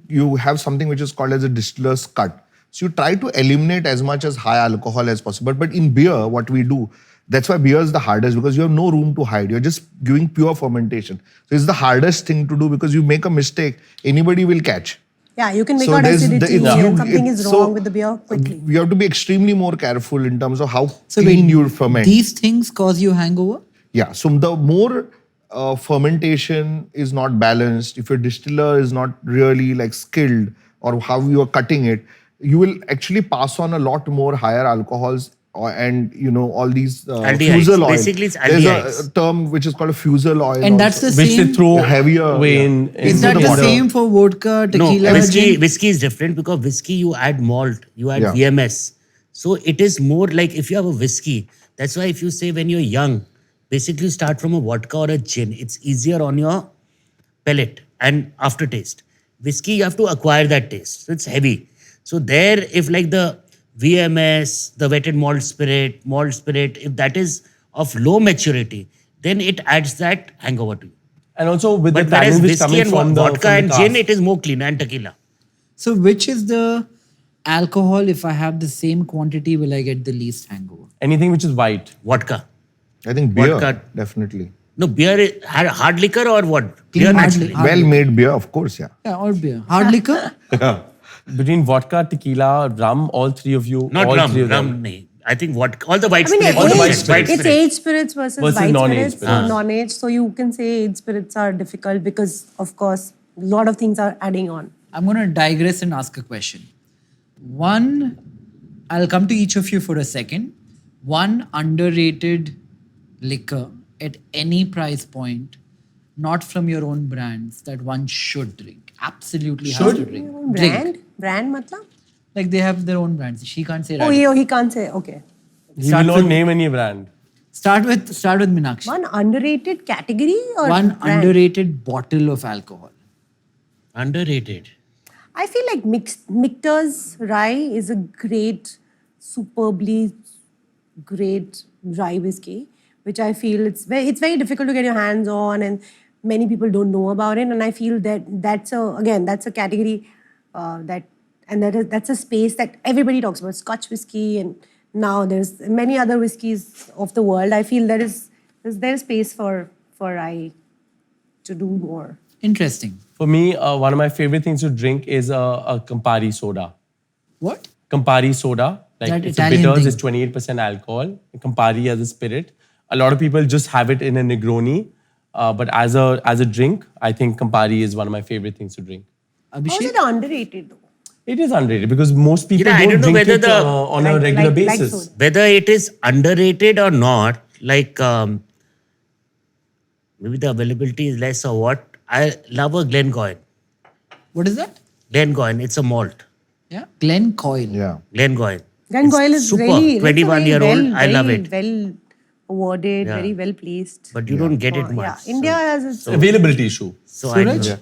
[SPEAKER 4] you have something which is called as a distiller's cut. So you try to eliminate as much as high alcohol as possible. But in beer, what we do, that's why beer is the hardest, because you have no room to hide. You're just giving pure fermentation. So it's the hardest thing to do, because you make a mistake, anybody will catch.
[SPEAKER 2] Yeah, you can make
[SPEAKER 4] So
[SPEAKER 2] out
[SPEAKER 4] there's
[SPEAKER 2] acidity
[SPEAKER 4] it's-
[SPEAKER 2] and something is
[SPEAKER 4] so
[SPEAKER 2] wrong with the beer quickly.
[SPEAKER 4] You have to be extremely more careful in terms of how
[SPEAKER 1] So
[SPEAKER 4] clean
[SPEAKER 1] wait,
[SPEAKER 4] you ferment.
[SPEAKER 1] These things cause you hangover?
[SPEAKER 4] Yeah, so the more fermentation is not balanced, if your distiller is not really like skilled or how you are cutting it, you will actually pass on a lot more higher alcohols and all these
[SPEAKER 5] Aldehydes.
[SPEAKER 4] fusel oil.
[SPEAKER 5] Basically, it's
[SPEAKER 4] There's
[SPEAKER 5] aldehydes.
[SPEAKER 4] a term which is called a fusel oil.
[SPEAKER 1] And that's the
[SPEAKER 4] also.
[SPEAKER 3] Which they
[SPEAKER 1] same.
[SPEAKER 3] throw
[SPEAKER 4] Heavier,
[SPEAKER 3] away
[SPEAKER 4] yeah.
[SPEAKER 3] in
[SPEAKER 1] Is
[SPEAKER 4] into
[SPEAKER 1] that
[SPEAKER 4] the
[SPEAKER 1] the
[SPEAKER 4] water.
[SPEAKER 1] same for vodka,
[SPEAKER 5] No,
[SPEAKER 1] tequila,
[SPEAKER 5] whiskey,
[SPEAKER 1] gin?
[SPEAKER 5] whiskey is different because whiskey you add malt, you add
[SPEAKER 4] Yeah.
[SPEAKER 5] VMS. So it is more like if you have a whiskey, that's why if you say when you're young, basically you start from a vodka or a gin, it's easier on your palate and aftertaste. Whiskey, you have to acquire that taste. So it's heavy. So there, if like the VMS, the wetted malt spirit, if that is of low maturity, then it adds that hangover to you.
[SPEAKER 3] And also with
[SPEAKER 5] But
[SPEAKER 3] the
[SPEAKER 5] whereas
[SPEAKER 3] tannins which
[SPEAKER 5] whiskey
[SPEAKER 3] coming
[SPEAKER 5] and
[SPEAKER 3] from the
[SPEAKER 5] vodka
[SPEAKER 3] from the
[SPEAKER 5] and
[SPEAKER 3] cask.
[SPEAKER 5] gin, it is more clean, and tequila.
[SPEAKER 1] So which is the alcohol, if I have the same quantity, will I get the least hangover?
[SPEAKER 3] Anything which is white.
[SPEAKER 5] Vodka.
[SPEAKER 4] I think beer,
[SPEAKER 5] Vodka.
[SPEAKER 4] definitely.
[SPEAKER 5] No, beer is hard liquor or what?
[SPEAKER 1] Clean
[SPEAKER 5] Beer
[SPEAKER 1] hard
[SPEAKER 5] naturally.
[SPEAKER 1] liquor.
[SPEAKER 4] Well-made beer, of course, yeah.
[SPEAKER 1] Yeah, or beer. Hard liquor?
[SPEAKER 3] Between vodka, tequila, rum, all three of you.
[SPEAKER 5] Not
[SPEAKER 3] all
[SPEAKER 5] rum.
[SPEAKER 3] three of them.
[SPEAKER 5] Rum, nahi. I think vodka. All the white
[SPEAKER 2] I mean,
[SPEAKER 5] spirits.
[SPEAKER 3] All the white
[SPEAKER 2] aged,
[SPEAKER 3] spirits.
[SPEAKER 2] it's aged spirits versus white
[SPEAKER 3] non-aged
[SPEAKER 2] spirits,
[SPEAKER 3] spirits.
[SPEAKER 2] non-aged. So you can say aged spirits are difficult because, of course, a lot of things are adding on.
[SPEAKER 1] I'm going to digress and ask a question. One, I'll come to each of you for a second. One underrated liquor at any price point, not from your own brands, that one should drink. Absolutely has to drink. Drink.
[SPEAKER 2] Brand matlab?
[SPEAKER 1] Like they have their own brands. She can't say
[SPEAKER 2] Oh,
[SPEAKER 1] Radico.
[SPEAKER 2] he can't say. Okay.
[SPEAKER 3] He will not name any brand.
[SPEAKER 1] Start with Minakshi.
[SPEAKER 2] One underrated category or
[SPEAKER 1] One
[SPEAKER 2] brand?
[SPEAKER 1] underrated bottle of alcohol.
[SPEAKER 5] Underrated.
[SPEAKER 2] I feel like Michter's rye is a great superbly great dry whiskey, which I feel it's very difficult to get your hands on, and many people don't know about it. And I feel that's a category that's a space that everybody talks about. Scotch whiskey, and now there's many other whiskies of the world. I feel there's space for I to do more.
[SPEAKER 1] Interesting.
[SPEAKER 3] For me, one of my favorite things to drink is a Campari soda.
[SPEAKER 1] What?
[SPEAKER 3] Campari soda, like
[SPEAKER 1] That
[SPEAKER 3] it's
[SPEAKER 1] Italian
[SPEAKER 3] bitters,
[SPEAKER 1] thing.
[SPEAKER 3] it's 28% alcohol. Campari as a spirit. A lot of people just have it in a Negroni, but as a drink, I think Campari is one of my favorite things to drink.
[SPEAKER 2] How is
[SPEAKER 1] Abhishek?
[SPEAKER 2] it underrated though?
[SPEAKER 3] It is underrated because most people
[SPEAKER 5] I
[SPEAKER 3] don't
[SPEAKER 5] don't know
[SPEAKER 3] drink
[SPEAKER 5] whether
[SPEAKER 3] it
[SPEAKER 5] the-
[SPEAKER 3] on a
[SPEAKER 2] Like-
[SPEAKER 3] regular
[SPEAKER 2] like
[SPEAKER 3] basis.
[SPEAKER 2] soda.
[SPEAKER 5] Whether it is underrated or not, like maybe the availability is less or what. I love a Glengoyne.
[SPEAKER 1] What is that?
[SPEAKER 5] Glengoyne, it's a malt.
[SPEAKER 1] Yeah. Glen Coyle.
[SPEAKER 4] Yeah.
[SPEAKER 5] Glengoyne.
[SPEAKER 2] Glengoyne
[SPEAKER 5] It's
[SPEAKER 2] is
[SPEAKER 5] super.
[SPEAKER 2] really
[SPEAKER 5] 21-year-old, I love it.
[SPEAKER 2] Well awarded,
[SPEAKER 5] Yeah.
[SPEAKER 2] very well placed.
[SPEAKER 5] But you don't get it much.
[SPEAKER 2] Yeah, India has its
[SPEAKER 3] Availability issue.
[SPEAKER 5] So I
[SPEAKER 1] Suraj?
[SPEAKER 5] know.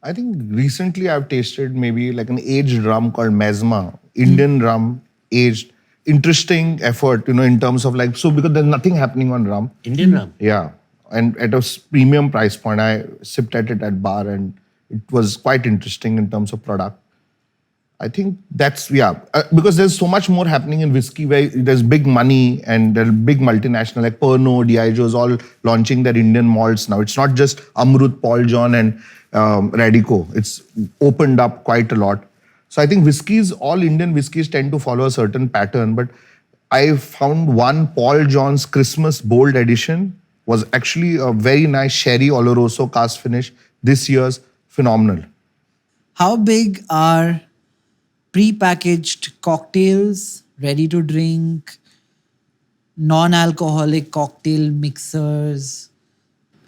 [SPEAKER 4] I think recently I've tasted maybe like an aged rum called Mesma, Indian rum, aged. Interesting effort, in terms of like, so because there's nothing happening on rum.
[SPEAKER 5] Indian rum.
[SPEAKER 4] Yeah. And at a premium price point, I sipped at it at bar and it was quite interesting in terms of product. I think that's, because there's so much more happening in whiskey where there's big money and there are big multinational like Pernod, Diageo's all launching their Indian malts now. It's not just Amrut, Paul John and Radico. It's opened up quite a lot. So I think whiskeys, all Indian whiskeys tend to follow a certain pattern, but I found one Paul John's Christmas Bold Edition was actually a very nice sherry Oloroso cast finish. This year's phenomenal.
[SPEAKER 1] How big are pre-packaged cocktails, ready to drink, non-alcoholic cocktail mixers?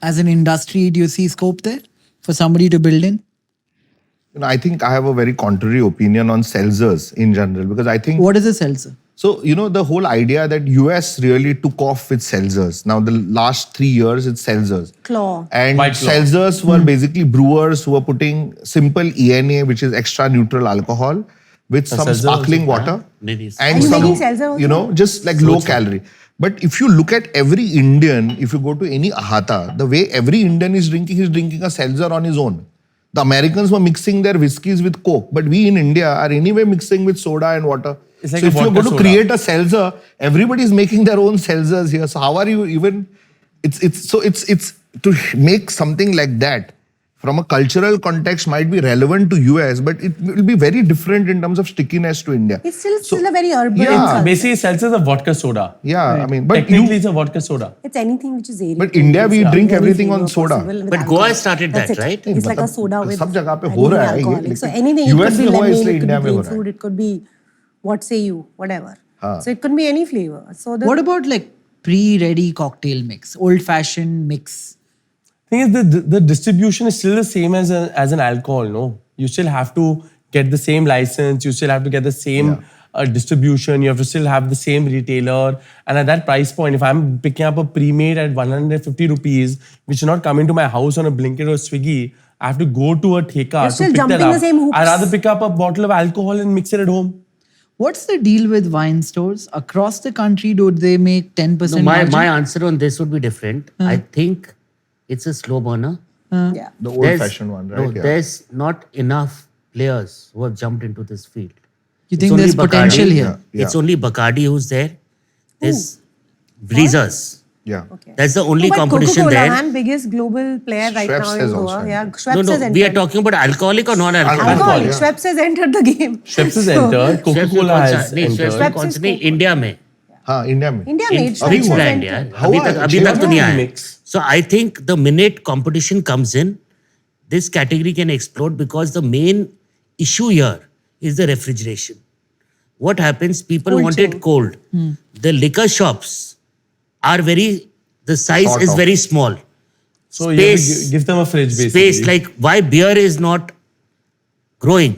[SPEAKER 1] As an industry, do you see scope there for somebody to build in?
[SPEAKER 4] I think I have a very contrary opinion on seltzers in general because I think
[SPEAKER 1] What is a seltzer?
[SPEAKER 4] so the whole idea that US really took off with seltzers. Now the last 3 years it's seltzers.
[SPEAKER 2] claw.
[SPEAKER 4] And
[SPEAKER 3] White Claw.
[SPEAKER 4] seltzers were basically brewers who were putting simple ENA, which is extra neutral alcohol, with some
[SPEAKER 3] seltzer
[SPEAKER 4] sparkling
[SPEAKER 3] also,
[SPEAKER 4] water
[SPEAKER 5] Maybe.
[SPEAKER 4] and
[SPEAKER 2] Are you
[SPEAKER 4] some,
[SPEAKER 2] making seltzer also?
[SPEAKER 4] just like low calorie. But if you look at every Indian, if you go to any ahata, the way every Indian is drinking, he's drinking a seltzer on his own. The Americans were mixing their whiskeys with Coke, but we in India are anyway mixing with soda and water.
[SPEAKER 3] It's like
[SPEAKER 4] so
[SPEAKER 3] a
[SPEAKER 4] if you're
[SPEAKER 3] vodka
[SPEAKER 4] going to
[SPEAKER 3] soda.
[SPEAKER 4] create a seltzer, everybody is making their own seltzers here. So how are you even? It's to make something like that from a cultural context might be relevant to US, but it will be very different in terms of stickiness to India.
[SPEAKER 2] It's still a very urban
[SPEAKER 4] Yeah,
[SPEAKER 2] culture.
[SPEAKER 3] Basically, seltzer is a vodka soda.
[SPEAKER 4] Yeah, I mean, but
[SPEAKER 3] Technically, it's a vodka soda.
[SPEAKER 2] It's anything which is aerated.
[SPEAKER 4] But India, we
[SPEAKER 2] It's
[SPEAKER 4] drink
[SPEAKER 2] any
[SPEAKER 4] everything on
[SPEAKER 2] flavor
[SPEAKER 4] soda.
[SPEAKER 2] possible with
[SPEAKER 5] But
[SPEAKER 2] alcohol.
[SPEAKER 5] Goa started
[SPEAKER 2] That's
[SPEAKER 5] that,
[SPEAKER 2] it.
[SPEAKER 5] right?
[SPEAKER 2] It's like a soda with
[SPEAKER 4] सब जगह पे हो
[SPEAKER 2] anything
[SPEAKER 4] रहा है ये,
[SPEAKER 2] alcoholic. So
[SPEAKER 4] लेकिन
[SPEAKER 2] anything, it
[SPEAKER 4] US
[SPEAKER 2] could be
[SPEAKER 4] में हुआ
[SPEAKER 2] lemon,
[SPEAKER 4] इसलिए
[SPEAKER 2] it could
[SPEAKER 4] India
[SPEAKER 2] be
[SPEAKER 4] में हो
[SPEAKER 2] green
[SPEAKER 4] रहा है.
[SPEAKER 2] fruit, it could be what say you, whatever. So it could be any flavor. So the
[SPEAKER 1] What about like pre-ready cocktail mix, old-fashioned mix?
[SPEAKER 3] Thing is, the distribution is still the same as an alcohol. No, you still have to get the same license. You still have to get the same distribution. You have to still have the same retailer. And at that price point, if I'm picking up a pre-made at 150 rupees, which is not coming to my house on a Blinkit or Swiggy, I have to go to a theka
[SPEAKER 2] You're
[SPEAKER 3] to
[SPEAKER 2] still
[SPEAKER 3] pick that
[SPEAKER 2] jumping
[SPEAKER 3] up.
[SPEAKER 2] the same hoops.
[SPEAKER 3] I'd rather pick up a bottle of alcohol and mix it at home.
[SPEAKER 1] What's the deal with wine stores? Across the country, do they make 10%
[SPEAKER 5] No,
[SPEAKER 1] margin?
[SPEAKER 5] my answer on this would be different. I think it's a slow burner.
[SPEAKER 2] yeah.
[SPEAKER 4] The old-fashioned one, right?
[SPEAKER 5] No, there's not enough players who have jumped into this field.
[SPEAKER 1] You
[SPEAKER 5] It's
[SPEAKER 1] think
[SPEAKER 5] only
[SPEAKER 1] there's potential
[SPEAKER 5] Bacardi.
[SPEAKER 1] here?
[SPEAKER 4] Yeah.
[SPEAKER 5] It's only Bacardi who's there. There's Breezers.
[SPEAKER 4] Yeah.
[SPEAKER 2] Okay.
[SPEAKER 5] That's the only
[SPEAKER 2] No, but
[SPEAKER 5] competition
[SPEAKER 2] Coca-Cola,
[SPEAKER 5] there.
[SPEAKER 2] man, biggest global player right
[SPEAKER 4] Schweppes
[SPEAKER 2] now in
[SPEAKER 4] has
[SPEAKER 2] Goa.
[SPEAKER 4] also
[SPEAKER 2] Yeah,
[SPEAKER 4] entered.
[SPEAKER 2] Schweppes
[SPEAKER 5] No,
[SPEAKER 2] has
[SPEAKER 5] no,
[SPEAKER 2] entered.
[SPEAKER 5] we are talking about alcoholic or non-alcoholic.
[SPEAKER 2] Alcoholic.
[SPEAKER 3] yeah.
[SPEAKER 2] Schweppes has entered the game.
[SPEAKER 3] Schweppes has
[SPEAKER 2] So-
[SPEAKER 3] entered. Coca-Cola has
[SPEAKER 5] नहीं, Schweppes
[SPEAKER 3] entered.
[SPEAKER 5] में कौन सी नहीं, India में.
[SPEAKER 4] हाँ, India में.
[SPEAKER 2] India
[SPEAKER 5] In
[SPEAKER 2] made
[SPEAKER 5] which
[SPEAKER 2] Schweppes has
[SPEAKER 5] brand
[SPEAKER 2] entered.
[SPEAKER 5] यार?
[SPEAKER 4] How
[SPEAKER 5] अभी
[SPEAKER 4] are-
[SPEAKER 5] तक तो नहीं आया.
[SPEAKER 3] mix.
[SPEAKER 5] So I think the minute competition comes in, this category can explode because the main issue here is the refrigeration. What happens? People
[SPEAKER 2] Cold
[SPEAKER 5] want
[SPEAKER 2] chain.
[SPEAKER 5] it cold. The liquor shops are the size
[SPEAKER 4] Sort
[SPEAKER 5] is
[SPEAKER 4] of.
[SPEAKER 5] very small.
[SPEAKER 3] So you have to
[SPEAKER 5] Space-
[SPEAKER 3] give them a fridge, basically.
[SPEAKER 5] Space, like why beer is not growing?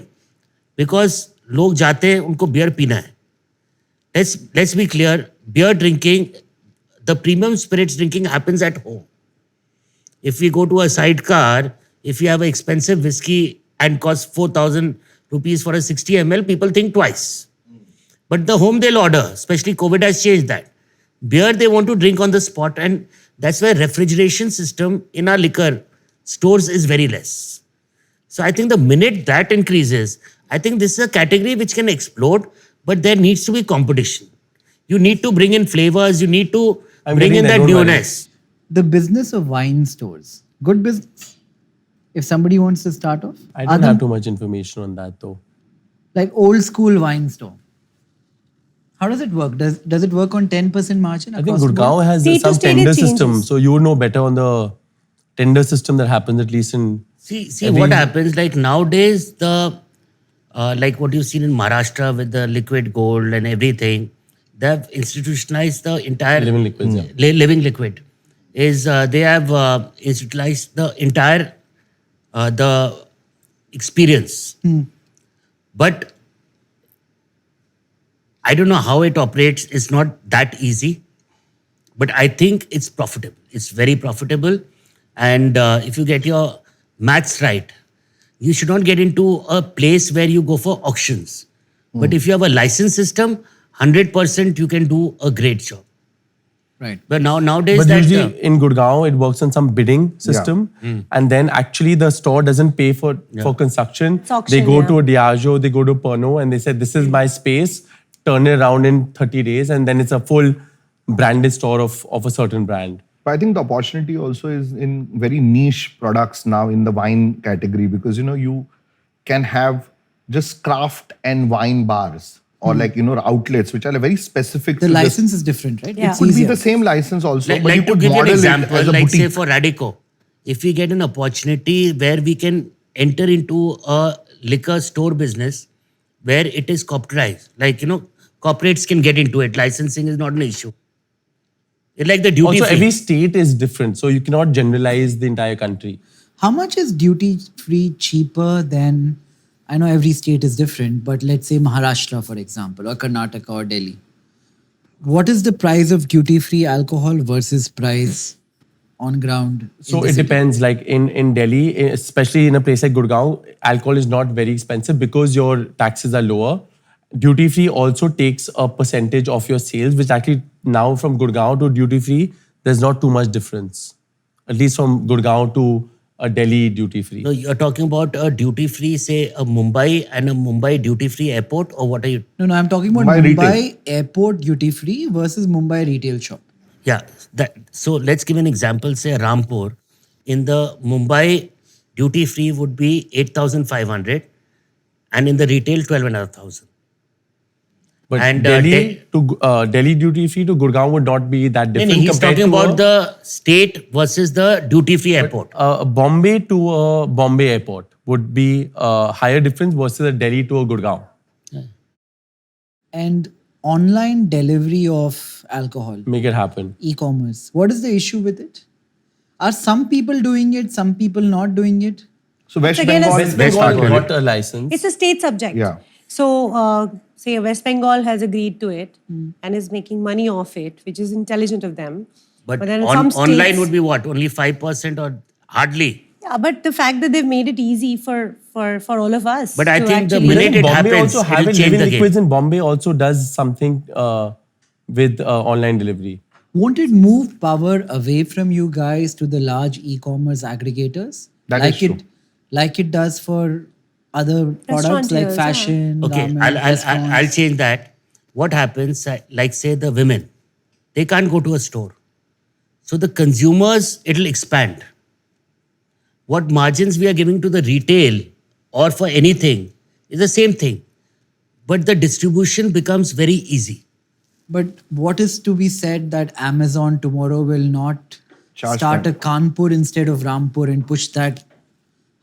[SPEAKER 5] Because लोग जाते हैं उनको beer पीना है. Let's be clear. Beer drinking, the premium spirits drinking happens at home. If we go to a sidecar, if you have an expensive whiskey and costs 4,000 rupees for a 60 ml, people think twice. But the home they'll order, especially COVID has changed that. Beer they want to drink on the spot, and that's why refrigeration system in our liquor stores is very less. So I think the minute that increases, I think this is a category which can explode, but there needs to be competition. You need to bring in flavors, you need to
[SPEAKER 3] I'm
[SPEAKER 5] bring
[SPEAKER 3] getting
[SPEAKER 5] in
[SPEAKER 3] that,
[SPEAKER 5] that
[SPEAKER 3] don't worry.
[SPEAKER 5] newness.
[SPEAKER 1] The business of wine stores, good business. If somebody wants to start off,
[SPEAKER 3] I don't have too much information on that though.
[SPEAKER 1] like old school wine store. How does it work? Does it work on 10% margin?
[SPEAKER 3] I think
[SPEAKER 1] across the board?
[SPEAKER 3] Gurgaon has
[SPEAKER 2] State to
[SPEAKER 3] some
[SPEAKER 2] state it
[SPEAKER 3] tender
[SPEAKER 2] changes.
[SPEAKER 3] system, so you would know better on the tender system that happens at least in.
[SPEAKER 5] See what happens, like nowadays, the like what you've seen in Maharashtra with the liquid gold and everything, they've institutionalized the entire
[SPEAKER 3] Living liquids, yeah.
[SPEAKER 5] living liquid. They have institutionalized the entire the experience. But I don't know how it operates. It's not that easy, but I think it's profitable. It's very profitable, and if you get your maths right, you should not get into a place where you go for auctions. But if you have a license system, 100% you can do a great job.
[SPEAKER 1] Right.
[SPEAKER 5] But nowadays
[SPEAKER 3] But
[SPEAKER 5] that
[SPEAKER 3] usually in Gurgaon, it works on some bidding system, and then actually the store doesn't pay for construction.
[SPEAKER 2] It's auction,
[SPEAKER 3] They go
[SPEAKER 2] yeah.
[SPEAKER 3] to a Diageo, they go to Pernod, and they say, "This is my space. Turn it around in 30 days," and then it's a full branded store of a certain brand.
[SPEAKER 4] But I think the opportunity also is in very niche products now in the wine category, because you can have just craft and wine bars or outlets which are very specific.
[SPEAKER 1] The
[SPEAKER 4] to this.
[SPEAKER 1] license is different, right?
[SPEAKER 2] Yeah.
[SPEAKER 1] It's
[SPEAKER 4] Could be
[SPEAKER 1] easier.
[SPEAKER 4] the same license also, but you
[SPEAKER 5] like to
[SPEAKER 4] could
[SPEAKER 5] give you an
[SPEAKER 4] model it
[SPEAKER 5] example,
[SPEAKER 4] as a
[SPEAKER 5] like say
[SPEAKER 4] boutique.
[SPEAKER 5] for Radico, if we get an opportunity where we can enter into a liquor store business where it is corporatized, like corporates can get into it. Licensing is not an issue. It's like the duty
[SPEAKER 3] Also,
[SPEAKER 5] free.
[SPEAKER 3] every state is different, so you cannot generalize the entire country.
[SPEAKER 1] How much is duty free cheaper than, I know every state is different, but let's say Maharashtra, for example, or Karnataka or Delhi. What is the price of duty free alcohol versus price on ground?
[SPEAKER 3] So it depends. Like in Delhi, especially in a place like Gurgaon, alcohol is not very expensive because your taxes are lower. Duty free also takes a percentage of your sales, which actually now from Gurgaon to duty free, there's not too much difference. At least from Gurgaon to a Delhi duty free.
[SPEAKER 5] No, you're talking about a duty free, say a Mumbai and a Mumbai duty free airport, or what are you?
[SPEAKER 1] No, I'm talking about
[SPEAKER 4] Mumbai
[SPEAKER 1] Mumbai
[SPEAKER 4] retail.
[SPEAKER 1] airport duty free versus Mumbai retail shop.
[SPEAKER 5] Yeah, so let's give an example. Say Rampur, in the Mumbai duty free would be 8,500, and in the retail 12,500.
[SPEAKER 3] But
[SPEAKER 5] And,
[SPEAKER 3] Delhi duty free to Gurgaon would not be that different.
[SPEAKER 5] He's
[SPEAKER 3] compared
[SPEAKER 5] talking
[SPEAKER 3] to
[SPEAKER 5] about the state versus the duty free airport.
[SPEAKER 3] Bombay to a Bombay airport would be a higher difference versus a Delhi to a Gurgaon.
[SPEAKER 1] And online delivery of alcohol,
[SPEAKER 3] Make it happen.
[SPEAKER 1] e-commerce, what is the issue with it? Are some people doing it, some people not doing it?
[SPEAKER 4] So West
[SPEAKER 2] again,
[SPEAKER 4] Bengal,
[SPEAKER 2] it's-
[SPEAKER 3] West Bengal
[SPEAKER 5] Bengal.
[SPEAKER 3] got a license.
[SPEAKER 2] It's a state subject.
[SPEAKER 4] Yeah.
[SPEAKER 2] So, say West Bengal has agreed to it and is making money off it, which is intelligent of them.
[SPEAKER 5] But
[SPEAKER 2] then in some states,
[SPEAKER 5] online would be what? Only 5% or hardly?
[SPEAKER 2] Yeah, but the fact that they've made it easy for all of us.
[SPEAKER 5] But I
[SPEAKER 2] to
[SPEAKER 5] think the
[SPEAKER 2] actually-
[SPEAKER 5] minute it
[SPEAKER 3] Bombay
[SPEAKER 5] happens,
[SPEAKER 3] also
[SPEAKER 5] it'll
[SPEAKER 3] have it.
[SPEAKER 5] change
[SPEAKER 3] Living
[SPEAKER 5] the game.
[SPEAKER 3] Liquids in Bombay also does something with online delivery.
[SPEAKER 1] Won't it move power away from you guys to the large e-commerce aggregators?
[SPEAKER 4] That
[SPEAKER 1] like
[SPEAKER 4] is true.
[SPEAKER 1] it, like it does for other products like
[SPEAKER 2] Restaurateurs,
[SPEAKER 1] fashion,
[SPEAKER 5] Okay,
[SPEAKER 1] garment,
[SPEAKER 5] I'll
[SPEAKER 1] restaurants?
[SPEAKER 5] change that. What happens, like say the women, they can't go to a store. So the consumers, it'll expand. What margins we are giving to the retail or for anything is the same thing. But the distribution becomes very easy.
[SPEAKER 1] But what is to be said that Amazon tomorrow will not
[SPEAKER 4] Charge
[SPEAKER 1] start
[SPEAKER 4] them.
[SPEAKER 1] a Kanpur instead of Rampur and push that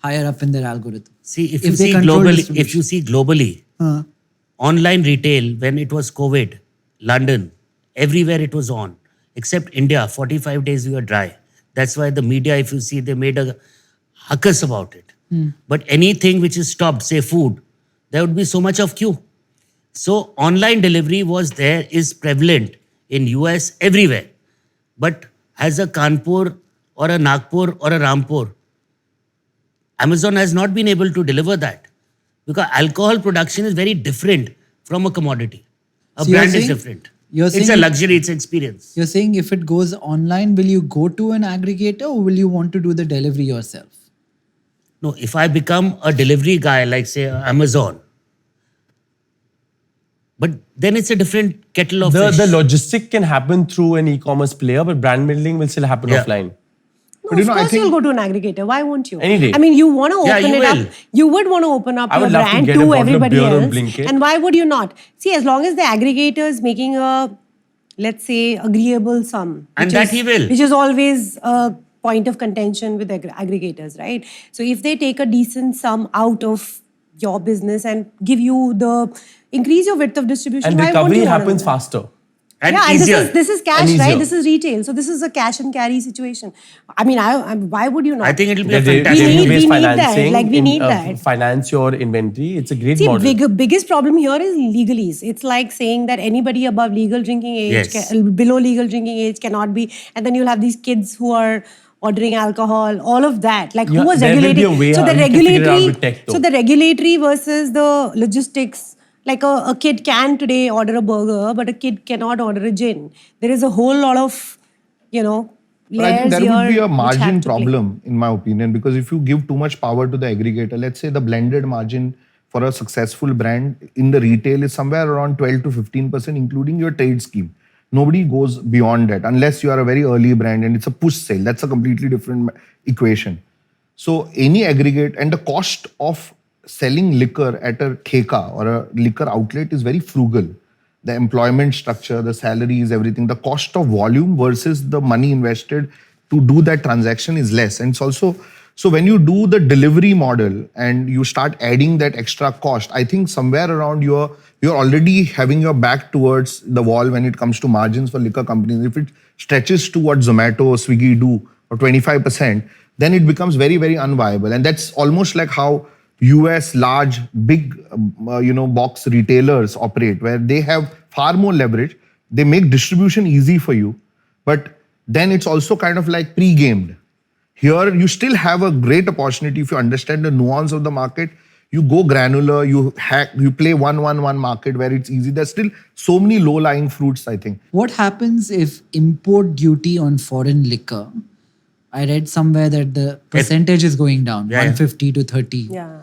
[SPEAKER 1] higher up in their algorithm?
[SPEAKER 5] See, if
[SPEAKER 1] If
[SPEAKER 5] you
[SPEAKER 1] they
[SPEAKER 5] see
[SPEAKER 1] control
[SPEAKER 5] globally,
[SPEAKER 1] distribution.
[SPEAKER 5] online retail, when it was COVID, London, everywhere it was on, except India, 45 days we were dry. That's why the media, if you see, they made a huckus about it. But anything which is stopped, say food, there would be so much of queue. So online delivery was there, is prevalent in US, everywhere. But as a Kanpur or a Nagpur or a Rampur, Amazon has not been able to deliver that because alcohol production is very different from a commodity. A
[SPEAKER 1] So you're
[SPEAKER 5] brand is
[SPEAKER 1] saying-
[SPEAKER 5] different.
[SPEAKER 1] you're
[SPEAKER 5] It's a
[SPEAKER 1] saying-
[SPEAKER 5] luxury, it's experience.
[SPEAKER 1] You're saying if it goes online, will you go to an aggregator or will you want to do the delivery yourself?
[SPEAKER 5] No, if I become a delivery guy, like say Amazon, but then it's a different kettle of
[SPEAKER 3] The
[SPEAKER 5] fish.
[SPEAKER 3] logistic can happen through an e-commerce player, but brand building will still happen
[SPEAKER 5] Yeah.
[SPEAKER 3] offline.
[SPEAKER 2] No,
[SPEAKER 4] But you
[SPEAKER 2] of
[SPEAKER 4] know, I
[SPEAKER 2] course
[SPEAKER 4] think-
[SPEAKER 2] you'll go to an aggregator. Why won't you?
[SPEAKER 3] Any day.
[SPEAKER 2] I mean, you want to
[SPEAKER 5] Yeah,
[SPEAKER 2] open
[SPEAKER 5] you
[SPEAKER 2] it
[SPEAKER 5] will.
[SPEAKER 2] up. You would want to open up
[SPEAKER 3] I
[SPEAKER 2] your
[SPEAKER 3] would love to
[SPEAKER 2] brand
[SPEAKER 3] get a
[SPEAKER 2] to
[SPEAKER 3] bottle of
[SPEAKER 2] everybody
[SPEAKER 3] beer on
[SPEAKER 2] else.
[SPEAKER 3] Blinkit.
[SPEAKER 2] And why would you not? See, as long as the aggregator is making a, let's say, agreeable sum.
[SPEAKER 5] And
[SPEAKER 2] which
[SPEAKER 5] that
[SPEAKER 2] is-
[SPEAKER 5] he will.
[SPEAKER 2] Which is always a point of contention with aggregators, right? So if they take a decent sum out of your business and give you increase your width of distribution,
[SPEAKER 3] And
[SPEAKER 2] why won't
[SPEAKER 3] recovery
[SPEAKER 2] you wanna
[SPEAKER 3] happens
[SPEAKER 2] do that?
[SPEAKER 3] faster.
[SPEAKER 5] and
[SPEAKER 2] yeah,
[SPEAKER 5] easier.
[SPEAKER 2] and this is cash,
[SPEAKER 3] And easier.
[SPEAKER 2] right? This is retail, so this is a cash and carry situation. I mean, why would you not?
[SPEAKER 5] I think it'll be a
[SPEAKER 3] They-
[SPEAKER 5] fantastic.
[SPEAKER 2] We need
[SPEAKER 3] revenue-based
[SPEAKER 2] that.
[SPEAKER 3] financing,
[SPEAKER 2] Like, we need that.
[SPEAKER 3] Finance your inventory. It's a great
[SPEAKER 2] See,
[SPEAKER 3] model.
[SPEAKER 2] biggest problem here is legalese. It's like saying that anybody above legal drinking age,
[SPEAKER 5] Yes.
[SPEAKER 2] below legal drinking age cannot be, and then you'll have these kids who are ordering alcohol, all of that. Like,
[SPEAKER 3] Yeah,
[SPEAKER 2] who was
[SPEAKER 3] there will be
[SPEAKER 2] regulating?
[SPEAKER 3] a way
[SPEAKER 2] So
[SPEAKER 3] how
[SPEAKER 2] the
[SPEAKER 3] you can figure it out
[SPEAKER 2] regulatory,
[SPEAKER 3] with tech, though.
[SPEAKER 2] so the regulatory versus the logistics. Like a kid can today order a burger, but a kid cannot order a gin. There is a whole lot of,
[SPEAKER 4] But I
[SPEAKER 2] layers
[SPEAKER 4] think there
[SPEAKER 2] here
[SPEAKER 4] would be a
[SPEAKER 2] which have
[SPEAKER 4] margin
[SPEAKER 2] to play.
[SPEAKER 4] problem, in my opinion, because if you give too much power to the aggregator, let's say the blended margin for a successful brand in the retail is somewhere around 12 to 15%, including your trade scheme. Nobody goes beyond that unless you are a very early brand and it's a push sale. That's a completely different equation. So any aggregate and the cost of selling liquor at a kheka or a liquor outlet is very frugal. The employment structure, the salaries, everything, the cost of volume versus the money invested to do that transaction is less. And it's also, so when you do the delivery model and you start adding that extra cost, I think somewhere around you're already having your back towards the wall when it comes to margins for liquor companies. If it stretches to what Zomato or Swiggy do, or 25%, then it becomes very, very unviable. And that's almost like how US large, big, box retailers operate, where they have far more leverage. They make distribution easy for you, but then it's also kind of like pre-gamed. Here, you still have a great opportunity if you understand the nuance of the market. You go granular, you play 1-1-1 market where it's easy. There's still so many low-lying fruits, I think.
[SPEAKER 1] What happens if import duty on foreign liquor? I read somewhere that the percentage is going down,
[SPEAKER 5] Yeah, yeah.
[SPEAKER 1] 150 to 30.
[SPEAKER 2] Yeah.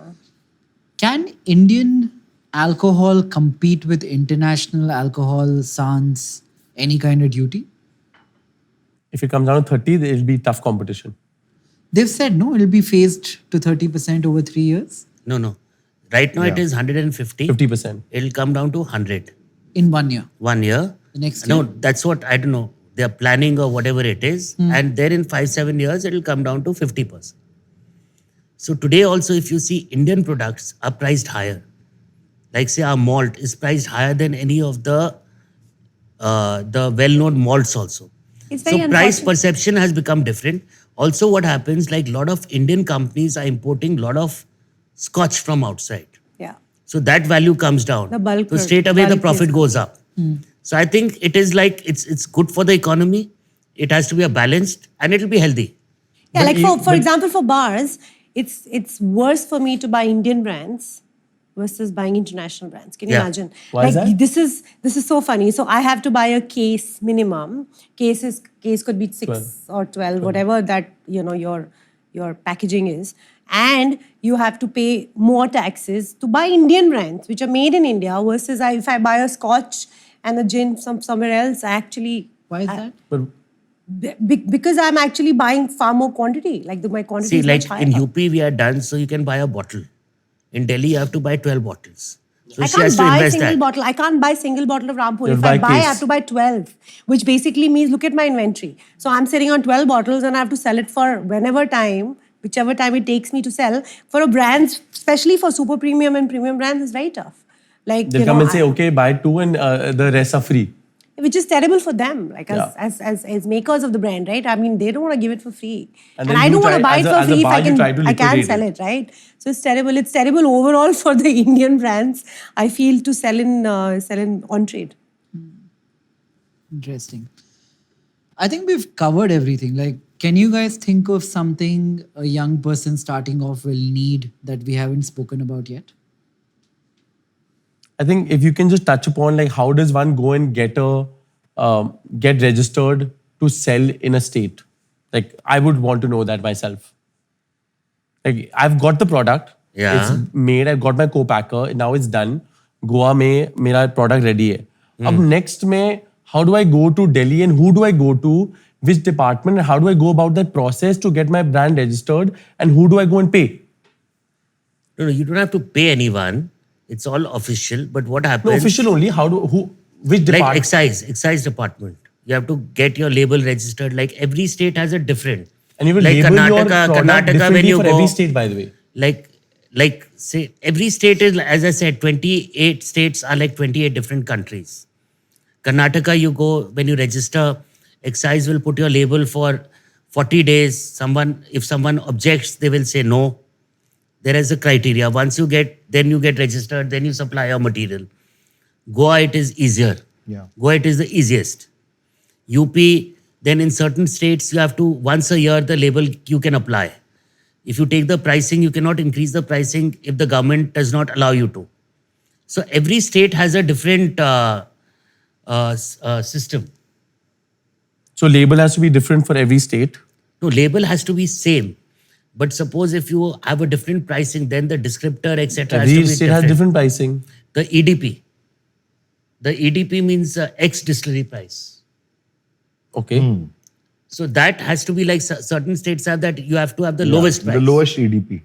[SPEAKER 1] Can Indian alcohol compete with international alcohol sans any kind of duty?
[SPEAKER 3] If it comes down to 30, it'll be tough competition.
[SPEAKER 1] They've said no, it'll be phased to 30% over 3 years
[SPEAKER 5] No. Right now it is 150.
[SPEAKER 3] 50%.
[SPEAKER 5] It'll come down to 100.
[SPEAKER 1] in 1 year.
[SPEAKER 5] 1 year.
[SPEAKER 1] The next
[SPEAKER 5] No,
[SPEAKER 1] year?
[SPEAKER 5] that's what, I don't know. They're planning or whatever it is. And then in 5-7 years, it'll come down to 50%. So today also, if you see Indian products are priced higher. Like say our malt is priced higher than any of the well-known malts also.
[SPEAKER 2] It's very
[SPEAKER 5] So price
[SPEAKER 2] unfortunate.
[SPEAKER 5] perception has become different. Also what happens, like a lot of Indian companies are importing a lot of scotch from outside.
[SPEAKER 2] Yeah.
[SPEAKER 5] So that value comes down.
[SPEAKER 2] The bulk-
[SPEAKER 5] So straight away the
[SPEAKER 2] bulk
[SPEAKER 5] profit
[SPEAKER 2] is-
[SPEAKER 5] goes up. So I think it is like it's good for the economy. It has to be a balanced and it'll be healthy.
[SPEAKER 2] Yeah,
[SPEAKER 3] But
[SPEAKER 2] like
[SPEAKER 3] you-
[SPEAKER 2] for example, for bars, it's worse for me to buy Indian brands versus buying international brands. Can you
[SPEAKER 5] Yeah.
[SPEAKER 2] imagine?
[SPEAKER 3] Why is that?
[SPEAKER 2] This is so funny. So I have to buy a case minimum. Case could be 6 or 12, whatever that your packaging is. And you have to pay more taxes to buy Indian brands, which are made in India, versus if I buy a scotch and a gin somewhere else,
[SPEAKER 1] Why is that?
[SPEAKER 3] But
[SPEAKER 2] because I'm actually buying far more quantity. Like my quantity
[SPEAKER 5] See,
[SPEAKER 2] is
[SPEAKER 5] like
[SPEAKER 2] much higher.
[SPEAKER 5] in UP we are done, so you can buy a bottle. In Delhi you have to buy 12 bottles. So
[SPEAKER 2] I
[SPEAKER 5] she has
[SPEAKER 2] can't
[SPEAKER 5] to
[SPEAKER 2] buy
[SPEAKER 5] invest
[SPEAKER 2] single
[SPEAKER 5] that.
[SPEAKER 2] bottle. I can't buy single bottle of Rampur.
[SPEAKER 3] You'll
[SPEAKER 2] If I
[SPEAKER 3] buy
[SPEAKER 2] buy, I
[SPEAKER 3] case.
[SPEAKER 2] have to buy 12, which basically means look at my inventory. So I'm sitting on 12 bottles and I have to sell it for whichever time it takes me to sell. For a brand, especially for super premium and premium brands, it's very tough. Like
[SPEAKER 3] they'll come and say, okay, buy 2 and the rest are free.
[SPEAKER 2] which is terrible for them, like
[SPEAKER 3] Yeah.
[SPEAKER 2] as makers of the brand, right? I mean, they don't want to give it for free,
[SPEAKER 3] And
[SPEAKER 2] and
[SPEAKER 3] then
[SPEAKER 2] I
[SPEAKER 3] don't
[SPEAKER 2] don't want to
[SPEAKER 3] try-
[SPEAKER 2] buy
[SPEAKER 3] as
[SPEAKER 2] it
[SPEAKER 3] a-
[SPEAKER 2] for
[SPEAKER 3] as a
[SPEAKER 2] free if
[SPEAKER 3] bar, you try to
[SPEAKER 2] I can't
[SPEAKER 3] liquidate
[SPEAKER 2] sell
[SPEAKER 3] it.
[SPEAKER 2] it, right? So it's terrible. It's terrible overall for the Indian brands. I feel to sell in on trade.
[SPEAKER 1] Interesting. I think we've covered everything. Like, can you guys think of something a young person starting off will need that we haven't spoken about yet?
[SPEAKER 3] I think if you can just touch upon like how does one go and get registered to sell in a state? Like I would want to know that myself. Like I've got the product.
[SPEAKER 5] Yeah.
[SPEAKER 3] It's made. I've got my co-packer. Now it's done. Goa mein mera product ready hai. Ab next mein, how do I go to Delhi and who do I go to? Which department and how do I go about that process to get my brand registered and who do I go and pay?
[SPEAKER 5] No, you don't have to pay anyone. It's all official. But what happens?
[SPEAKER 3] No, official only. Which department?
[SPEAKER 5] Like excise department. You have to get your label registered. Like every state has a different.
[SPEAKER 3] And you will
[SPEAKER 5] like
[SPEAKER 3] label your
[SPEAKER 5] Karnataka
[SPEAKER 3] product
[SPEAKER 5] when
[SPEAKER 3] differently
[SPEAKER 5] you
[SPEAKER 3] for
[SPEAKER 5] go,
[SPEAKER 3] every state, by the way.
[SPEAKER 5] Like say every state is, as I said, 28 states are like 28 different countries. Karnataka, you go, when you register, excise will put your label for 40 days. If someone objects, they will say no. There is a criteria. Once you get registered, then you supply your material. Goa, it is easier.
[SPEAKER 4] Yeah.
[SPEAKER 5] Goa, it is the easiest. UP, then in certain states, you have to, once a year, the label you can apply. If you take the pricing, you cannot increase the pricing if the government does not allow you to. So every state has a different system.
[SPEAKER 3] So label has to be different for every state.
[SPEAKER 5] No, label has to be same. But suppose if you have a different pricing, then the descriptor, etc. has to
[SPEAKER 3] Every
[SPEAKER 5] be
[SPEAKER 3] state has different pricing.
[SPEAKER 5] The EDP. The EDP means ex-distillery price.
[SPEAKER 3] Okay.
[SPEAKER 5] So that has to be like certain states have that you have to have the lowest price.
[SPEAKER 4] The lowest EDP.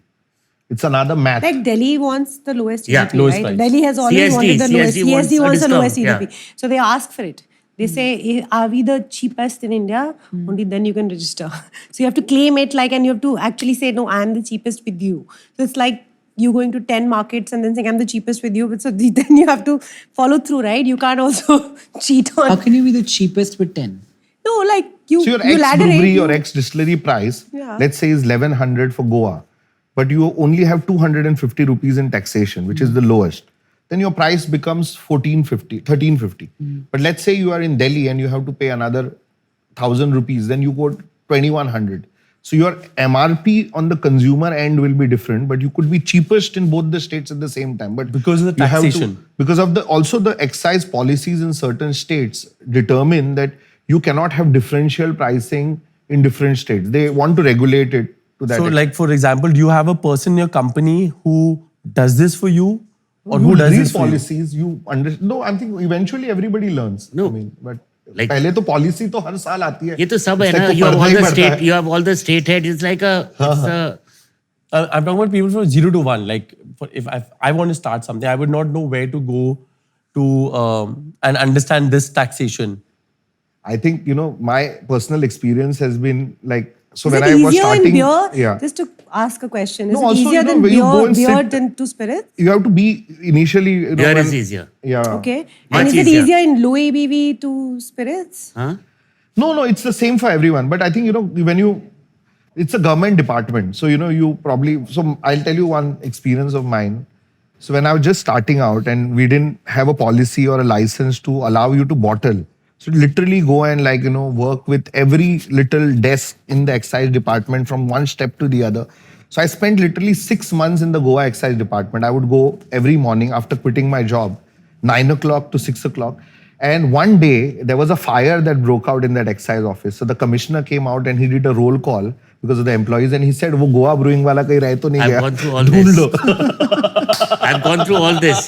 [SPEAKER 4] It's another math.
[SPEAKER 2] Like Delhi wants the lowest
[SPEAKER 5] Yeah,
[SPEAKER 2] EDP,
[SPEAKER 3] lowest
[SPEAKER 2] right?
[SPEAKER 3] price.
[SPEAKER 2] Delhi has always
[SPEAKER 5] CSD,
[SPEAKER 2] wanted the lowest.
[SPEAKER 5] CSD wants
[SPEAKER 2] CSD
[SPEAKER 5] a
[SPEAKER 2] wants the lowest
[SPEAKER 5] discount,
[SPEAKER 2] EDP. So they ask for it. They say, are we the cheapest in India? Only then you can register. So you have to claim it like, and you have to actually say, no, I am the cheapest with you. So it's like you going to 10 markets and then saying, I'm the cheapest with you. But so then you have to follow through, right? You can't also cheat on.
[SPEAKER 1] How can you be the cheapest with 10?
[SPEAKER 2] No, like you.
[SPEAKER 4] So your
[SPEAKER 2] you ladder it,
[SPEAKER 4] ex-brewery
[SPEAKER 2] you-
[SPEAKER 4] or ex-distillery price,
[SPEAKER 2] Yeah.
[SPEAKER 4] let's say is 1100 for Goa, but you only have 250 rupees in taxation, which is the lowest. Then your price becomes 1350. But let's say you are in Delhi and you have to pay another 1000 rupees, then you go 2100. So your MRP on the consumer end will be different, but you could be cheapest in both the states at the same time. But
[SPEAKER 3] Because of the
[SPEAKER 4] you have to-
[SPEAKER 3] taxation.
[SPEAKER 4] because of the excise policies in certain states determine that you cannot have differential pricing in different states. They want to regulate it to that
[SPEAKER 3] So
[SPEAKER 4] extent.
[SPEAKER 3] like for example, do you have a person in your company who does this for you? Or
[SPEAKER 4] you
[SPEAKER 3] who does
[SPEAKER 4] read
[SPEAKER 3] this for you?
[SPEAKER 4] policies, No, I think eventually everybody learns.
[SPEAKER 5] No.
[SPEAKER 4] I mean, but
[SPEAKER 5] Like-
[SPEAKER 4] पहले तो policy तो हर साल आती है.
[SPEAKER 5] ये तो सब है
[SPEAKER 4] It's
[SPEAKER 5] ना.
[SPEAKER 4] like
[SPEAKER 5] You have
[SPEAKER 4] तो
[SPEAKER 5] all
[SPEAKER 4] पढ़ना
[SPEAKER 5] the
[SPEAKER 4] ही पड़ता
[SPEAKER 5] state.
[SPEAKER 4] है.
[SPEAKER 5] You have all the state head. It's like a.
[SPEAKER 3] I'm talking about people from 0 to 1. Like if I want to start something, I would not know where to go to and understand this taxation.
[SPEAKER 4] I think, my personal experience has been like, so
[SPEAKER 2] Is
[SPEAKER 4] when
[SPEAKER 2] it
[SPEAKER 4] I was
[SPEAKER 2] easier
[SPEAKER 4] starting,
[SPEAKER 2] in beer?
[SPEAKER 4] yeah,
[SPEAKER 2] Just to ask a question. Is
[SPEAKER 4] No,
[SPEAKER 2] it
[SPEAKER 4] also,
[SPEAKER 2] easier than
[SPEAKER 4] when you go and
[SPEAKER 2] beer
[SPEAKER 4] sit-
[SPEAKER 2] than to spirits?
[SPEAKER 4] you have to be initially,
[SPEAKER 5] Beer
[SPEAKER 4] when-
[SPEAKER 5] is easier.
[SPEAKER 4] Yeah.
[SPEAKER 2] Okay.
[SPEAKER 5] Much
[SPEAKER 2] And is it
[SPEAKER 5] easier.
[SPEAKER 2] easier in low ABV to spirits?
[SPEAKER 5] Huh?
[SPEAKER 4] No, it's the same for everyone. But I think, it's a government department. So, so I'll tell you one experience of mine. So when I was just starting out and we didn't have a policy or a license to allow you to bottle. So literally go and work with every little desk in the excise department from one step to the other. So I spent literally 6 months in the Goa excise department. I would go every morning after quitting my job, 9 o'clock to 6 o'clock. And one day there was a fire that broke out in that excise office. So the commissioner came out and he did a roll call because of the employees and he said, "वो Goa Brewing वाला कहीं रह तो नहीं
[SPEAKER 5] I've
[SPEAKER 4] गया?
[SPEAKER 5] gone through all
[SPEAKER 4] ढूंढ
[SPEAKER 5] this.
[SPEAKER 4] Low."
[SPEAKER 5] I've gone through all this,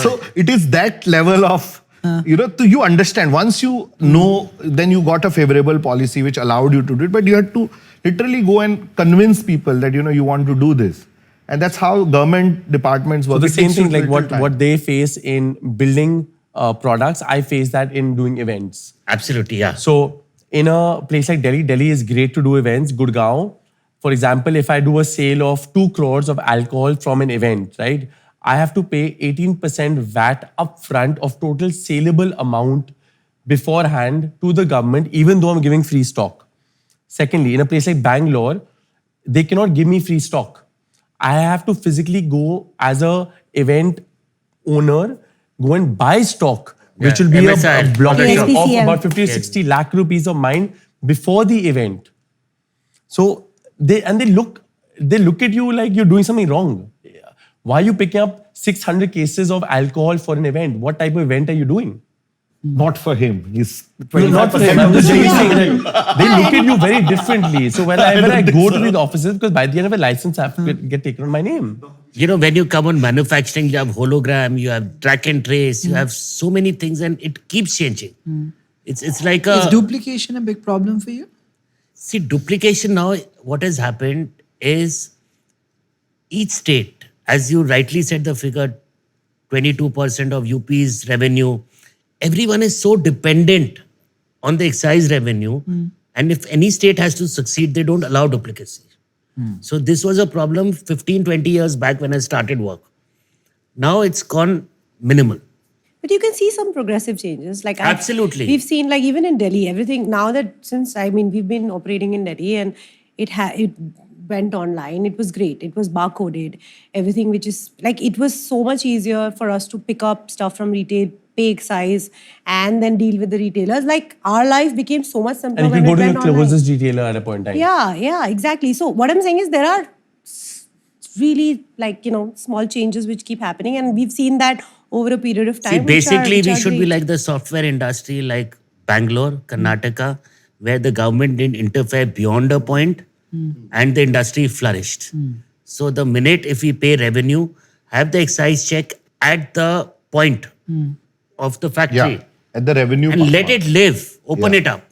[SPEAKER 4] So it is that level of, you understand. Once you know, then you got a favorable policy which allowed you to do it. But you had to literally go and convince people that, you want to do this. And that's how government departments work.
[SPEAKER 3] So the
[SPEAKER 4] It
[SPEAKER 3] same
[SPEAKER 4] takes you
[SPEAKER 3] thing, like
[SPEAKER 4] little time.
[SPEAKER 3] what they face in building products, I face that in doing events.
[SPEAKER 5] Absolutely, yeah.
[SPEAKER 3] So in a place like Delhi is great to do events. Gurgaon, for example, if I do a sale of 2 crores of alcohol from an event, right? I have to pay 18% VAT upfront of total saleable amount beforehand to the government, even though I'm giving free stock. Secondly, in a place like Bangalore, they cannot give me free stock. I have to physically go as a event owner, go and buy stock, which
[SPEAKER 5] Yeah,
[SPEAKER 3] will be
[SPEAKER 5] MSI,
[SPEAKER 3] a blocking of
[SPEAKER 2] SPCM.
[SPEAKER 3] about 50 or 60 lakh rupees of mine before the event. So they look at you like you're doing something wrong. Why are you picking up 600 cases of alcohol for an event? What type of event are you doing?
[SPEAKER 4] Not for him. He's
[SPEAKER 3] No, not for them. I'm just saying, like, they look at you very differently. So whenever I go to these offices, because by the end of a license, I have to get taken on my name.
[SPEAKER 5] You know, when you come on manufacturing, you have hologram, you have track and trace, you have so many things, and it keeps changing. It's like
[SPEAKER 1] Is duplication a big problem for you?
[SPEAKER 5] See, duplication now, what has happened is each state, as you rightly said the figure, 22% of UP's revenue, everyone is so dependent on the excise revenue. And if any state has to succeed, they don't allow duplicacy. So this was a problem 15, 20 years back when I started work. Now it's gone minimal.
[SPEAKER 2] But you can see some progressive changes. Like
[SPEAKER 5] Absolutely.
[SPEAKER 2] we've seen, like even in Delhi, everything now that we've been operating in Delhi and it went online. It was great. It was barcoded. Everything which is like it was so much easier for us to pick up stuff from retail, pay excise, and then deal with the retailers. Like our life became so much simpler.
[SPEAKER 3] And you
[SPEAKER 2] when
[SPEAKER 3] can go
[SPEAKER 2] it
[SPEAKER 3] to
[SPEAKER 2] went
[SPEAKER 3] the
[SPEAKER 2] online.
[SPEAKER 3] closest retailer at a point in time.
[SPEAKER 2] Yeah, exactly. So what I'm saying is there are really small changes which keep happening, and we've seen that over a period of time.
[SPEAKER 5] See,
[SPEAKER 2] which
[SPEAKER 5] basically, we
[SPEAKER 2] are
[SPEAKER 5] should be
[SPEAKER 2] great.
[SPEAKER 5] like the software industry, like Bangalore, Karnataka, where the government didn't interfere beyond a point and the industry flourished. So the minute if we pay revenue, have the excise check at the point of the factory
[SPEAKER 4] Yeah, at the revenue
[SPEAKER 5] and
[SPEAKER 4] part.
[SPEAKER 5] let it live, open it up.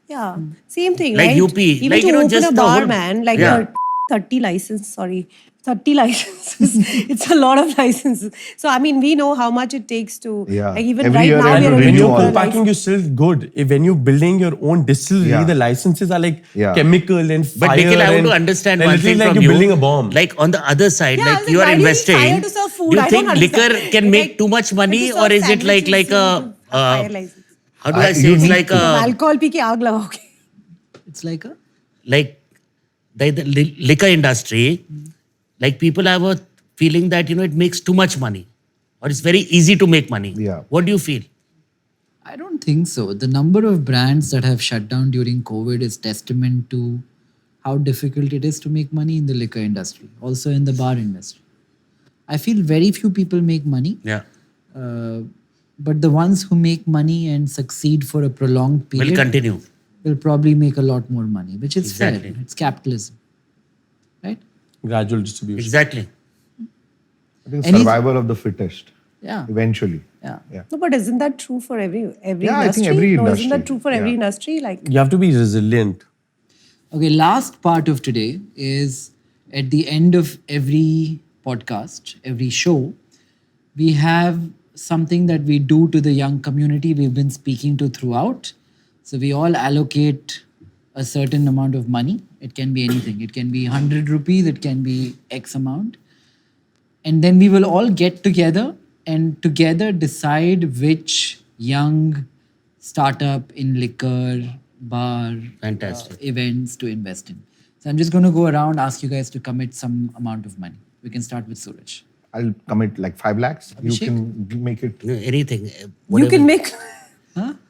[SPEAKER 2] Yeah, same thing.
[SPEAKER 5] Like
[SPEAKER 2] right?
[SPEAKER 5] UP,
[SPEAKER 2] Even
[SPEAKER 5] like,
[SPEAKER 2] to
[SPEAKER 5] you know,
[SPEAKER 2] open
[SPEAKER 5] just
[SPEAKER 2] a
[SPEAKER 5] the
[SPEAKER 2] bar,
[SPEAKER 5] whole-
[SPEAKER 2] man, like
[SPEAKER 5] Yeah.
[SPEAKER 2] your 30 licenses. It's a lot of licenses. So I mean, we know how much it takes to.
[SPEAKER 4] Yeah.
[SPEAKER 2] Like even
[SPEAKER 4] Every
[SPEAKER 2] right
[SPEAKER 4] year
[SPEAKER 2] now,
[SPEAKER 4] they
[SPEAKER 2] we
[SPEAKER 4] have
[SPEAKER 2] are
[SPEAKER 4] to
[SPEAKER 3] When
[SPEAKER 4] renew
[SPEAKER 3] you're
[SPEAKER 4] all
[SPEAKER 2] renewing
[SPEAKER 3] co-packing, you're still good. If when you're building your own distillery,
[SPEAKER 4] Yeah.
[SPEAKER 3] the licenses are like
[SPEAKER 4] Yeah.
[SPEAKER 3] chemical and fire.
[SPEAKER 5] But Nikhil, I want
[SPEAKER 3] and
[SPEAKER 5] to understand
[SPEAKER 3] they're
[SPEAKER 5] one
[SPEAKER 3] literally
[SPEAKER 5] thing
[SPEAKER 3] like
[SPEAKER 5] from
[SPEAKER 3] you're
[SPEAKER 5] you.
[SPEAKER 3] building a bomb.
[SPEAKER 5] Like on the other side,
[SPEAKER 2] Yeah,
[SPEAKER 5] like
[SPEAKER 2] like,
[SPEAKER 5] you are
[SPEAKER 2] why do you need
[SPEAKER 5] investing.
[SPEAKER 2] fire to serve food?
[SPEAKER 5] Do you
[SPEAKER 2] I
[SPEAKER 5] think
[SPEAKER 2] don't
[SPEAKER 5] liquor
[SPEAKER 2] understand.
[SPEAKER 5] can
[SPEAKER 2] Like,
[SPEAKER 5] make too much money,
[SPEAKER 2] to
[SPEAKER 5] or
[SPEAKER 2] serve
[SPEAKER 5] is it like
[SPEAKER 2] sandwiches,
[SPEAKER 5] a
[SPEAKER 2] you need to have fire license.
[SPEAKER 5] how do I say?
[SPEAKER 4] you
[SPEAKER 5] It's
[SPEAKER 4] need
[SPEAKER 5] like
[SPEAKER 4] to.
[SPEAKER 5] a
[SPEAKER 2] Alcohol P के आग लगाओगे.
[SPEAKER 1] It's like a
[SPEAKER 5] like the liquor industry, like people have a feeling that it makes too much money, or it's very easy to make money.
[SPEAKER 4] Yeah.
[SPEAKER 5] What do you feel?
[SPEAKER 1] I don't think so. The number of brands that have shut down during COVID is testament to how difficult it is to make money in the liquor industry, also in the bar industry. I feel very few people make money,
[SPEAKER 5] Yeah,
[SPEAKER 1] but the ones who make money and succeed for a prolonged period
[SPEAKER 5] will continue.
[SPEAKER 1] will probably make a lot more money, which is
[SPEAKER 5] Exactly.
[SPEAKER 1] fair. It's capitalism, right?
[SPEAKER 3] Gradual distribution.
[SPEAKER 5] Exactly.
[SPEAKER 4] I think
[SPEAKER 1] Any-
[SPEAKER 4] survival of the fittest.
[SPEAKER 1] Yeah.
[SPEAKER 4] Eventually.
[SPEAKER 1] Yeah.
[SPEAKER 2] No, but isn't that true for every
[SPEAKER 4] Yeah, I think
[SPEAKER 2] industry?
[SPEAKER 4] every
[SPEAKER 2] No, isn't
[SPEAKER 4] industry.
[SPEAKER 2] that true for every
[SPEAKER 4] Yeah.
[SPEAKER 2] industry? Like
[SPEAKER 3] You have to be resilient.
[SPEAKER 1] Okay, last part of today is at the end of every podcast, every show, we have something that we do to the young community we've been speaking to throughout. So we all allocate a certain amount of money. It can be anything. It can be 100 rupees, it can be X amount. And then we will all get together and together decide which young startup in liquor, bar,
[SPEAKER 5] Fantastic.
[SPEAKER 1] events to invest in. So I'm just going to go around, ask you guys to commit some amount of money. We can start with Suraj.
[SPEAKER 4] I'll commit like 5 lakhs.
[SPEAKER 1] Abhishek?
[SPEAKER 4] You can make it
[SPEAKER 5] Anything.
[SPEAKER 2] you
[SPEAKER 5] Whatever.
[SPEAKER 2] can make.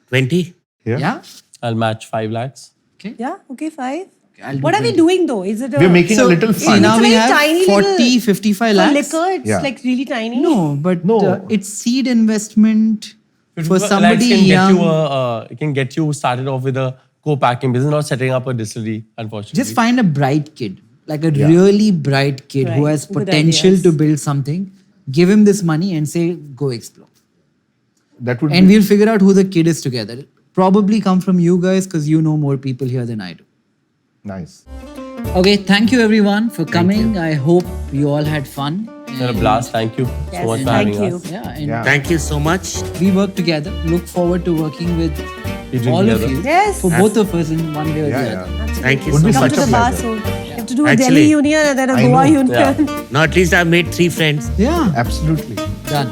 [SPEAKER 5] 20.
[SPEAKER 4] here.
[SPEAKER 1] Yeah?
[SPEAKER 3] I'll match 5 lakhs.
[SPEAKER 1] Okay.
[SPEAKER 2] Yeah. Okay. 5.
[SPEAKER 1] I'll do
[SPEAKER 2] What are we
[SPEAKER 1] 20.
[SPEAKER 2] doing though? Is it a?
[SPEAKER 4] We're making a
[SPEAKER 1] So,
[SPEAKER 4] little
[SPEAKER 1] see,
[SPEAKER 4] fun.
[SPEAKER 1] now
[SPEAKER 2] It's a
[SPEAKER 1] we
[SPEAKER 2] very
[SPEAKER 1] have
[SPEAKER 2] tiny
[SPEAKER 1] 40,
[SPEAKER 2] little-
[SPEAKER 1] 55
[SPEAKER 2] for
[SPEAKER 1] lakhs.
[SPEAKER 2] liquor, it's
[SPEAKER 4] Yeah.
[SPEAKER 2] like really tiny.
[SPEAKER 1] No, but
[SPEAKER 4] No.
[SPEAKER 1] it's seed investment for
[SPEAKER 3] Lakhs
[SPEAKER 1] somebody
[SPEAKER 3] can
[SPEAKER 1] young.
[SPEAKER 3] it can get you started off with a co-packing business, not setting up a distillery, unfortunately.
[SPEAKER 1] Just find a bright kid, like a
[SPEAKER 4] Yeah.
[SPEAKER 1] really bright kid who
[SPEAKER 2] Right.
[SPEAKER 1] has
[SPEAKER 2] Good
[SPEAKER 1] potential
[SPEAKER 2] ideas.
[SPEAKER 1] to build something. Give him this money and say, go explore.
[SPEAKER 4] That would
[SPEAKER 1] And
[SPEAKER 4] be,
[SPEAKER 1] we'll figure out who the kid is together. Probably come from you guys because you know more people here than I do.
[SPEAKER 4] nice.
[SPEAKER 1] Okay, thank you everyone for coming. I hope you all had fun.
[SPEAKER 3] It's been a blast. Thank you
[SPEAKER 2] Yes,
[SPEAKER 3] so much for
[SPEAKER 2] thank
[SPEAKER 3] having
[SPEAKER 2] you.
[SPEAKER 3] us.
[SPEAKER 1] Yeah, and
[SPEAKER 4] Yeah.
[SPEAKER 5] Thank you so much.
[SPEAKER 1] we work together. Look forward to working with
[SPEAKER 3] We drink
[SPEAKER 1] all of
[SPEAKER 3] together.
[SPEAKER 1] you.
[SPEAKER 2] Yes.
[SPEAKER 1] For both of us in one way or
[SPEAKER 4] Yeah,
[SPEAKER 1] the
[SPEAKER 4] yeah.
[SPEAKER 1] other.
[SPEAKER 5] Thank you
[SPEAKER 4] Would
[SPEAKER 5] so
[SPEAKER 4] be
[SPEAKER 2] Come
[SPEAKER 5] much.
[SPEAKER 2] to
[SPEAKER 4] such
[SPEAKER 2] the
[SPEAKER 4] a
[SPEAKER 2] bar
[SPEAKER 4] pleasure.
[SPEAKER 2] soon. You have to do a
[SPEAKER 5] Actually-
[SPEAKER 2] Delhi union and then a
[SPEAKER 4] I
[SPEAKER 2] Goa
[SPEAKER 4] know.
[SPEAKER 2] union.
[SPEAKER 5] No, at least I've made 3 friends.
[SPEAKER 1] Yeah,
[SPEAKER 4] Absolutely.
[SPEAKER 1] done.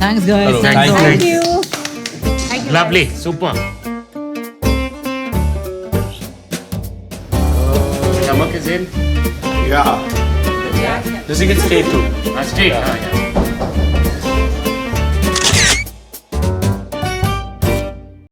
[SPEAKER 1] Thanks guys.
[SPEAKER 3] Hello.
[SPEAKER 1] Thanks
[SPEAKER 3] Thank
[SPEAKER 1] all.
[SPEAKER 2] Thank you. Thank you.
[SPEAKER 5] Lovely. Super. Namak is in.
[SPEAKER 4] Yeah.
[SPEAKER 3] Just to get straight to.
[SPEAKER 5] Straight. Yeah.